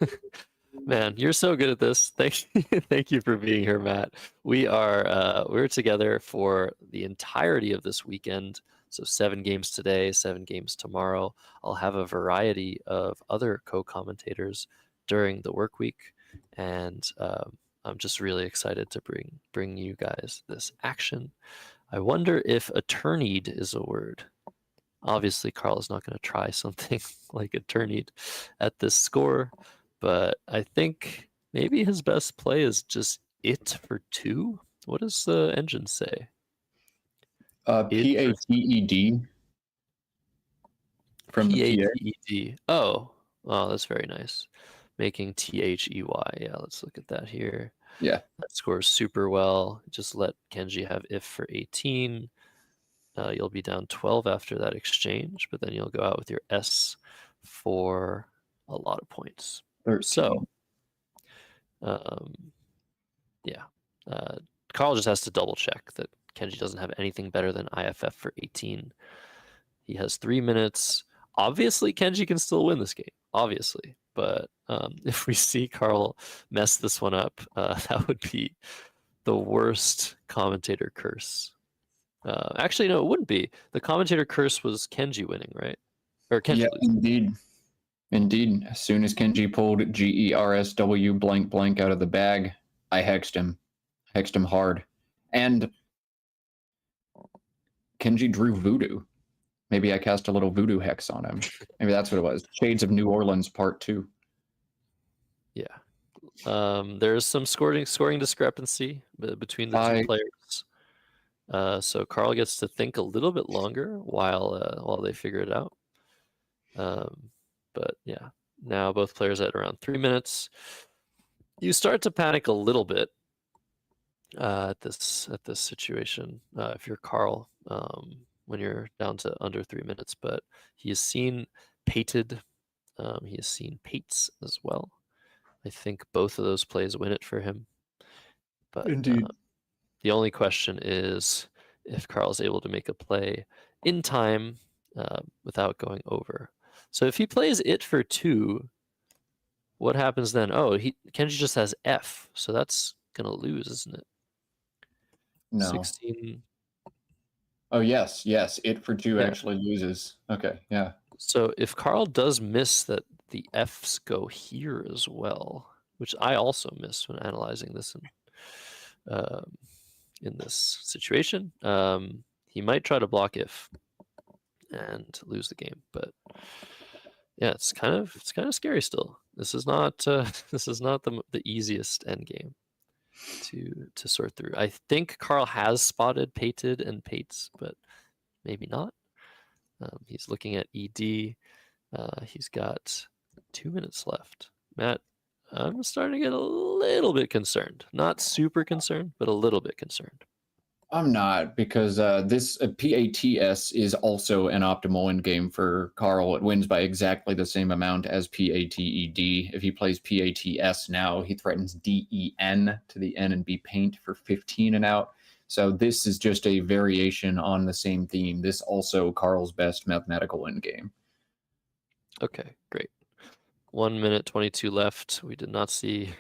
A: man, you're so good at this. Thank you for being here, Matt. We're together for the entirety of this weekend. So 7 games today, 7 games tomorrow. I'll have a variety of other co-commentators during the work week, and I'm just really excited to bring you guys this action. I wonder if attorneyed is a word. Obviously, Carl is not going to try something like attorneyed at this score, but I think maybe his best play is just it for 2. What does the engine say?
B: P-A-T-E-D from the PA.
A: P-A-T-E-D. Oh, that's very nice. Making T-H-E-Y. Yeah, let's look at that here.
B: Yeah.
A: That scores super well. Just let Kenji have if for 18. You'll be down 12 after that exchange, but then you'll go out with your S for a lot of points.
B: 13.
A: So, yeah. Carl just has to double check that Kenji doesn't have anything better than IFF for 18. He has 3 minutes. Obviously, Kenji can still win this game. Obviously. But if we see Carl mess this one up, that would be the worst commentator curse. Actually, no, it wouldn't be. The commentator curse was Kenji winning, right? Or Kenji
B: Yeah,
A: losing.
B: Indeed. As soon as Kenji pulled GERSW blank blank out of the bag, I hexed him. Hexed him hard. And Kenji drew voodoo. Maybe I cast a little voodoo hex on him. Maybe that's what it was. Shades of New Orleans Part 2.
A: Yeah, There's some scoring discrepancy between the two players. So Carl gets to think a little bit longer while they figure it out. But yeah, now both players at around 3 minutes. You start to panic a little bit at this situation if you're Carl, when you're down to under 3 minutes. But he has seen pated. He has seen pates as well. I think both of those plays win it for him. But
B: Indeed.
A: the only question is if Carl's able to make a play in time without going over. So if he plays it for 2, what happens then? Oh, Kenji just has F, so that's gonna lose, isn't it?
B: No.
A: 16.
B: Oh yes, it for 2
A: Yeah.
B: actually loses. Okay, yeah.
A: So if Carl does miss that, the Fs go here as well, which I also missed when analyzing this in this situation. He might try to block if and lose the game, but yeah, it's kind of scary still. This is not the easiest end game to sort through. I think Carl has spotted pated and pates, but maybe not. He's looking at ED. He's got 2 minutes left. Matt, I'm starting to get a little bit concerned. Not super concerned, but a little bit concerned.
B: I'm not, because this PATS is also an optimal endgame for Carl. It wins by exactly the same amount as PATED. If he plays PATS now, he threatens DEN to the N and B paint for 15 and out. So this is just a variation on the same theme. This also Carl's best mathematical endgame.
A: Okay, great. 1 minute 22 left. We did not see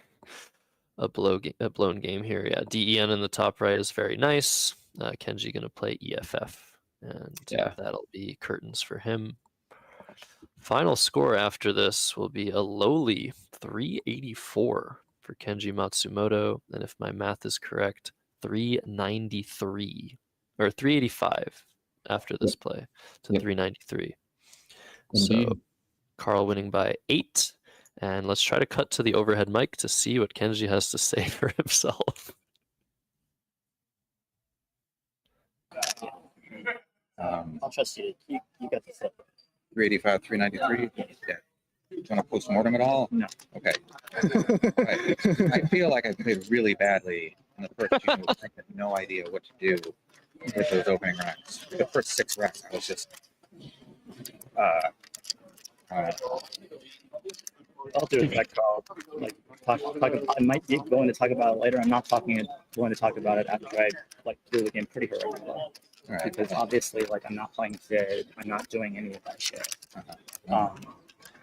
A: a blown game here. Yeah, DEN in the top right is very nice. Kenji gonna play EFF, and that'll be curtains for him. Final score after this will be a lowly 384 for Kenji Matsumoto, and if my math is correct, 393 or 385 after this play to 393.
B: Indeed.
A: So Carl winning by 8. And let's try to cut to the overhead mic to see what Kenji has to say for himself.
H: I'll trust you. You got this.
I: 385, 393. Yeah. Do you want to post-mortem at all?
H: No.
I: Okay. Right. I feel like I played really badly in the first few moves. I had no idea what to do with those opening racks. The first 6 racks, I was just
H: I'll do it like I might be going to talk about it later. I'm not going to talk about it after I do the game pretty heroically.
I: Right.
H: Because obviously I'm not playing Sid, I'm not doing any of that shit. I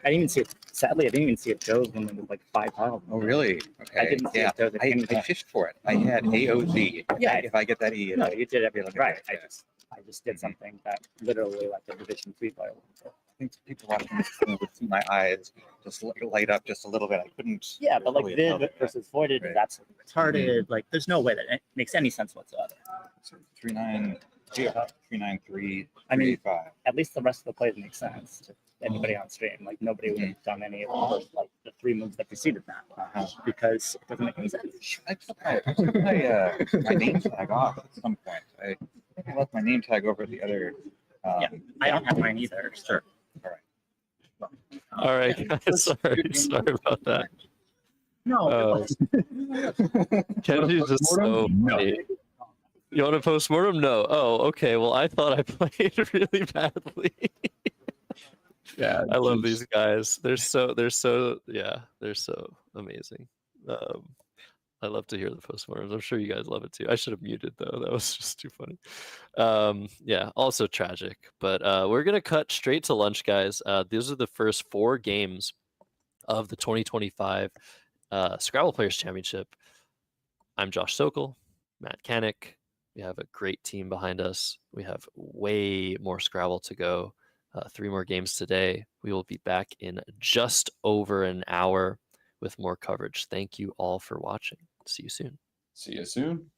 H: didn't even see it. Sadly, I didn't even see it goes when there was 5 tiles.
I: Oh really? Okay.
H: I didn't see it goes.
I: I fished for it. I had AOZ.
H: Yeah.
I: If I get that E,
H: No, you did everything right. I just did something that literally a Division 3 player would do.
I: I think people watching this would see my eyes just light up just a little bit. I couldn't.
H: Yeah, but
I: really
H: Viv
I: tell.
H: versus Voided,
I: Right.
H: that's retarded. There's no way that it makes any sense whatsoever.
I: So 393.
H: I mean,
I: 385.
H: at least the rest of the plays make sense to anybody on stream. Nobody would have done any of the first, the 3 moves that preceded that because it doesn't make any sense.
I: I took my name tag off at some point. I think I left my name tag over at the other.
H: Yeah, I don't have mine either. Sure.
A: All right, guys, sorry about that.
H: No.
A: Kenji's just so funny. You want a postmortem? No. Oh, okay. Well, I thought I played really badly.
B: Yeah,
A: I love these guys. They're so amazing. I love to hear the postmortems. I'm sure you guys love it too. I should have muted though. That was just too funny. Yeah, also tragic. But we're gonna cut straight to lunch, guys. These are the first 4 games of the 2025 Scrabble Players Championship. I'm Josh Sokol, Matt Kanik. We have a great team behind us. We have way more Scrabble to go. 3 more games today. We will be back in just over an hour with more coverage. Thank you all for watching. See you soon.
B: See you soon.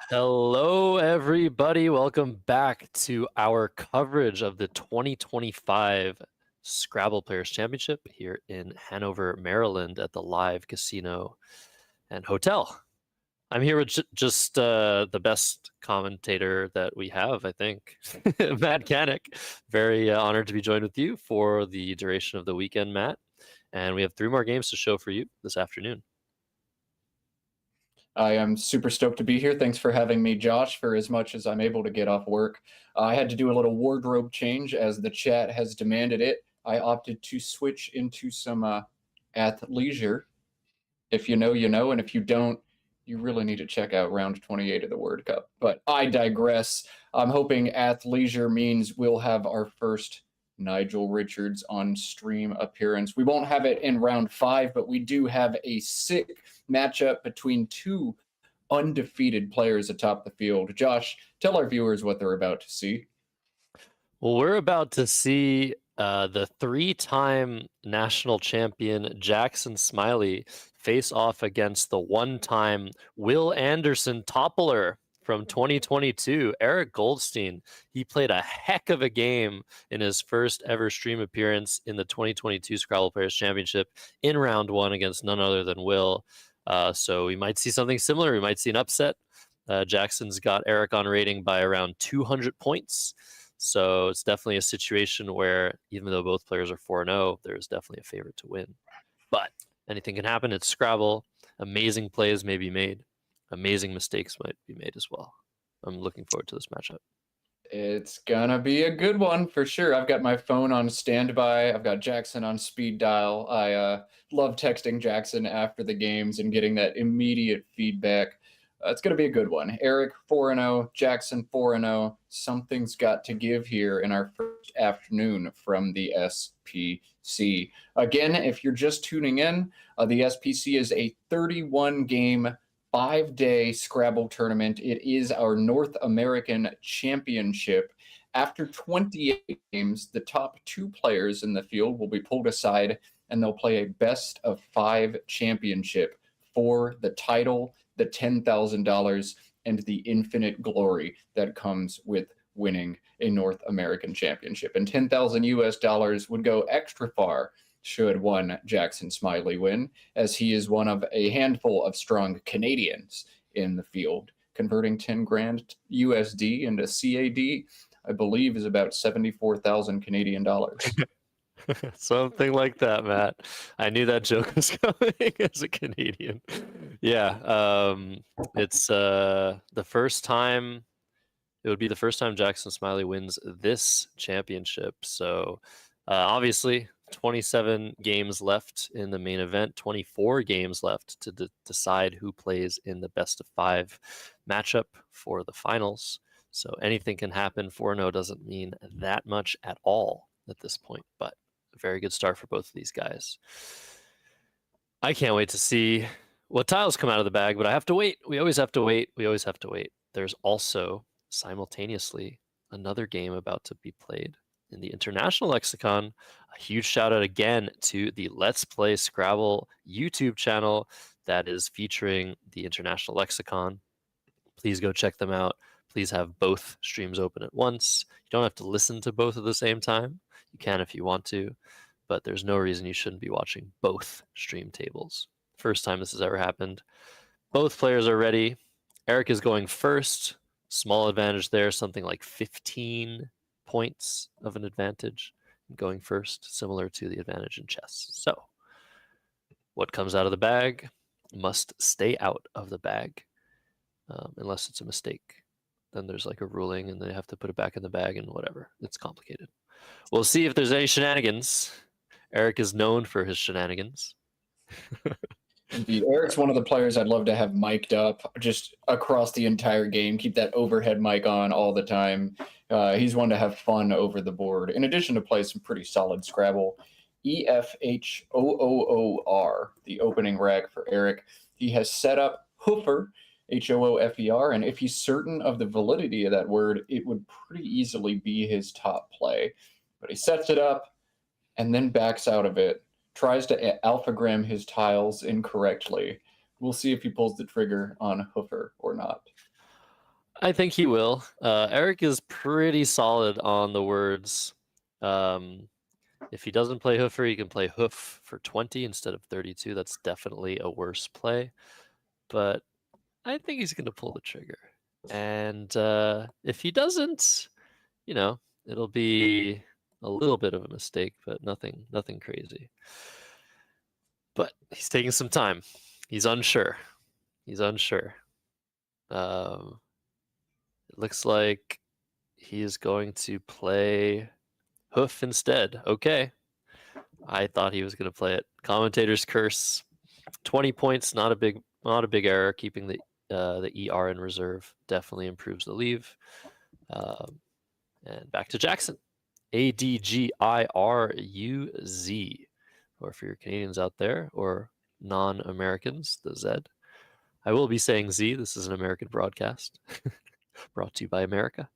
A: Hello, everybody. Welcome back to our coverage of the 2025 Scrabble Players Championship here in Hanover, Maryland at the Live Casino and Hotel. I'm here with just the best commentator that we have, I think, Matt Kanik. Very honored to be joined with you for the duration of the weekend, Matt. And we have 3 more games to show for you this afternoon.
B: I am super stoked to be here. Thanks for having me, Josh, for as much as I'm able to get off work. I had to do a little wardrobe change as the chat has demanded it. I opted to switch into some athleisure. If you know, you know, and if you don't, you really need to check out round 28 of the World Cup. But I digress. I'm hoping athleisure means we'll have our first Nigel Richards on stream appearance. We won't have it in round 5, but we do have a sick matchup between 2 undefeated players atop the field. Josh, tell our viewers what they're about to see.
A: Well, we're about to see the 3-time national champion Jackson Smiley face off against the 1-time Will Anderson toppler from 2022, Eric Goldstein. He played a heck of a game in his first ever stream appearance in the 2022 Scrabble Players Championship in round 1 against none other than Will. So we might see something similar. We might see an upset. Jackson's got Eric on rating by around 200 points. So it's definitely a situation where even though both players are 4-0, there's definitely a favorite to win. But anything can happen. It's Scrabble. Amazing plays may be made. Amazing mistakes might be made as well. I'm looking forward to this matchup.
B: It's gonna be a good one for sure. I've got my phone on standby. I've got Jackson on speed dial. I love texting Jackson after the games and getting that immediate feedback. It's going to be a good one. Eric 4-0, Jackson 4-0. Something's got to give here in our first afternoon from the SPC. Again, if you're just tuning in, the SPC is a 31-game, 5-day Scrabble tournament. It is our North American Championship. After 28 games, the top 2 players in the field will be pulled aside, and they'll play a best-of-5 championship for the title, the $10,000, and the infinite glory that comes with winning a North American Championship. And $10,000 US would go extra far should one Jackson Smiley win, as he is one of a handful of strong Canadians in the field. Converting 10 grand USD into CAD, I believe, is about 74,000 Canadian dollars.
A: Something like that, Matt. I knew that joke was coming as a Canadian. Yeah, it's the first time. It would be the first time Jackson Smiley wins this championship. So obviously, 27 games left in the main event, 24 games left to decide who plays in the best-of-5 matchup for the finals. So anything can happen. 4-0 doesn't mean that much at all at this point, but a very good start for both of these guys. I can't wait to see what tiles come out of the bag, but I have to wait. We always have to wait. We always have to wait. There's also simultaneously another game about to be played in the International Lexicon. A huge shout out again to the Let's Play Scrabble YouTube channel that is featuring the International Lexicon. Please go check them out. Please have both streams open at once. You don't have to listen to both at the same time. You can if you want to, but there's no reason you shouldn't be watching both stream tables. First time this has ever happened. Both players are ready. Eric is going first. Small advantage there, something like 15 points of an advantage going first, similar to the advantage in chess. So what comes out of the bag must stay out of the bag unless it's a mistake. Then there's like a ruling and they have to put it back in the bag and whatever. It's complicated. We'll see if there's any shenanigans. Eric is known for his shenanigans.
B: Indeed. Eric's one of the players I'd love to have mic'd up just across the entire game. Keep that overhead mic on all the time. He's one to have fun over the board. In addition to play some pretty solid Scrabble. EFHOOOR, the opening rack for Eric. He has set up Hoofer, HOOFER, and if he's certain of the validity of that word, it would pretty easily be his top play. But he sets it up and then backs out of it, tries to alphagram his tiles incorrectly. We'll see if he pulls the trigger on Hoofer or not.
A: I think he will. Eric is pretty solid on the words. If he doesn't play hoofer, he can play hoof for 20 instead of 32. That's definitely a worse play. But I think he's going to pull the trigger. And if he doesn't, it'll be a little bit of a mistake, but nothing crazy. But he's taking some time. He's unsure. It looks like he is going to play hoof instead. Okay. I thought he was going to play it. Commentator's curse. 20 points, not a big error. Keeping the ER in reserve definitely improves the leave. And back to Jackson. ADGIRUZ. Or for your Canadians out there, or non-Americans, the Z. I will be saying Z. This is an American broadcast. Brought to you by America.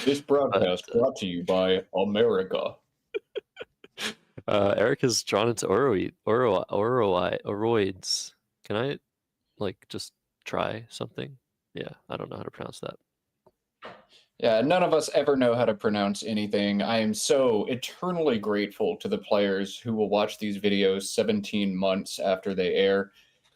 B: This broadcast brought to you by America.
A: Eric has drawn into oroids. Can I, just try something? Yeah, I don't know how to pronounce that.
B: Yeah, none of us ever know how to pronounce anything. I am so eternally grateful to the players who will watch these videos 17 months after they air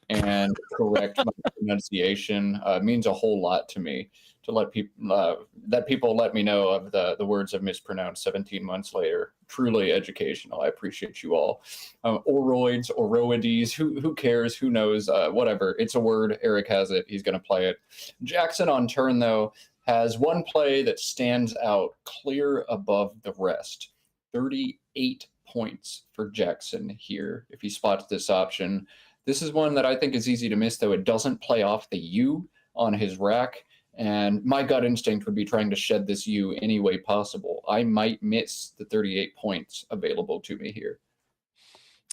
B: and correct my pronunciation. Means a whole lot to me to let people let me know of the words I've mispronounced 17 months later. Truly educational. I appreciate you all. Oroids, oroides, who cares? Who knows? Whatever. It's a word. Eric has it. He's going to play it. Jackson on turn, though, has one play that stands out clear above the rest. 38 points for Jackson here if he spots this option. This is one that I think is easy to miss, though. It doesn't play off the U on his rack, and my gut instinct would be trying to shed this U any way possible. I might miss the 38 points available to me here.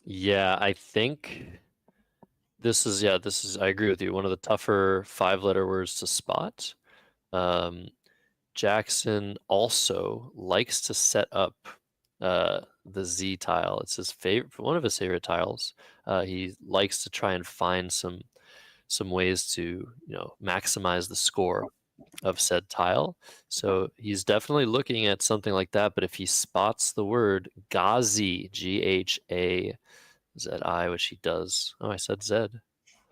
A: Yeah, I think this is, I agree with you, one of the tougher 5-letter words to spot. Jackson also likes to set up the Z tile. It's his favorite, one of his favorite tiles. He likes to try and find some ways to maximize the score of said tile. So he's definitely looking at something like that. But if he spots the word Ghazi, GHAZI, which he does. Oh, I said Z.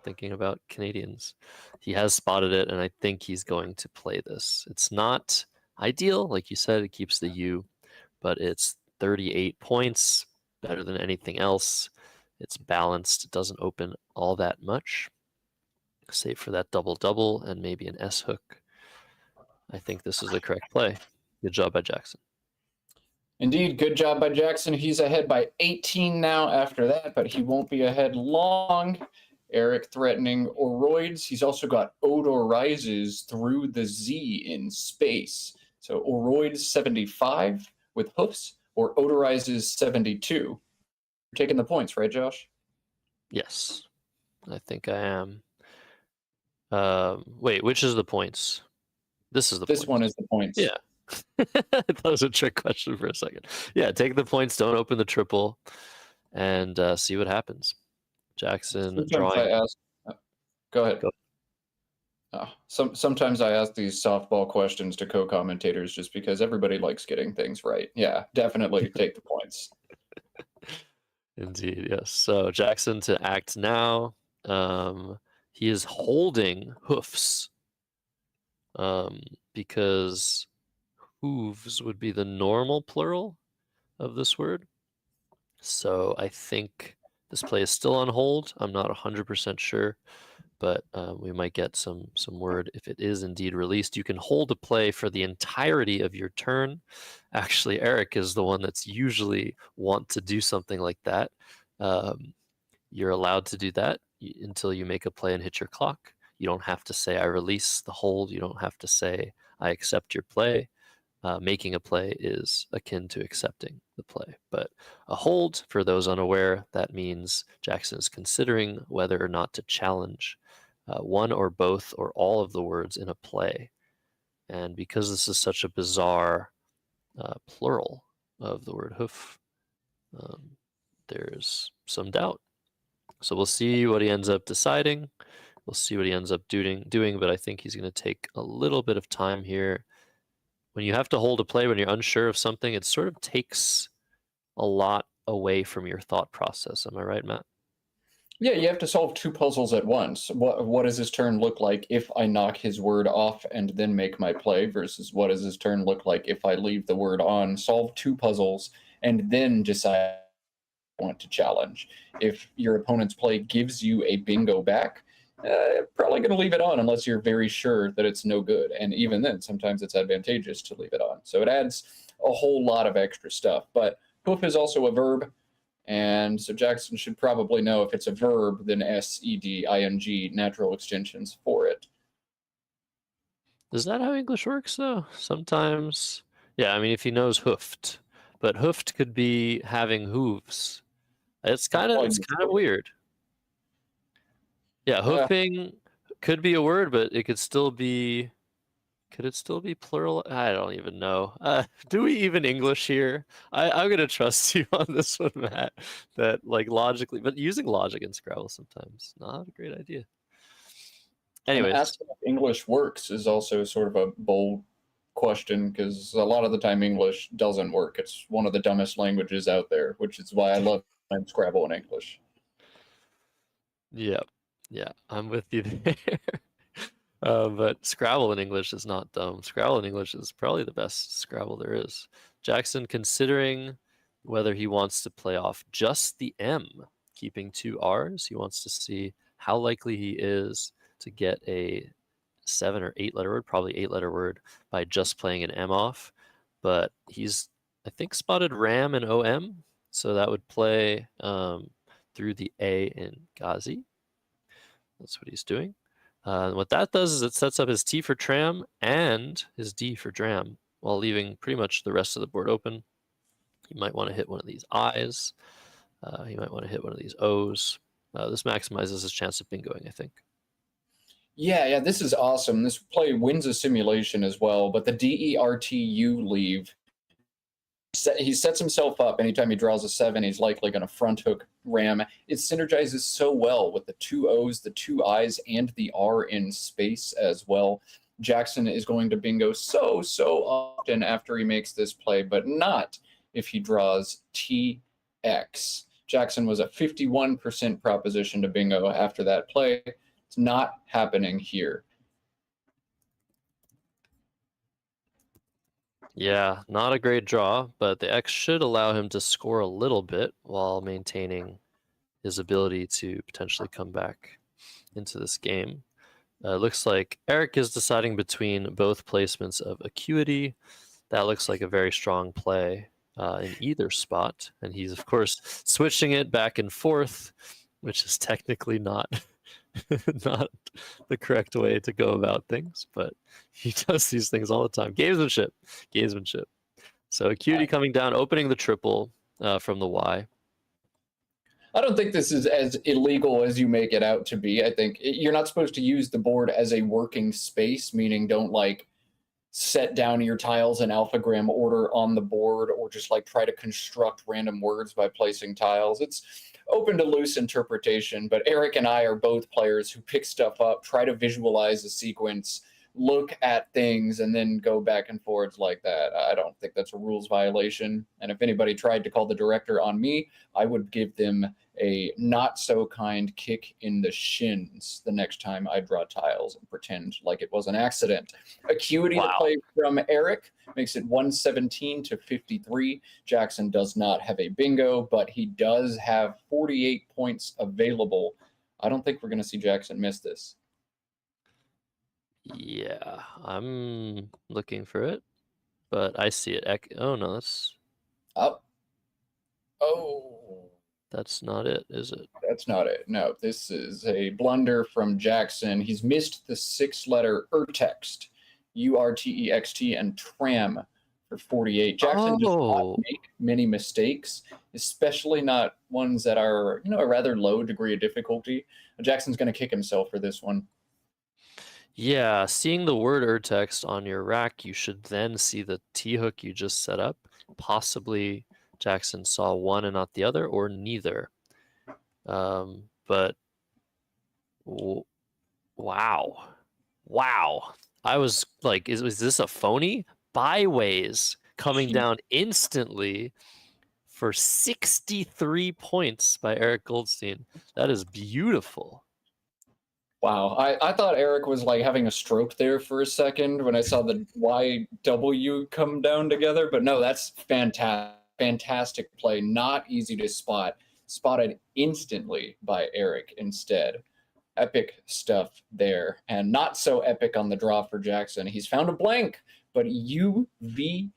A: Thinking about Canadians. He has spotted it, and I think he's going to play this. It's not ideal, like you said, it keeps the U, but it's 38 points, better than anything else. It's balanced, it doesn't open all that much, save for that double-double and maybe an S-hook. I think this is the correct play. Good job by Jackson.
B: Indeed, good job by Jackson. He's ahead by 18 now after that, but he won't be ahead long. Eric threatening oroids. He's also got odorizes through the Z in space. So oroids 75 with hoofs, or odorizes 72. You're taking the points, right, Josh?
A: Yes, I think I am. Wait, which is the points? This is the
B: This
A: points.
B: one is the points.
A: Yeah. I thought it was a trick question for a second. Yeah, take the points, don't open the triple, and see what happens. Jackson drawing.
B: Go ahead. Sometimes I ask these softball questions to co-commentators just because everybody likes getting things right. Yeah, definitely take the points.
A: Indeed, yes. So Jackson to act now. He is holding hoofs because hooves would be the normal plural of this word. So I think this play is still on hold. I'm not 100% sure, but we might get some word if it is indeed released. You can hold a play for the entirety of your turn. Actually, Eric is the one that's usually want to do something like that. You're allowed to do that until you make a play and hit your clock. You don't have to say, I release the hold. You don't have to say, I accept your play. Making a play is akin to accepting the play. But a hold, for those unaware, that means Jackson is considering whether or not to challenge one or both or all of the words in a play. And because this is such a bizarre plural of the word hoof, there's some doubt. So we'll see what he ends up deciding. We'll see what he ends up doing, but I think he's going to take a little bit of time here. When you have to hold a play, when you're unsure of something, it sort of takes a lot away from your thought process. Am I right, Matt?
B: Yeah, you have to solve two puzzles at once. What does his turn look like if I knock his word off and then make my play, versus what does his turn look like if I leave the word on, solve two puzzles, and then decide I want to challenge. If your opponent's play gives you a bingo back, probably going to leave it on unless you're very sure that it's no good. And even then, sometimes it's advantageous to leave it on. So it adds a whole lot of extra stuff. But hoof is also a verb. And so Jackson should probably know if it's a verb, then S-E-D-I-N-G, natural extensions for it.
A: Is that how English works, though? Sometimes, yeah, I mean, if he knows hoofed, but hoofed could be having hooves. It's kind of weird. Yeah, hoofing could be a word, but it could still be. Could it still be plural? I don't even know. Do we even English here? I'm gonna trust you on this one, Matt. That like logically, but using logic in Scrabble sometimes not a great idea. Anyways,
B: and asking if English works is also sort of a bold question, because a lot of the time English doesn't work. It's one of the dumbest languages out there, which is why I love playing Scrabble in English.
A: yeah, I'm with you there. But Scrabble in English is not dumb. Scrabble in English is probably the best Scrabble there is. Jackson considering whether he wants to play off just the M, keeping two R's. He wants to see how likely he is to get a 7 or 8 letter word, probably 8-letter word, by just playing an M off. But he's, I think, spotted Ram and OM, so that would play through the A in Ghazi. That's what he's doing. What that does is it sets up his T for tram and his D for dram, while leaving pretty much the rest of the board open. You might want to hit one of these I's. You might want to hit one of these O's. This maximizes his chance of bingoing, I think.
B: Yeah, this is awesome. This play wins a simulation as well, but the DERTU leave, he sets himself up. Anytime he draws a 7, he's likely going to front hook Ram. It synergizes so well with the 2 O's, the 2 I's, and the R in space as well. Jackson is going to bingo so often after he makes this play, but not if he draws TX. Jackson was a 51% proposition to bingo after that play. It's not happening here.
A: Yeah, not a great draw, but the X should allow him to score a little bit while maintaining his ability to potentially come back into this game. Looks like Eric is deciding between both placements of Acuity. That looks like a very strong play in either spot. And he's, of course, switching it back and forth, which is technically not not the correct way to go about things, but he does these things all the time. Gamesmanship. So Acuity coming down, opening the triple from the Y.
B: I don't think this is as illegal as you make it out to be. I think you're not supposed to use the board as a working space, meaning don't like set down your tiles in alphagram order on the board, or just like try to construct random words by placing tiles. It's open to loose interpretation, but Eric and I are both players who pick stuff up, try to visualize a sequence, look at things, and then go back and forwards like that. I don't think that's a rules violation. And if anybody tried to call the director on me, I would give them a not so kind kick in the shins the next time I draw tiles and pretend like it was an accident. Acuity to play from Eric makes it 117 to 53. Jackson does not have a bingo, but he does have 48 points available. I don't think we're going to see Jackson miss this.
A: Yeah, I'm looking for it, but I see it. Oh no, that's. That's not it, is it?
B: That's not it. No, this is a blunder from Jackson. He's missed the 6-letter urtext, U-R-T-E-X-T, and tram for 48. Jackson does not make many mistakes, especially not ones that are, a rather low degree of difficulty. Jackson's going to kick himself for this one.
A: Yeah, seeing the word urtext on your rack, you should then see the T-hook you just set up. Possibly Jackson saw one and not the other, or neither. But Wow. Wow. I was like, is this a phony? Byways coming down instantly for 63 points by Eric Goldstein. That is beautiful.
B: Wow, I thought Eric was like having a stroke there for a second when I saw the YW come down together, but no, that's fantastic play. Not easy to spot. Spotted instantly by Eric instead. Epic stuff there, and not so epic on the draw for Jackson. He's found a blank, but UVV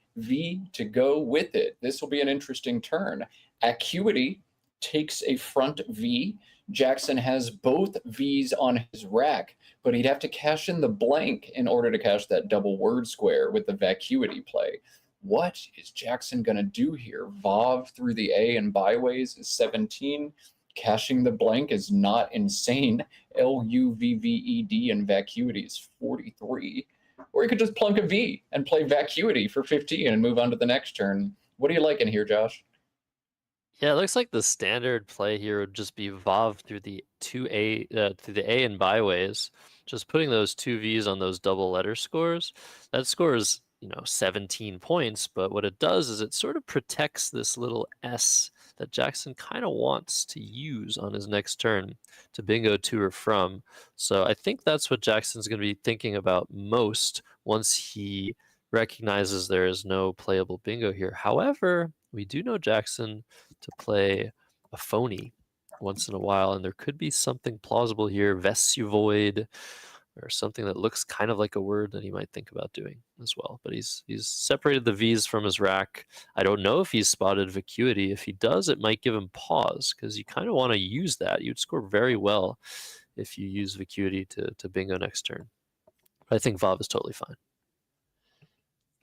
B: to go with it. This will be an interesting turn. Acuity takes a front V. Jackson has both V's on his rack, but he'd have to cash in the blank in order to cash that double word square with the vacuity play. What is Jackson going to do here? Vav through the A and byways is 17. Cashing the blank is not insane. LUVVED and vacuity is 43. Or he could just plunk a V and play vacuity for 15 and move on to the next turn. What are you liking here, Josh?
A: Yeah, it looks like the standard play here would just be Vav through the through the A and byways, just putting those two V's on those double letter scores. That scores, 17 points, but what it does is it sort of protects this little S that Jackson kind of wants to use on his next turn to bingo to or from. So I think that's what Jackson's going to be thinking about most once he recognizes there is no playable bingo here. However, we do know Jackson to play a phony once in a while, and there could be something plausible here, Vesuvoid, or something that looks kind of like a word that he might think about doing as well. But he's separated the V's from his rack. I don't know if he's spotted vacuity. If he does, it might give him pause, because you kind of want to use that. You'd score very well if you use vacuity to bingo next turn. But I think Vav is totally fine.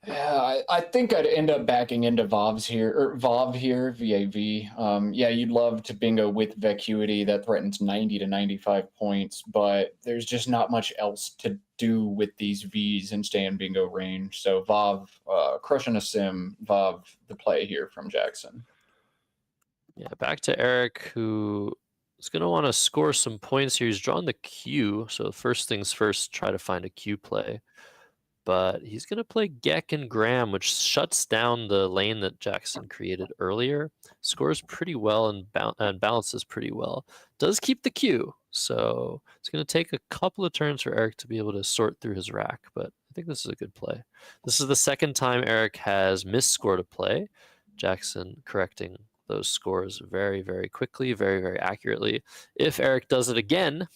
B: Yeah, I think I'd end up backing into Vav here, VAV. Yeah, you'd love to bingo with vacuity. That threatens 90 to 95 points, but there's just not much else to do with these Vs and stay in bingo range. So Vav, crushing a sim, Vav, the play here from Jackson.
A: Yeah, back to Eric, who is going to want to score some points here. He's drawn the Q, so first things first, try to find a Q play. But he's going to play Geck and Graham, which shuts down the lane that Jackson created earlier. Scores pretty well and balances pretty well. Does keep the Q, so it's going to take a couple of turns for Eric to be able to sort through his rack, but I think this is a good play. This is the second time Eric has misscored a play. Jackson correcting those scores very, very quickly, very, very accurately. If Eric does it again,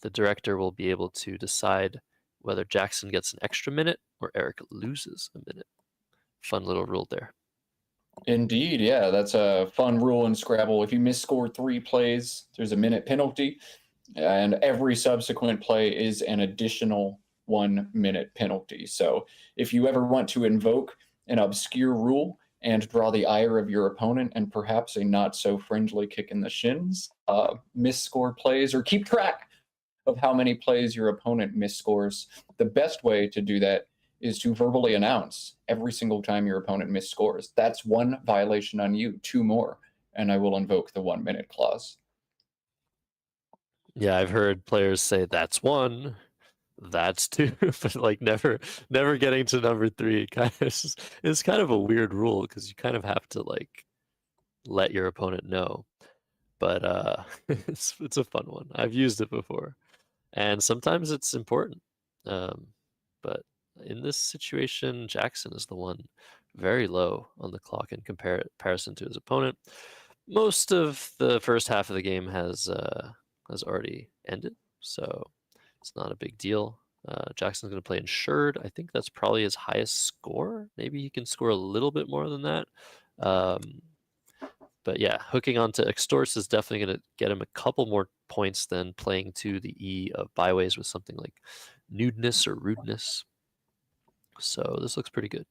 A: the director will be able to decide whether Jackson gets an extra minute or Eric loses a minute. Fun little rule there.
B: Indeed, yeah, that's a fun rule in Scrabble. If you misscore 3 plays, there's a minute penalty, and every subsequent play is an additional 1 minute penalty. So if you ever want to invoke an obscure rule and draw the ire of your opponent and perhaps a not so friendly kick in the shins, misscore plays, or keep track of how many plays your opponent misscores, the best way to do that is to verbally announce every single time your opponent misscores. That's 1 violation on you, 2 more, and I will invoke the 1 minute clause.
A: Yeah, I've heard players say that's 1, that's 2, but like never getting to number 3 kind of is kind of a weird rule, because you kind of have to like let your opponent know. But it's a fun one. I've used it before. And sometimes it's important. But in this situation, Jackson is the one very low on the clock in comparison to his opponent. Most of the first half of the game has already ended, so it's not a big deal. Jackson's going to play insured. I think that's probably his highest score. Maybe he can score a little bit more than that. But yeah, hooking onto extorts is definitely going to get him a couple more points than playing to the E of byways with something like nudeness or rudeness. So this looks pretty good.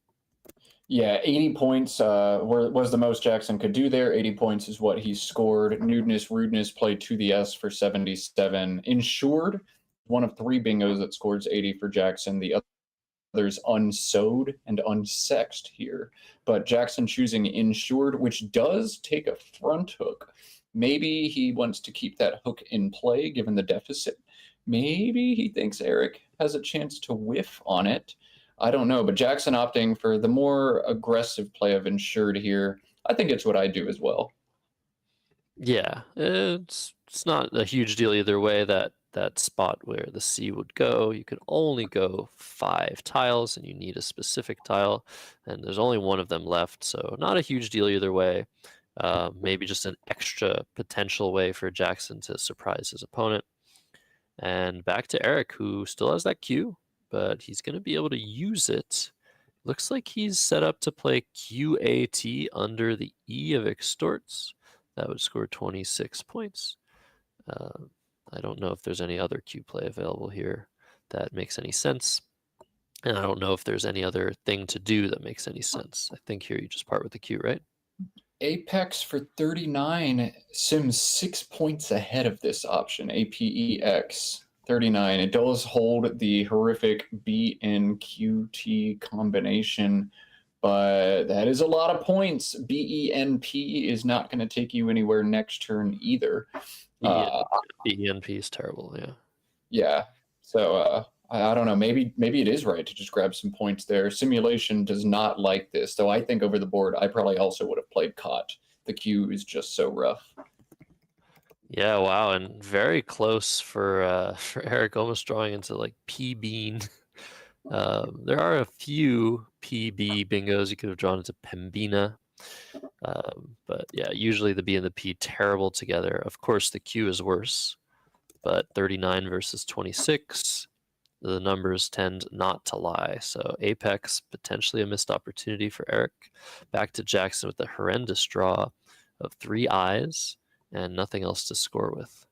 B: Yeah, 80 points was the most Jackson could do there. 80 points is what he scored. Nudeness, rudeness played to the S for 77. Insured, one of 3 bingos that scores 80 for Jackson. The others unsewed and unsexed here. But Jackson choosing insured, which does take a front hook. Maybe he wants to keep that hook in play given the deficit. maybe he thinks Eric has a chance to whiff on it. I don't know, but Jackson opting for the more aggressive play of insured here. I think it's what I do as well.
A: Yeah, it's not a huge deal either way. That spot where the C would go, you could only go 5 tiles, and you need a specific tile, and there's only one of them left, so not a huge deal either way. Maybe just an extra potential way for Jackson to surprise his opponent. And back to Eric, who still has that Q, but he's going to be able to use it. Looks like he's set up to play QAT under the E of extorts. That would score 26 points. I don't know if there's any other Q play available here that makes any sense. And I don't know if there's any other thing to do that makes any sense. I think here you just part with the Q, right?
B: Apex for 39, Sims 6 points ahead of this option. APEX 39. It does hold the horrific BNQT combination, but that is a lot of points. BENP is not going to take you anywhere next turn either.
A: BENP is terrible, yeah.
B: Yeah. So I don't know. Maybe it is right to just grab some points there. Simulation does not like this, though. I think over the board, I probably also would have played Cot. The Q is just so rough.
A: Yeah, wow, and very close for Eric, almost drawing into like P Bean. There are a few PB bingos you could have drawn into Pembina. But yeah, usually the B and the P terrible together. Of course, the Q is worse, but 39 versus 26, the numbers tend not to lie. So Apex, potentially a missed opportunity for Eric. Back to Jackson with a horrendous draw of 3 eyes and nothing else to score with.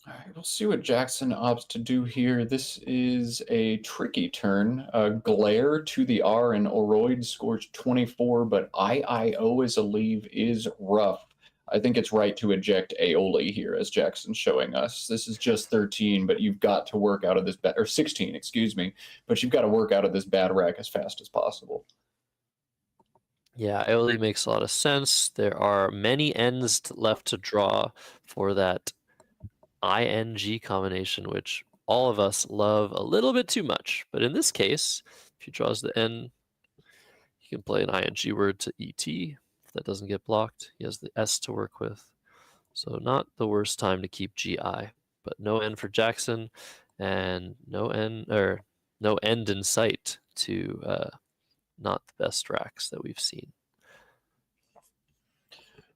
B: All right, we'll see what Jackson opts to do here. This is a tricky turn. Glare to the R and Oroid scores 24, but IIO as a leave is rough. I think it's right to eject Aioli here, as Jackson's showing us. This is just 13, but you've got to work out of this bad, or 16, excuse me, but you've got to work out of this bad rack as fast as possible.
A: Yeah, Aioli makes a lot of sense. There are many ends left to draw for that ING combination, which all of us love a little bit too much. But in this case, if he draws the N, he can play an ING word to ET. If that doesn't get blocked, he has the S to work with. So not the worst time to keep GI, but no N for Jackson, and no end in sight to not the best racks that we've seen.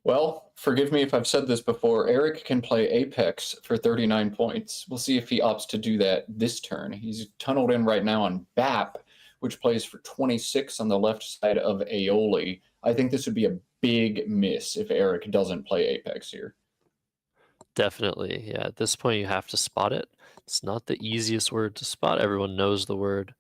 B: Well, forgive me if I've said this before. Eric can play Apex for 39 points. We'll see if he opts to do that this turn. He's tunneled in right now on BAP, which plays for 26 on the left side of Aioli. I think this would be a big miss if Eric doesn't play Apex here.
A: Definitely. Yeah, at this point you have to spot it. It's not the easiest word to spot. Everyone knows the word.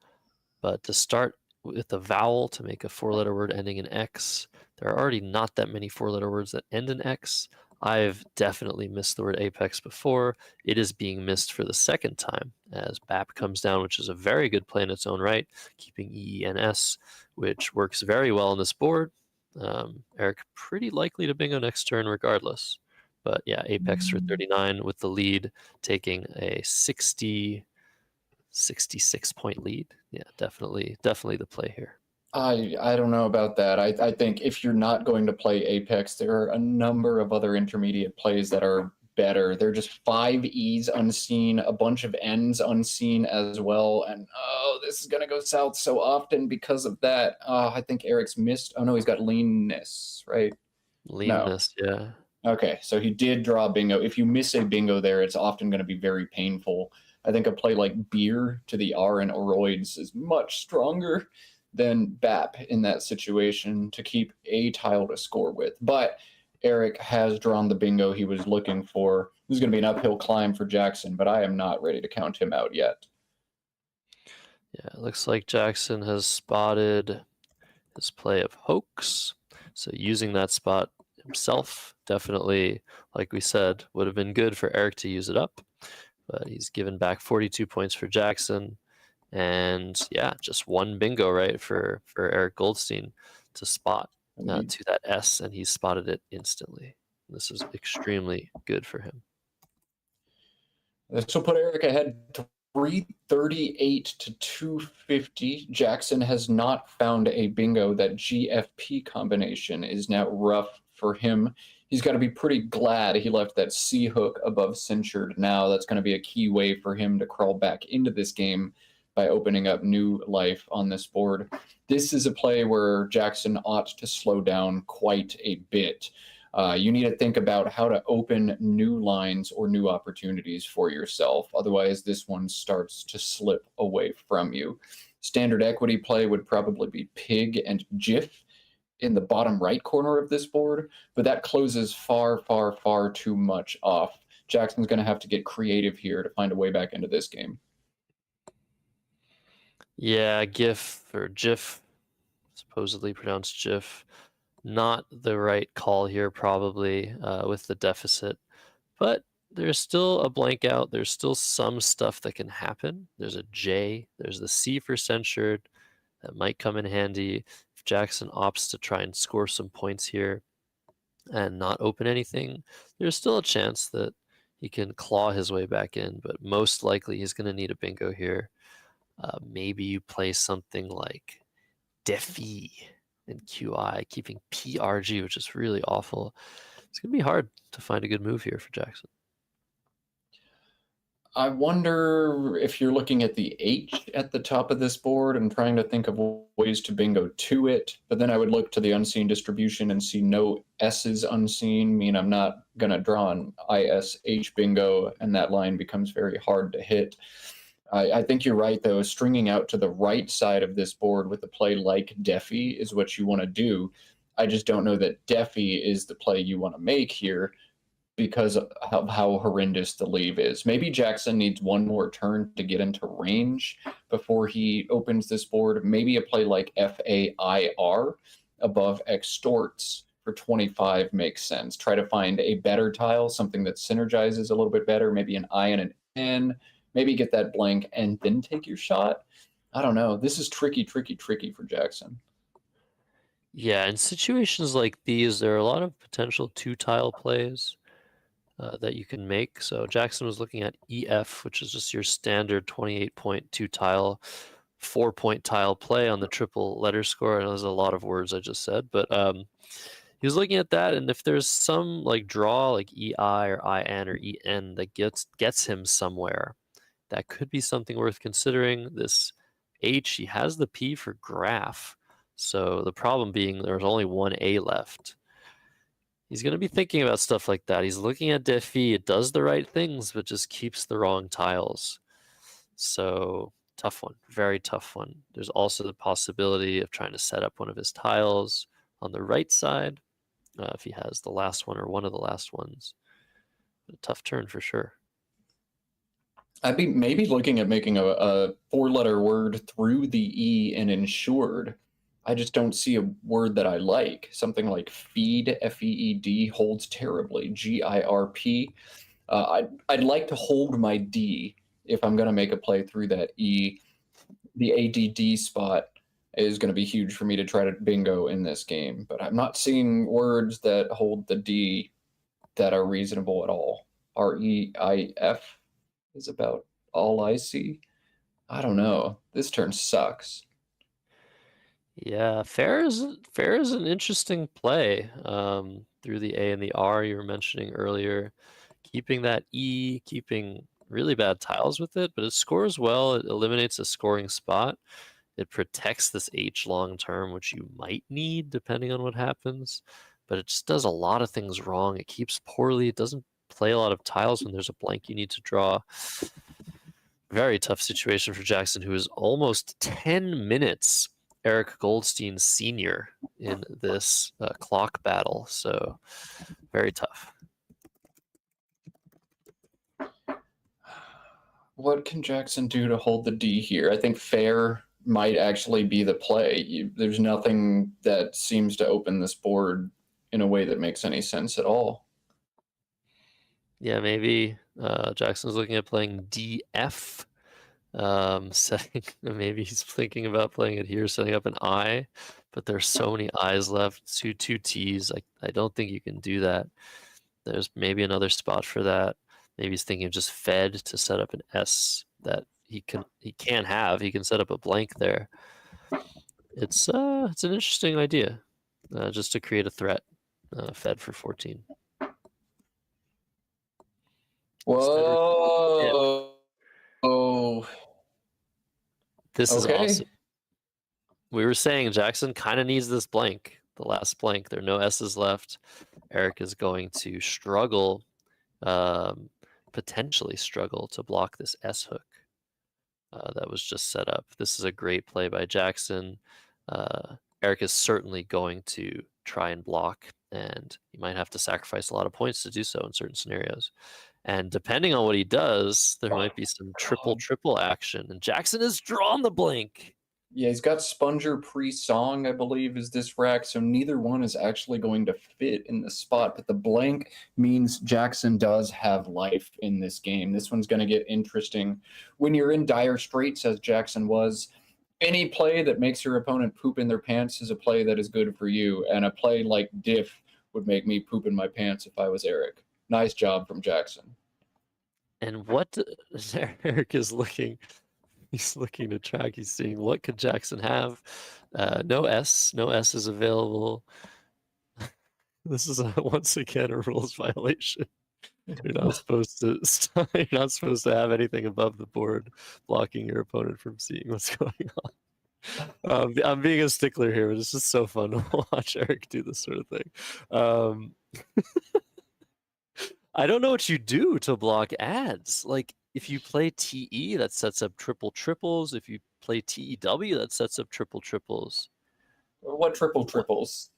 A: But to start with a vowel to make a 4-letter word ending in X, there are already not that many 4-letter words that end in X. I've definitely missed the word apex before. It is being missed for the second time as BAP comes down, which is a very good play in its own right, keeping EENS, which works very well on this board. Eric pretty likely to bingo next turn regardless. But yeah, apex for 39 with the lead, taking a 66 point lead. Yeah, definitely the play here.
B: I don't know about that. I think if you're not going to play Apex, there are a number of other intermediate plays that are better. They're just 5 E's unseen, a bunch of N's unseen as well. And oh, this is going to go south so often because of that. I think Eric's missed. Oh no, he's got leanness, right?
A: Leanness, yeah.
B: Okay, so he did draw bingo. If you miss a bingo there, it's often going to be very painful. I think a play like beer to the R and Oroids is much stronger than BAP in that situation to keep a tile to score with. But Eric has drawn the bingo he was looking for. This is going to be an uphill climb for Jackson, but I am not ready to count him out yet.
A: Yeah, it looks like Jackson has spotted his play of hoax. So using that spot himself, definitely, like we said, would have been good for Eric to use it up. But he's given back 42 points for Jackson. And yeah, just one bingo, right, for Eric Goldstein to spot to that S, and he spotted it instantly. This is extremely good for him.
B: This will put Eric ahead 338 to 250. Jackson has not found a bingo. That GFP combination is now rough for him. He's got to be pretty glad he left that C hook above censured now. That's going to be a key way for him to crawl back into this game by opening up new life on this board. This is a play where Jackson ought to slow down quite a bit. You need to think about how to open new lines or new opportunities for yourself. Otherwise, this one starts to slip away from you. Standard equity play would probably be Pig and Jiff in the bottom right corner of this board, but that closes far, far, far too much off. Jackson's going to have to get creative here to find a way back into this game.
A: Yeah, GIF or GIF, supposedly pronounced GIF. Not the right call here, probably, with the deficit. But there's still a blank out. There's still some stuff that can happen. There's a J. There's the C for censured. That might come in handy if Jackson opts to try and score some points here and not open anything. There's still a chance that he can claw his way back in, but most likely he's going to need a bingo here. Maybe you play something like Defi and QI, keeping PRG, which is really awful. It's going to be hard to find a good move here for Jackson.
B: I wonder if you're looking at the H at the top of this board and trying to think of ways to bingo to it, but then I would look to the unseen distribution and see no S's unseen, mean I'm not going to draw an ISH bingo, and that line becomes very hard to hit. I think you're right, though. Stringing out to the right side of this board with a play like Defi is what you want to do. I just don't know that Defi is the play you want to make here because of how horrendous the leave is. Maybe Jackson needs one more turn to get into range before he opens this board. Maybe a play like FAIR above extorts for 25 makes sense. Try to find a better tile, something that synergizes a little bit better, maybe an I and an N. Maybe get that blank and then take your shot. I don't know. This is tricky for Jackson.
A: Yeah, in situations like these, there are a lot of potential two-tile plays that you can make. So Jackson was looking at EF, which is just your standard 28.2 tile, 4-point tile play on the triple letter score. I know there's a lot of words I just said, but he was looking at that, and if there's some like draw like EI or IN or EN that gets him somewhere, that could be something worth considering. This H, he has the P for graph. So the problem being there's only one A left. He's going to be thinking about stuff like that. He's looking at Defi. It does the right things, but just keeps the wrong tiles. So tough one, very tough one. There's also the possibility of trying to set up one of his tiles on the right side if he has the last one or one of the last ones. A tough turn for sure.
B: I'd be maybe looking at making a four-letter word through the E and insured. I just don't see a word that I like. Something like feed, F-E-E-D, holds terribly, G-I-R-P. I'd like to hold my D if I'm going to make a play through that E. The ADD spot is going to be huge for me to try to bingo in this game, but I'm not seeing words that hold the D that are reasonable at all. R-E-I-F is about all I see. I don't know. This turn sucks.
A: Yeah, fair is an interesting play through the A and the R you were mentioning earlier. Keeping that E, keeping really bad tiles with it, but it scores well. It eliminates a scoring spot. It protects this H long term, which you might need depending on what happens. But it just does a lot of things wrong. It keeps poorly. It doesn't play a lot of tiles when there's a blank you need to draw. Very tough situation for Jackson, who is almost 10 minutes Eric Goldstein Sr. in this clock battle. So very tough.
B: What can Jackson do to hold the D here? I think fair might actually be the play. There's nothing that seems to open this board in a way that makes any sense at all.
A: Yeah, maybe Jackson's looking at playing DF. Maybe he's thinking about playing it here, setting up an I, but there's so many I's left. Two T's. I don't think you can do that. There's maybe another spot for that. Maybe he's thinking of just Fed to set up an S that he can have. He can set up a blank there. It's an interesting idea, just to create a threat. Fed for 14.
B: Whoa. Oh.
A: This is
B: Okay.
A: awesome. We were saying Jackson kind of needs this blank, the last blank. There are no S's left. Eric is going to struggle, potentially struggle to block this S hook that was just set up. This is a great play by Jackson. Eric is certainly going to try and block, and he might have to sacrifice a lot of points to do so in certain scenarios. And depending on what he does, there might be some triple action. And Jackson has drawn the blank.
B: Yeah, he's got Sponger pre-song, I believe, is this rack, so neither one is actually going to fit in the spot. But the blank means Jackson does have life in this game. This one's going to get interesting. When you're in dire straits, as Jackson was, any play that makes your opponent poop in their pants is a play that is good for you. And a play like Diff would make me poop in my pants if I was Eric. Nice job from Jackson.
A: And what Eric is looking... He's looking to track. He's seeing what could Jackson have. No S is available. This is once again a rules violation. You're not supposed to. You're not supposed to have anything above the board blocking your opponent from seeing what's going on. I'm being a stickler here, but it's just so fun to watch Eric do this sort of thing. I don't know what you do to block ads. Like, if you play TE, that sets up triple triples. If you play TEW, that sets up triple triples.
B: What triple triples?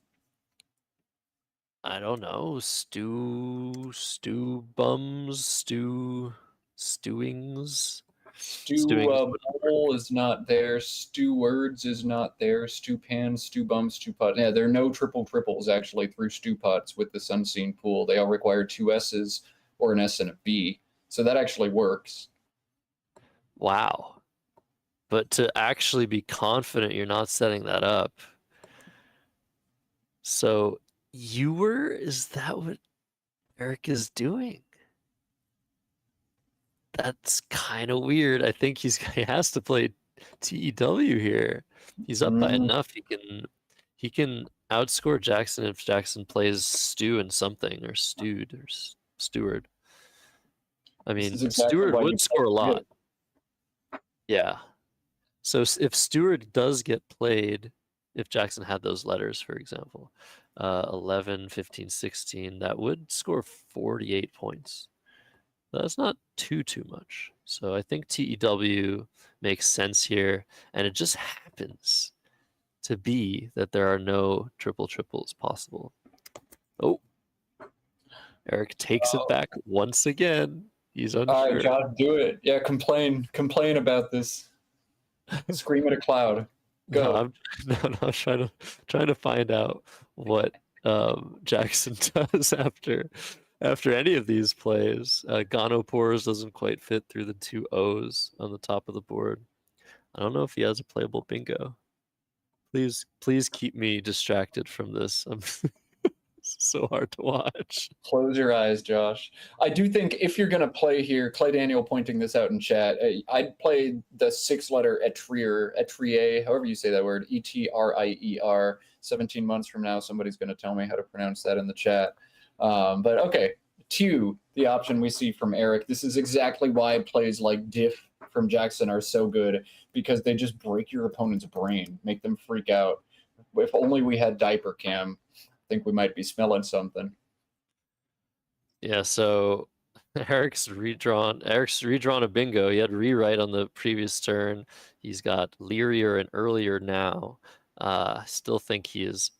A: I don't know. Stew bums, stewings.
B: Bowl is not there. Stewards is not there. Stew pan, stew bum, stew pot. Yeah, there are no triple triples actually through stew pots with this unseen pool. They all require two S's or an S and a B. So that actually works.
A: Wow. But to actually be confident you're not setting that up. So is that what Eric is doing? That's kind of weird. I think he has to play TEW here. He's up by enough. He can outscore Jackson if Jackson plays Stew and something, or Stewed, or Steward. I mean,
B: exactly
A: Steward
B: why you
A: would score a lot. Yeah. So if Steward does get played, if Jackson had those letters, for example, 11, 15, 16, that would score 48 points. That's not too much. So I think TEW makes sense here, and it just happens to be that there are no triple triples possible. Oh, Eric takes it back once again. He's unsure.
B: All right, Josh, do it. Yeah, complain about this. Scream at a cloud. Go.
A: No, I'm trying to find out what Jackson does after any of these plays. Gonopores doesn't quite fit through the two O's on the top of the board. I don't know if he has a playable bingo. Please keep me distracted from this. It's so hard to watch.
B: Close your eyes, Josh. I do think if you're going to play here, Clay Daniel pointing this out in chat, I'd play the 6-letter Etrier, however you say that word, ETRIER. 17 months from now, somebody's going to tell me how to pronounce that in the chat. But okay, two, the option we see from Eric. This is exactly why plays like Diff from Jackson are so good, because they just break your opponent's brain, make them freak out. If only we had Diaper Cam, I think we might be smelling something.
A: Yeah, so Eric's redrawn a bingo. He had rewrite on the previous turn. He's got Learier and Earlier now. I still think he is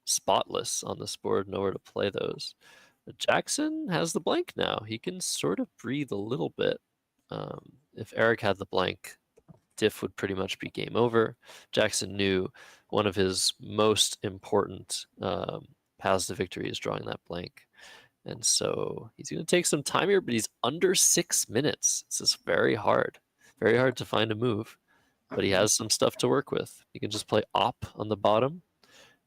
A: spotless on this board, nowhere to play those. But Jackson has the blank now. He can sort of breathe a little bit. If Eric had the blank, Diff would pretty much be game over. Jackson knew one of his most important paths to victory is drawing that blank. And so he's going to take some time here, but he's under 6 minutes. It's just very hard to find a move, but he has some stuff to work with. He can just play op on the bottom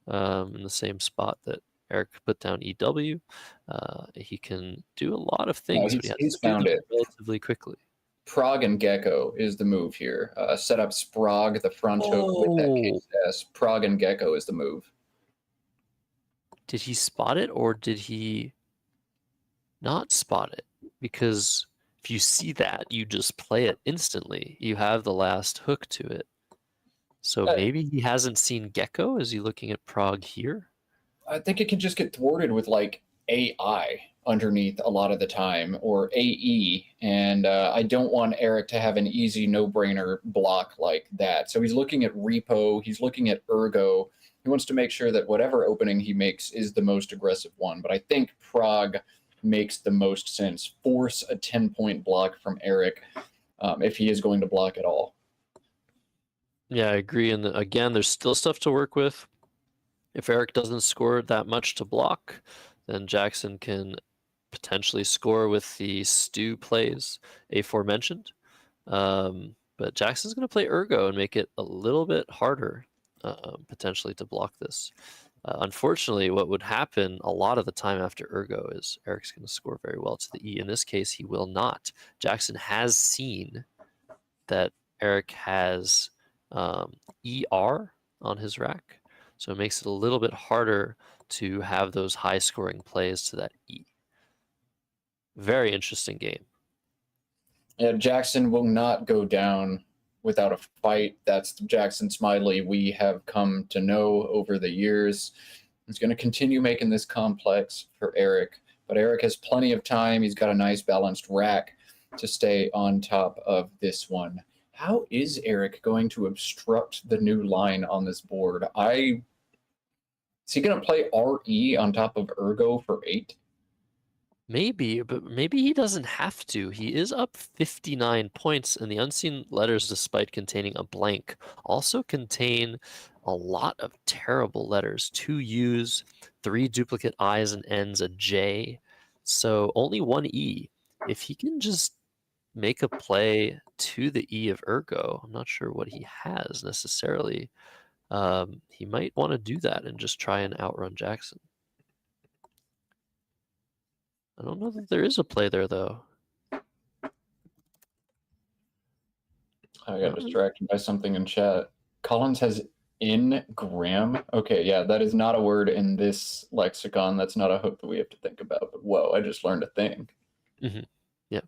A: in the same spot that Eric put down EW. He can do a lot of things, but he has
B: he's
A: to do
B: found
A: them
B: it.
A: relatively quickly.
B: Prague and Gecko is the move here. Set up Sprague, the front hook with that case S. Prague and Gecko is the move.
A: Did he spot it or did he not spot it? Because if you see that, you just play it instantly. You have the last hook to it. So maybe he hasn't seen Gecko. Is he looking at Prague here?
B: I think it can just get thwarted with like AI underneath a lot of the time, or AE. And I don't want Eric to have an easy no-brainer block like that. So he's looking at Repo. He's looking at Ergo. He wants to make sure that whatever opening he makes is the most aggressive one. But I think Prague makes the most sense. Force a 10-point block from Eric if he is going to block at all.
A: Yeah, I agree. And again, there's still stuff to work with. If Eric doesn't score that much to block, then Jackson can potentially score with the stew plays aforementioned. But Jackson's going to play Ergo and make it a little bit harder potentially to block this. Unfortunately, what would happen a lot of the time after Ergo is Eric's going to score very well to the E. In this case, he will not. Jackson has seen that Eric has ER on his rack, so it makes it a little bit harder to have those high scoring plays to that E. Very interesting game.
B: Yeah, Jackson will not go down without a fight. That's the Jackson Smiley we have come to know over the years. He's going to continue making this complex for Eric, but Eric has plenty of time. He's got a nice balanced rack to stay on top of this one. How is Eric going to obstruct the new line on this board? Is he going to play RE on top of Ergo for 8?
A: Maybe, but maybe he doesn't have to. He is up 59 points, and the unseen letters, despite containing a blank, also contain a lot of terrible letters. 2 U's, 3 duplicate I's and N's, a J. So only 1 E. If he can just make a play to the E of Ergo, I'm not sure what he has necessarily. He might want to do that and just try and outrun Jackson. I don't know that there is a play there, though.
B: I got distracted by something in chat. Collins has engram. Okay, yeah, that is not a word in this lexicon. That's not a hook that we have to think about. But whoa, I just learned a thing.
A: Mm-hmm. Yeah.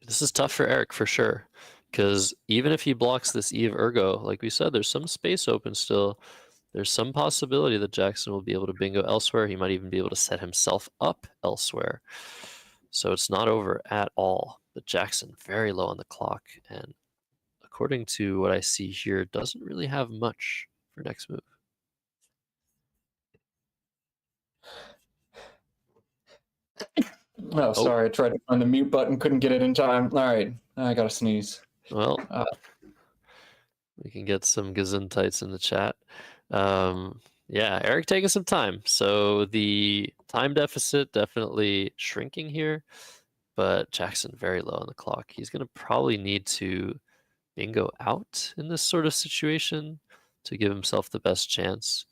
A: This is tough for Eric, for sure. Because even if he blocks this E of Ergo, like we said, there's some space open still. There's some possibility that Jackson will be able to bingo elsewhere. He might even be able to set himself up elsewhere. So it's not over at all. But Jackson very low on the clock, and according to what I see here, doesn't really have much for next move.
B: Oh, sorry. I tried to find the mute button, couldn't get it in time. All right, I gotta sneeze.
A: Well, we can get some Gesundheits in the chat. Yeah, Eric taking some time. So the time deficit definitely shrinking here, but Jackson very low on the clock. He's going to probably need to bingo out in this sort of situation to give himself the best chance.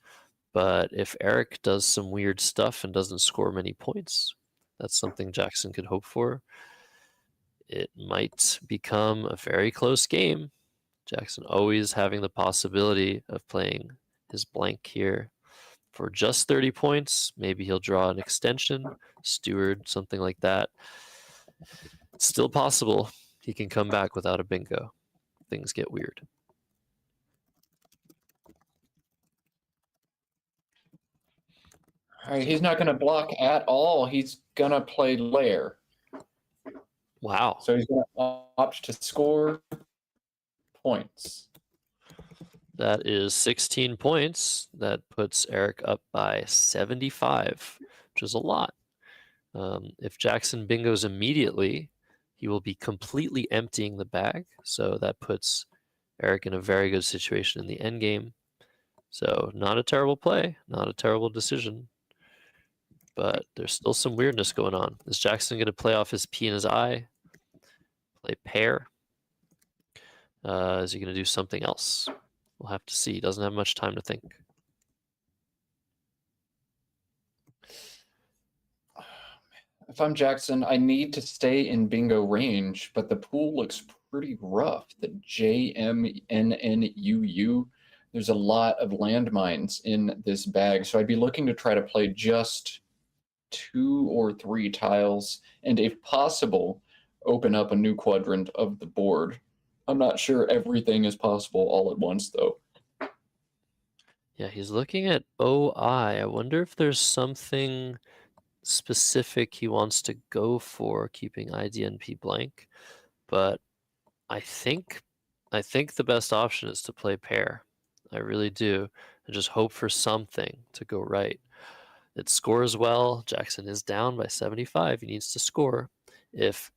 A: But if Eric does some weird stuff and doesn't score many points, that's something Jackson could hope for. It might become a very close game. Jackson always having the possibility of playing his blank here for just 30 points. Maybe he'll draw an extension, steward, something like that. It's still possible he can come back without a bingo. Things get weird.
B: All right, he's not going to block at all. He's going to play lair.
A: Wow.
B: So he's going to opt to score points.
A: That is 16 points. That puts Eric up by 75, which is a lot. If Jackson bingos immediately, he will be completely emptying the bag. So that puts Eric in a very good situation in the endgame. So not a terrible play, not a terrible decision. But there's still some weirdness going on. Is Jackson going to play off his P and his I? Play pair? Is he going to do something else? We'll have to see. He doesn't have much time to think.
B: If I'm Jackson, I need to stay in bingo range, but the pool looks pretty rough. The JMNNUU, there's a lot of landmines in this bag, so I'd be looking to try to play just 2 or 3 tiles, and if possible, open up a new quadrant of the board. I'm not sure everything is possible all at once, though.
A: Yeah, he's looking at OI. I wonder if there's something specific he wants to go for, keeping IDNP blank. But I think the best option is to play pair. I really do. And just hope for something to go right. It scores well. Jackson is down by 75. He needs to score. If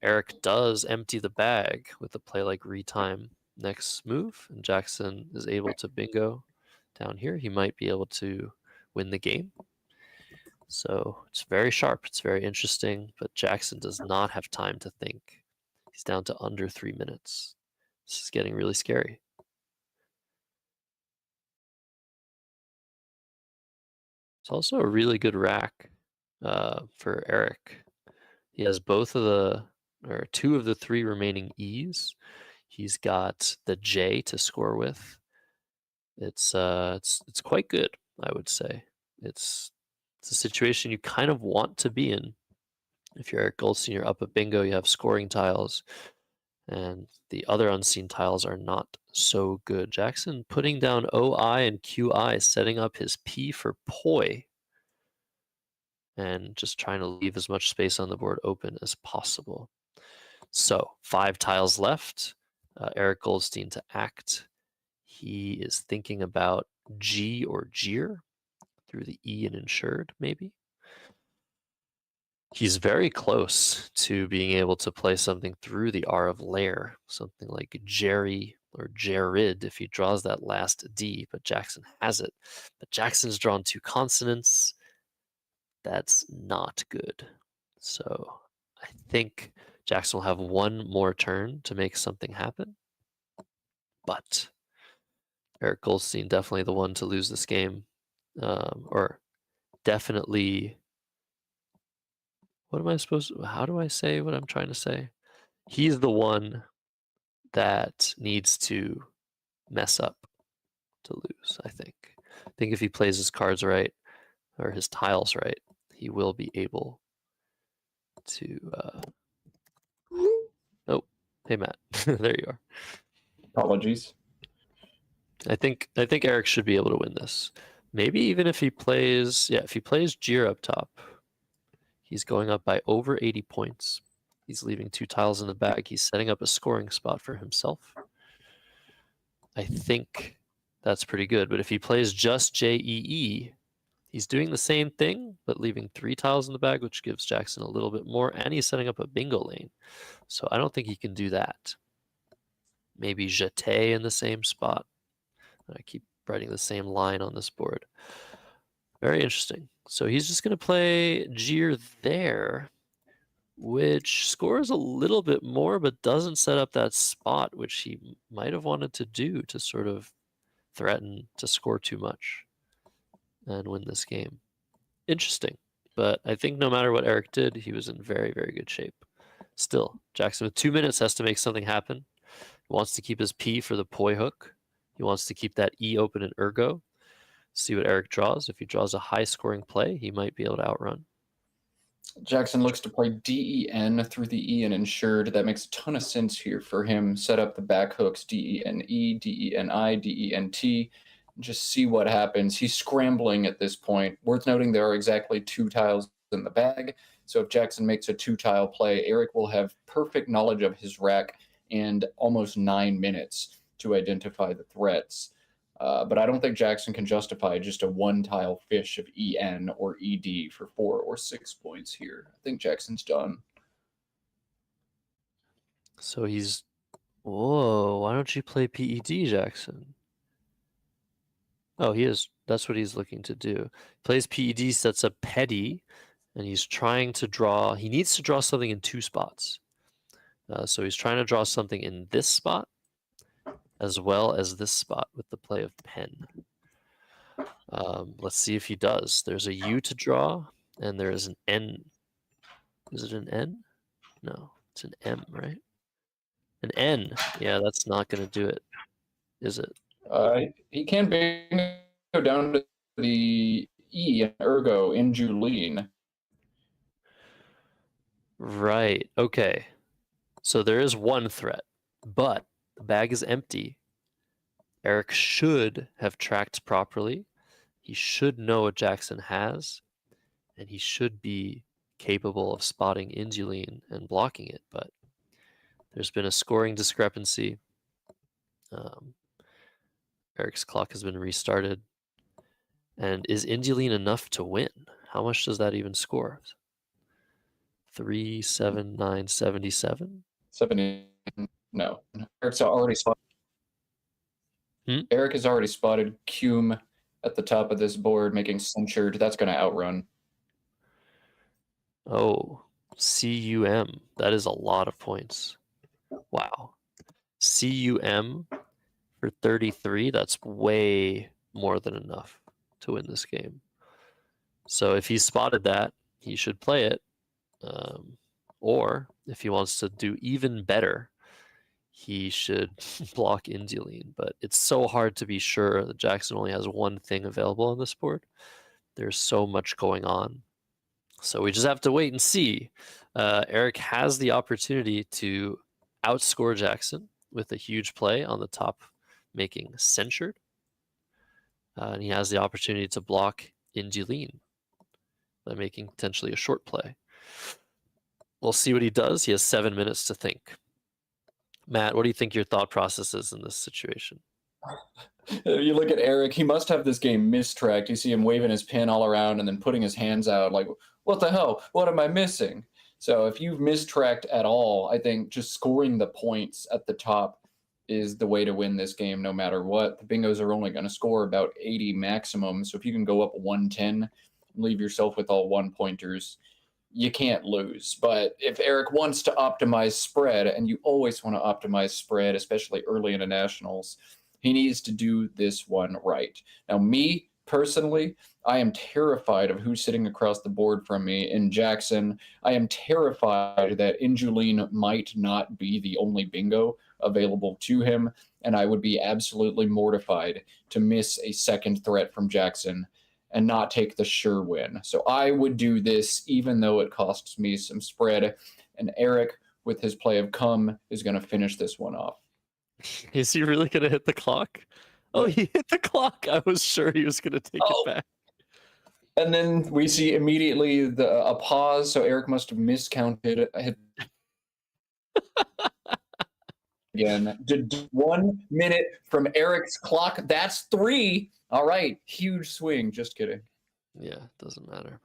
A: Eric does empty the bag with a play like retime next move, and Jackson is able to bingo down here, he might be able to win the game. So it's very sharp. It's very interesting, but Jackson does not have time to think. He's down to under 3 minutes. This is getting really scary. It's also a really good rack for Eric. He has both of the, or 2 of the 3 remaining E's. He's got the J to score with. It's quite good, I would say. It's a situation you kind of want to be in. If you're Eric Goldstein, you're up at bingo, you have scoring tiles, and the other unseen tiles are not so good. Jackson putting down OI and QI, setting up his P for poi, and just trying to leave as much space on the board open as possible. So 5 tiles left. Eric Goldstein to act. He is thinking about G or Jeer through the E and insured, maybe. He's very close to being able to play something through the R of lair, something like Jerry or Jared if he draws that last D, but Jackson has it. But Jackson's drawn 2 consonants. That's not good. So I think Jackson will have 1 more turn to make something happen. But Eric Goldstein definitely the one to lose this game. Or definitely, what am I supposed to, how do I say what I'm trying to say? He's the one that needs to mess up to lose, I think. I think if he plays his cards right, or his tiles right, he will be able to, oh, hey Matt, there you are.
B: Apologies.
A: I think Eric should be able to win this. Maybe even if he plays, if he plays Jeer up top, he's going up by over 80 points. He's leaving 2 tiles in the bag. He's setting up a scoring spot for himself. I think that's pretty good. But if he plays just JEE, he's doing the same thing, but leaving 3 tiles in the bag, which gives Jackson a little bit more, and he's setting up a bingo lane. So I don't think he can do that. Maybe Jeté in the same spot. I keep writing the same line on this board. Very interesting. So he's just going to play Jeer there, which scores a little bit more, but doesn't set up that spot, which he might have wanted to do to sort of threaten to score too much and win this game. Interesting. But I think no matter what Eric did, he was in very, very good shape. Still, Jackson with 2 minutes has to make something happen. He wants to keep his P for the poi hook. He wants to keep that E open in ergo. See what Eric draws. If he draws a high scoring play, he might be able to outrun.
B: Jackson looks to play DEN through the E and insured. That makes a ton of sense here for him. Set up the back hooks DENE, DENI, DENT. Just see what happens. He's scrambling at this point. Worth noting there are exactly 2 tiles in the bag. So if Jackson makes a 2-tile play, Eric will have perfect knowledge of his rack and almost 9 minutes to identify the threats. But I don't think Jackson can justify just a 1-tile fish of EN or ED for 4 or 6 points here. I think Jackson's done.
A: So he's, whoa, why don't you play PED, Jackson? Oh, he is. That's what he's looking to do. Plays PED, sets up petty, and he's trying to draw, he needs to draw something in 2 spots. So he's trying to draw something in this spot, as well as this spot with the play of pen. Let's see if he does. There's a U to draw, and there is an N Is it an N? No, it's an M, right? An N. Yeah, that's not going to do it, is it?
B: He can go down to the E in ergo in Julene.
A: Right. Okay. So there is one threat, but the bag is empty. Eric should have tracked properly. He should know what Jackson has, and he should be capable of spotting Injuline and blocking it, but there's been a scoring discrepancy. Eric's clock has been restarted. And is Injuline enough to win? How much does that even score? 379 77?
B: 70. No. Eric's already spotted. Eric has already spotted Cume at the top of this board, making censured. That's going to outrun.
A: Oh, CUM. That is a lot of points. Wow. CUM for 33, that's way more than enough to win this game. So if he spotted that, he should play it. Or if he wants to do even better, he should block Injuline. But it's so hard to be sure that Jackson only has one thing available on this board. There's so much going on. So we just have to wait and see. Eric has the opportunity to outscore Jackson with a huge play on the top, making censured. And he has the opportunity to block Injuline by making potentially a short play. We'll see what he does. He has 7 minutes to think. Matt, what do you think your thought process is in this situation?
B: You look at Eric, he must have this game mistracked. You see him waving his pin all around and then putting his hands out like, what the hell? What am I missing? So if you've mistracked at all, I think just scoring the points at the top is the way to win this game no matter what. The bingos are only going to score about 80 maximum. So if you can go up 110, leave yourself with all 1-pointers, you can't lose. But if Eric wants to optimize spread, and you always want to optimize spread, especially early in the nationals, he needs to do this one right. Now, me personally, I am terrified of who's sitting across the board from me in Jackson. I am terrified that Injuline might not be the only bingo available to him, and I would be absolutely mortified to miss a second threat from Jackson and not take the sure win. So I would do this even though it costs me some spread, and Eric, with his play of come, is going to finish this one off.
A: Is he really going to hit the clock? Oh, he hit the clock. I was sure he was going to take it back.
B: And then we see immediately a pause, so Eric must have miscounted. Again, 1 minute from Eric's clock. That's 3. All right, huge swing. Just kidding.
A: Yeah, doesn't matter.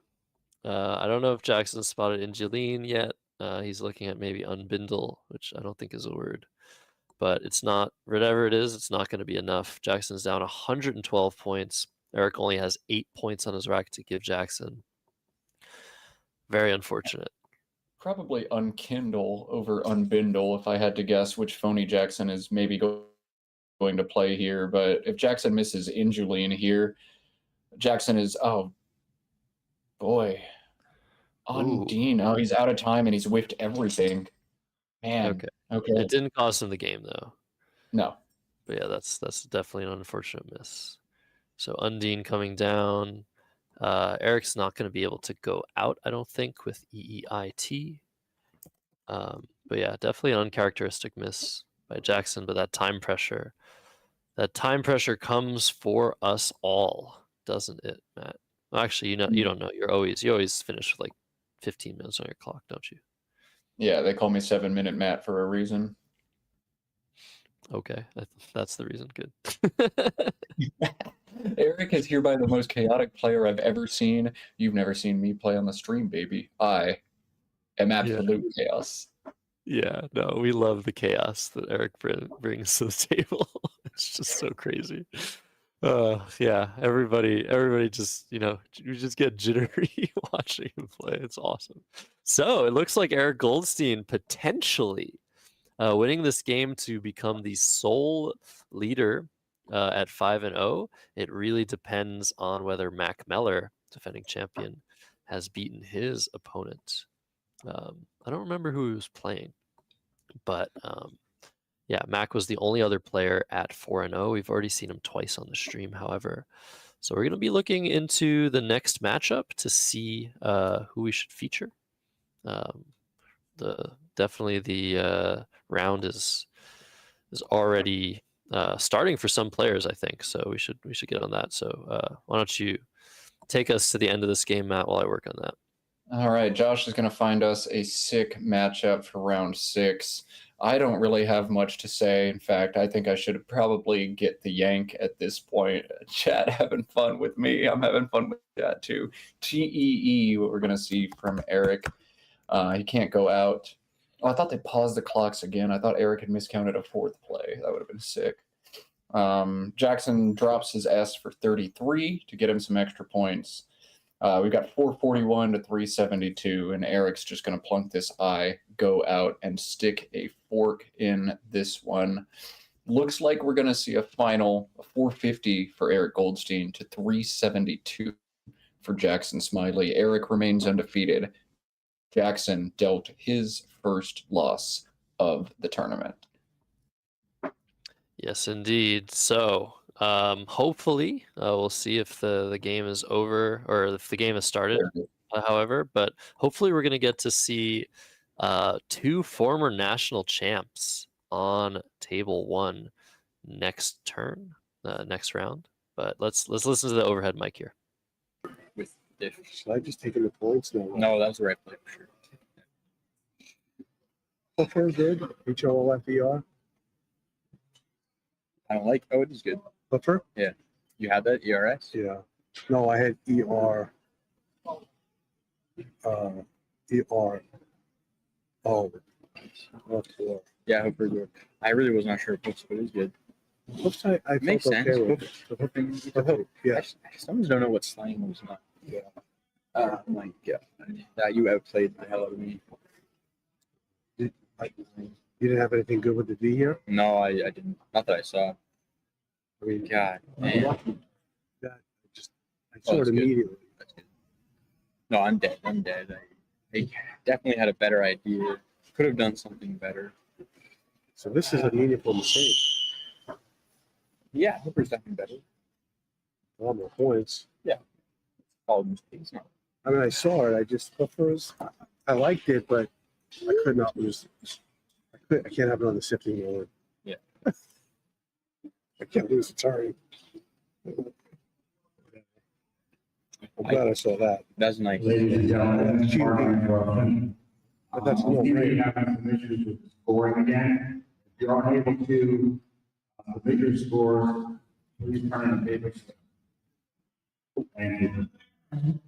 A: I don't know if Jackson spotted Injuline yet. He's looking at maybe unbindle, which I don't think is a word. But it's not, whatever it is, it's not going to be enough. Jackson's down 112 points. Eric only has 8 points on his rack to give Jackson. Very unfortunate.
B: Probably unkindle over unbindle if I had to guess which phony Jackson is maybe going to play here. But if Jackson misses Injuline here, Jackson is, oh boy, Undine. Oh, he's out of time and he's whiffed everything. Man. Okay.
A: It didn't cost him the game though.
B: No.
A: But yeah, that's definitely an unfortunate miss. So Undine coming down. Eric's not going to be able to go out, I don't think, with EEIT. But yeah, definitely an uncharacteristic miss by Jackson. But that time pressure comes for us all, doesn't it, Matt? Well, actually, you don't know. You always finish with like 15 minutes on your clock, don't you?
B: Yeah, they call me 7-minute Matt for a reason.
A: Okay, that's the reason. Good.
B: Eric is hereby the most chaotic player I've ever seen. You've never seen me play on the stream, baby. I am absolute chaos.
A: Yeah, no, we love the chaos that Eric brings to the table. It's just so crazy. Yeah, everybody just, you just get jittery watching him play. It's awesome. So it looks like Eric Goldstein potentially winning this game to become the sole leader at 5-0. It really depends on whether Mac Meller, defending champion, has beaten his opponent I don't remember who he was playing, but yeah, Mac was the only other player at 4-0. We've already seen him twice on the stream, however. So we're going to be looking into the next matchup to see who we should feature. Definitely the round is already starting for some players, I think. So we should get on that. So why don't you take us to the end of this game, Matt, while I work on that.
B: All right, Josh is going to find us a sick matchup for round 6. I don't really have much to say. In fact, I think I should probably get the yank at this point. Chat having fun with me. I'm having fun with chat too. TEE, what we're going to see from Eric. He can't go out. Oh, I thought they paused the clocks again. I thought Eric had miscounted a 4th play. That would have been sick. Jackson drops his S for 33 to get him some extra points. We've got 441 to 372, and Eric's just going to plunk this I, go out, and stick a fork in this one. Looks like we're going to see a final 450 for Eric Goldstein to 372 for Jackson Smiley. Eric remains undefeated. Jackson dealt his first loss of the tournament.
A: Yes, indeed. So hopefully we'll see if the game is over or if the game has started, however, but hopefully we're going to get to see 2 former national champs on table 1 next turn, next round. But let's listen to the overhead mic here.
C: With diff.
G: Should I just take the points now?
C: No, that was the right play for sure.
G: Puffer good. HOLFER.
C: I don't like. Oh, it is good.
G: Puffer?
C: You have that ERS?
G: Yeah. No, I had ER. ER. Oh. Okay.
C: Yeah, hopefully good. I really was not sure if it was good.
G: Oops, I
C: Makes
G: felt
C: sense.
G: okay with it. I hope, yeah.
C: I sometimes don't know what slang was not. Yeah. My God. You outplayed the hell out of me.
G: You didn't have anything good with the D here?
C: No, I didn't. Not that I saw.
G: I mean,
C: God, man.
G: I saw it
C: that's good.
G: immediately.
C: That's good. No, I'm dead. I definitely had a better idea. Could have done something better.
G: So this is a meaningful mistake.
C: Yeah, Hooper's definitely better.
G: All more points.
C: All mistakes. No.
G: I mean, I saw it. I just Puffers. I liked it, but I could not lose. I can't have it on the sifting board.
C: Yeah.
G: I can't lose the turn. I'm glad I saw that.
C: That's nice.
J: Ladies and gentlemen, pardon the interruption.
G: But that's
J: We
G: no
J: may
G: right.
J: have some issues with the scoring again. If you're unable to submit your scores, please turn in the paper. Thank you.
C: And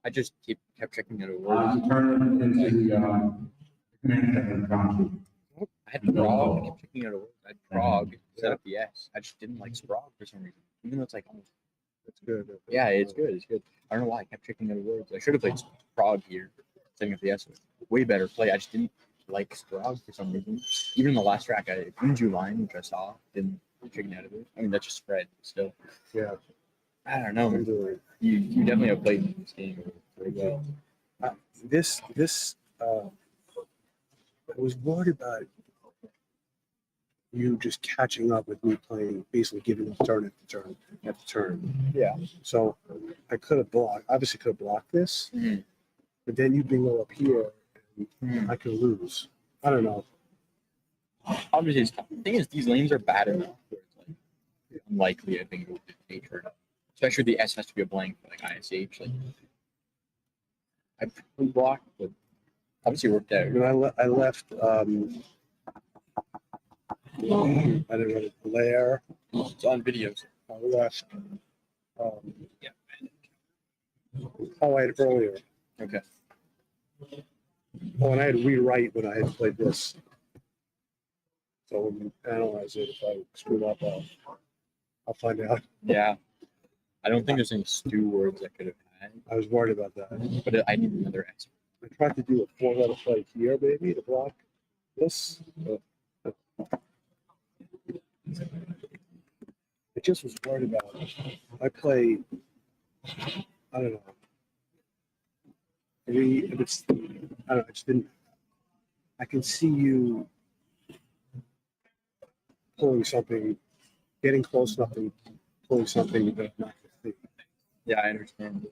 C: I just kept checking it over.
J: Turn it into the command center country.
C: I had Prague. I kept checking it over. I had Prague set up the S. I just didn't like Sprague for some reason. Even though it's like, oh,
G: That's good.
C: yeah, it's good. It's good. I don't know why I kept checking out words. I should have played Prague here, setting up the S. Way better play. I just didn't like Sprague for some reason. Even in the last track, I Inju line, which I saw, didn't chicken out of it. I mean, that just spread still.
G: Yeah.
C: I don't know. You definitely have played this game very well.
G: This I was worried about you just catching up with me playing, basically giving up turn after turn.
C: Yeah.
G: So I could have blocked. Obviously, could have blocked this,
C: Mhm.
G: but then you bingo up here, and
C: Mhm.
G: I could lose. I don't know.
C: Obviously, it's tough. The thing is, these lanes are bad enough where it's like unlikely, I think, it would dictate her. Especially the S has to be a blank, like ISH. Like, I probably blocked, but obviously it worked out.
G: When I left, I didn't really Blair.
C: It's on videos.
G: I left.
C: Yeah.
G: Oh, I had earlier.
C: Okay.
G: Oh, and I had rewrite when I had played this. So when you analyze it, if I screw up, I'll find out.
C: Yeah. I don't think there's any stew words I could have had,
G: I was worried about that.
C: but I need another S.
G: I tried to do a 4-letter play here, maybe, to block this. I just was worried about it. I play, I don't know. if it's, I don't know, I just didn't, I can see you pulling something, getting close enough and pulling something that not the thing.
E: Yeah, I understand.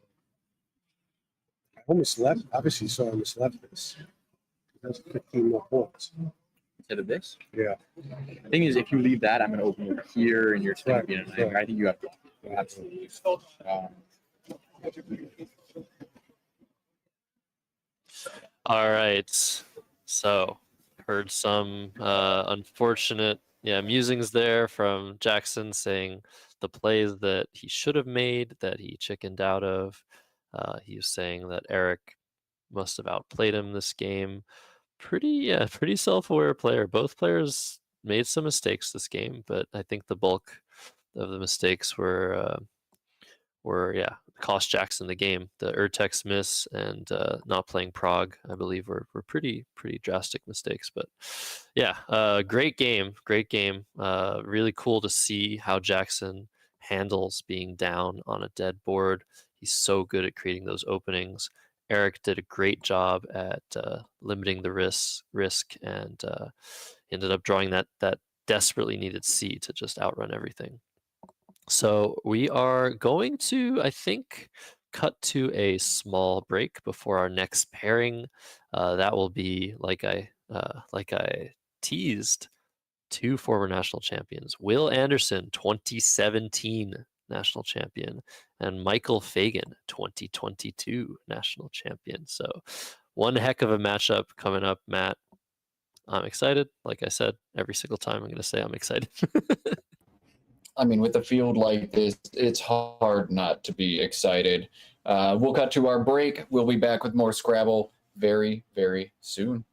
G: I almost left, obviously saw I almost left this. That's 15 more points.
E: Instead of this.
G: Yeah.
E: The thing is, if you leave that, I'm going to open over here, and you're just going to be in a nightmare.
G: Right.
E: I think you have to absolutely.
A: All right. So, heard some unfortunate, musings there from Jackson saying the plays that he should have made that he chickened out of. He was saying that Eric must have outplayed him this game. Pretty self-aware player. Both players made some mistakes this game, but I think the bulk of the mistakes were cost Jackson the game. The Urtex miss and not playing Prague, I believe, were pretty drastic mistakes. But great game. Really cool to see how Jackson handles being down on a dead board. He's so good at creating those openings. Eric did a great job at limiting the risk and ended up drawing that desperately needed C to just outrun everything. So we are going to, I think, cut to a small break before our next pairing. That will be, like I teased, two former national champions: Will Anderson, 2017 national champion, and Michael Fagan, 2022 national champion. So one heck of a matchup coming up, Matt. I'm excited. Like I said, every single time I'm going to say I'm excited.
B: I mean, with a field like this, it's hard not to be excited. We'll cut to our break. We'll be back with more Scrabble very, very soon.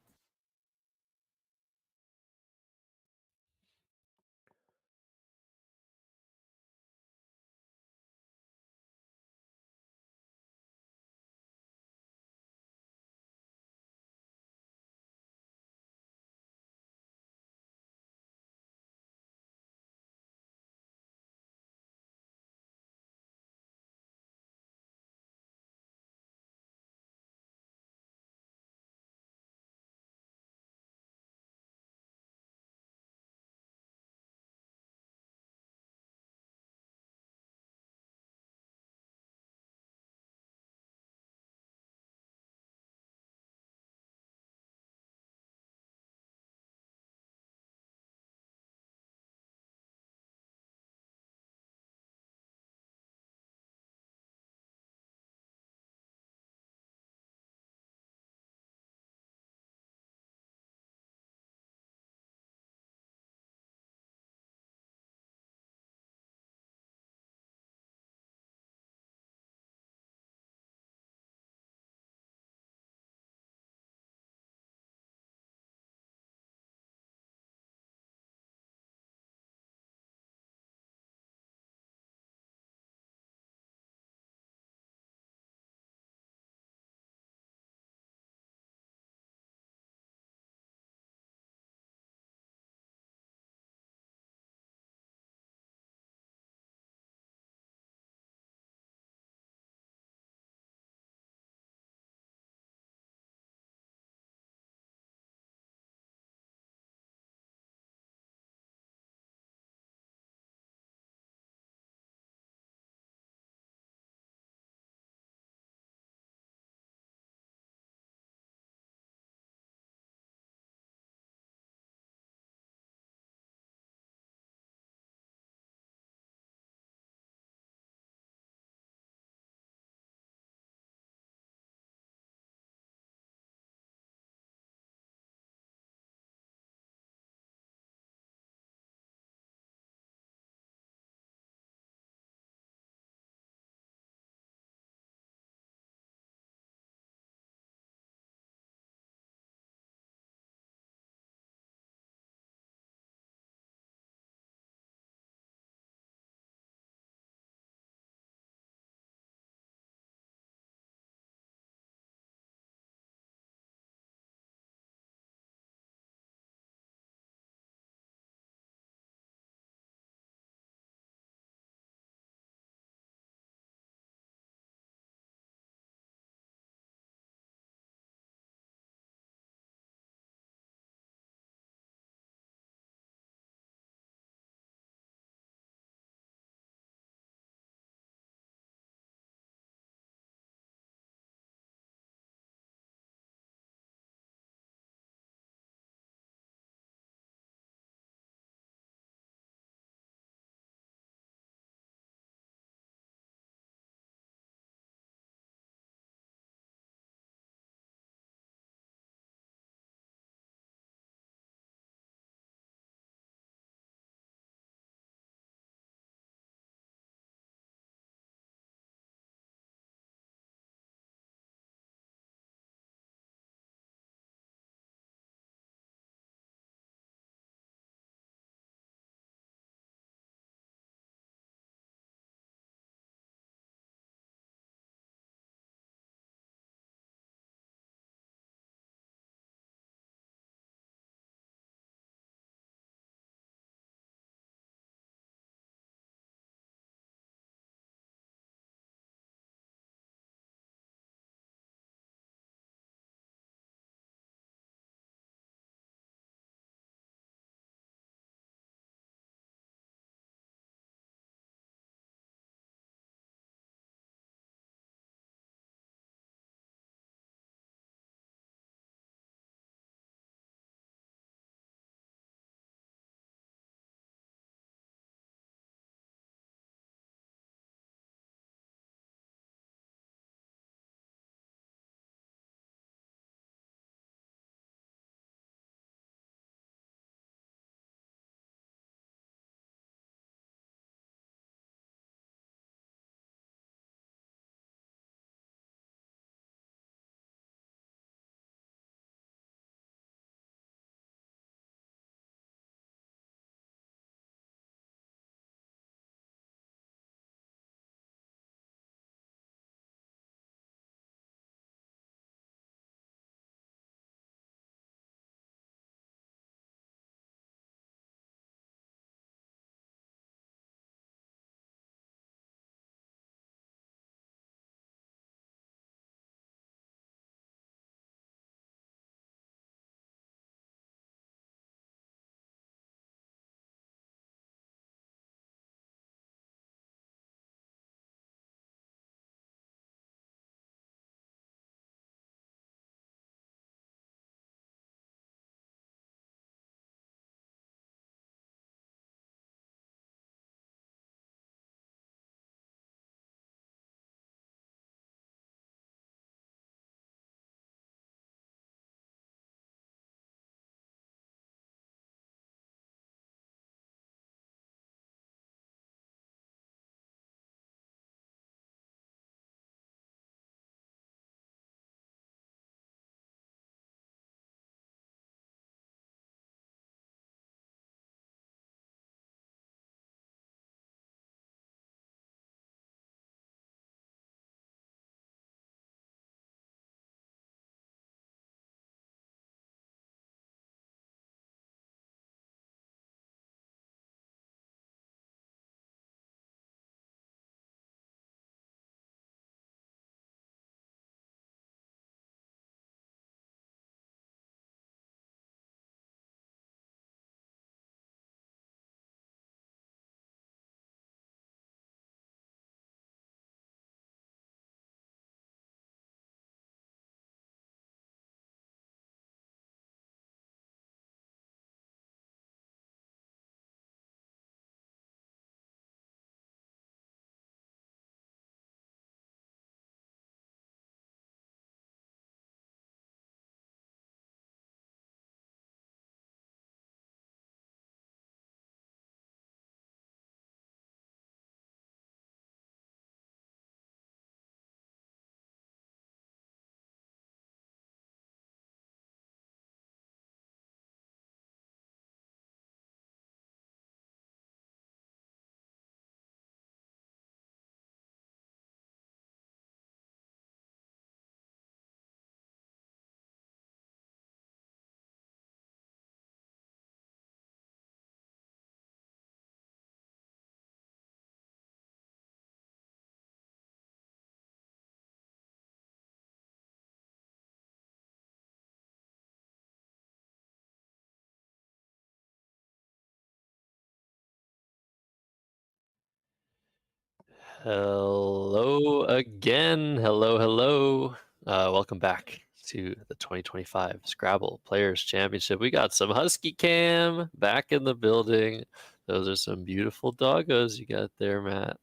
A: Hello again. Hello. Welcome back to the 2025 Scrabble Players Championship. We got some Husky Cam back in the building. Those are some beautiful doggos you got there, Matt.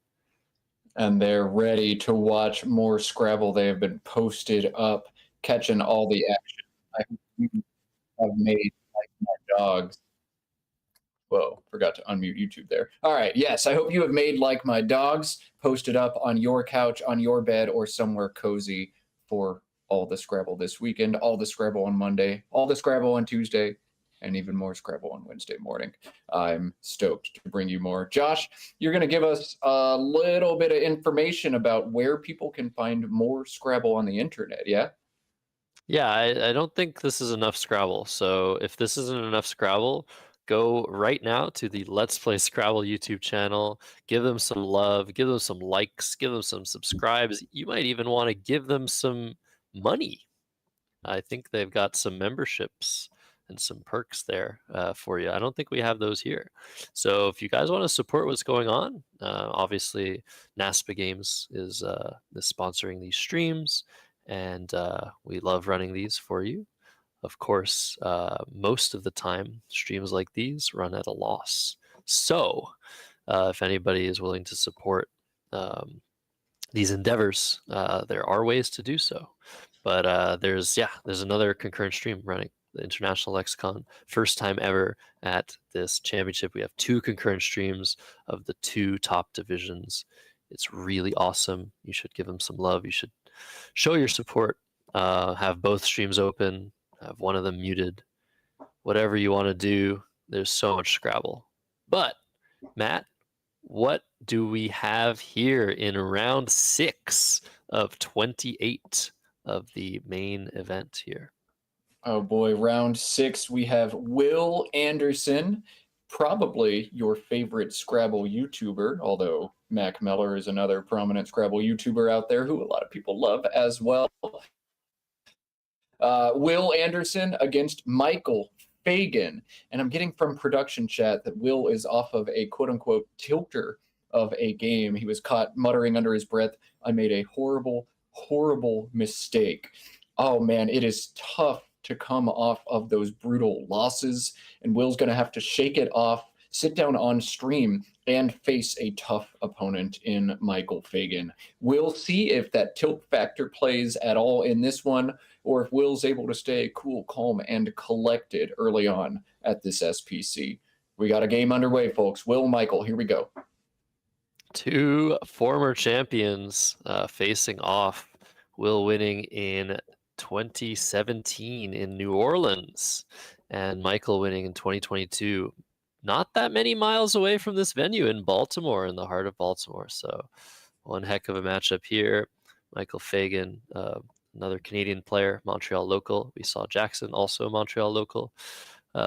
B: And they're ready to watch more Scrabble. They have been posted up, catching all the action. I hope you have made like my dogs. Whoa, forgot to unmute YouTube there. All right, yes, I hope you have made like my dogs, posted up on your couch, on your bed, or somewhere cozy for all the Scrabble this weekend, all the Scrabble on Monday, all the Scrabble on Tuesday, and even more Scrabble on Wednesday morning. I'm stoked to bring you more. Josh, you're going to give us a little bit of information about where people can find more Scrabble on the internet, yeah?
A: Yeah, I don't think this is enough Scrabble. So if this isn't enough Scrabble, go right now to the Let's Play Scrabble YouTube channel. Give them some love, give them some likes, give them some subscribes. You might even want to give them some money. I think they've got some memberships and some perks there for you. I don't think we have those here. So if you guys want to support what's going on, obviously NASPA Games is sponsoring these streams, and we love running these for you. Of course, most of the time, streams like these run at a loss. So if anybody is willing to support these endeavors, there are ways to do so. But there's another concurrent stream running, the International Lexicon. First time ever at this championship. We have 2 concurrent streams of the 2 top divisions. It's really awesome. You should give them some love. You should show your support. Have both streams open. Have one of them muted. Whatever you want to do. There's so much Scrabble. But Matt, what do we have here in round 6 of 28 of the main event here?
B: Oh boy, round 6, we have Will Anderson, probably your favorite Scrabble YouTuber, although Mac Meller is another prominent Scrabble YouTuber out there who a lot of people love as well. Will Anderson against Michael Fagan. And I'm getting from production chat that Will is off of a quote-unquote tilter of a game. He was caught muttering under his breath, "I made a horrible, horrible mistake." Oh man, it is tough to come off of those brutal losses, and Will's going to have to shake it off, sit down on stream, and face a tough opponent in Michael Fagan. We'll see if that tilt factor plays at all in this one, or if Will's able to stay cool, calm, and collected early on at this SPC. We got a game underway, folks. Will, Michael, here we go.
A: 2 former champions facing off. Will winning in 2017 in New Orleans, and Michael winning in 2022. Not that many miles away from this venue in Baltimore, in the heart of Baltimore. So one heck of a matchup here. Michael Fagan, another Canadian player, Montreal local. We saw Jackson, also Montreal local.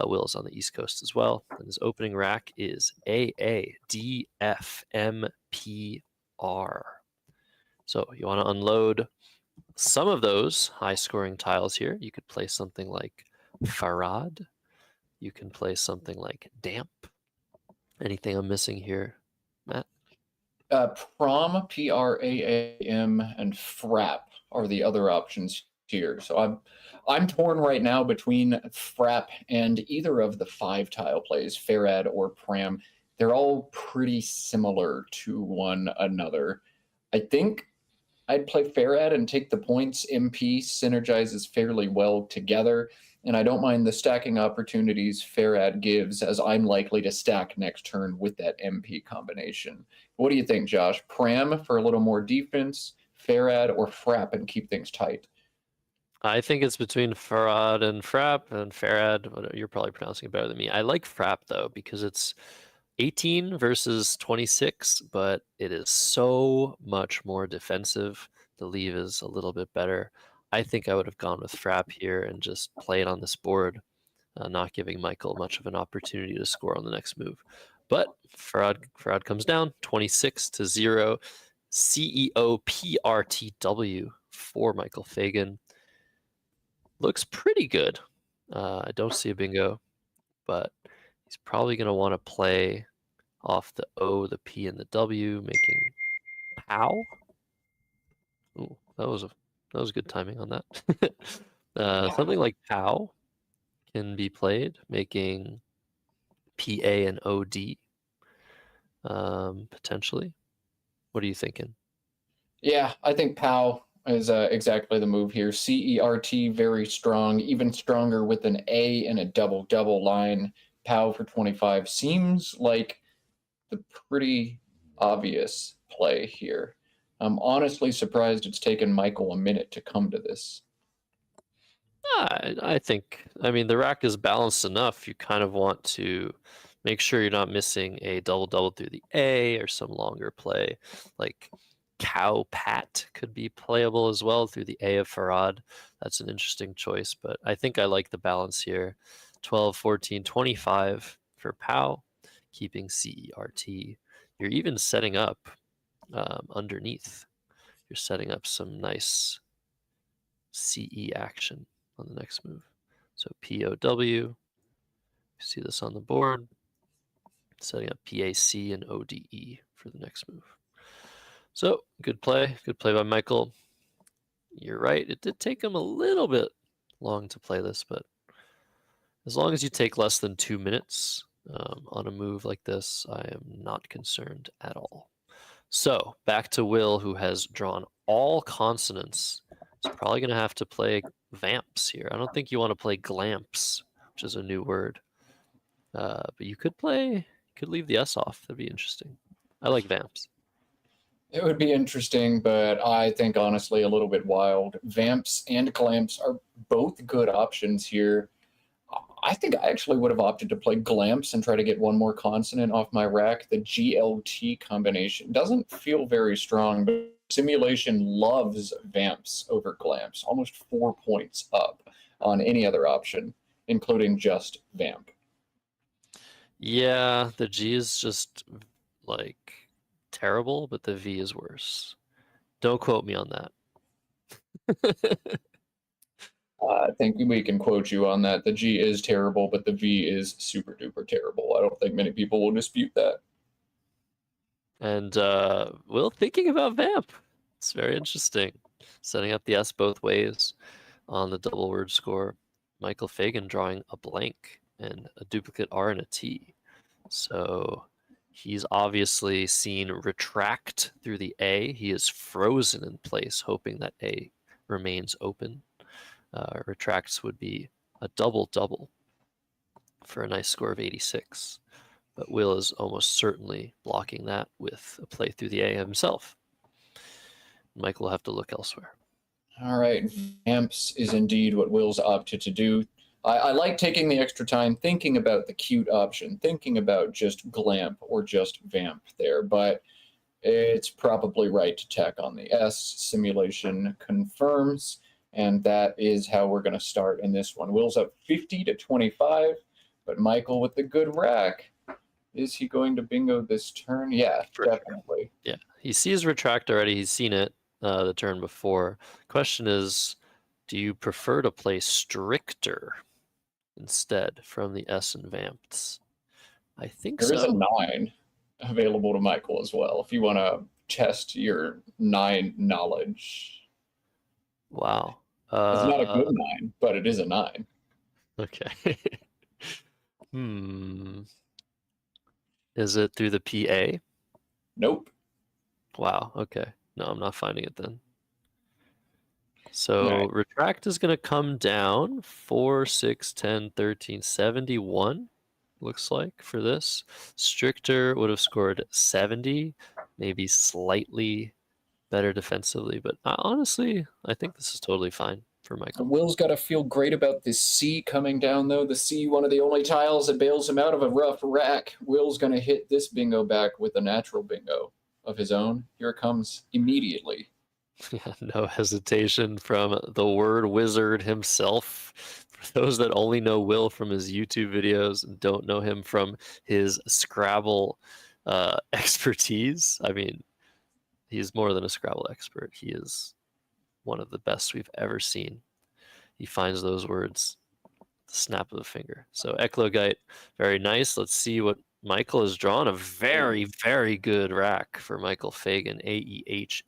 A: Will's on the East Coast as well. And his opening rack is AADFMPR. So you want to unload some of those high-scoring tiles here. You could play something like Farad. You can play something like Damp. Anything I'm missing here, Matt?
B: Prom, P-R-A-A-M, and Frap are the other options here. So I'm torn right now between Frap and either of the 5 tile plays, Farad or Pram. They're all pretty similar to one another. I think I'd play Farad and take the points. MP synergizes fairly well together, and I don't mind the stacking opportunities Farad gives, as I'm likely to stack next turn with that MP combination. What do you think, Josh? Pram for a little more defense, Farad, or Frap and keep things tight?
A: I think it's between Farad and Frap, and Farad, you're probably pronouncing it better than me. I like Frap, though, because it's 18 versus 26, but it is so much more defensive. The leave is a little bit better. I think I would have gone with Frap here and just play it on this board, not giving Michael much of an opportunity to score on the next move. But Farad comes down 26-0. CEOPRTW for Michael Fagan. Looks pretty good. I don't see a bingo, but he's probably going to want to play off the O, the P, and the W, making POW. Ooh, that was good timing on that. Something like POW can be played, making PA and OD potentially. What are you thinking?
B: Yeah, I think POW is exactly the move here. CERT, very strong, even stronger with an A and a double line. POW for 25 seems like the pretty obvious play here. I'm honestly surprised it's taken Michael a minute to come to this.
A: I think, I mean, the rack is balanced enough. You kind of want to make sure you're not missing a double through the A or some longer play. Like Cow Pat could be playable as well through the A of Farad. That's an interesting choice, but I think I like the balance here. 12, 14, 25 for POW, keeping CERT. You're even setting up underneath. You're setting up some nice CE action on the next move. So POW, you see this on the board, setting up PAC and ODE for the next move. So good play by Michael. You're right, it did take him a little bit long to play this, but as long as you take less than 2 minutes on a move like this, I am not concerned at all. So back to Will, who has drawn all consonants. He's probably going to have to play vamps here. I don't think you want to play glamps, which is a new word. But you could leave the S off. That'd be interesting. I like vamps.
B: It would be interesting, but I think honestly a little bit wild. Vamps and glamps are both good options here. I think I actually would have opted to play glamps and try to get one more consonant off my rack. The GLT combination doesn't feel very strong, but Simulation loves vamps over glamps, almost 4 points up on any other option, including just vamp.
A: Yeah, the G is just like terrible, but the V is worse. Don't quote me on that.
B: I think we can quote you on that. The G is terrible, but the V is super duper terrible. I don't think many people will dispute that.
A: And Will thinking about vamp. It's very interesting. Setting up the S both ways on the double word score. Michael Fagan drawing a blank and a duplicate R and a T. So he's obviously seen retract through the A. He is frozen in place, hoping that A remains open. Retracts would be a double for a nice score of 86. But Will is almost certainly blocking that with a play through the A himself. Michael will have to look elsewhere.
B: All right, vamps is indeed what Will's opted to do. I like taking the extra time thinking about the cute option, thinking about just glamp or just vamp there, but it's probably right to tack on the S. Simulation confirms, and that is how we're going to start in this one. Will's up 50 to 25, but Michael with the good rack. Is he going to bingo this turn? Yeah, definitely.
A: Yeah, he sees retract already. He's seen it the turn before. Question is, do you prefer to play stricter instead from the S and vamps? I think
B: There is
A: so.
B: a 9 available to Michael as well, if you want to test your 9 knowledge.
A: Wow.
B: It's not a good 9, but it is a 9.
A: Okay. Is it through the PA?
B: Nope.
A: Wow, okay. No, I'm not finding it then. So
B: Right.
A: retract is going to come down 4, 6, 10, 13, 71, looks like, for this. Stricter would have scored 70, maybe slightly better defensively, but honestly, I think this is totally fine for Michael.
B: Will's got to feel great about this C coming down, though. The C, one of the only tiles that bails him out of a rough rack. Will's going to hit this bingo back with a natural bingo of his own. Here it comes immediately.
A: Yeah, no hesitation from the word wizard himself. For those that only know Will from his YouTube videos and don't know him from his Scrabble expertise, I mean, he's more than a Scrabble expert. He is one of the best we've ever seen. He finds those words, the snap of the finger. So Eclogite, very nice. Let's see what Michael has drawn a very, very good rack for Michael Fagan. AEHMORS.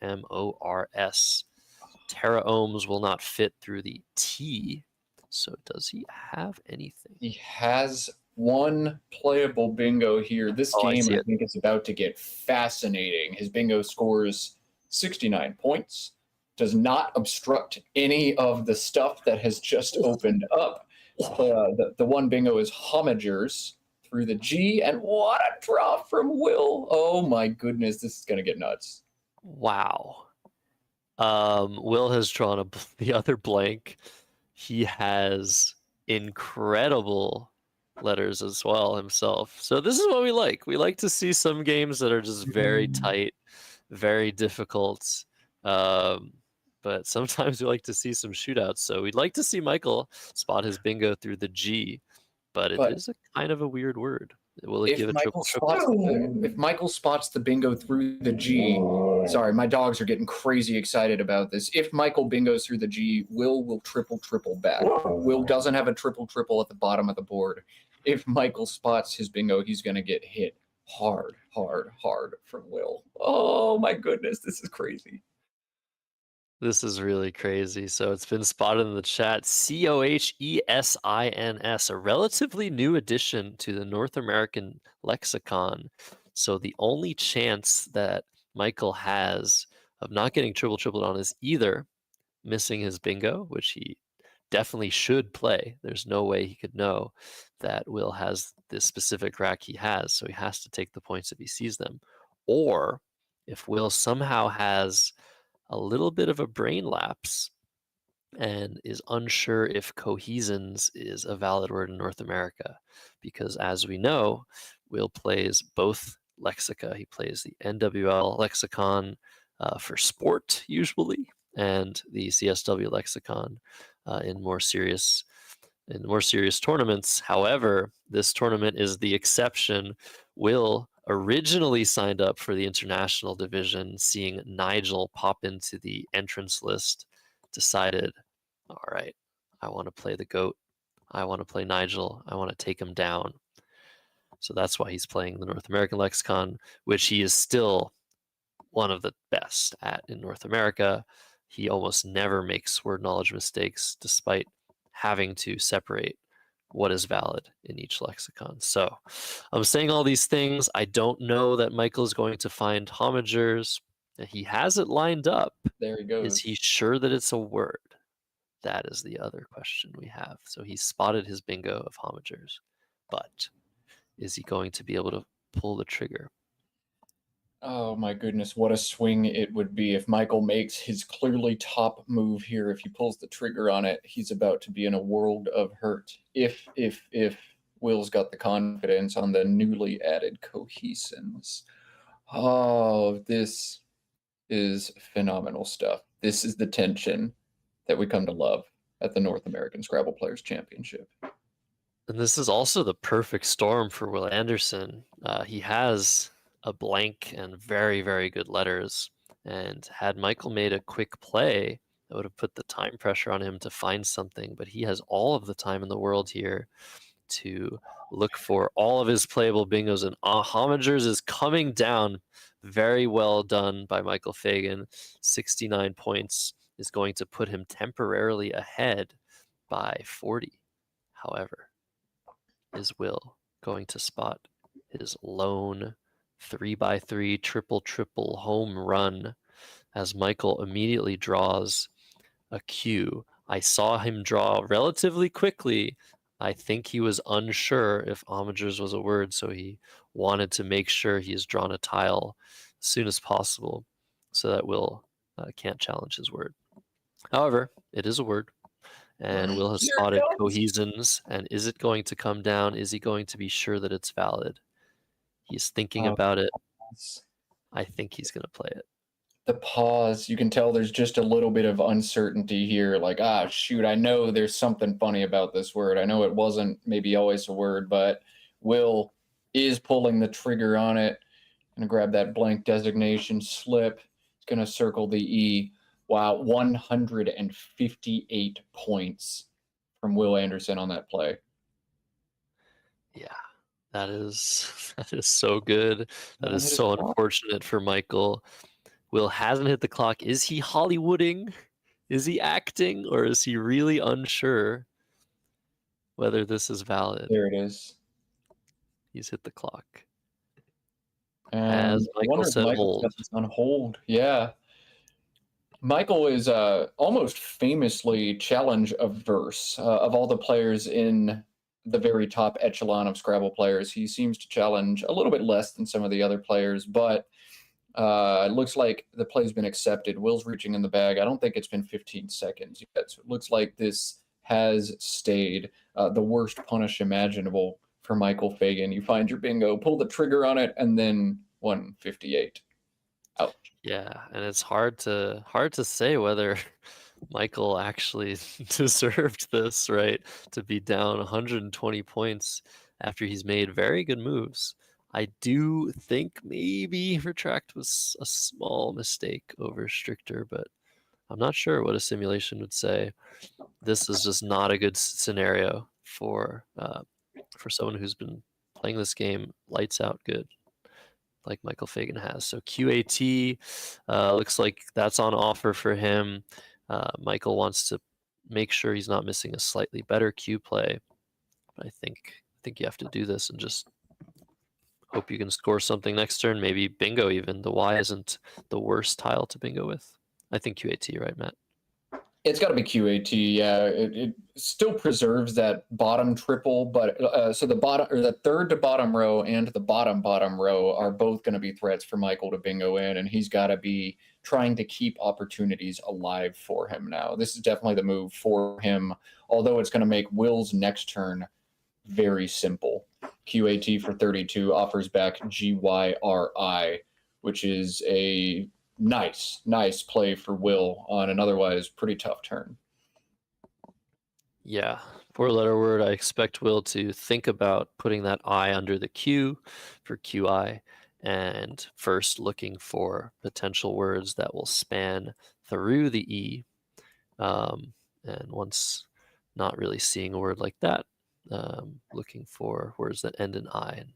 A: Tera ohms will not fit through the T. So does he have anything?
B: He has one playable bingo here. This
A: Oh, I
B: game,
A: see
B: I
A: it.
B: think, is about to get fascinating. His bingo scores 69 points, does not obstruct any of the stuff that has just opened up. The one bingo is homagers through the G, and what a draw from Will. Oh my goodness, this is going to get nuts.
A: Wow. Will has drawn the other blank. He has incredible letters as well himself. So this is what we like. We like to see some games that are just very tight, very difficult. But sometimes we like to see some shootouts. So we'd like to see Michael spot his bingo through the G, but it
B: But
A: is a kind of a weird word. Will it
B: if
A: give a triple
B: if Michael spots the bingo through the G, sorry, my dogs are getting crazy excited about this. If Michael bingos through the G, will triple back. Will doesn't have a triple at the bottom of the board. If Michael spots his bingo, he's going to get hit hard from Will. Oh my goodness, this is crazy.
A: This is really crazy. So it's been spotted in the chat. COHESINS, a relatively new addition to the North American lexicon. So the only chance that Michael has of not getting tripled on is either missing his bingo, which he definitely should play. There's no way he could know that Will has this specific rack he has, so he has to take the points if he sees them. Or if Will somehow has a little bit of a brain lapse and is unsure if cohesins is a valid word in North America, because as we know, Will plays both lexica. He plays the NWL lexicon for sport usually, and the CSW lexicon in more serious tournaments. However, this tournament is the exception. Will originally signed up for the international division, seeing Nigel pop into the entrance list, decided, all right, I want to play the GOAT. I want to play Nigel. I want to take him down. So that's why he's playing the North American lexicon, which he is still one of the best at in North America. He almost never makes word knowledge mistakes, despite having to separate what is valid in each lexicon. So I'm saying all these things. I don't know that Michael is going to find homagers. He has it lined up.
B: There he goes.
A: Is he sure that it's a word? That is the other question we have. So he spotted his bingo of homagers, but is he going to be able to pull the trigger?
B: Oh my goodness, what a swing it would be if Michael makes his clearly top move here. If he pulls the trigger on it, he's about to be in a world of hurt. If Will's got the confidence on the newly added cohesins. Oh, this is phenomenal stuff. This is the tension that we come to love at the North American Scrabble Players Championship.
A: And this is also the perfect storm for Will Anderson. He has a blank and very, very good letters. And had Michael made a quick play, that would have put the time pressure on him to find something. But he has all of the time in the world here to look for all of his playable bingos. And homagers is coming down. Very well done by Michael Fagan. 69 points is going to put him temporarily ahead by 40. However, is Will going to spot his lone 3x3 triple home run as Michael immediately draws a cue? I saw him draw relatively quickly. I think he was unsure if homagers was a word, so he wanted to make sure he has drawn a tile as soon as possible so that Will can't challenge his word. However, it is a word. And Will has spotted cohesins. And is it going to come down? Is he going to be sure that it's valid? He's thinking about it. I think he's going to play it.
B: The pause, you can tell there's just a little bit of uncertainty here. Like, shoot, I know there's something funny about this word. I know it wasn't maybe always a word, but Will is pulling the trigger on it. Gonna grab that blank designation slip. It's gonna circle the E. Wow, 158 points from Will Anderson on that play.
A: Yeah, That is that is so good. That
B: Hasn't
A: is
B: hit his
A: so
B: clock.
A: unfortunate for Michael. Will hasn't hit the clock. Is he Hollywooding? Is he acting, or is he really unsure whether this is valid?
B: There it is.
A: He's hit the clock.
B: And
A: Has
B: I
A: Michael
B: wonder if
A: said
B: Michael's
A: hold?
B: got this on hold. Yeah. Michael is almost famously challenge averse of all the players in the very top echelon of Scrabble players. He seems to challenge a little bit less than some of the other players, but it looks like the play's been accepted. Will's reaching in the bag. I don't think it's been 15 seconds yet. So it looks like this has stayed the worst punish imaginable for Michael Fagan. You find your bingo, pull the trigger on it, and then 158. Ouch.
A: Yeah, and it's hard to say whether Michael actually deserved this, right? To be down 120 points after he's made very good moves. I do think maybe Retract was a small mistake over Stricter, but I'm not sure what a simulation would say. This is just not a good scenario for someone who's been playing this game lights out good, like Michael Fagan has. So QAT looks like that's on offer for him. Michael wants to make sure he's not missing a slightly better Q play. But I think you have to do this and just hope you can score something next turn. Maybe bingo even. The Y isn't the worst tile to bingo with. I think QAT, right, Matt?
B: It's got to be QAT. Yeah, it still preserves that bottom triple, but so the bottom or the third to bottom row and the bottom row are both going to be threats for Michael to bingo in, and he's got to be trying to keep opportunities alive for him now. This is definitely the move for him, although it's going to make Will's next turn very simple. QAT for 32 offers back GYRI, which is a nice play for Will on an otherwise pretty tough turn.
A: Yeah, 4-letter word. I expect Will to think about putting that I under the Q for QI, and first looking for potential words that will span through the E. And once not really seeing a word like that, looking for words that end in I. And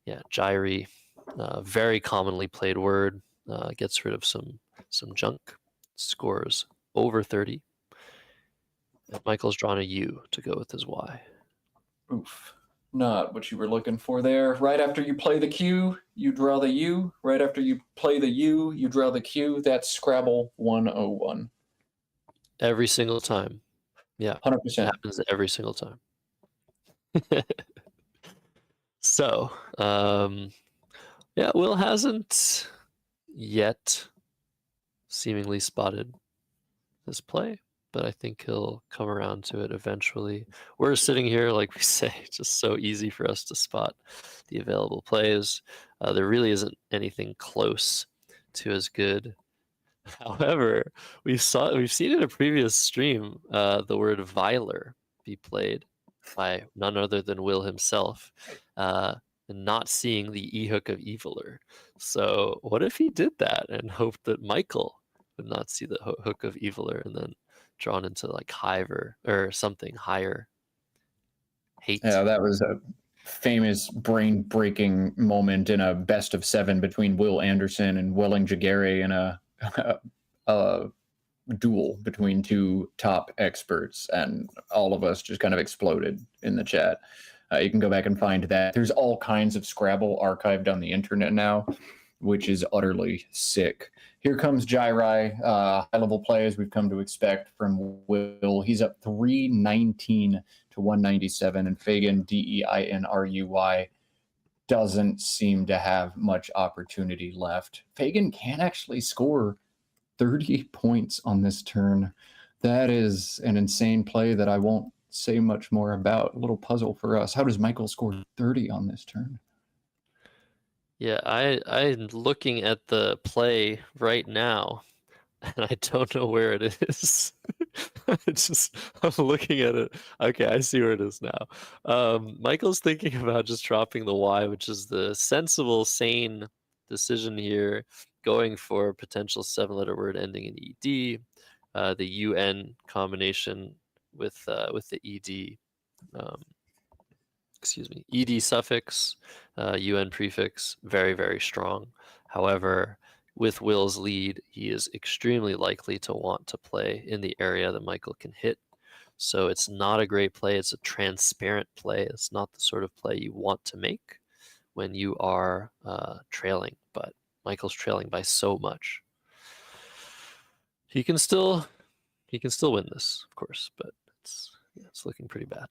A: yeah, gyri, very commonly played word, gets rid of some junk, scores over 30. And Michael's drawn a U to go with his Y.
B: Oof. Not what you were looking for there. Right after you play the Q, you draw the U. Right after you play the U, you draw the Q. That's Scrabble 101.
A: Every single time. Yeah.
B: 100%.
A: It happens every single time. So, yeah, Will hasn't yet seemingly spotted this play, but I think he'll come around to it eventually. We're sitting here, like we say, just so easy for us to spot the available plays. There really isn't anything close to as good. However, we've seen in a previous stream the word viler be played by none other than Will himself, and not seeing the E hook of eviler. So what if he did that and hoped that Michael would not see the hook of eviler and then drawn into like Hiver or something higher? Hate.
B: Yeah, that was a famous brain-breaking moment in a best of 7 between Will Anderson and Welling Jagere in a duel between two top experts, and all of us just kind of exploded in the chat. You can go back and find that. There's all kinds of Scrabble archived on the internet now, which is utterly sick. Here comes Gyri, high-level play as we've come to expect from Will. He's up 319 to 197, and Fagan, DEINRUY, doesn't seem to have much opportunity left. Fagan can actually score 30 points on this turn. That is an insane play that I won't say much more about. A little puzzle for us. How does Michael score 30 on this turn?
A: Yeah, I'm looking at the play right now, and I don't know where it is. I'm looking at it. Okay, I see where it is now. Michael's thinking about just dropping the Y, which is the sensible, sane decision here, going for a potential 7-letter word ending in ED, the UN combination with the ED. excuse me, ed suffix, un prefix, very, very strong. However, with Will's lead, he is extremely likely to want to play in the area that Michael can hit. So it's not a great play. It's a transparent play. It's not the sort of play you want to make when you are trailing, but Michael's trailing by so much. He can still win this, of course, but it's looking pretty bad.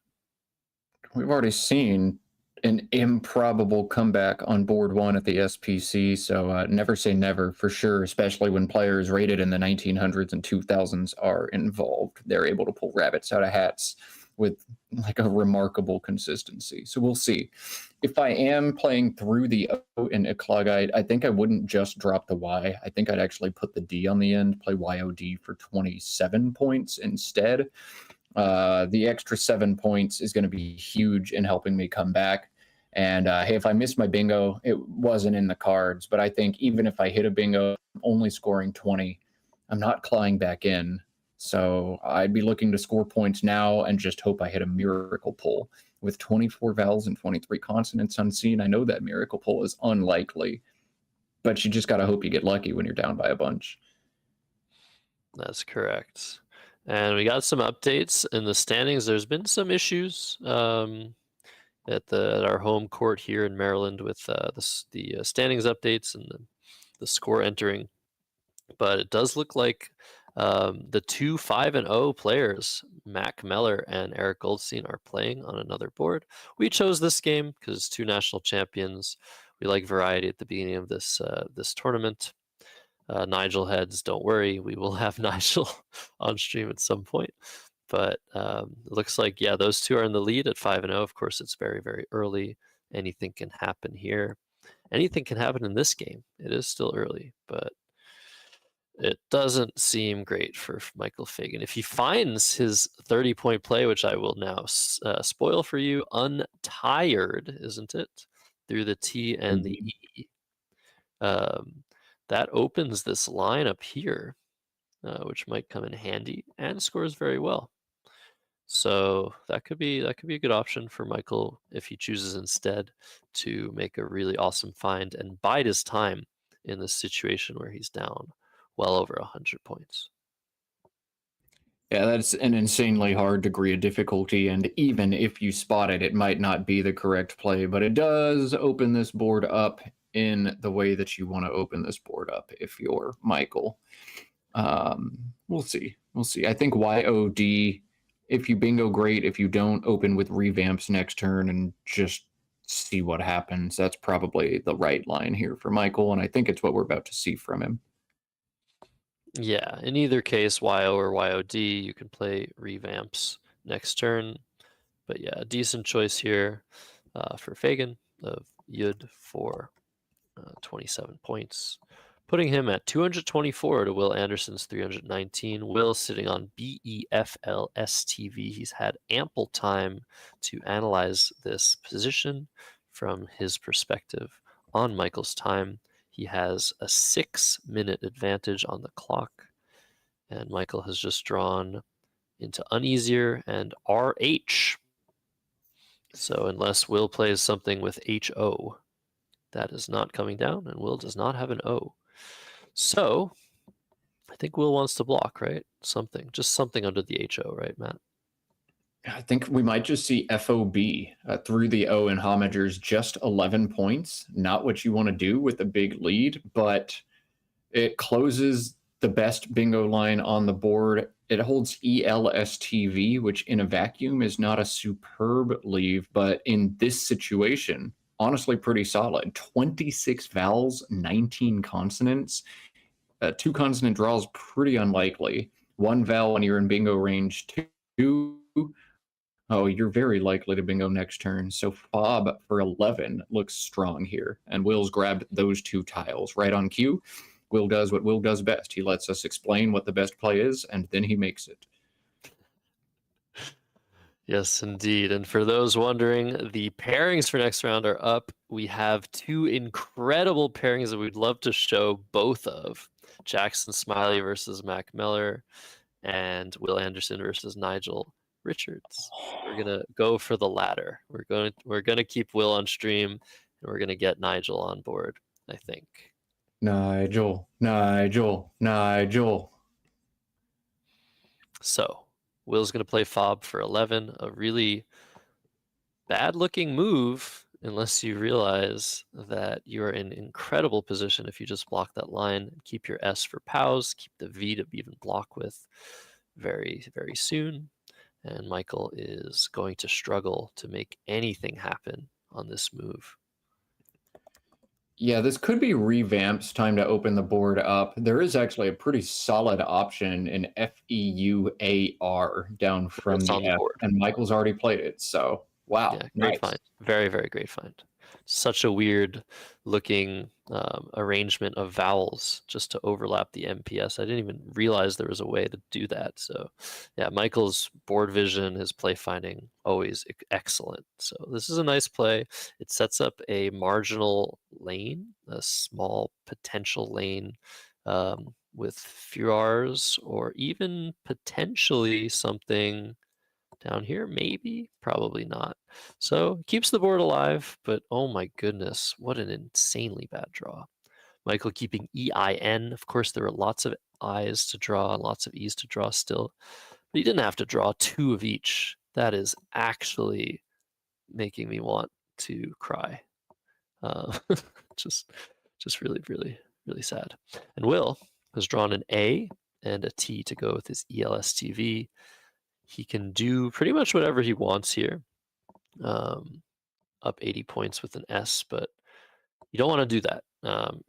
B: We've already seen an improbable comeback on board one at the SPC, so never say never for sure, especially when players rated in the 1900s and 2000s are involved. They're able to pull rabbits out of hats with like a remarkable consistency. So we'll see. If I am playing through the O in Icklogite, I think I wouldn't just drop the Y. I think I'd actually put the D on the end, play YOD for 27 points instead. The extra 7 points is going to be huge in helping me come back. And hey, if I miss my bingo, it wasn't in the cards. But I think even if I hit a bingo, only scoring 20, I'm not clawing back in. So I'd be looking to score points now and just hope I hit a miracle pull. With 24 vowels and 23 consonants unseen, I know that miracle pull is unlikely. But you just got to hope you get lucky when you're down by a bunch.
A: That's correct. And we got some updates in the standings. There's been some issues at our home court here in Maryland with the standings updates and the score entering. But it does look like the two 5-0 players, Mac Meller and Eric Goldstein, are playing on another board. We chose this game because it's two national champions. We like variety at the beginning of this tournament. Nigel heads, don't worry, we will have Nigel on stream at some point. But it looks like, yeah, those two are in the lead at 5-0. Of course, it's very, very early. Anything can happen here. Anything can happen in this game. It is still early, but it doesn't seem great for Michael Fagan. If he finds his 30-point play, which I will now spoil for you, untired, isn't it? Through the T and the E. That opens this line up here, which might come in handy, and scores very well. So that could be a good option for Michael if he chooses instead to make a really awesome find and bide his time in this situation where he's down well over 100 points.
B: Yeah, that's an insanely hard degree of difficulty, and even if you spot it, it might not be the correct play, but it does open this board up in the way that you want to open this board up if you're Michael. We'll see. I think YOD, if you bingo, great. If you don't, open with revamps next turn and just see what happens. That's probably the right line here for Michael, and I think it's what we're about to see from him.
A: Yeah, in either case, YO or YOD, you can play revamps next turn. But yeah, a decent choice here for Fagan of Yud for 27 points, putting him at 224 to Will Anderson's 319. Will sitting on BEFL STV. He's had ample time to analyze this position from his perspective on Michael's time. He has a 6-minute advantage on the clock, and Michael has just drawn into uneasier and RH. So unless Will plays something with HO, that is not coming down, and Will does not have an O. So I think Will wants to block, right? Just something under the HO, right, Matt?
B: I think we might just see FOB through the O in Homagers, just 11 points. Not what you want to do with a big lead, but it closes the best bingo line on the board. It holds ELSTV, which in a vacuum is not a superb leave, but in this situation, honestly pretty solid. 26 vowels, 19 consonants. 2 consonant draws, pretty unlikely. 1 vowel when you're in bingo range 2. Oh, you're very likely to bingo next turn. So Fob for 11 looks strong here. And Will's grabbed those 2 tiles right on cue. Will does what Will does best. He lets us explain what the best play is, and then he makes it.
A: Yes, indeed. And for those wondering, the pairings for next round are up. We have 2 incredible pairings that we'd love to show both of. Jackson Smiley versus Mac Miller, and Will Anderson versus Nigel Richards. We're gonna go for the latter. We're gonna keep Will on stream, and we're gonna get Nigel on board, I think.
B: Nigel, Nigel, Nigel.
A: So Will's gonna play fob for 11, a really bad looking move unless you realize that you're in incredible position if you just block that line, keep your S for POWs, keep the V to even block with very, very soon. And Michael is going to struggle to make anything happen on this move.
B: Yeah, this could be revamped. Time to open the board up. There is actually a pretty solid option in FEUAR down from
A: It's
B: the
A: on the
B: F,
A: board.
B: and Michael's already played it. So wow,
A: Yeah, great
B: nice.
A: find. Very, very great find. Such a weird looking arrangement of vowels just to overlap the MPS. I didn't even realize there was a way to do that. So yeah, Michael's board vision, his play finding, always excellent. So this is a nice play. It sets up a marginal lane, a small potential lane with furars, or even potentially something down here, maybe, probably not. So keeps the board alive, but oh my goodness, what an insanely bad draw. Michael keeping EIN. Of course, there are lots of I's to draw, lots of E's to draw still, but he didn't have to draw 2 of each. That is actually making me want to cry. Just really, really, really sad. And Will has drawn an A and a T to go with his ELSTV. He can do pretty much whatever he wants here. Up 80 points with an S, but you don't want to do that.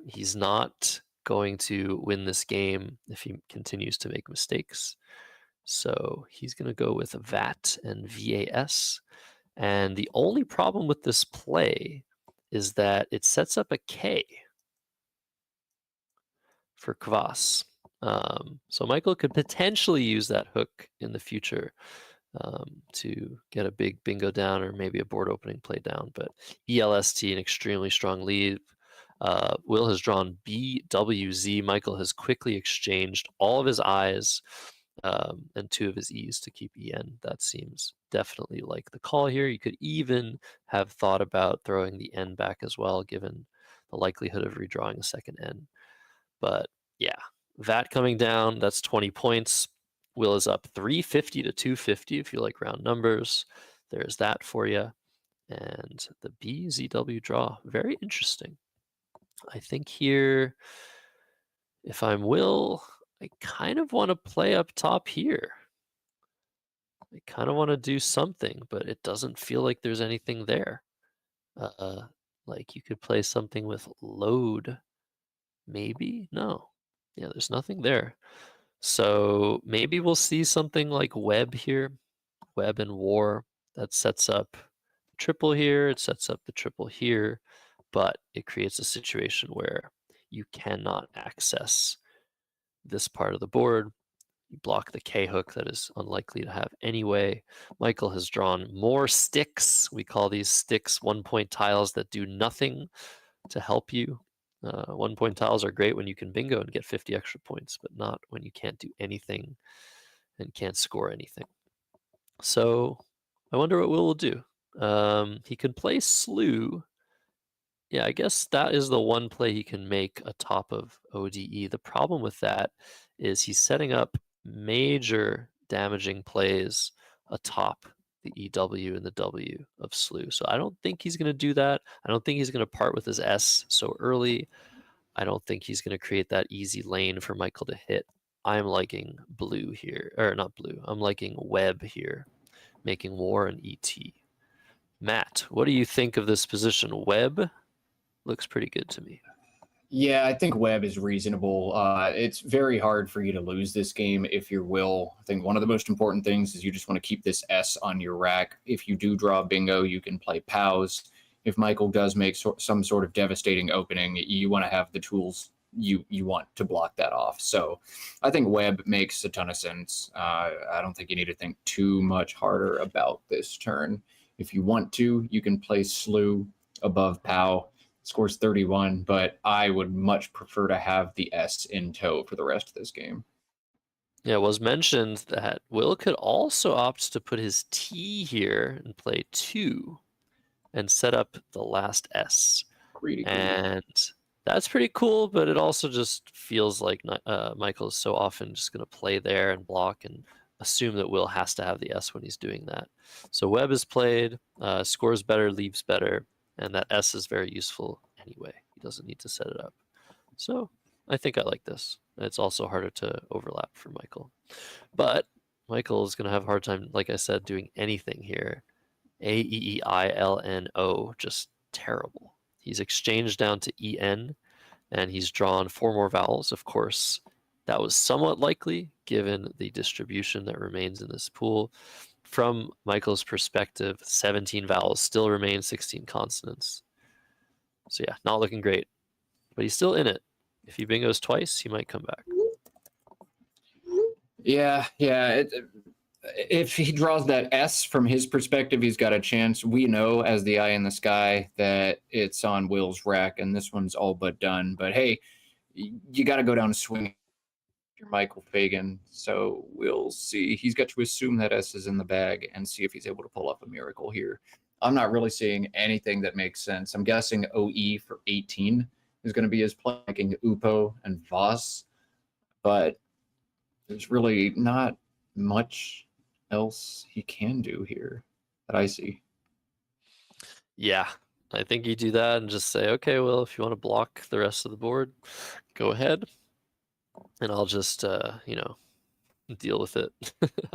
A: He's not going to win this game if he continues to make mistakes. So he's going to go with VAT and VAS. And the only problem with this play is that it sets up a K for Kvas. So Michael could potentially use that hook in the future to get a big bingo down or maybe a board opening play down. But ELST, an extremely strong lead. Will has drawn BWZ. Michael has quickly exchanged all of his I's and 2 of his E's to keep EN. That seems definitely like the call here. You could even have thought about throwing the N back as well, given the likelihood of redrawing a second N. But yeah, VAT coming down, that's 20 points. Will is up 350 to 250 if you like round numbers. There's that for you. And the BZW draw, very interesting. I think here, if I'm Will, I kind of want to play up top here. I kind of want to do something, but it doesn't feel like there's anything there. Like you could play something with load, maybe? No. Yeah, there's nothing there. So maybe we'll see something like web here, web and war. That sets up triple here, it sets up the triple here, but it creates a situation where you cannot access this part of the board. You block the K hook that is unlikely to have anyway. Michael has drawn more sticks. We call these sticks 1-point tiles that do nothing to help you. 1-point tiles are great when you can bingo and get 50 extra points, but not when you can't do anything and can't score anything. So I wonder what Will will do. He can play slew. Yeah, I guess that is the one play he can make atop of ODE. The problem with that is he's setting up major damaging plays atop the EW and the W of slew. So I don't think he's going to do that. I don't think he's going to part with his S so early. I don't think he's going to create that easy lane for Michael to hit. I'm liking blue here, or not blue. I'm liking web here, making war an ET. Matt, what do you think of this position? Web looks pretty good to me.
B: Yeah, I think web is reasonable. It's very hard for you to lose this game if you're Will. I think one of the most important things is you just want to keep this S on your rack. If you do draw bingo, you can play POWs. If Michael does make some sort of devastating opening, you want to have the tools you want to block that off. So I think web makes a ton of sense. I don't think you need to think too much harder about this turn. If you want to, you can play slew above POW. Scores 31, but I would much prefer to have the S in tow for the rest of this game.
A: Yeah, it was mentioned that Will could also opt to put his T here and play 2 and set up the last S.
B: Greedy.
A: And that's pretty cool, but it also just feels like Michael is so often just going to play there and block and assume that Will has to have the S when he's doing that. So Webb is played, scores better, leaves better, and that S is very useful anyway. He doesn't need to set it up. So I think I like this. It's also harder to overlap for Michael. But Michael is going to have a hard time, like I said, doing anything here. AEEILNO, just terrible. He's exchanged down to EN, and he's drawn 4 more vowels. Of course, that was somewhat likely given the distribution that remains in this pool. From Michael's perspective, 17 vowels still remain, 16 consonants. So yeah, not looking great, but he's still in it. If he bingos twice, he might come back.
B: Yeah. If he draws that S from his perspective, he's got a chance. We know as the eye in the sky that it's on Will's rack, and this one's all but done. But hey, you got to go down swinging. You're Michael Fagan, so we'll see. He's got to assume that S is in the bag and see if he's able to pull off a miracle here. I'm not really seeing anything that makes sense. I'm guessing OE for 18 is going to be his play, making Upo and Voss, but there's really not much else he can do here that I see.
A: Yeah, I think you do that and just say, okay, well, if you want to block the rest of the board, go ahead. And I'll just, deal with it.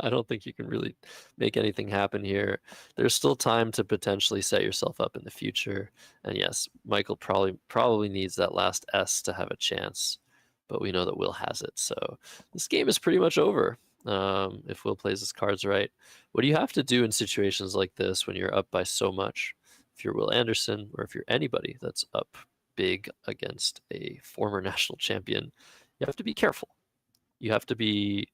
A: I don't think you can really make anything happen here. There's still time to potentially set yourself up in the future. And yes, Michael probably needs that last S to have a chance, but we know that Will has it. So this game is pretty much over if Will plays his cards right. What do you have to do in situations like this when you're up by so much? If you're Will Anderson or if you're anybody that's up big against a former national champion, you have to be careful. You have to be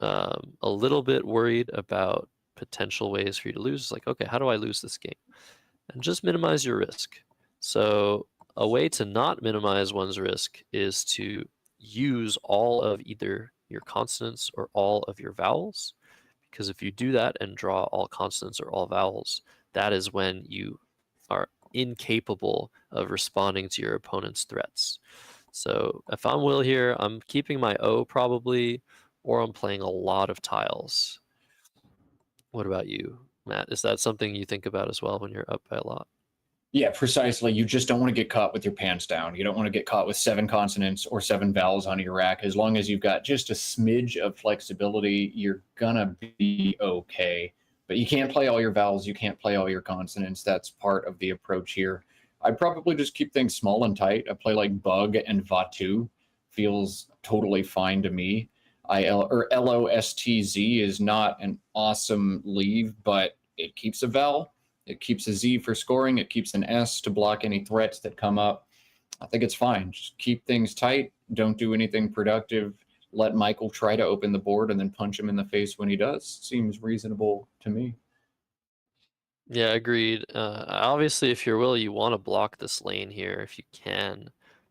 A: a little bit worried about potential ways for you to lose. Like, okay, how do I lose this game? And just minimize your risk. So a way to not minimize one's risk is to use all of either your consonants or all of your vowels. Because if you do that and draw all consonants or all vowels, that is when you are incapable of responding to your opponent's threats. So if I'm Will here, I'm keeping my O probably, or I'm playing a lot of tiles. What about you, Matt? Is that something you think about as well when you're up by a lot?
B: Yeah, precisely. You just don't want to get caught with your pants down. You don't want to get caught with 7 consonants or 7 vowels on your rack. As long as you've got just a smidge of flexibility, you're gonna be okay. But you can't play all your vowels. You can't play all your consonants. That's part of the approach here. I'd probably just keep things small and tight. A play like Bug and Vatu feels totally fine to me. LOSTZ is not an awesome leave, but it keeps a vowel. It keeps a Z for scoring. It keeps an S to block any threats that come up. I think it's fine. Just keep things tight. Don't do anything productive. Let Michael try to open the board and then punch him in the face when he does. Seems reasonable to me.
A: Yeah, agreed. Obviously, if you're Will, you want to block this lane here if you can,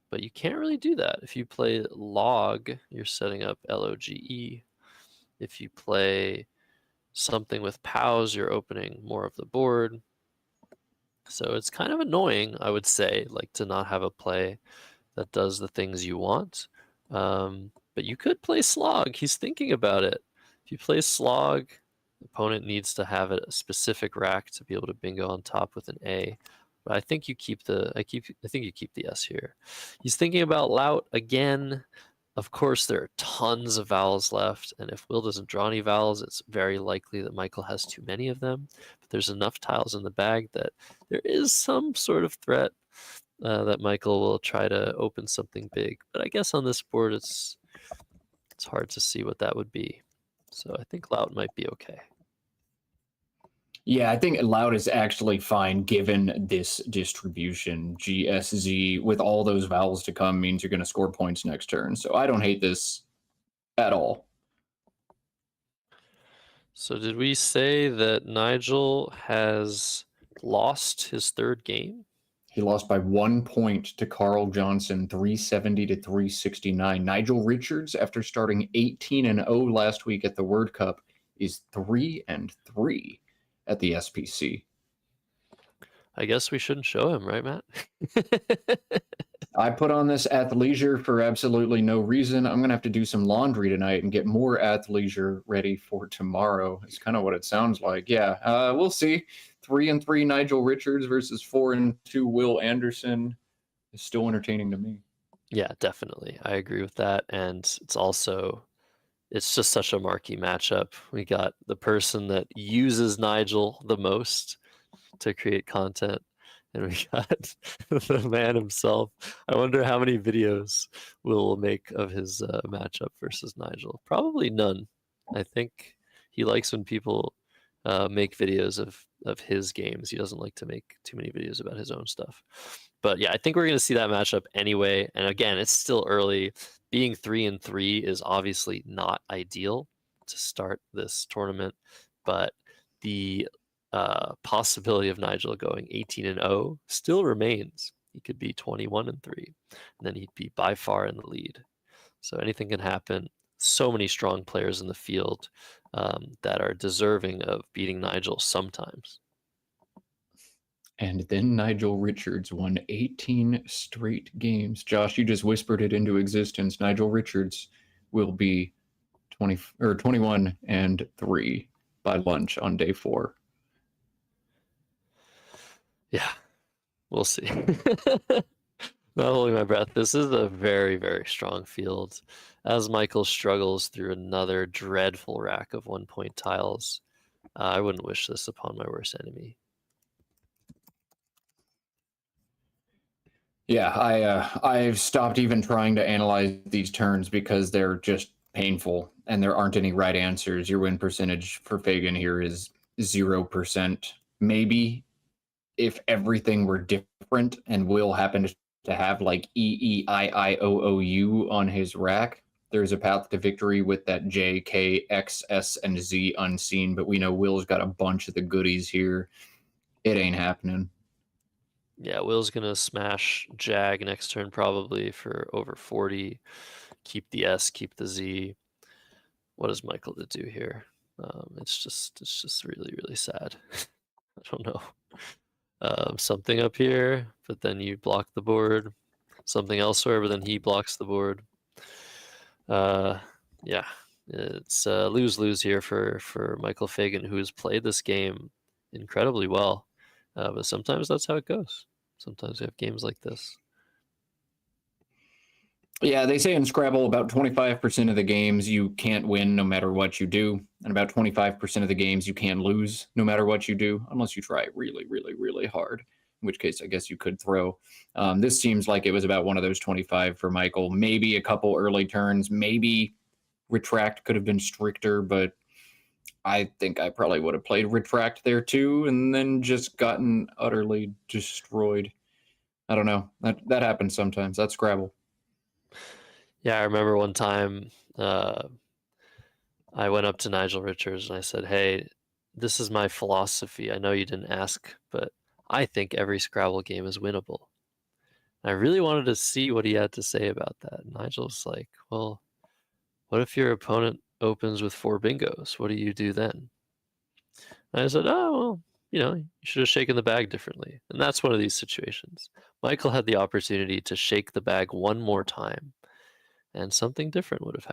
A: but you can't really do that. If you play log, you're setting up LOGE. If you play something with POWs, you're opening more of the board. So it's kind of annoying, I would say, like to not have a play that does the things you want. But you could play slog. He's thinking about it. If you play slog, the opponent needs to have a specific rack to be able to bingo on top with an A. But I think you keep the I think you keep the S here. He's thinking about lout again. Of course, there are tons of vowels left, and if Will doesn't draw any vowels, it's very likely that Michael has too many of them. But there's enough tiles in the bag that there is some sort of threat that Michael will try to open something big. But I guess on this board, it's hard to see what that would be. So I think lout might be okay.
B: Yeah, I think loud is actually fine given this distribution. GSZ with all those vowels to come means you're going to score points next turn. So I don't hate this at all.
A: So did we say that Nigel has lost his 3rd game?
B: He lost by 1 point to Carl Johnson, 370 to 369. Nigel Richards, after starting 18-0 last week at the World Cup, is 3-3 at the SPC.
A: I guess we shouldn't show him, right, Matt?
B: I put on this athleisure for absolutely no reason. I'm going to have to do some laundry tonight and get more athleisure ready for tomorrow. It's kind of what it sounds like. Yeah, we'll see. 3-3 Nigel Richards versus 4-2 Will Anderson is still entertaining to me.
A: Yeah, definitely. I agree with that. And it's just such a marquee matchup. We got the person that uses Nigel the most to create content, and we got the man himself. I wonder how many videos we'll make of his matchup versus Nigel. Probably none. I think he likes when people make videos of his games. He doesn't like to make too many videos about his own stuff. But yeah, I think we're going to see that matchup anyway. And again, it's still early. Being 3-3 is obviously not ideal to start this tournament, but the possibility of Nigel going 18-0 still remains. He could be 21-3, and then he'd be by far in the lead. So anything can happen. So many strong players in the field that are deserving of beating Nigel sometimes.
B: And then Nigel Richards won 18 straight games. Josh, you just whispered it into existence. Nigel Richards will be 21-3 by lunch on day 4.
A: Yeah, we'll see. Not holding my breath. This is a very, very strong field. As Michael struggles through another dreadful rack of 1-point tiles, I wouldn't wish this upon my worst enemy.
B: Yeah, I've stopped even trying to analyze these turns because they're just painful and there aren't any right answers. Your win percentage for Fagan here is 0%. Maybe if everything were different and Will happened to have like EEIIOOU on his rack, there's a path to victory with that J, K, X, S, and Z unseen, but we know Will's got a bunch of the goodies here. It ain't happening.
A: Yeah, Will's going to smash Jag next turn probably for over 40. Keep the S, keep the Z. What is Michael to do here? It's just really, really sad. I don't know. Something up here, but then you block the board. Something elsewhere, but then he blocks the board. Yeah, it's lose-lose here for Michael Fagan, who has played this game incredibly well. But sometimes that's how it goes. Sometimes we have games like this.
B: Yeah, they say in Scrabble about 25% of the games you can't win no matter what you do, and about 25% of the games you can't lose no matter what you do, unless you try really, really, really hard, in which case I guess you could throw. This seems like it was about one of those 25 for Michael. Maybe a couple early turns, maybe Retract could have been stricter, but I think I probably would have played Retract there too, and then just gotten utterly destroyed. I don't know. That happens sometimes. That's Scrabble.
A: Yeah, I remember one time I went up to Nigel Richards and I said, "Hey, this is my philosophy. I know you didn't ask, but I think every Scrabble game is winnable." I really wanted to see what he had to say about that. Nigel's like, "Well, what if your opponent opens with 4 bingos? What do you do then?" And I said, "Oh, well, you should have shaken the bag differently." And that's one of these situations. Michael had the opportunity to shake the bag one more time, and something different would have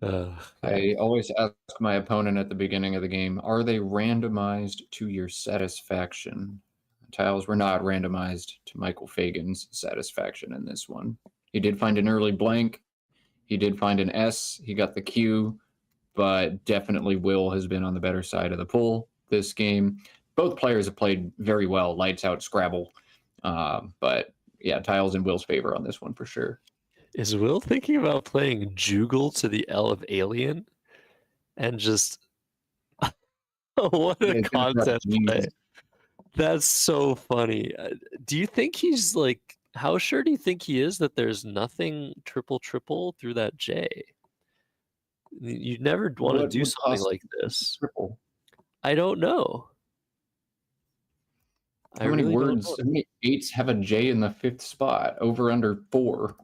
A: happened.
B: I always ask my opponent at the beginning of the game, are they randomized to your satisfaction? Tiles were not randomized to Michael Fagan's satisfaction in this one. He did find an early blank. He did find an S. He got the Q, but definitely Will has been on the better side of the pool this game. Both players have played very well, lights out Scrabble. But yeah, Tiles in Will's favor on this one for sure.
A: Is Will thinking about playing Jugal to the L of Alien? And just what a content play. That's so funny. Do you think he's like, how sure do you think he is that there's nothing triple through that J? You'd never want to do something like this.
B: Triple.
A: I don't know.
B: How many words, how many 8s have a J in the 5th spot? Over under 4.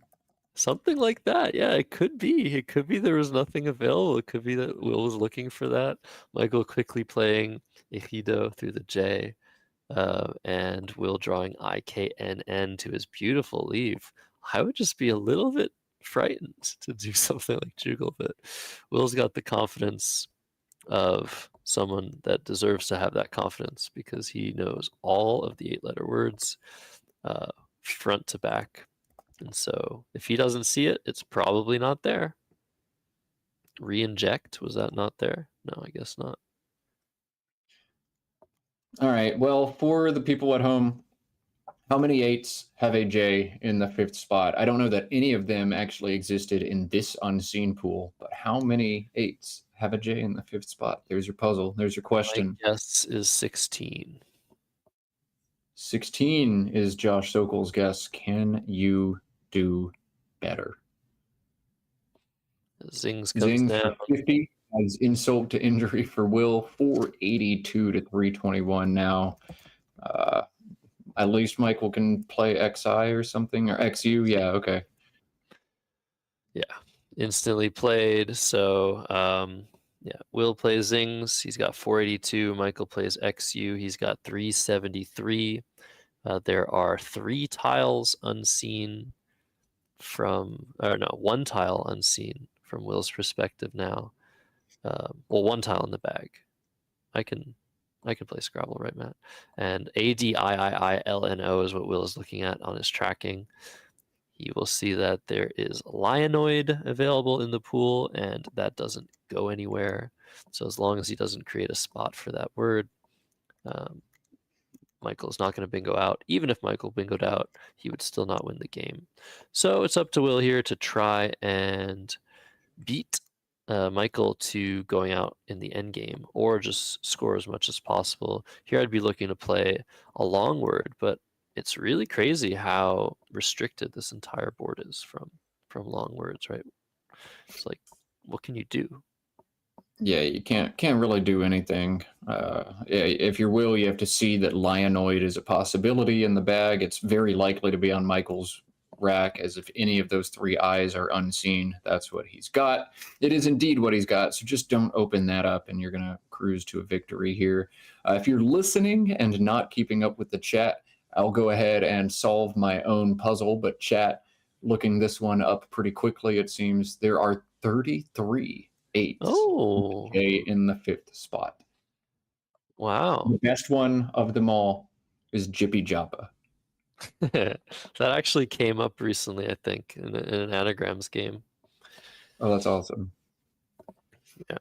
A: Something like that. Yeah, it could be. It could be there was nothing available. It could be that Will was looking for that. Michael quickly playing Ejido through the J, and Will drawing IKNN to his beautiful leave. I would just be a little bit frightened to do something like Juggle, but Will's got the confidence of someone that deserves to have that confidence because he knows all of the 8-letter words front to back. And so if he doesn't see it, it's probably not there. Re-inject, was that not there? No, I guess not.
B: All right. Well, for the people at home, how many 8s have a J in the 5th spot? I don't know that any of them actually existed in this unseen pool, but how many 8s have a J in the 5th spot? There's your puzzle. There's your question.
A: My guess is 16.
B: 16 is Josh Sokol's guess. Can you do better?
A: Zings comes
B: Zings
A: down.
B: for 50 as insult to injury for Will. 482 to 321 now. At least Michael can play XI or something, or XU. Yeah, okay.
A: Yeah, instantly played. So yeah, Will plays Zings. He's got 482. Michael plays XU. He's got 373. There are 3 tiles unseen from, or no, 1 tile unseen from Will's perspective now. Well, 1 tile in the bag. I can play Scrabble, right, Matt? And ADIIILNO is what Will is looking at on his tracking. You will see that there is Lionoid available in the pool, and that doesn't go anywhere. So as long as he doesn't create a spot for that word, Michael is not going to bingo out. Even if Michael bingoed out, he would still not win the game. So it's up to Will here to try and beat Michael to going out in the end game, or just score as much as possible. Here I'd be looking to play a long word, but it's really crazy how restricted this entire board is from long words, right? It's like, what can you do?
B: Yeah, you can't really do anything. If you're Will, you have to see that Lionoid is a possibility in the bag. It's very likely to be on Michael's rack, as if any of those 3 eyes are unseen. That's what he's got. It is indeed what he's got, so just don't open that up and you're going to cruise to a victory here. If you're listening and not keeping up with the chat, I'll go ahead and solve my own puzzle, but chat, looking this one up pretty quickly, it seems there are 33 8s in the 5th spot.
A: Wow.
B: The best one of them all is Jippy Joppa.
A: That actually came up recently, I think, in an anagrams game.
B: Oh, that's awesome.
A: Yeah.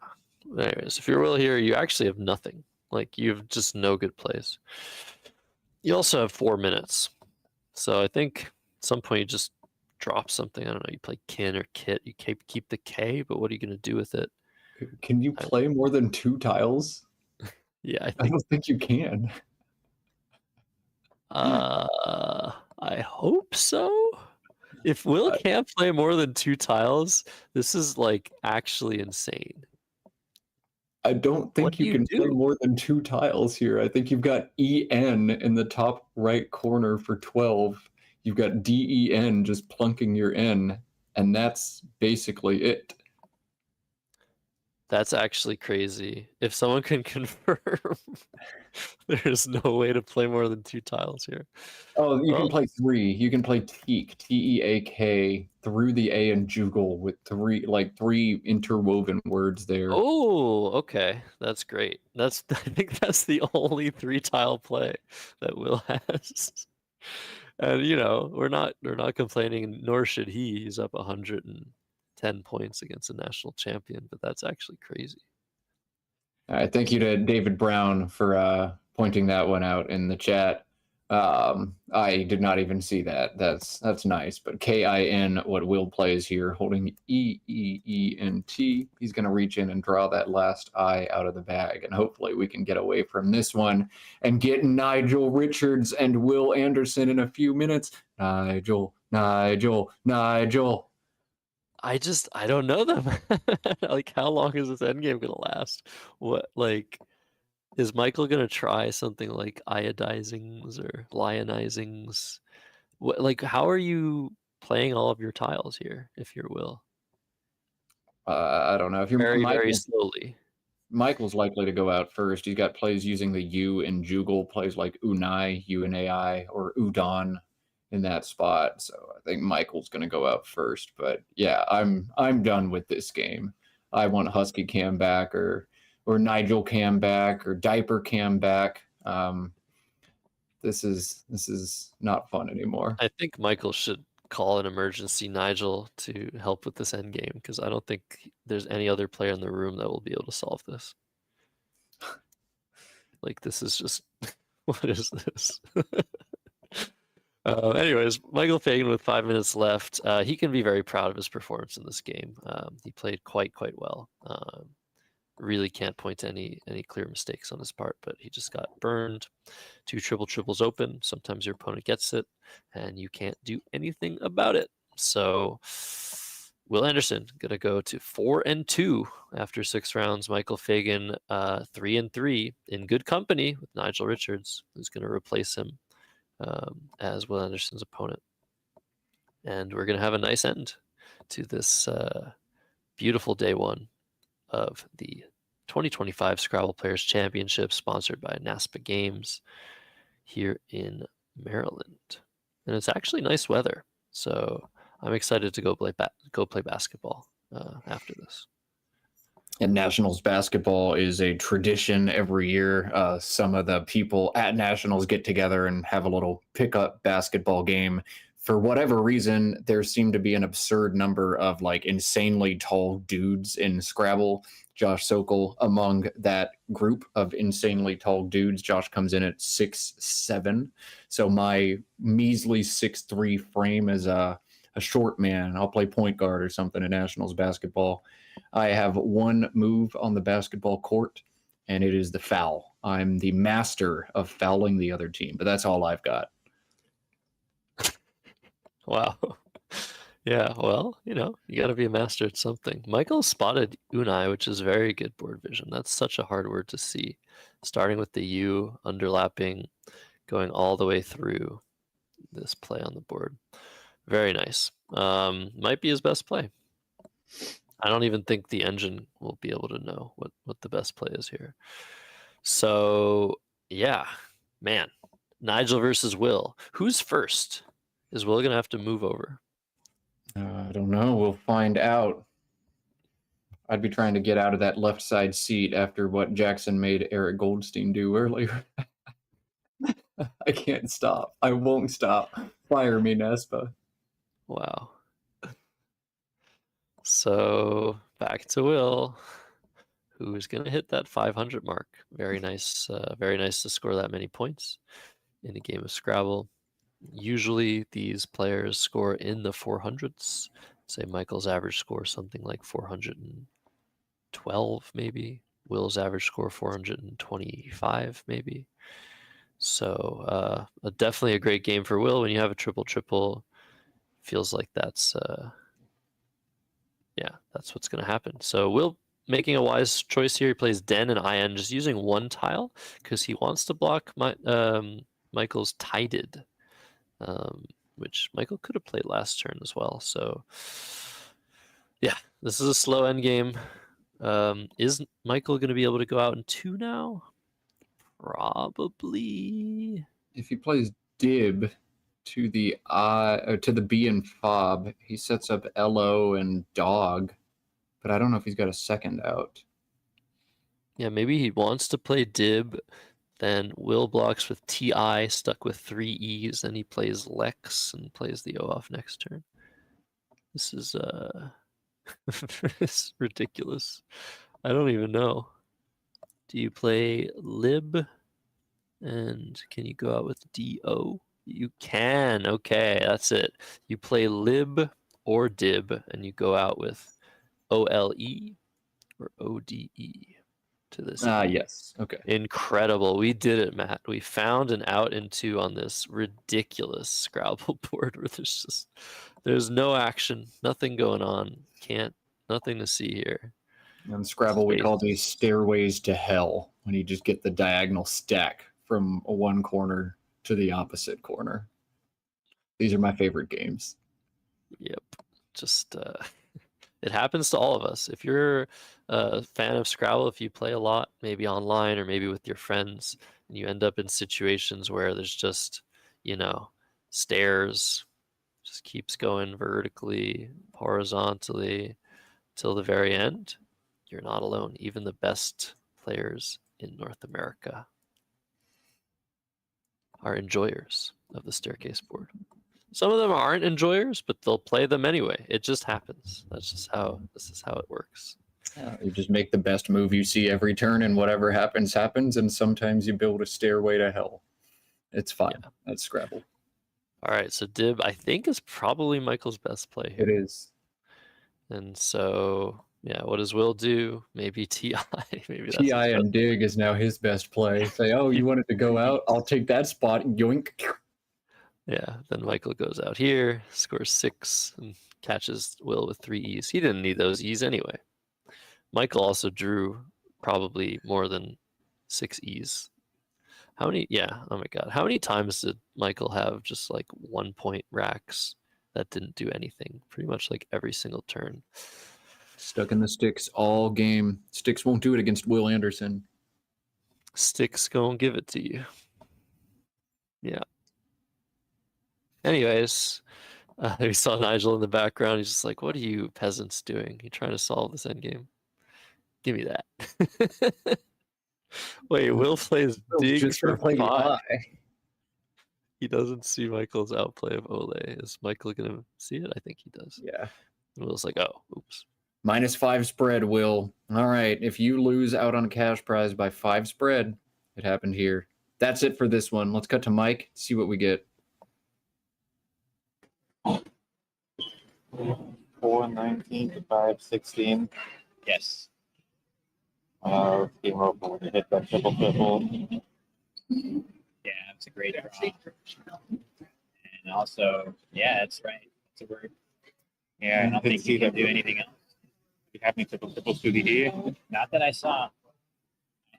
A: Anyways, if you're Will here, you actually have nothing. Like, you have just no good plays. You also have 4 minutes. So I think at some point you just drop something. I don't know, you play kin or kit. You keep the K, but what are you going to do with it?
B: Can you play more than 2 tiles?
A: Yeah,
B: I don't think you can.
A: I hope so. If Will can't play more than 2 tiles, this is like actually insane.
B: I don't think you can play more than 2 tiles here. I think you've got EN in the top right corner for 12. You've got DEN just plunking your N, and that's basically it.
A: That's actually crazy. If someone can confirm, there's no way to play more than 2 tiles here.
B: Oh, you can play 3. You can play Teak, T-E-A-K, through the A and Juggle with 3 interwoven words there.
A: Oh, okay. That's great. I think that's the only 3 tile play that Will has. And we're not complaining, nor should he. He's up 110 points against a national champion, but that's actually crazy.
B: All right, thank you to David Brown for pointing that one out in the chat. I did not even see that. That's nice. But KIN, what Will plays here, holding EEENT. He's going to reach in and draw that last I out of the bag, and hopefully we can get away from this one and get Nigel Richards and Will Anderson in a few minutes. Nigel.
A: I don't know them. Like, how long is this endgame gonna last? What, like, Is Michael gonna try something like iodizings or lionizings? What, like, how are you playing all of your tiles here, if you're Will?
B: I don't know. If you're
A: Very, very
B: Michael,
A: slowly.
B: Michael's likely to go out first. He's got plays using the U in Jugal, plays like Unai, UNAI, or Udon in that spot. So I think Michael's going to go out first. But yeah, I'm done with this game. I want Husky Cam back, or Nigel Cam back, or Diaper Cam back. This is not fun anymore.
A: I think Michael should call an emergency Nigel to help with this end game, because I don't think there's any other player in the room that will be able to solve this. Like, this is just what is this? Anyways, Michael Fagan with 5 minutes left. He can be very proud of his performance in this game. He played quite well. Really can't point to any clear mistakes on his part, but he just got burned. 2 triples open. Sometimes your opponent gets it, and you can't do anything about it. So Will Anderson gonna go to 4-2 after 6 rounds. Michael Fagan 3-3 in good company with Nigel Richards, who's gonna replace him as Will Anderson's opponent. And we're gonna have a nice end to this beautiful day 1 of the 2025 Scrabble Players Championship, sponsored by NASPA Games here in Maryland. And it's actually nice weather, so I'm excited to go play basketball after this.
B: And Nationals basketball is a tradition every year. Some of the people at Nationals get together and have a little pickup basketball game. For whatever reason, there seemed to be an absurd number of like insanely tall dudes in Scrabble. Josh Sokol among that group of insanely tall dudes. Josh comes in at 6'7". So my measly 6'3" frame is a short man. I'll play point guard or something in Nationals basketball. I have one move on the basketball court, and it is the foul. I'm the master of fouling the other team, but that's all I've got.
A: Wow. Yeah, well, you got to be a master at something. Michael spotted Unai, which is very good board vision. That's such a hard word to see. Starting with the U, underlapping, going all the way through this play on the board. Very nice. Might be his best play. I don't even think the engine will be able to know what the best play is here. So, yeah, man. Nigel versus Will. Who's first? Is Will going to have to move over?
B: I don't know. We'll find out. I'd be trying to get out of that left side seat after what Jackson made Eric Goldstein do earlier. I can't stop. I won't stop. Fire me, Nespa.
A: Wow. So back to Will, who's going to hit that 500 mark. Very nice to score that many points in a game of Scrabble. Usually these players score in the 400s. Say Michael's average score something like 412 maybe. Will's average score 425 maybe. So definitely a great game for Will when you have a triple. Feels like that's what's going to happen. So Will making a wise choice here. He plays Den and IN, just using one tile because he wants to block Michael's Tided, which Michael could have played last turn as well. So yeah, this is a slow end game. Is Michael going to be able to go out in 2 now? Probably.
B: If he plays Dib to the B and Fob, he sets up LO and Dog, but I don't know if he's got a second out.
A: Yeah, maybe he wants to play Dib, then Will blocks with TI, stuck with 3 E's, then he plays Lex and plays the O off next turn. This is it's ridiculous. I don't even know. Do you play Lib? And can you go out with DO? You can. Okay, that's it. You play Lib or Dib, and you go out with OLE or ODE to this.
B: Yes. Okay.
A: Incredible. We did it, Matt. We found an out and 2 on this ridiculous Scrabble board where there's no action, nothing going on. Nothing to see here.
B: On Scrabble, we
A: Space.
B: call these stairways to hell when you just get the diagonal stack from one corner to the opposite corner. These are my favorite games.
A: Yep. Just it happens to all of us. If you're a fan of Scrabble, if you play a lot, maybe online or maybe with your friends, and you end up in situations where there's just, stairs, just keeps going vertically, horizontally till the very end, you're not alone. Even the best players in North America are enjoyers of the staircase board. Some of them aren't enjoyers, but they'll play them anyway. It just happens. This is how it works.
B: You just make the best move you see every turn, and whatever happens, happens. And sometimes you build a stairway to hell. It's fun.
A: Yeah.
B: That's Scrabble.
A: All right, so Dib, I think, is probably Michael's best play here.
B: It is.
A: And so, yeah, what does Will do? Maybe TI. Maybe that's
B: TI and Dig is now his best play. Say, oh, you wanted to go out? I'll take that spot. Yoink.
A: Yeah, then Michael goes out here, scores 6, and catches Will with 3 E's. He didn't need those E's anyway. Michael also drew probably more than 6 E's. How many? Yeah, oh my God. How many times did Michael have just like 1 point racks that didn't do anything? Pretty much like every single turn.
B: Stuck in the sticks all game. Sticks won't do it against Will Anderson.
A: Sticks gonna give it to you. Yeah. Anyways, we saw Nigel in the background. He's just like, what are you peasants doing? You trying to solve this endgame? Give me that. Wait, Will plays Dig
B: Just
A: for
B: for playing
A: 5.
B: I.
A: He doesn't see Michael's outplay of Ole. Is Michael gonna see it? I think he does.
B: Yeah.
A: And Will's like, oh, oops.
B: -5 spread, Will. All right. If you lose out on a cash prize by 5 spread, it happened here. That's it for this one. Let's cut to Mike, see what we get.
I: 419 to 516.
H: Yes.
I: Game over when you hit that triple.
H: Yeah, it's a great draw. And also, yeah, that's right. It's a word.
I: Yeah,
H: I don't think he can do anything else.
I: You have me triple through the E.
H: Not that I saw.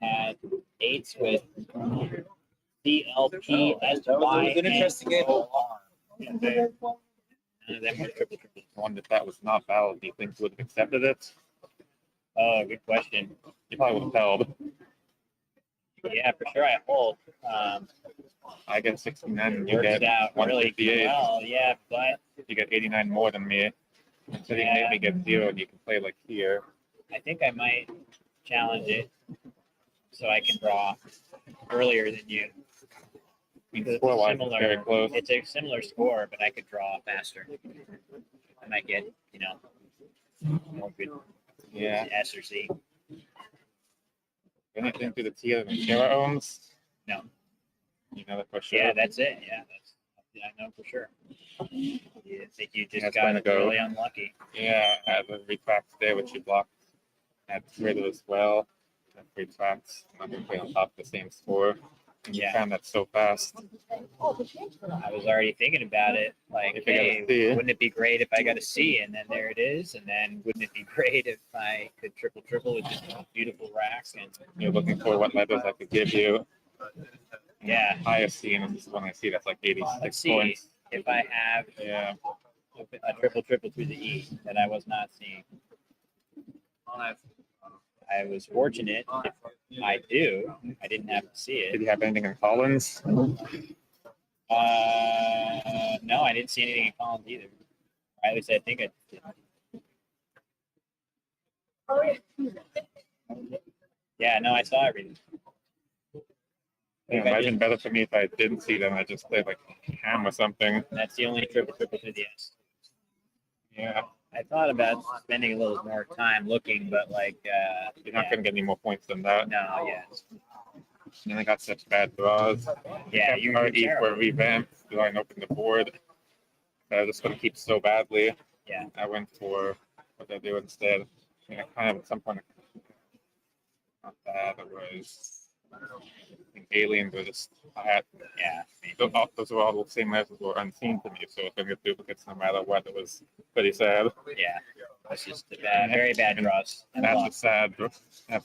H: I had 8s with CLPSY.
E: That was an interesting game.
H: None of them were triple.
I: One that was not valid. Do you think you would have accepted it?
H: Oh, good question.
I: You probably would have held.
H: Yeah, for sure. I hold.
I: I get 69. You
H: Works
I: get
H: out really
I: 158.
H: well. Yeah, but
I: You get 89 more than me. So you can make me get 0, and you can play like here.
H: I think I might challenge it so I can draw earlier than you. Because it's
I: Score-wise, it's very
H: similar.
I: close.
H: It's a similar score, but I could draw faster. I might get, more good
I: Yeah.
H: S or C.
I: Anything through the T that Kara owns?
H: No.
I: You know that for sure.
H: Yeah, that's it. Yeah, I know for sure. You think you just
I: That's
H: got
I: gonna go.
H: really unlucky.
I: Yeah, I had the retract today, which you blocked. I had traded as well. And retracts. I'm going to play on top of the same score. And you
H: Yeah.
I: found that so fast.
H: I was already thinking about it. Like,
I: If I got a
H: hey,
I: C.
H: wouldn't it be great if I got a C? And then there it is. And then wouldn't it be great if I could triple with just beautiful racks? And
I: You're looking for what letters I could give you.
H: yeah,
I: Highest C, and this is one I see that's like 86
H: let's see
I: points.
H: if I have
I: Yeah.
H: a triple through the E that I was not seeing. I was fortunate. If I do, I didn't have to see
I: Did
H: it.
I: you have anything in Collins?
H: No, I didn't see anything in Collins either. Or at least I think I did. Yeah, no, I saw everything.
I: Yeah, imagine better for me if I didn't see them. I just played like ham or something.
H: That's the only triple through the S.
I: Yeah.
H: I thought about spending a little more time looking, but
I: You're not going to get any more points than that.
H: No, yeah.
I: And I got such bad draws.
H: Yeah,
I: you are E for revamp. Do I open the board? I was just going to keep so badly.
H: Yeah.
I: I went for what I do instead. And I kind of at some point, not bad. It was
K: think aliens are just
H: Yeah.
K: those are all the same methods were unseen to me. So if I get duplicates no matter what, it was pretty sad.
H: Yeah. It's just a very bad draws.
K: And that's a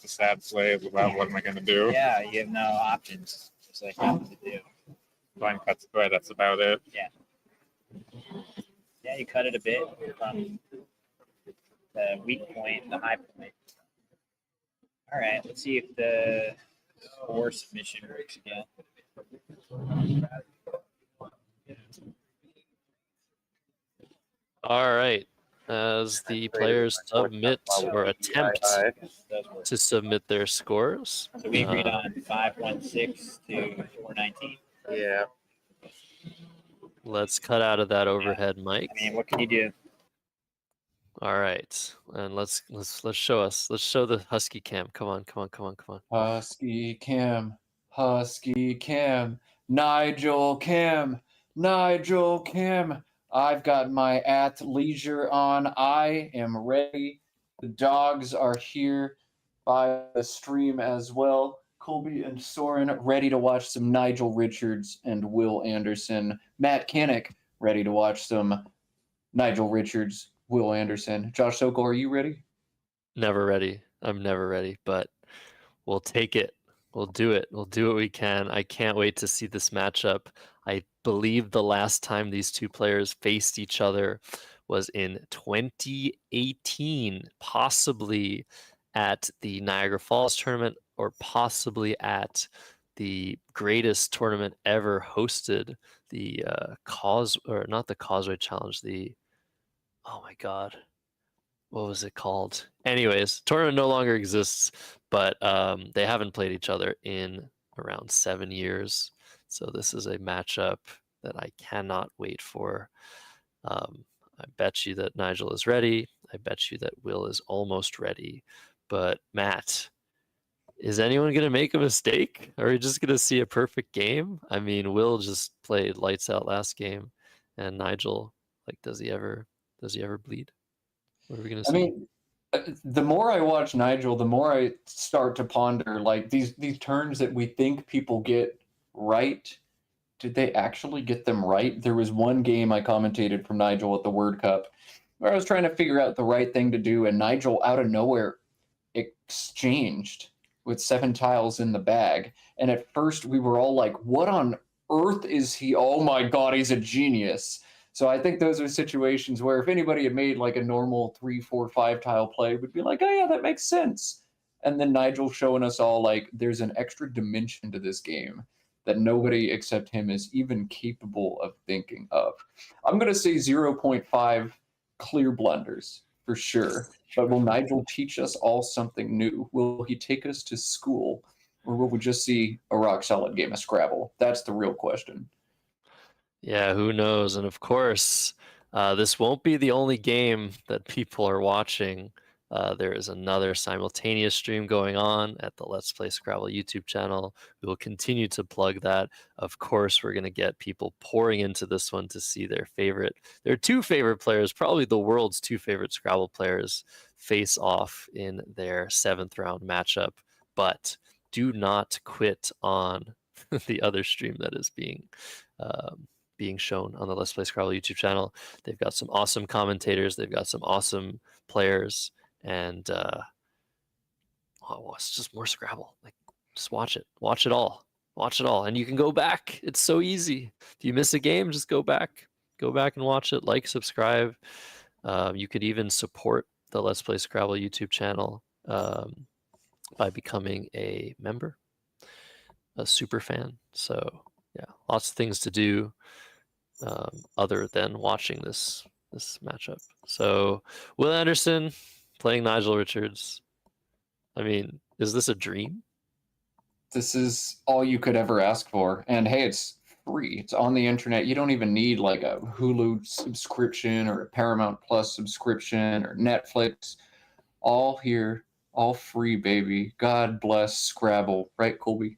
K: sad play. Well, what am I gonna do?
H: Yeah, you have no options. It's like nothing to do.
K: Blind cut square. That's about it.
H: Yeah. Yeah, you cut it a bit from the weak point, the high point. All right, let's see if the score submission works again.
A: All right. As the players submit or attempt to submit their scores.
H: So we agreed on 516 to 419.
I: Yeah.
A: Let's cut out of that overhead mic.
H: I mean, what can you do?
A: All right, and let's show us. Let's show the Husky cam. Come on.
B: Husky Cam, Nigel Cam. I've got my athleisure on. I am ready. The dogs are here by the stream as well. Colby and Soren ready to watch some Nigel Richards and Will Anderson. Matt Kinnick ready to watch some Nigel Richards, Will Anderson. Josh Sokol, are you ready?
A: Never ready. I'm never ready, but we'll take it. We'll do it. We'll do what we can. I can't wait to see this matchup. I believe the last time these two players faced each other was in 2018, possibly at the Niagara Falls tournament or possibly at the greatest tournament ever hosted, the not the Causeway Challenge, oh my God, what was it called? Anyways, tournament no longer exists, but they haven't played each other in around 7 years. So this is a matchup that I cannot wait for. I bet you that Nigel is ready. I bet you that Will is almost ready. But Matt, is anyone going to make a mistake? Are we just going to see a perfect game? I mean, Will just played lights out last game, and Nigel, like, does he ever bleed? What are we going to see?
B: I mean, the more I watch Nigel, the more I start to ponder, like, these turns that we think people get right. Did they actually get them right? There was one game I commentated from Nigel at the Word Cup where I was trying to figure out the right thing to do, and Nigel, out of nowhere, exchanged with 7 tiles in the bag. And at first we were all like, what on earth is he? Oh my God, he's a genius. So I think those are situations where if anybody had made like a normal 3, 4, 5 tile play, would be like, oh yeah, that makes sense. And then Nigel showing us all like there's an extra dimension to this game that nobody except him is even capable of thinking of. I'm going to say 0.5 clear blunders for sure. But will Nigel teach us all something new? Will he take us to school? Or will we just see a rock-solid game of Scrabble? That's the real question.
A: Yeah, who knows? And of course, this won't be the only game that people are watching. There is another simultaneous stream going on at the Let's Play Scrabble YouTube channel. We will continue to plug that. Of course, we're going to get people pouring into this one to see their 2 favorite players, probably the world's 2 favorite Scrabble players, face off in their 7th round matchup. But do not quit on the other stream that is being shown on the Let's Play Scrabble YouTube channel. They've got some awesome commentators. They've got some awesome players. And it's just more Scrabble. Like, just watch it all, and you can go back. It's so easy. If you miss a game, just go back and watch it. Like, subscribe. You could even support the Let's Play Scrabble YouTube channel by becoming a member, a super fan. So yeah, lots of things to do other than watching this matchup. So Will Anderson playing Nigel Richards. I mean, is this a dream?
B: This is all you could ever ask for. And hey, it's free. It's on the internet. You don't even need like a Hulu subscription or a Paramount Plus subscription or Netflix. All here, all free, baby. God bless Scrabble. Right, Colby?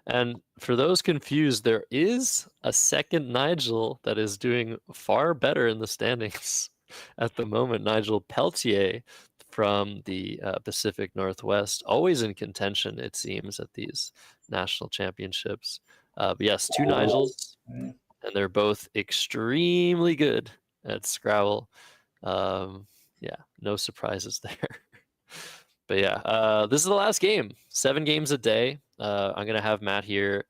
A: And for those confused, there is a second Nigel that is doing far better in the standings at the moment. Nigel Pelletier, from the Pacific Northwest, always in contention, it seems, at these national championships. But yes, two Nigels, and they're both extremely good at Scrabble. Yeah, no surprises there. But yeah, this is the last game. 7 games a day. I'm gonna have Matt here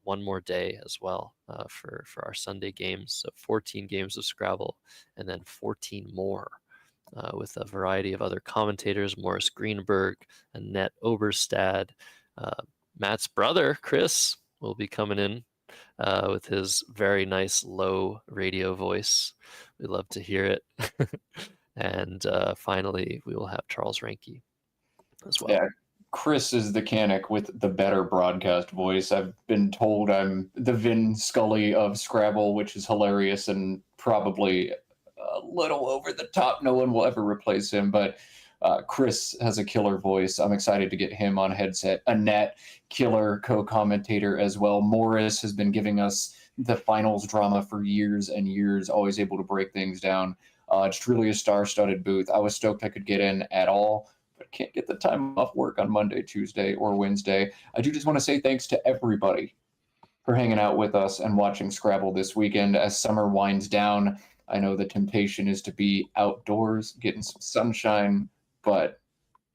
A: one more day as well for our Sunday games. So 14 games of Scrabble, and then 14 more with a variety of other commentators: Morris Greenberg, Annette Oberstad, Matt's brother Chris will be coming in with his very nice low radio voice. We love to hear it. And finally, we will have Charles Ranke as well.
B: Yeah, Chris is the Canic with the better broadcast voice. I've been told I'm the Vin Scully of Scrabble, which is hilarious and probably a little over the top. No one will ever replace him, but Chris has a killer voice. I'm excited to get him on headset. Annette, killer co-commentator as well. Morris has been giving us the finals drama for years and years, always able to break things down. It's truly a star-studded booth. I was stoked I could get in at all, but can't get the time off work on Monday, Tuesday, or Wednesday. I do just want to say thanks to everybody for hanging out with us and watching Scrabble this weekend. As summer winds down, I know the temptation is to be outdoors, getting some sunshine, but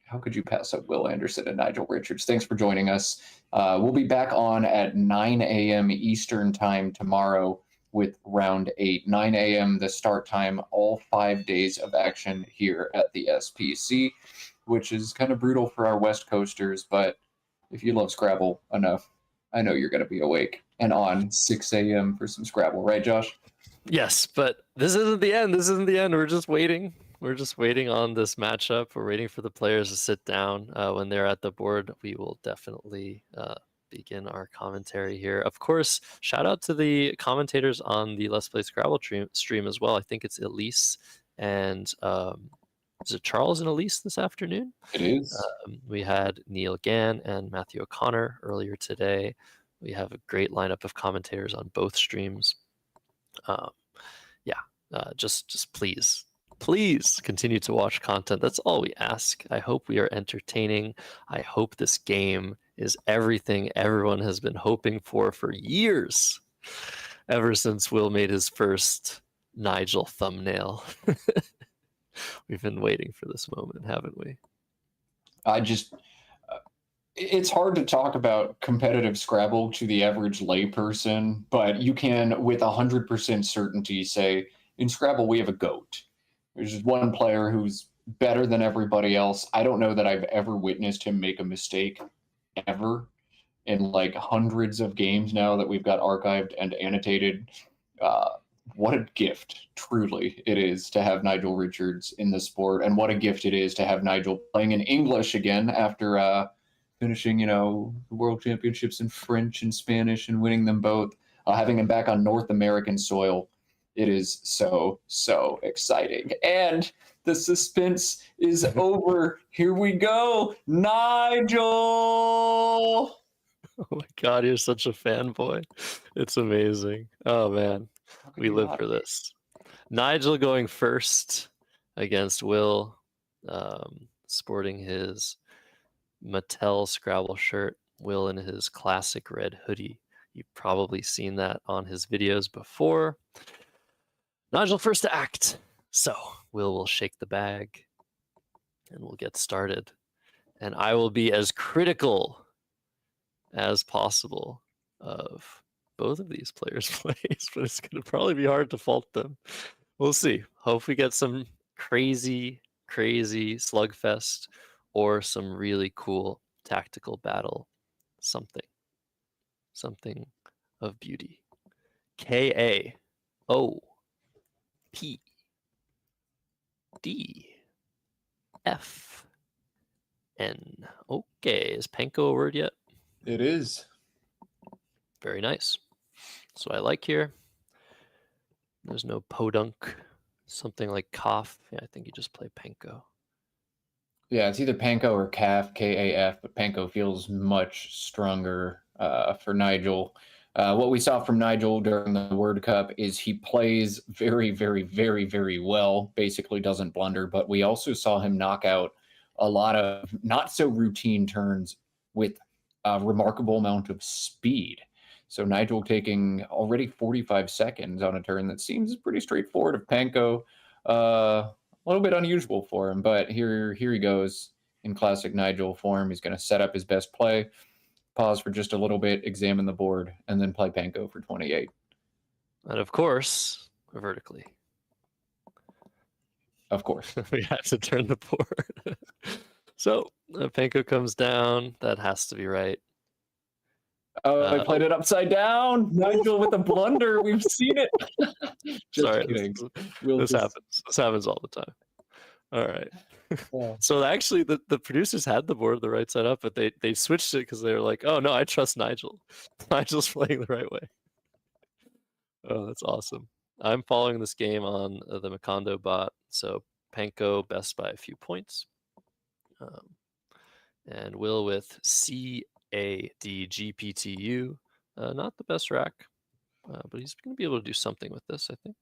B: how could you pass up Will Anderson and Nigel Richards? Thanks for joining us. We'll be back on at 9 a.m. Eastern time tomorrow with round 8. 9 a.m. the start time, all 5 days of action here at the SPC, which is kind of brutal for our West Coasters, but if you love Scrabble enough, I know you're going to be awake and on 6 a.m. for some Scrabble, right, Josh?
A: Yes, but this isn't the end. This isn't the end. We're just waiting. We're just waiting on this matchup. We're waiting for the players to sit down. When they're at the board, we will definitely begin our commentary here. Of course, shout out to the commentators on the Let's Play Scrabble stream as well. I think it's Elise and is it Charles and Elise this afternoon?
B: It is.
A: We had Neil Gann and Matthew O'Connor earlier today. We have a great lineup of commentators on both streams. Just please continue to watch content. That's all we ask. I hope we are entertaining. I hope this game is everything everyone has been hoping for years, ever since Will made his first Nigel thumbnail. We've been waiting for this moment, haven't we?
B: It's hard to talk about competitive Scrabble to the average layperson, but you can with 100% certainty say, in Scrabble, we have a GOAT. There's just one player who's better than everybody else. I don't know that I've ever witnessed him make a mistake ever in like hundreds of games now that we've got archived and annotated. What a gift, truly, it is to have Nigel Richards in the sport, and what a gift it is to have Nigel playing in English again after finishing, the World Championships in French and Spanish and winning them both. Having him back on North American soil, it is so, so exciting. And the suspense is over. Here we go. Nigel!
A: Oh my God, you're such a fanboy. It's amazing. Oh man, we live for this. Nigel going first against Will, sporting his Mattel Scrabble shirt. Will in his classic red hoodie. You've probably seen that on his videos before. Nigel first to act. So will shake the bag and we'll get started. And I will be as critical as possible of both of these players' plays, but it's going to probably be hard to fault them. We'll see. Hope we get some crazy slugfest or some really cool tactical battle. Something of beauty. KAOPDN. Okay, is panko a word yet?
B: It is.
A: Very nice. So I like here. There's no podunk. Something like cough. Yeah, I think you just play panko.
B: Yeah, it's either panko or calf, KAF, but panko feels much stronger for Nigel. What we saw from Nigel during the World Cup is he plays very, very, very, very well, basically doesn't blunder, but we also saw him knock out a lot of not so routine turns with a remarkable amount of speed. So Nigel taking already 45 seconds on a turn that seems pretty straightforward of Panko. A little bit unusual for him, but here he goes in classic Nigel form. He's going to set up his best play, pause for just a little bit, examine the board, and then play Panko for 28.
A: And of course, vertically.
B: Of course.
A: We have to turn the board. So Panko comes down. That has to be right.
B: Oh, I played it upside down. Nigel with a blunder. We've seen it. Just
A: Sorry,
B: kidding.
A: This happens. This happens all the time. All right. So actually, the producers had the board the right side up, but they switched it because they were like, "Oh no, I trust Nigel. Nigel's playing the right way." Oh, that's awesome. I'm following this game on the Macondo bot. So Panko best by a few points, and Will with CADGPTU. Not the best rack, but he's going to be able to do something with this, I think.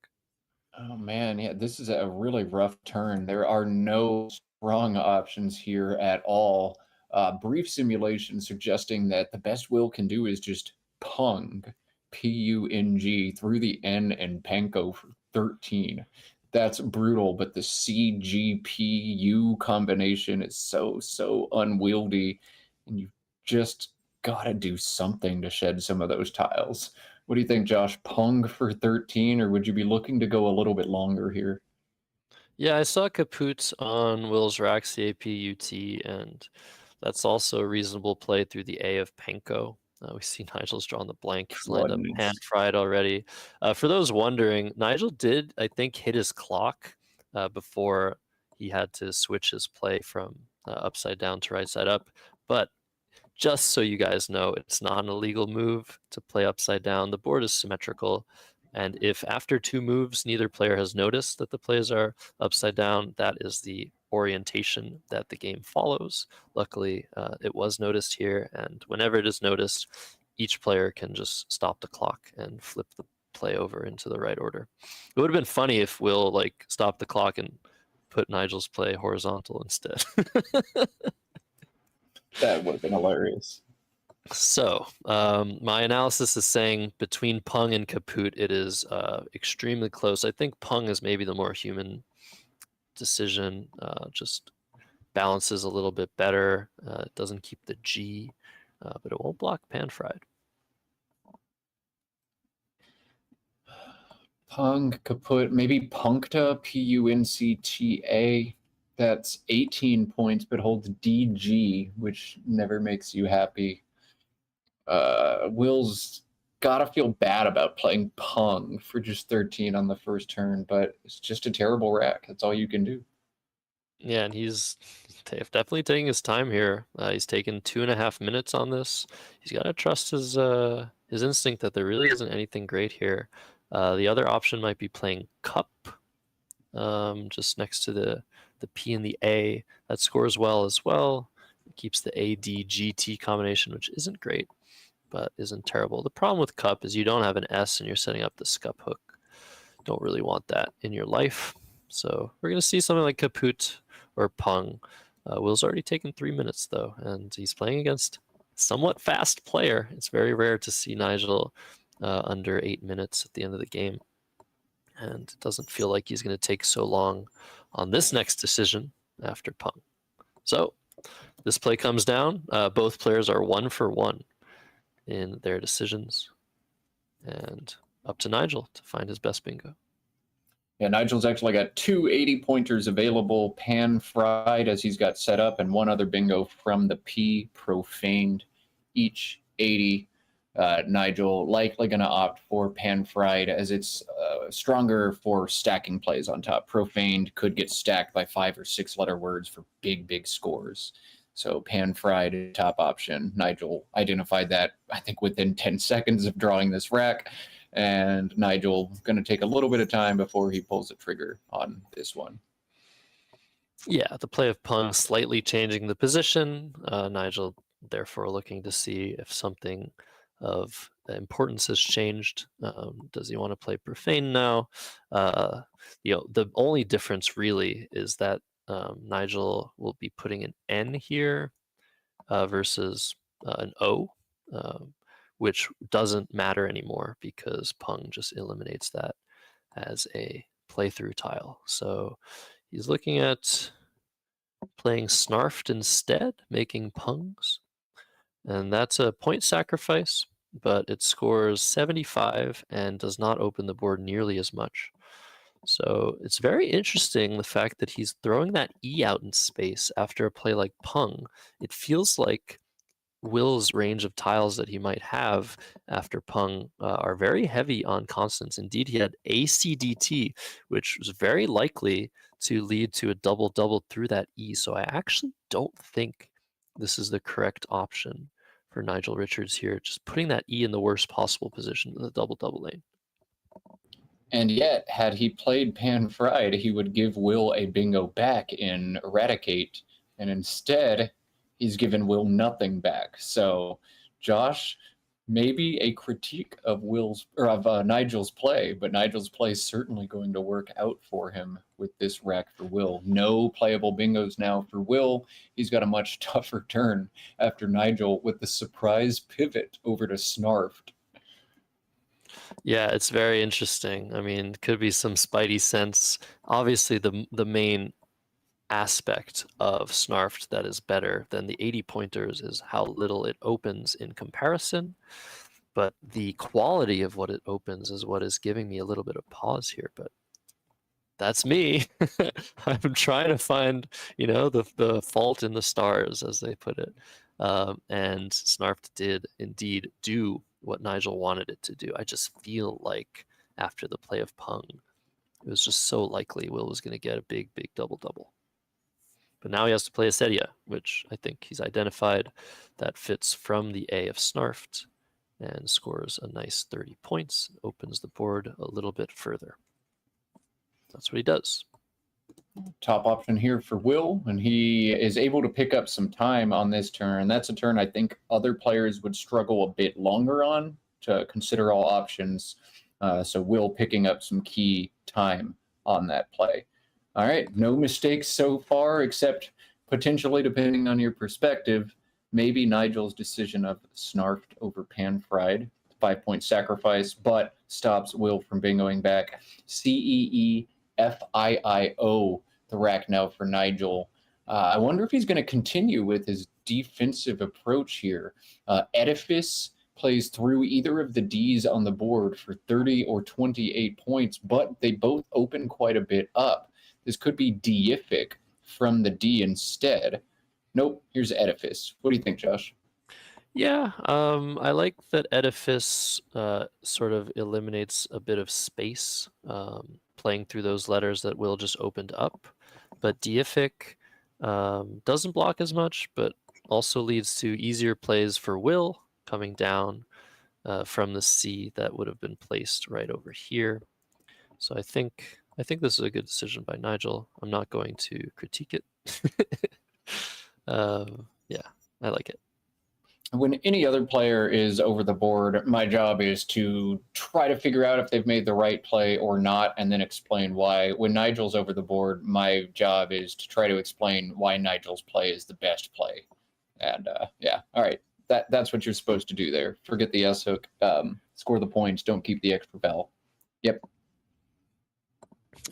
B: Oh man, yeah, this is a really rough turn. There are no strong options here at all. Brief simulation suggesting that the best Will can do is just pung, P-U-N-G, through the N and Panko for 13. That's brutal, but the C-G-P-U combination is so unwieldy, and you've just got to do something to shed some of those tiles. What do you think, Josh? Pung for 13, or would you be looking to go a little bit longer here?
A: Yeah, I saw Kaput on Will's rack, CAPUT, and that's also a reasonable play through the A of Panko. We see Nigel's drawn the blank. He's lined up hand fried already. For those wondering, Nigel did, I think, hit his clock before he had to switch his play from upside down to right side up. But just so you guys know, it's not an illegal move to play upside down. The board is symmetrical. And if after 2 moves, neither player has noticed that the plays are upside down, that is the orientation that the game follows. Luckily, it was noticed here. And whenever it is noticed, each player can just stop the clock and flip the play over into the right order. It would have been funny if Will stopped the clock and put Nigel's play horizontal instead.
B: That would have been hilarious.
A: So my analysis is saying between Pung and Kaput, it is extremely close. I think Pung is maybe the more human decision, just balances a little bit better. It doesn't keep the G, but it won't block pan fried.
B: Pung, Kaput, maybe Punkta, P-U-N-C-T-A. That's 18 points, but holds DG, which never makes you happy. Will's gotta feel bad about playing Pung for just 13 on the first turn, but it's just a terrible rack. That's all you can do.
A: Yeah, and he's definitely taking his time here. He's taken 2.5 minutes on this. He's got to trust his instinct that there really isn't anything great here. The other option might be playing Cup, just next to the P and the A. That scores well as well. It keeps the ADGT combination, which isn't great, but isn't terrible. The problem with Cup is you don't have an S and you're setting up the scup hook. Don't really want that in your life. So we're going to see something like Kaput or Pung. Will's already taken 3 minutes, though, and he's playing against somewhat fast player. It's very rare to see Nigel under 8 minutes at the end of the game. And it doesn't feel like he's going to take so long on this next decision after Pung. So this play comes down. Both players are 1 for 1 in their decisions. And up to Nigel to find his best bingo.
B: Yeah, Nigel's actually got 2 80-pointers available, pan fried as he's got set up, and 1 other bingo from the P, profaned, each 80. Nigel likely going to opt for pan fried as it's stronger for stacking plays on top. Profaned could get stacked by 5 or 6 letter words for big scores. So pan fried top option. Nigel identified that, I think, within 10 seconds of drawing this rack. And Nigel going to take a little bit of time before he pulls the trigger on this one.
A: Yeah, the play of Pung slightly changing the position. Nigel, therefore, looking to see if something of importance has changed. Does he want to play profane now? The only difference really is that Nigel will be putting an N here versus an O, which doesn't matter anymore because Pung just eliminates that as a playthrough tile. So he's looking at playing Snarfed instead, making Pungs. And that's a point sacrifice, but it scores 75 and does not open the board nearly as much. So it's very interesting the fact that he's throwing that E out in space after a play like Pung. It feels like Will's range of tiles that he might have after Pung are very heavy on constants. Indeed, he had ACDT, which was very likely to lead to a double-double through that E. So I actually don't think this is the correct option for Nigel Richards here, just putting that E in the worst possible position in the double-double lane.
B: And yet, had he played Pan Fried, he would give Will a bingo back in Eradicate, and instead, he's given Will nothing back. So, Josh, maybe a critique of Nigel's play, but Nigel's play is certainly going to work out for him with this rack for Will. No playable bingos now for Will. He's got a much tougher turn after Nigel with the surprise pivot over to Snarfed.
A: Yeah, it's very interesting. I mean, could be some spidey sense. Obviously, the main aspect of Snarfed that is better than the 80 pointers is how little it opens in comparison. But the quality of what it opens is what is giving me a little bit of pause here. But that's me. I'm trying to find, the fault in the stars, as they put it. And Snarfed did indeed do what Nigel wanted it to do. I just feel like after the play of Pung, it was just so likely Will was going to get a big, big double-double. But now he has to play a Sedia, which I think he's identified that fits from the A of Snarfed and scores a nice 30 points, opens the board a little bit further. That's what he does.
B: Top option here for Will, and he is able to pick up some time on this turn. That's a turn I think other players would struggle a bit longer on to consider all options. So Will picking up some key time on that play. All right, no mistakes so far, except potentially, depending on your perspective, maybe Nigel's decision of Snarfed over Pan Fried, 5-point sacrifice, but stops Will from bingoing back. CEE FIIO, the rack now for Nigel. I wonder if he's going to continue with his defensive approach here. Edifice plays through either of the Ds on the board for 30 or 28 points, but they both open quite a bit up. This could be deific from the D instead. Nope, here's Edifice. What do you think, Josh?
A: Yeah, I like that Edifice sort of eliminates a bit of space, playing through those letters that Will just opened up. But Deific doesn't block as much, but also leads to easier plays for Will coming down from the C that would have been placed right over here. So I think this is a good decision by Nigel. I'm not going to critique it. Yeah, I like it.
B: When any other player is over the board, my job is to try to figure out if they've made the right play or not, and then explain why. When Nigel's over the board, my job is to try to explain why Nigel's play is the best play. And yeah, all right, that's what you're supposed to do there. Forget the S hook, score the points, don't keep the extra vowel. Yep.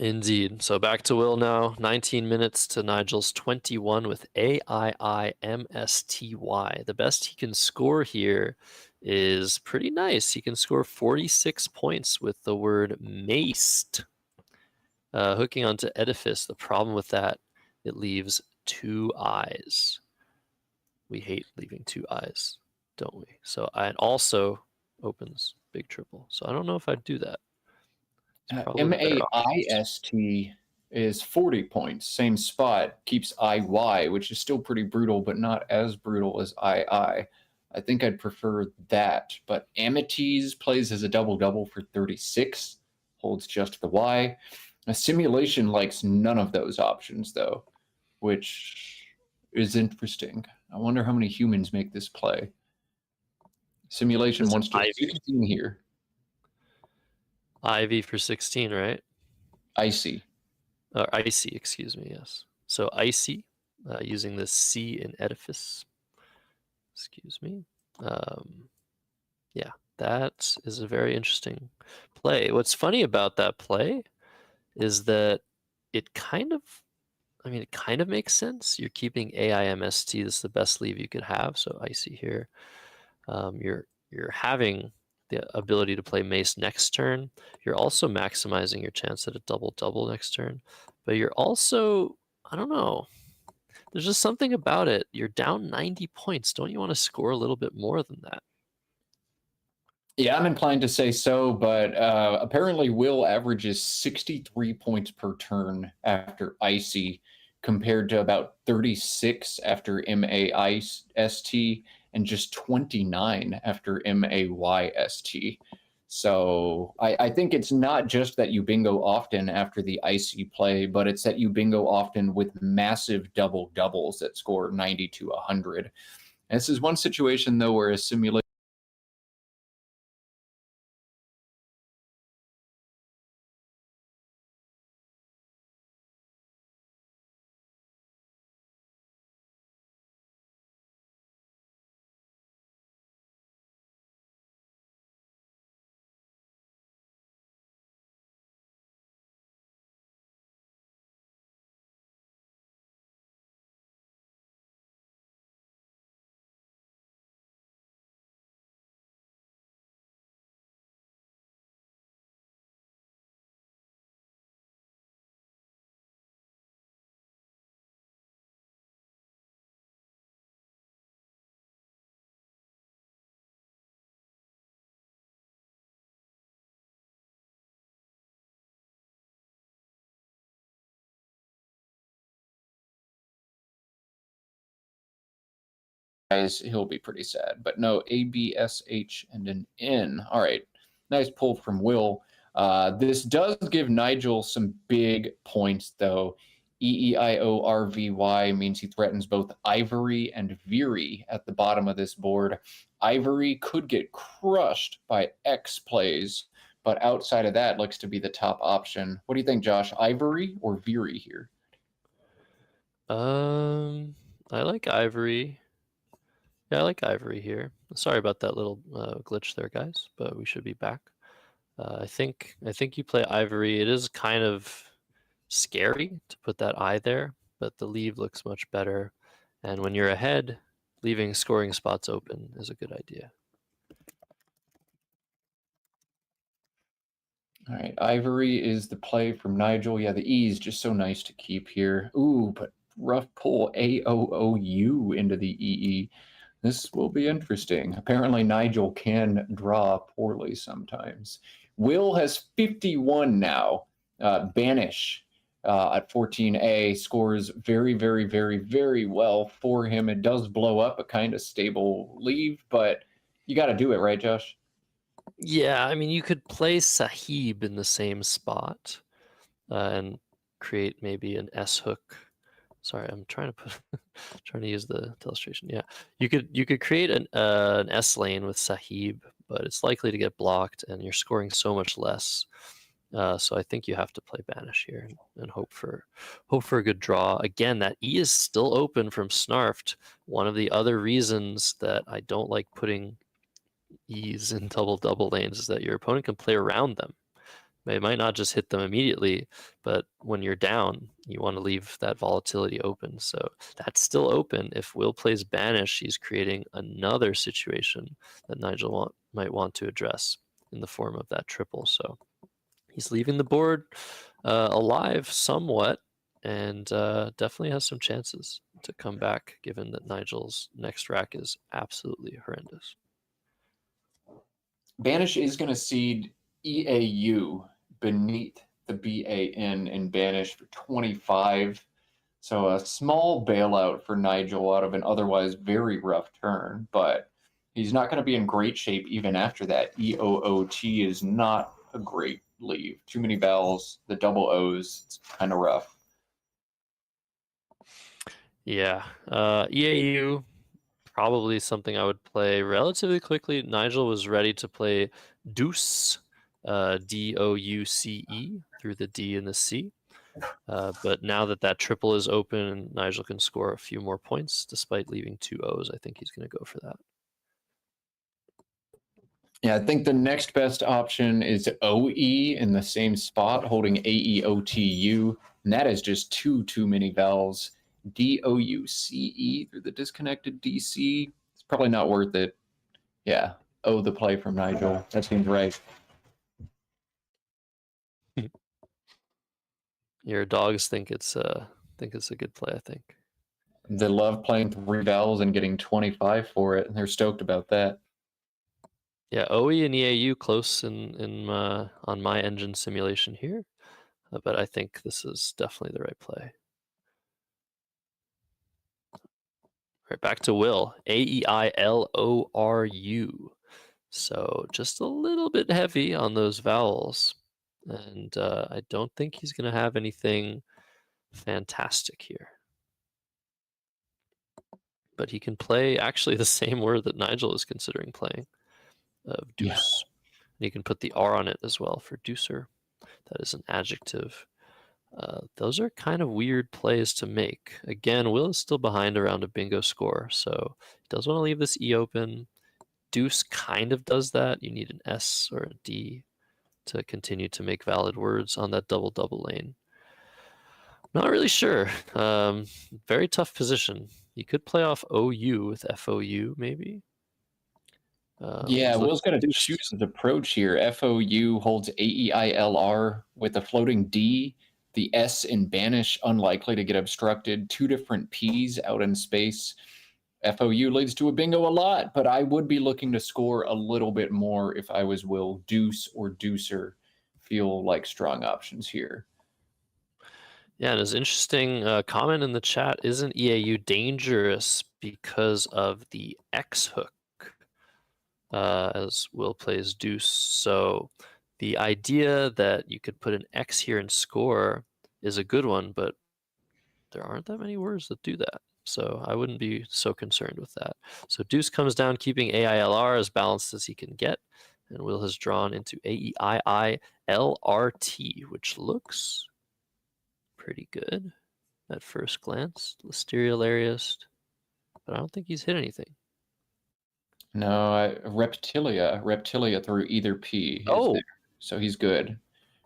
A: Indeed. So back to Will now. 19 minutes to Nigel's 21 with AIIMSTY. The best he can score here is pretty nice. He can score 46 points with the word maced. Hooking onto Edifice. The problem with that, it leaves 2 eyes. We hate leaving 2 eyes, don't we? So it also opens big triple. So I don't know if I'd do that.
B: MAIST is 40 points, same spot, keeps IY, which is still pretty brutal, but not as brutal as II. I think I'd prefer that, but Amities plays as a double-double for 36, holds just the Y. A Simulation likes none of those options, though, which is interesting. I wonder how many humans make this play. Simulation
A: Is it
B: wants to
A: Ivy?
B: 16 here.
A: Ivy for 16, right?
B: Icy.
A: Or icy, excuse me, yes. So icy, using the C in edifice. Excuse me. Yeah, that is a very interesting play. What's funny about that play is that it kind of, it kind of makes sense. You're keeping AIMST. This is the best leave you could have. So icy here. You're having the ability to play mace next turn. You're also maximizing your chance at a double next turn. But you're also, I don't know. There's just something about it. You're down 90 points. Don't you want to score a little bit more than that?
B: Yeah, I'm inclined to say so, but apparently Will averages 63 points per turn after Icy, compared to about 36 after MAIST and just 29 after MAYST. So I think it's not just that you bingo often after the Icy play, but it's that you bingo often with massive doubles that score 90 to 100. And this is one situation, though, where a simulation he'll be pretty sad. But no, A, B, S, H, and an N. All right. Nice pull from Will. This does give Nigel some big points, though. EEIORVY means he threatens both Ivory and Veery at the bottom of this board. Ivory could get crushed by X plays, but outside of that, looks to be the top option. What do you think, Josh? Ivory or Veery here?
A: I like Ivory. Yeah, I like Ivory here. Sorry about that little glitch there, guys, but we should be back. I think you play Ivory. It is kind of scary to put that I there, but the leave looks much better. And when you're ahead, leaving scoring spots open is a good idea.
B: All right, Ivory is the play from Nigel. Yeah, the E is just so nice to keep here. Ooh, but rough pull AOOU into the EE. This will be interesting. Apparently, Nigel can draw poorly sometimes. Will has 51 now. Banish at 14A scores very, very, very, very well for him. It does blow up a kind of stable leave, but you got to do it, right, Josh?
A: Yeah, you could play Sahib in the same spot and create maybe an S hook. Sorry, I'm trying to use the illustration. Yeah, you could create an S lane with Sahib, but it's likely to get blocked, and you're scoring so much less. So I think you have to play Banish here and hope for a good draw. Again, that E is still open from Snarfed. One of the other reasons that I don't like putting E's in double lanes is that your opponent can play around them. It might not just hit them immediately, but when you're down, you want to leave that volatility open. So that's still open. If Will plays Banish, he's creating another situation that Nigel might want to address in the form of that triple. So he's leaving the board alive somewhat, and definitely has some chances to come back, given that Nigel's next rack is absolutely horrendous.
B: Banish is going to seed EAU beneath the BAN in Banish for 25. So a small bailout for Nigel out of an otherwise very rough turn, but he's not going to be in great shape even after that. EOOT is not a great leave. Too many vowels, the double O's, it's kind of rough.
A: Yeah, EAU probably something I would play relatively quickly. Nigel was ready to play Deuce, D-O-U-C-E, through the D and the C. But now that that triple is open, Nigel can score a few more points despite leaving 2 O's. I think he's going to go for that.
B: Yeah, I think the next best option is OE in the same spot, holding AEOTU. And that is just too many vowels. DOUCE through the disconnected DC. It's probably not worth it. Yeah. Oh, the play from Nigel. That seems right.
A: Your dogs think it's a good play, I think.
B: They love playing 3 vowels and getting 25 for it. And they're stoked about that.
A: Yeah, OE and EAU close in on my engine simulation here, but I think this is definitely the right play. Right, back to Will. AEILORU. So just a little bit heavy on those vowels, and I don't think he's going to have anything fantastic here. But he can play actually the same word that Nigel is considering playing, of deuce. Yeah. And you can put the R on it as well for deucer. That is an adjective. Those are kind of weird plays to make. Again, Will is still behind around a bingo score, so he does want to leave this E open. Deuce kind of does that. You need an S or a D to continue to make valid words on that double-double lane. Not really sure. Very tough position. You could play off OU with FOU, maybe.
B: Yeah, Will's got to choose his approach here. FOU holds AEILR with a floating D. The S in banish, unlikely to get obstructed. 2 different P's out in space. FOU leads to a bingo a lot, but I would be looking to score a little bit more if I was Will. Deuce or deucer feel like strong options here.
A: Yeah, and it's interesting comment in the chat, isn't EAU dangerous because of the X hook as Will plays deuce? So the idea that you could put an X here and score is a good one, but there aren't that many words that do that. So I wouldn't be so concerned with that. So deuce comes down, keeping AILR as balanced as he can get. And Will has drawn into AEIILRT, which looks pretty good at first glance. Listeria Lariest. But I don't think he's hit anything.
B: No, Reptilia through either P.
A: Oh,
B: there, so he's good.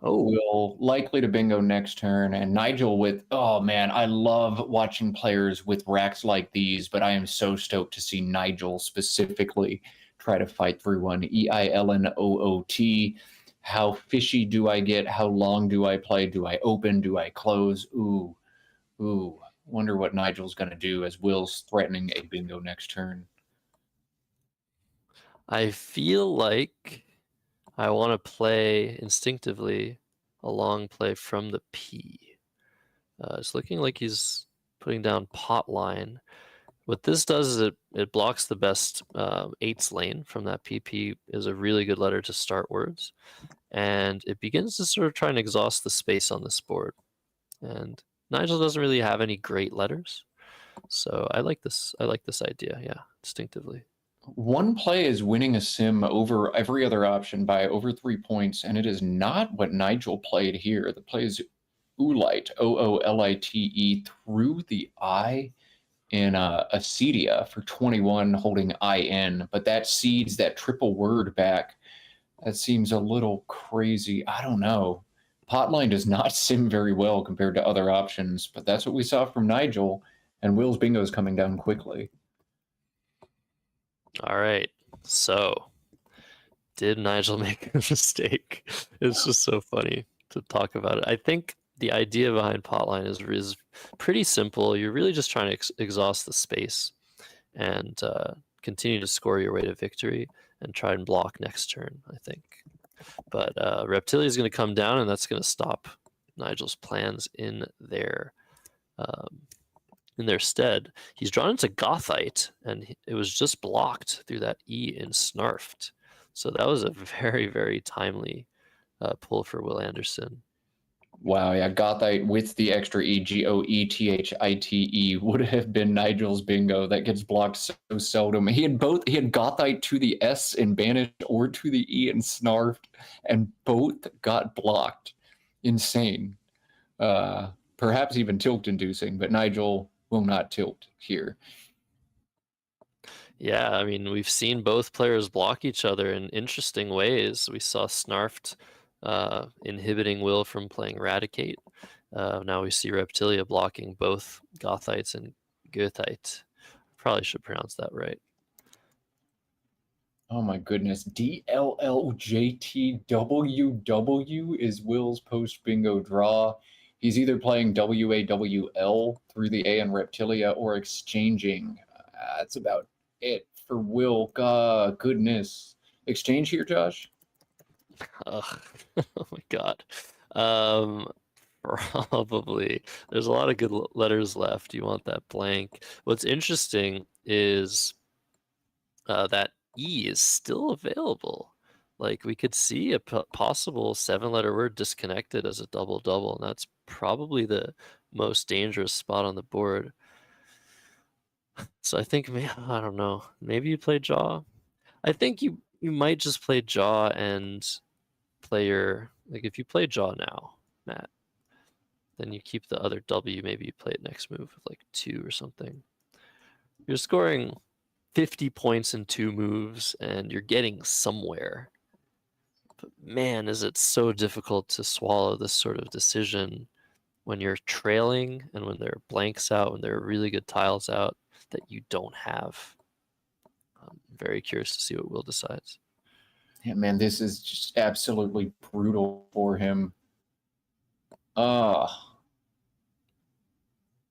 A: Oh,
B: Will likely to bingo next turn, and Nigel with, oh man, I love watching players with racks like these, but I am so stoked to see Nigel specifically try to fight through one. EILNOOT. How fishy do I get? How long do I play? Do I open? Do I close? Ooh. Wonder what Nigel's going to do as Will's threatening a bingo next turn.
A: I feel like I want to play instinctively a long play from the P. It's looking like he's putting down pot line. What this does is it blocks the best 8s lane from that PP. Is a really good letter to start words. And it begins to sort of try and exhaust the space on this board. And Nigel doesn't really have any great letters. So I like this idea, yeah, instinctively.
B: One play is winning a sim over every other option by over 3 points, and it is not what Nigel played here. The play is Oolite, OOLITE, through the I in Acedia for 21, holding IN, but that seeds that triple word back. That seems a little crazy. I don't know. Potline does not sim very well compared to other options, but that's what we saw from Nigel, and Will's bingo is coming down quickly.
A: All right, so did Nigel make a mistake? It's just so funny to talk about it. I think the idea behind potline is pretty simple. You're really just trying to exhaust the space and continue to score your way to victory and try and block next turn, I think. But Reptilia is going to come down, and that's going to stop Nigel's plans in their stead. He's drawn into Gothite, and it was just blocked through that E in Snarfed. So that was a very, very timely pull for Will Anderson.
B: Wow, yeah, Gothite with the extra E, Goethite would have been Nigel's bingo. That gets blocked so seldom. He had Gothite to the S in Banished or to the E in Snarfed, and both got blocked. Insane. Perhaps even tilt-inducing, but Nigel will not tilt here.
A: Yeah, I mean, we've seen both players block each other in interesting ways. We saw Snarfed inhibiting Will from playing Eradicate. Now we see Reptilia blocking both Gothites and Goethite. Probably should pronounce that right.
B: Oh my goodness. DLLJTWW is Will's post bingo draw. He's either playing WAWL through the A and Reptilia or exchanging. That's about it for Will. Goodness. Exchange here, Josh?
A: Ugh. Oh my god. Probably. There's a lot of good letters left. You want that blank. What's interesting is that E is still available. Like, we could see a possible 7-letter word disconnected as a double-double, and that's probably the most dangerous spot on the board. So I think, I don't know, maybe you play Jaw? I think you might just play Jaw and play your, like, if you play Jaw now, Matt, then you keep the other W, maybe you play it next move with like 2 or something. You're scoring 50 points in 2 moves and you're getting somewhere. But man, is it so difficult to swallow this sort of decision when you're trailing and when there are blanks out, when there are really good tiles out that you don't have. I'm very curious to see what Will decides.
B: Yeah, man, this is just absolutely brutal for him.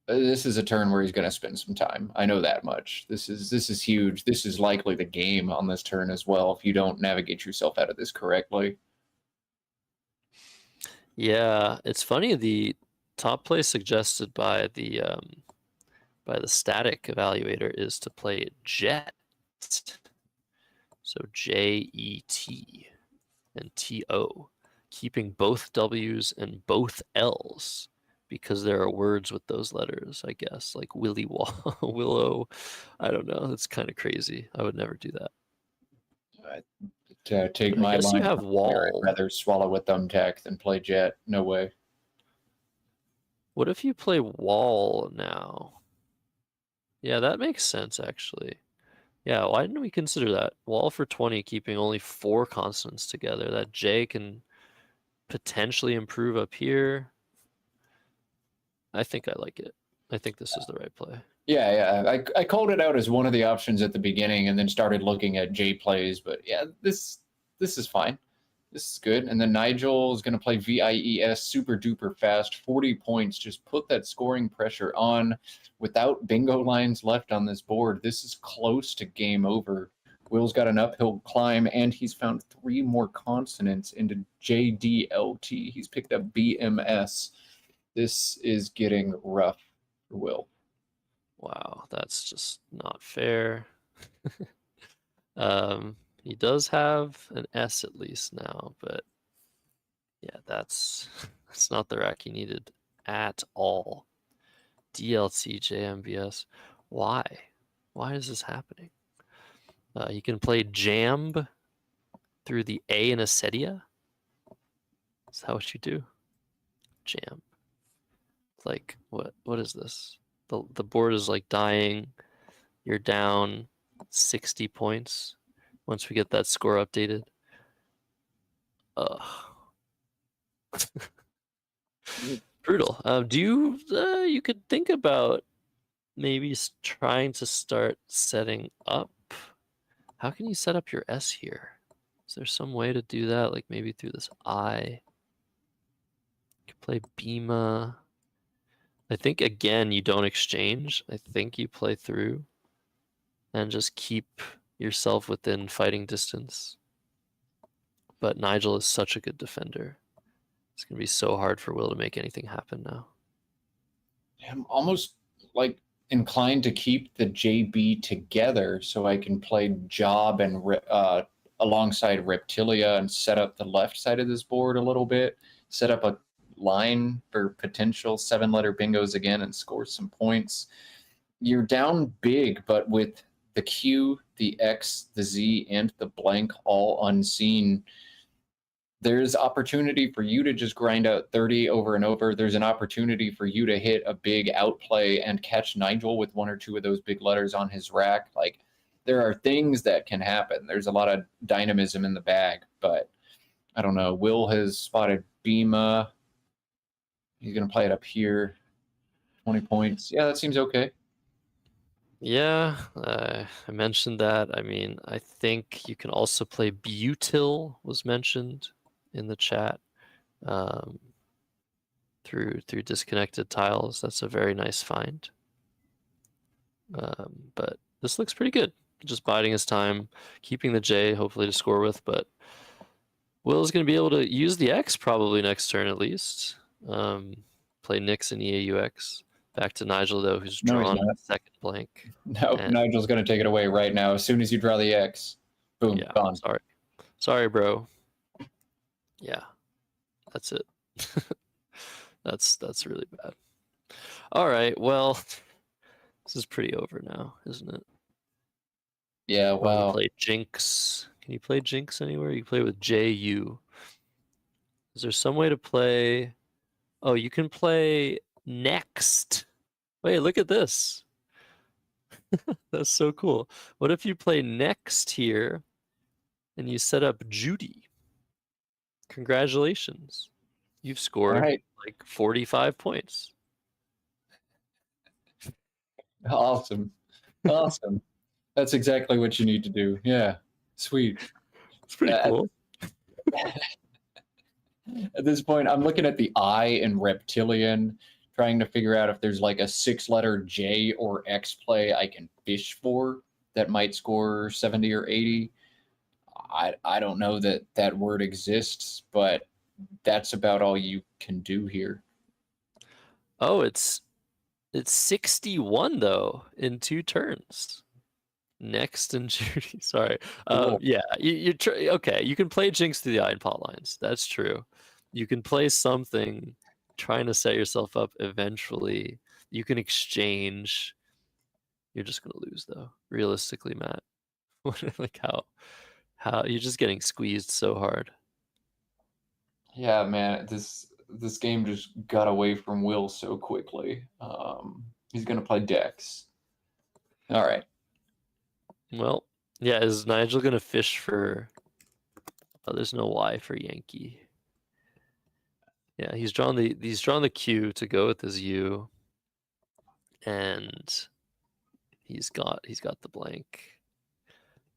B: This is a turn where he's going to spend some time. I know that much. This is huge. This is likely the game on this turn as well if you don't navigate yourself out of this correctly.
A: Yeah, it's funny. The top play suggested by the static evaluator is to play Jet. So J-E-T and T-O, keeping both W's and both L's because there are words with those letters, I guess, like Willy Willow. I don't know. That's kind of crazy. I would never do that.
B: To take
A: But
B: my
A: I guess
B: line,
A: you have
B: I'd
A: Wall.
B: rather swallow a thumbtack than play Jet. No way.
A: What if you play Wall now? Yeah, that makes sense, actually. Yeah, why didn't we consider that? Wall for 20, keeping only 4 consonants together. That J can potentially improve up here. I think I like it. I think this is the right play.
B: Yeah. I called it out as one of the options at the beginning and then started looking at J plays, but yeah, this is fine. This is good. And then Nigel is going to play VIES super duper fast, 40 points. Just put that scoring pressure on without bingo lines left on this board. This is close to game over. Will's got an uphill climb, and he's found 3 more consonants into JDLT. He's picked up BMS. This is getting rough for Will.
A: Wow, that's just not fair. He does have an S at least now, but yeah, that's not the rack he needed at all. DLT, JMBS. Why? Why is this happening? You can play Jamb through the A in Acedia. Is that what you do? Jam. Like, what is this? The board is like dying. You're down 60 points once we get that score updated. Brutal. Do you could think about maybe trying to start setting up. How can you set up your S here? Is there some way to do that? Like maybe through this I. You can play Bima. I think again you don't exchange. I think you play through and just keep yourself within fighting distance. But Nigel is such a good defender. It's going to be so hard for Will to make anything happen now.
B: I'm almost like inclined to keep the JB together so I can play Job and alongside Reptilia and set up the left side of this board a little bit. Set up line for potential 7-letter bingos again and score some points. You're down big, but with the Q, the X, the Z, and the blank all unseen, there's opportunity for you to just grind out 30 over and over. There's an opportunity for you to hit a big outplay and catch Nigel with 1 or 2 of those big letters on his rack. Like, there are things that can happen. There's a lot of dynamism in the bag, but I don't know. Will has spotted Bima. He's going to play it up here. 20 points. Yeah, that seems okay.
A: Yeah, I mentioned that. I mean, I think you can also play Butyl, was mentioned in the chat, through disconnected tiles. That's a very nice find. But this looks pretty good. Just biding his time, keeping the J, hopefully to score with. But Will is going to be able to use the X probably next turn at least. Play Nix and EAUX. Back to Nigel though, who's
B: No, he's
A: drawn
B: not.
A: second blank.
B: No,
A: And-
B: Nigel's going to take it away right now. As soon as you draw the X, boom,
A: Yeah,
B: gone.
A: sorry, bro. Yeah, that's it. That's really bad. All right, well, this is pretty over now, isn't it?
B: Yeah,
A: Or you
B: wow.
A: play Jinx. Can you play Jinx anywhere? You can play with JU. Is there some way to play? Oh, you can play Next. Wait, look at this. That's so cool. What if you play Next here and you set up Judy? Congratulations. You've scored
B: right.
A: like 45 points.
B: Awesome. Awesome. That's exactly what you need to do. Yeah. Sweet.
A: It's pretty cool.
B: At this point, I'm looking at the I in reptilian, trying to figure out if there's like a 6-letter J or X play I can fish for that might score 70 or 80. I don't know that word exists, but that's about all you can do here.
A: Oh, it's 61 though in 2 turns. Next and Judy. Sorry.
B: Cool.
A: Yeah, okay. You can play Jinx through the Iron Pot lines. That's true. You can play something trying to set yourself up eventually. You can exchange. You're just gonna lose though. Realistically, Matt. Like how you're just getting squeezed so hard.
B: Yeah, man, this game just got away from Will so quickly. He's gonna play Dex. All right.
A: Well, yeah, is Nigel gonna fish for? Oh, there's no Y for Yankee. Yeah, he's drawn the Q to go with his U, and he's got the blank.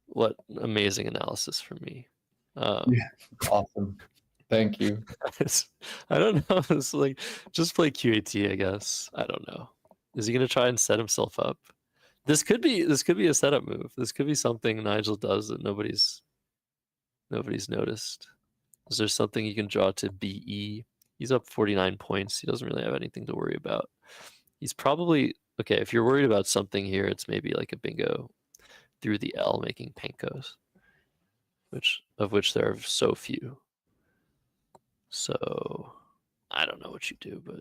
A: What amazing analysis from me.
B: Yeah, awesome. Thank you.
A: I don't know. It's like just play QAT, I guess. I don't know. Is he gonna try and set himself up? This could be a setup move. This could be something Nigel does that nobody's noticed. Is there something you can draw to BE? He's up 49 points. He doesn't really have anything to worry about. He's probably okay. If you're worried about something here, it's maybe like a bingo through the L making Pankos, which there are so few. So I don't know what you do, but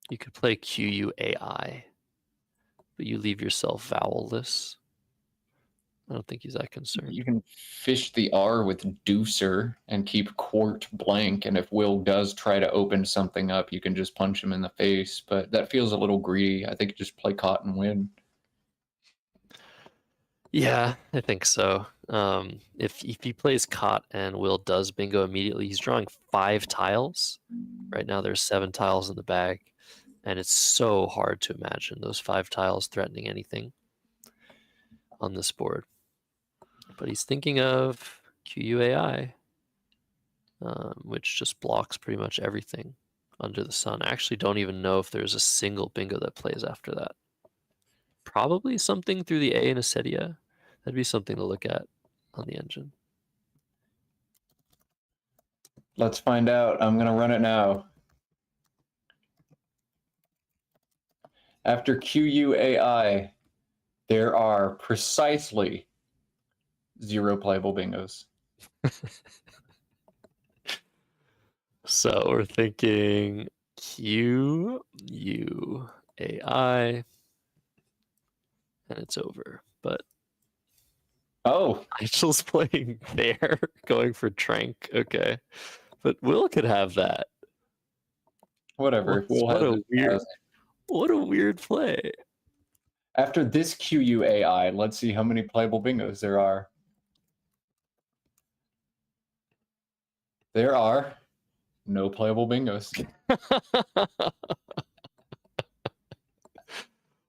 A: you could play QUAI, but you leave yourself vowelless. I don't think he's that concerned.
B: You can fish the R with Deucer and keep Quart blank, and if Will does try to open something up, you can just punch him in the face, but that feels a little greedy. I think just play Cot and win.
A: Yeah, I think so. If he plays Cot and Will does bingo immediately, he's drawing 5 tiles. Right now there's 7 tiles in the bag, and it's so hard to imagine those 5 tiles threatening anything on this board. But he's thinking of QUAI, which just blocks pretty much everything under the sun. I actually don't even know if there's a single bingo that plays after that. Probably something through the A in Acedia. That'd be something to look at on the engine.
B: Let's find out. I'm going to run it now. After QUAI, there are precisely 0 playable bingos.
A: So we're thinking Q U A I, and it's over. But
B: Oh,
A: Nigel's playing there, going for Trank. Okay, but Will could have that.
B: whatever. We'll
A: What
B: have
A: a
B: it
A: weird,
B: as-
A: what a weird play.
B: After this QUAI, let's see how many playable bingos there are. There are no playable bingos.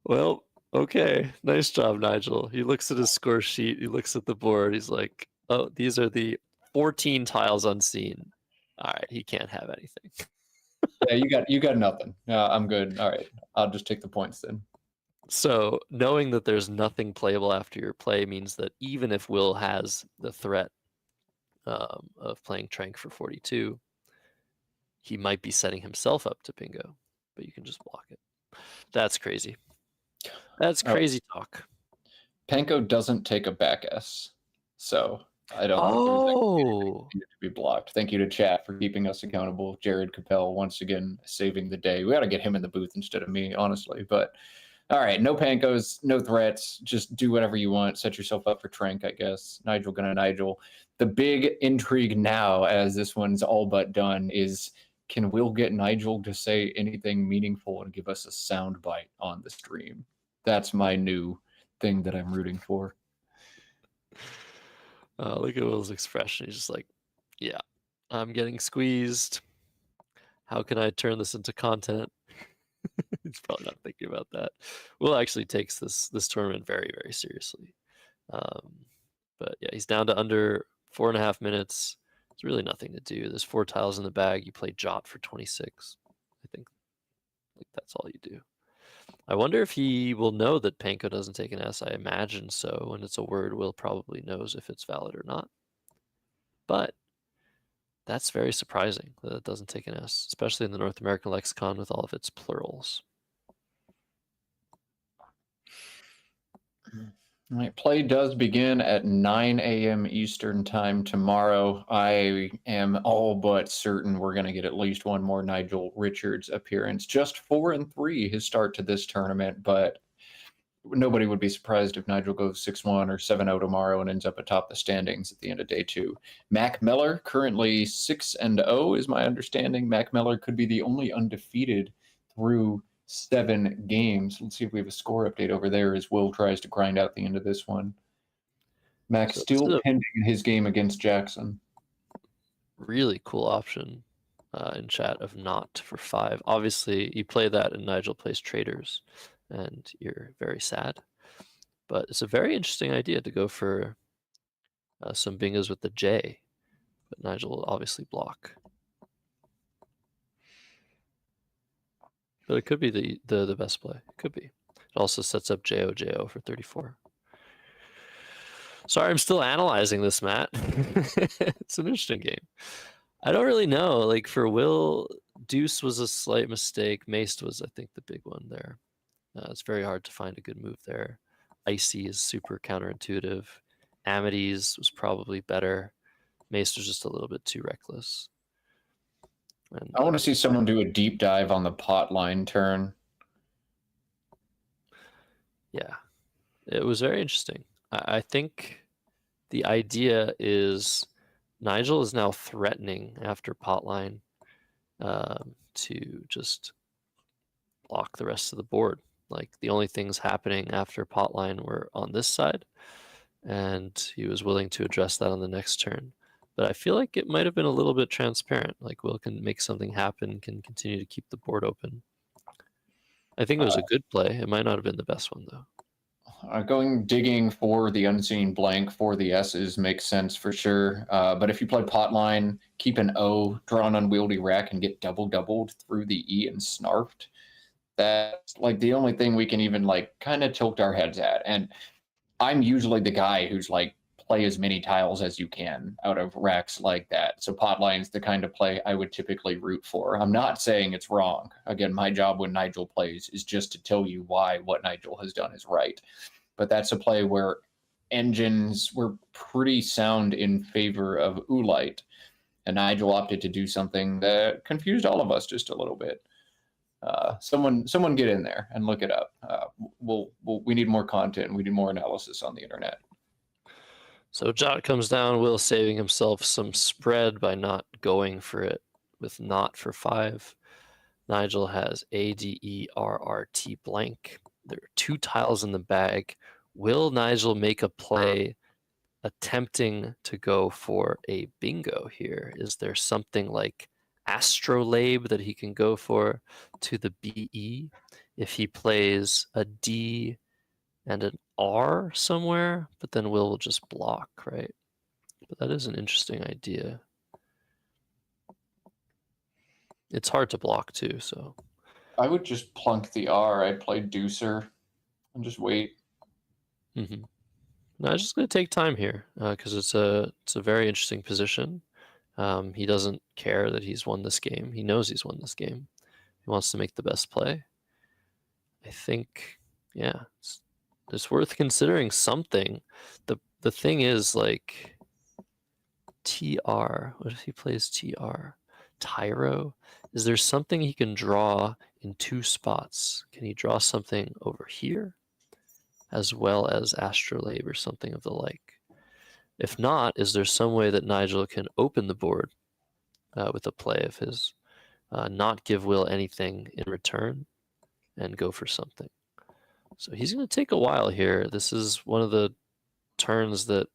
A: Well, okay. Nice job, Nigel. He looks at his score sheet. He looks at the board. He's like, oh, these are the 14 tiles unseen. All right, he can't have anything.
B: Yeah, you got nothing. I'm good. All right, I'll just take the points then.
A: So knowing that there's nothing playable after your play means that even if Will has the threat of playing Trank for 42, he might be setting himself up to bingo, but you can just block it. That's crazy. That's
B: Oh.
A: crazy talk.
B: Panko doesn't take a back S, so I don't think
A: Oh,
B: there's to be blocked. Thank you to chat for keeping us accountable. Jared Capel once again saving the day. We got to get him in the booth instead of me, honestly. But all right, no Pankos, no threats. Just do whatever you want. Set yourself up for Trank, I guess. Nigel gonna Nigel. The big intrigue now, as this one's all but done, is can Will get Nigel to say anything meaningful and give us a sound bite on the stream? That's my new thing that I'm rooting for.
A: look at Will's expression. He's just like, yeah, I'm getting squeezed. How can I turn this into content? He's probably not thinking about that. Will actually takes this tournament very, very seriously. But yeah, he's down to under 4.5 minutes. There's really nothing to do. There's 4 tiles in the bag. You play Jot for 26. I think that's all you do. I wonder if he will know that Panko doesn't take an S. I imagine so. When it's a word, Will probably knows if it's valid or not. But that's very surprising that it doesn't take an S, especially in the North American lexicon with all of its plurals.
B: All right, play does begin at 9 a.m. Eastern time tomorrow. I am all but certain we're going to get at least one more Nigel Richards appearance. Just 4-3 his start to this tournament, but nobody would be surprised if Nigel goes 6-1 or 7-0 tomorrow and ends up atop the standings at the end of day 2. Mac Miller currently 6-0 is my understanding. Mac Miller could be the only undefeated through 7 games. Let's see if we have a score update over there as Will tries to grind out the end of this one. Mac
A: So
B: still pending his game against Jackson.
A: Really cool option in chat of not for 5. Obviously, you play that and Nigel plays traders, and you're very sad. But it's a very interesting idea to go for some bingos with the J, but Nigel will obviously block. But it could be the best play. It could be. It also sets up JO for 34. Sorry, I'm still analyzing this, Matt. It's an interesting game. I don't really know. Like for Will, Deuce was a slight mistake. Maced was, I think, the big one there. It's very hard to find a good move there. Icy is super counterintuitive. Amity's was probably better. Maced was just a little bit too reckless. And,
B: I want to see someone do a deep dive on the pot line turn.
A: Yeah, it was very interesting. I think the idea is Nigel is now threatening after potline to just block the rest of the board. Like the only things happening after potline were on this side, and he was willing to address that on the next turn. But I feel like it might have been a little bit transparent. Like Will can make something happen, can continue to keep the board open. I think it was a good play. It might not have been the best one though.
B: Going digging for the unseen blank for the S's makes sense for sure. But if you play potline, keep an O, draw an unwieldy rack, and get doubled through the E and snarfed, that's like the only thing we can even like kind of tilt our heads at. And I'm usually the guy who's like, play as many tiles as you can out of racks like that. So potline's the kind of play I would typically root for. I'm not saying it's wrong. Again, my job when Nigel plays is just to tell you why what Nigel has done is right. But that's a play where engines were pretty sound in favor of Oolite. And Nigel opted to do something that confused all of us just a little bit. Someone get in there and look it up. We need more content. We need more analysis on the internet.
A: So Jot comes down, Will saving himself some spread by not going for it with not for 5. Nigel has ADERRT blank. There are 2 tiles in the bag. Will Nigel make a play attempting to go for a bingo here? Is there something like Astrolabe that he can go for to the BE if he plays a D and an R somewhere, but then Will just block, right? But that is an interesting idea. It's hard to block too, so.
B: I would just plunk the R. I'd play Deucer and just wait.
A: Mm-hmm. No, I'm just going to take time here because it's a very interesting position. He doesn't care that he's won this game. He knows he's won this game. He wants to make the best play. I think, yeah, it's worth considering something. The thing is, like, TR. What if he plays TR? Tyro? Is there something he can draw in 2 spots? Can he draw something over here as well as Astrolabe or something of the like? If not, is there some way that Nigel can open the board with a play of his, not give Will anything in return, and go for something? So he's going to take a while here. This is one of the turns that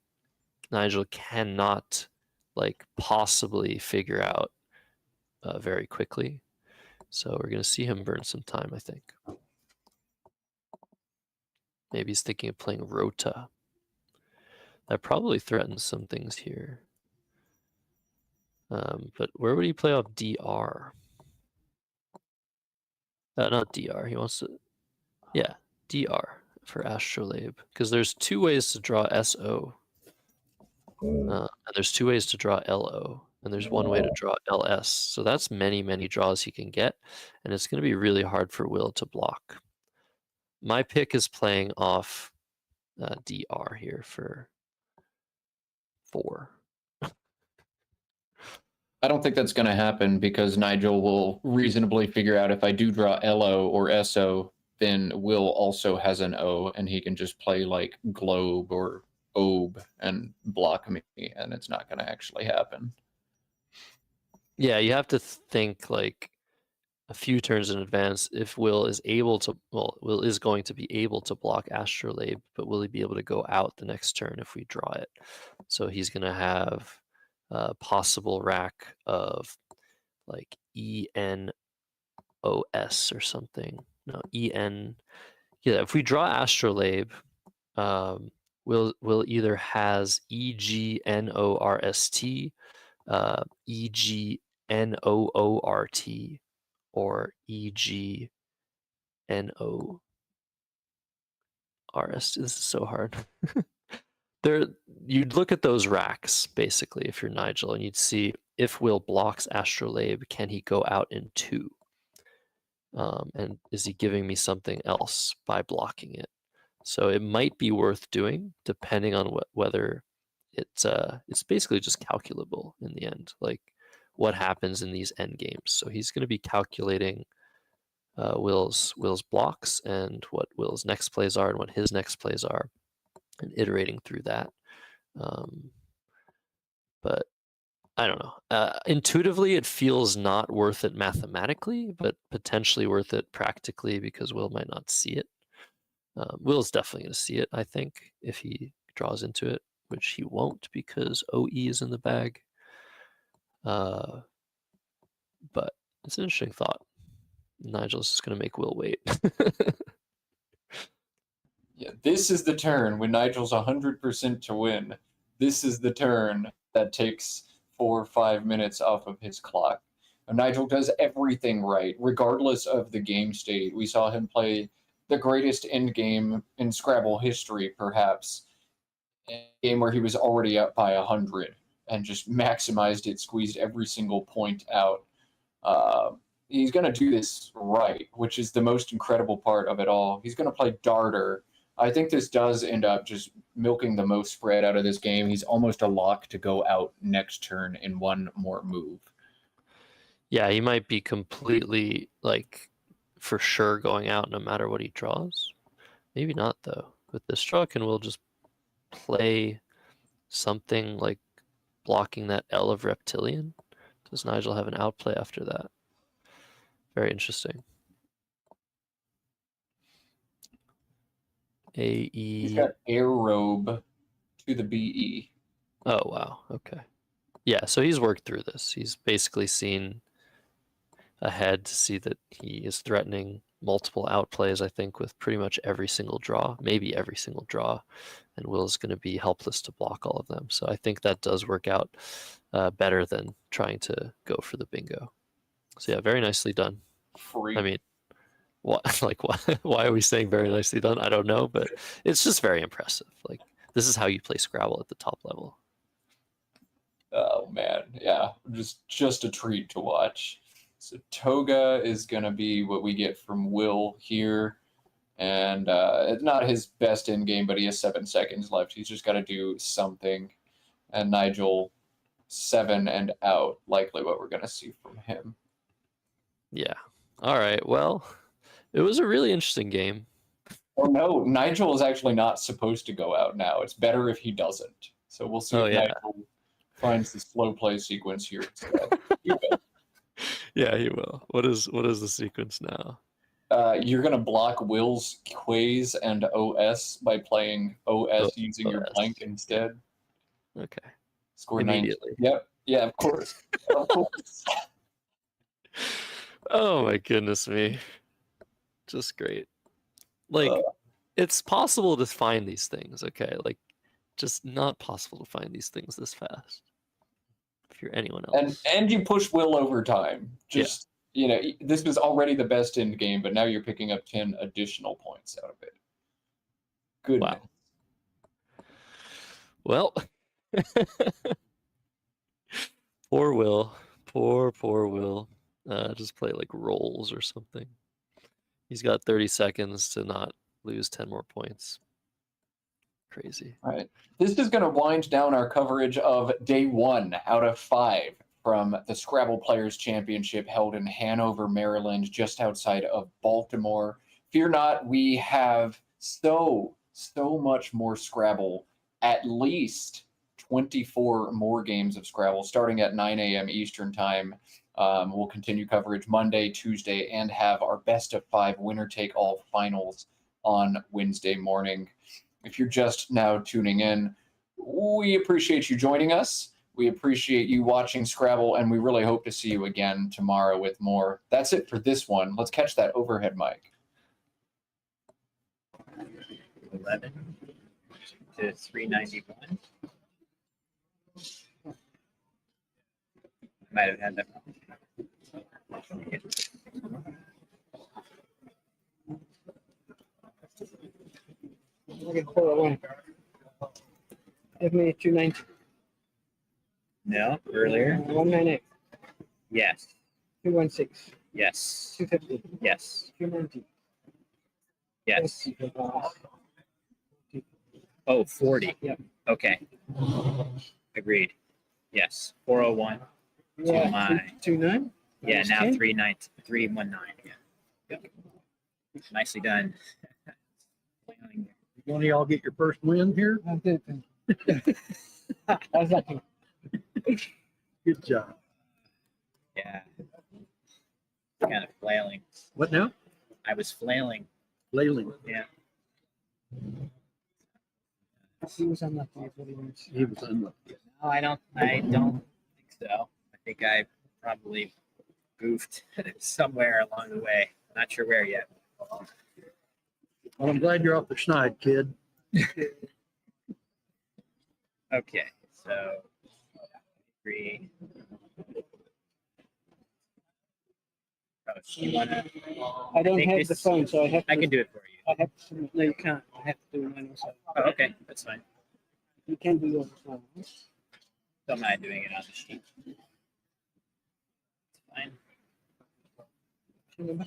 A: Nigel cannot possibly figure out very quickly. So we're going to see him burn some time, I think. Maybe he's thinking of playing Rota. That probably threatens some things here. But where would he play off DR? Not DR. He wants to... Yeah, DR for Astrolabe. Because there's 2 ways to draw SO. And there's 2 ways to draw LO. And there's 1 way to draw LS. So that's many, many draws he can get. And it's going to be really hard for Will to block. My pick is playing off DR here for 4.
B: I don't think that's going to happen because Nigel will reasonably figure out if I do draw LO or SO, then Will also has an O, and he can just play like Globe or Obe and block me, and it's not going to actually happen.
A: Yeah, you have to think like a few turns in advance if Will is able to, well, Will is going to be able to block Astrolabe, but will he be able to go out the next turn if we draw it? So he's going to have a possible rack of like ENOS or something. No, EN. Yeah, if we draw Astrolabe, Will either has EGNORST, EGNOORT, or EGNORS. This is so hard. You'd look at those racks basically if you're Nigel, and you'd see if Will blocks Astrolabe, can he go out in 2? And is he giving me something else by blocking it? So it might be worth doing, depending on whether it's basically just calculable in the end, like what happens in these end games. So he's going to be calculating Will's blocks and what Will's next plays are and what his next plays are, and iterating through that. But I don't know. Intuitively, it feels not worth it mathematically, but potentially worth it practically because Will might not see it. Will's definitely going to see it, I think, if he draws into it, which he won't because OE is in the bag. But it's an interesting thought. Nigel's just going to make Will wait.
B: Yeah, this is the turn when Nigel's 100% to win. This is the turn that takes 4 or 5 minutes off of his clock. And Nigel does everything right, regardless of the game state. We saw him play the greatest end game in Scrabble history, perhaps. A game where he was already up by 100 and just maximized it, squeezed every single point out. He's going to do this right, which is the most incredible part of it all. He's going to play Darter I think this does end up just milking the most spread out of this game. He's almost a lock to go out next turn in one more move.
A: Yeah, he might be completely like for sure going out no matter what he draws. Maybe not though. With this draw, can Will just play something like blocking that L of Reptilian? Does Nigel have an outplay after that? Very interesting.
B: He's
A: AE.
B: got Air Robe to the BE.
A: Oh, wow. Okay. Yeah, so he's worked through this. He's basically seen ahead to see that he is threatening multiple outplays, I think, with pretty much every single draw, maybe every single draw, and Will's going to be helpless to block all of them. So I think that does work out better than trying to go for the bingo. So yeah, very nicely done.
B: Free.
A: I mean, what like why are we saying very nicely done? I don't know, but it's just very impressive. Like this is how you play Scrabble at the top level.
B: Oh man, yeah, just a treat to watch. So Toga is gonna be what we get from Will here, and it's not his best in game, but he has 7 seconds left. He's just got to do something, and Nigel 7 and out, likely what we're gonna see from him.
A: Yeah. All right. Well, it was a really interesting game.
B: Oh no, Nigel is actually not supposed to go out now. It's better if he doesn't. So we'll see if Nigel finds the slow play sequence here instead. He will.
A: Yeah, he will. What is the sequence now?
B: You're gonna block Will's Quays and OS by playing OS using your blank instead.
A: Okay.
B: Score
A: immediately.
B: 9. Yep. Yeah, of course. Of course.
A: Oh my goodness me. Just great. Like it's possible to find these things, okay? Like just not possible to find these things this fast. If you're anyone else.
B: And you push Will over time. Just you know, this was already the best end game, but now you're picking up 10 additional points out of it. Goodness.
A: Wow. Well, poor Will. Poor Will. Just play like rolls or something. He's got 30 seconds to not lose 10 more points. Crazy.
B: All right. This is going to wind down our coverage of day 1 out of 5 from the Scrabble Players Championship held in Hanover, Maryland, just outside of Baltimore. Fear not, we have so much more Scrabble, at least 24 more games of Scrabble starting at 9 a.m. Eastern Time. We'll continue coverage Monday, Tuesday, and have our best of 5 winner-take-all finals on Wednesday morning. If you're just now tuning in, we appreciate you joining us. We appreciate you watching Scrabble, and we really hope to see you again tomorrow with more. That's it for this one. Let's catch that overhead mic.
H: 11 to 391. Might have had that.
L: Okay, 401. Give me 290.
H: No, earlier.
L: 198.
H: Yes.
L: 216.
H: Yes.
L: 250.
H: Yes.
L: 290.
H: Yes. Oh, 40.
L: Yep.
H: Okay. Agreed. Yes. 401.
L: Yeah.
H: To my
L: 29.
H: yeah. Now
L: 10?
H: 319. Yeah. Yep. Nicely done.
G: One of y'all get your first win here?
L: I did. I was lucky.
G: Good job.
H: Yeah. Kind of flailing.
G: What now?
H: I was flailing.
G: Flailing.
H: Yeah.
L: He was unlucky. Is what he means.
G: He was unlucky.
H: No, I don't think so. I think I probably goofed somewhere along the way. Not sure where yet.
G: Well, I'm glad you're off the schneid, kid.
H: Okay, so 3. Oh, so you wanna?
L: I don't
H: think
L: have the
H: this-
L: phone, so I have to.
H: I can do it for you.
L: I have to. No, you can't. I have to do it myself.
H: Oh, okay, that's fine.
L: You can do yours as well.
H: Don't mind doing it on the sheet. It's fine.
L: Remember?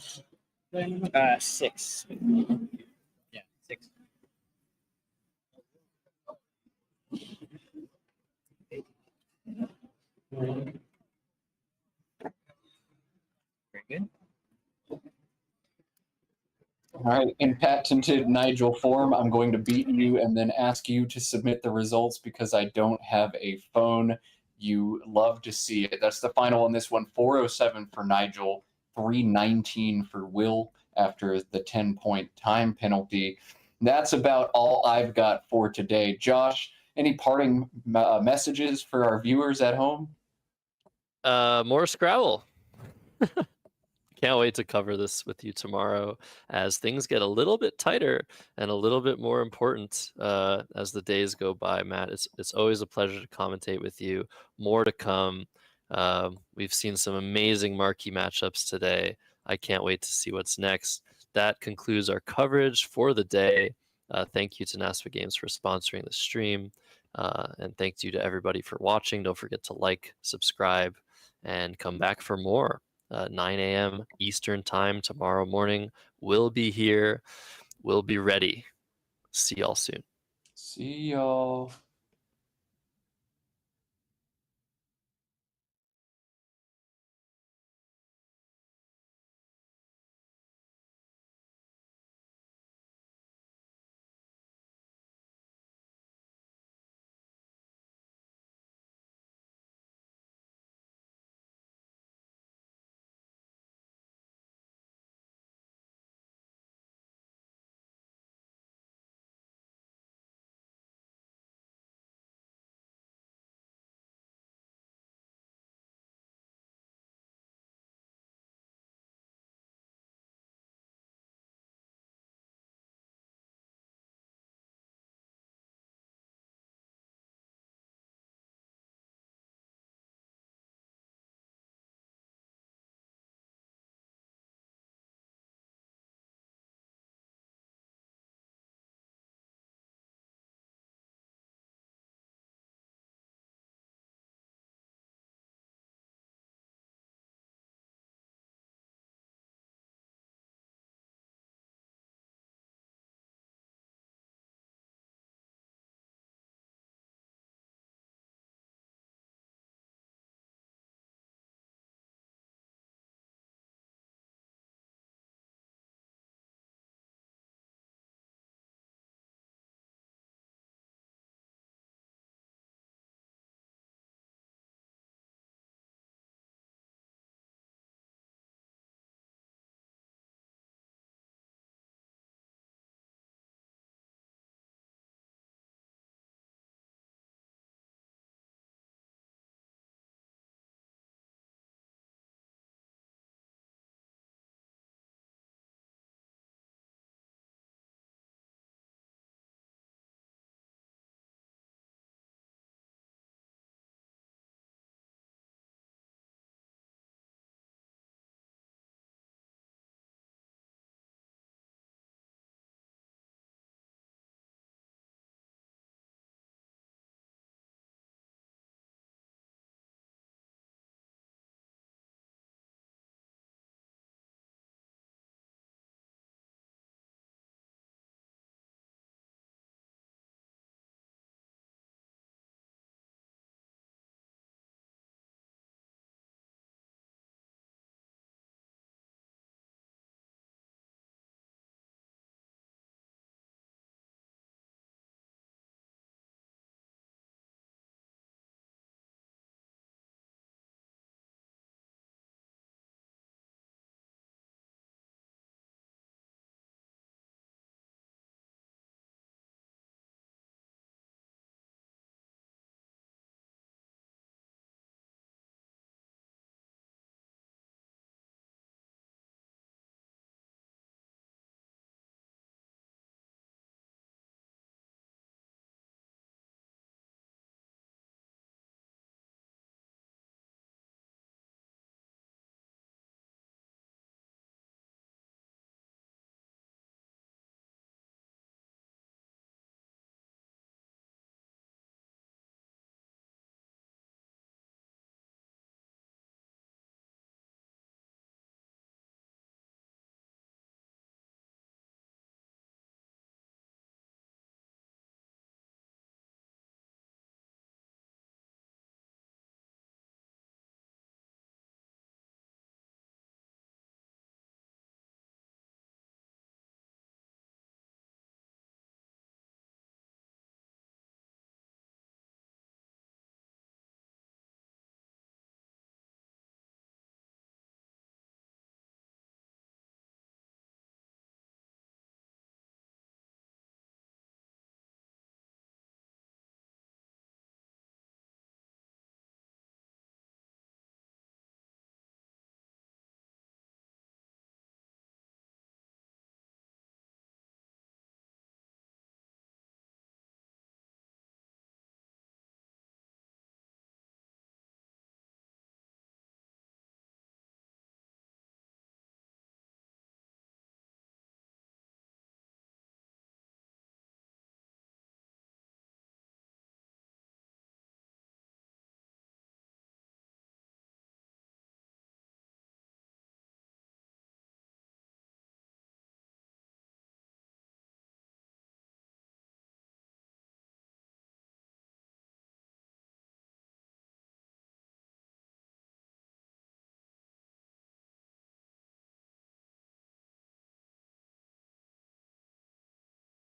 H: 6. Yeah, 6.
B: All right, in patented Nigel form, I'm going to beat you and then ask you to submit the results because I don't have a phone. You love to see it. That's the final on this one. 407 for Nigel, 319 for Will after the 10-point time penalty. That's about all I've got for today. Josh, any parting messages for our viewers at home?
A: More Scrabble. Can't wait to cover this with you tomorrow as things get a little bit tighter and a little bit more important as the days go by. Matt, it's always a pleasure to commentate with you. More to come. We've seen some amazing marquee matchups today. I can't wait to see what's next. That concludes our coverage for the day. Thank you to NASPA Games for sponsoring the stream. And thank you to everybody for watching. Don't forget to like, subscribe, and come back for more. 9 a.m. Eastern time tomorrow morning. We'll be here. We'll be ready. See y'all soon.
B: See y'all.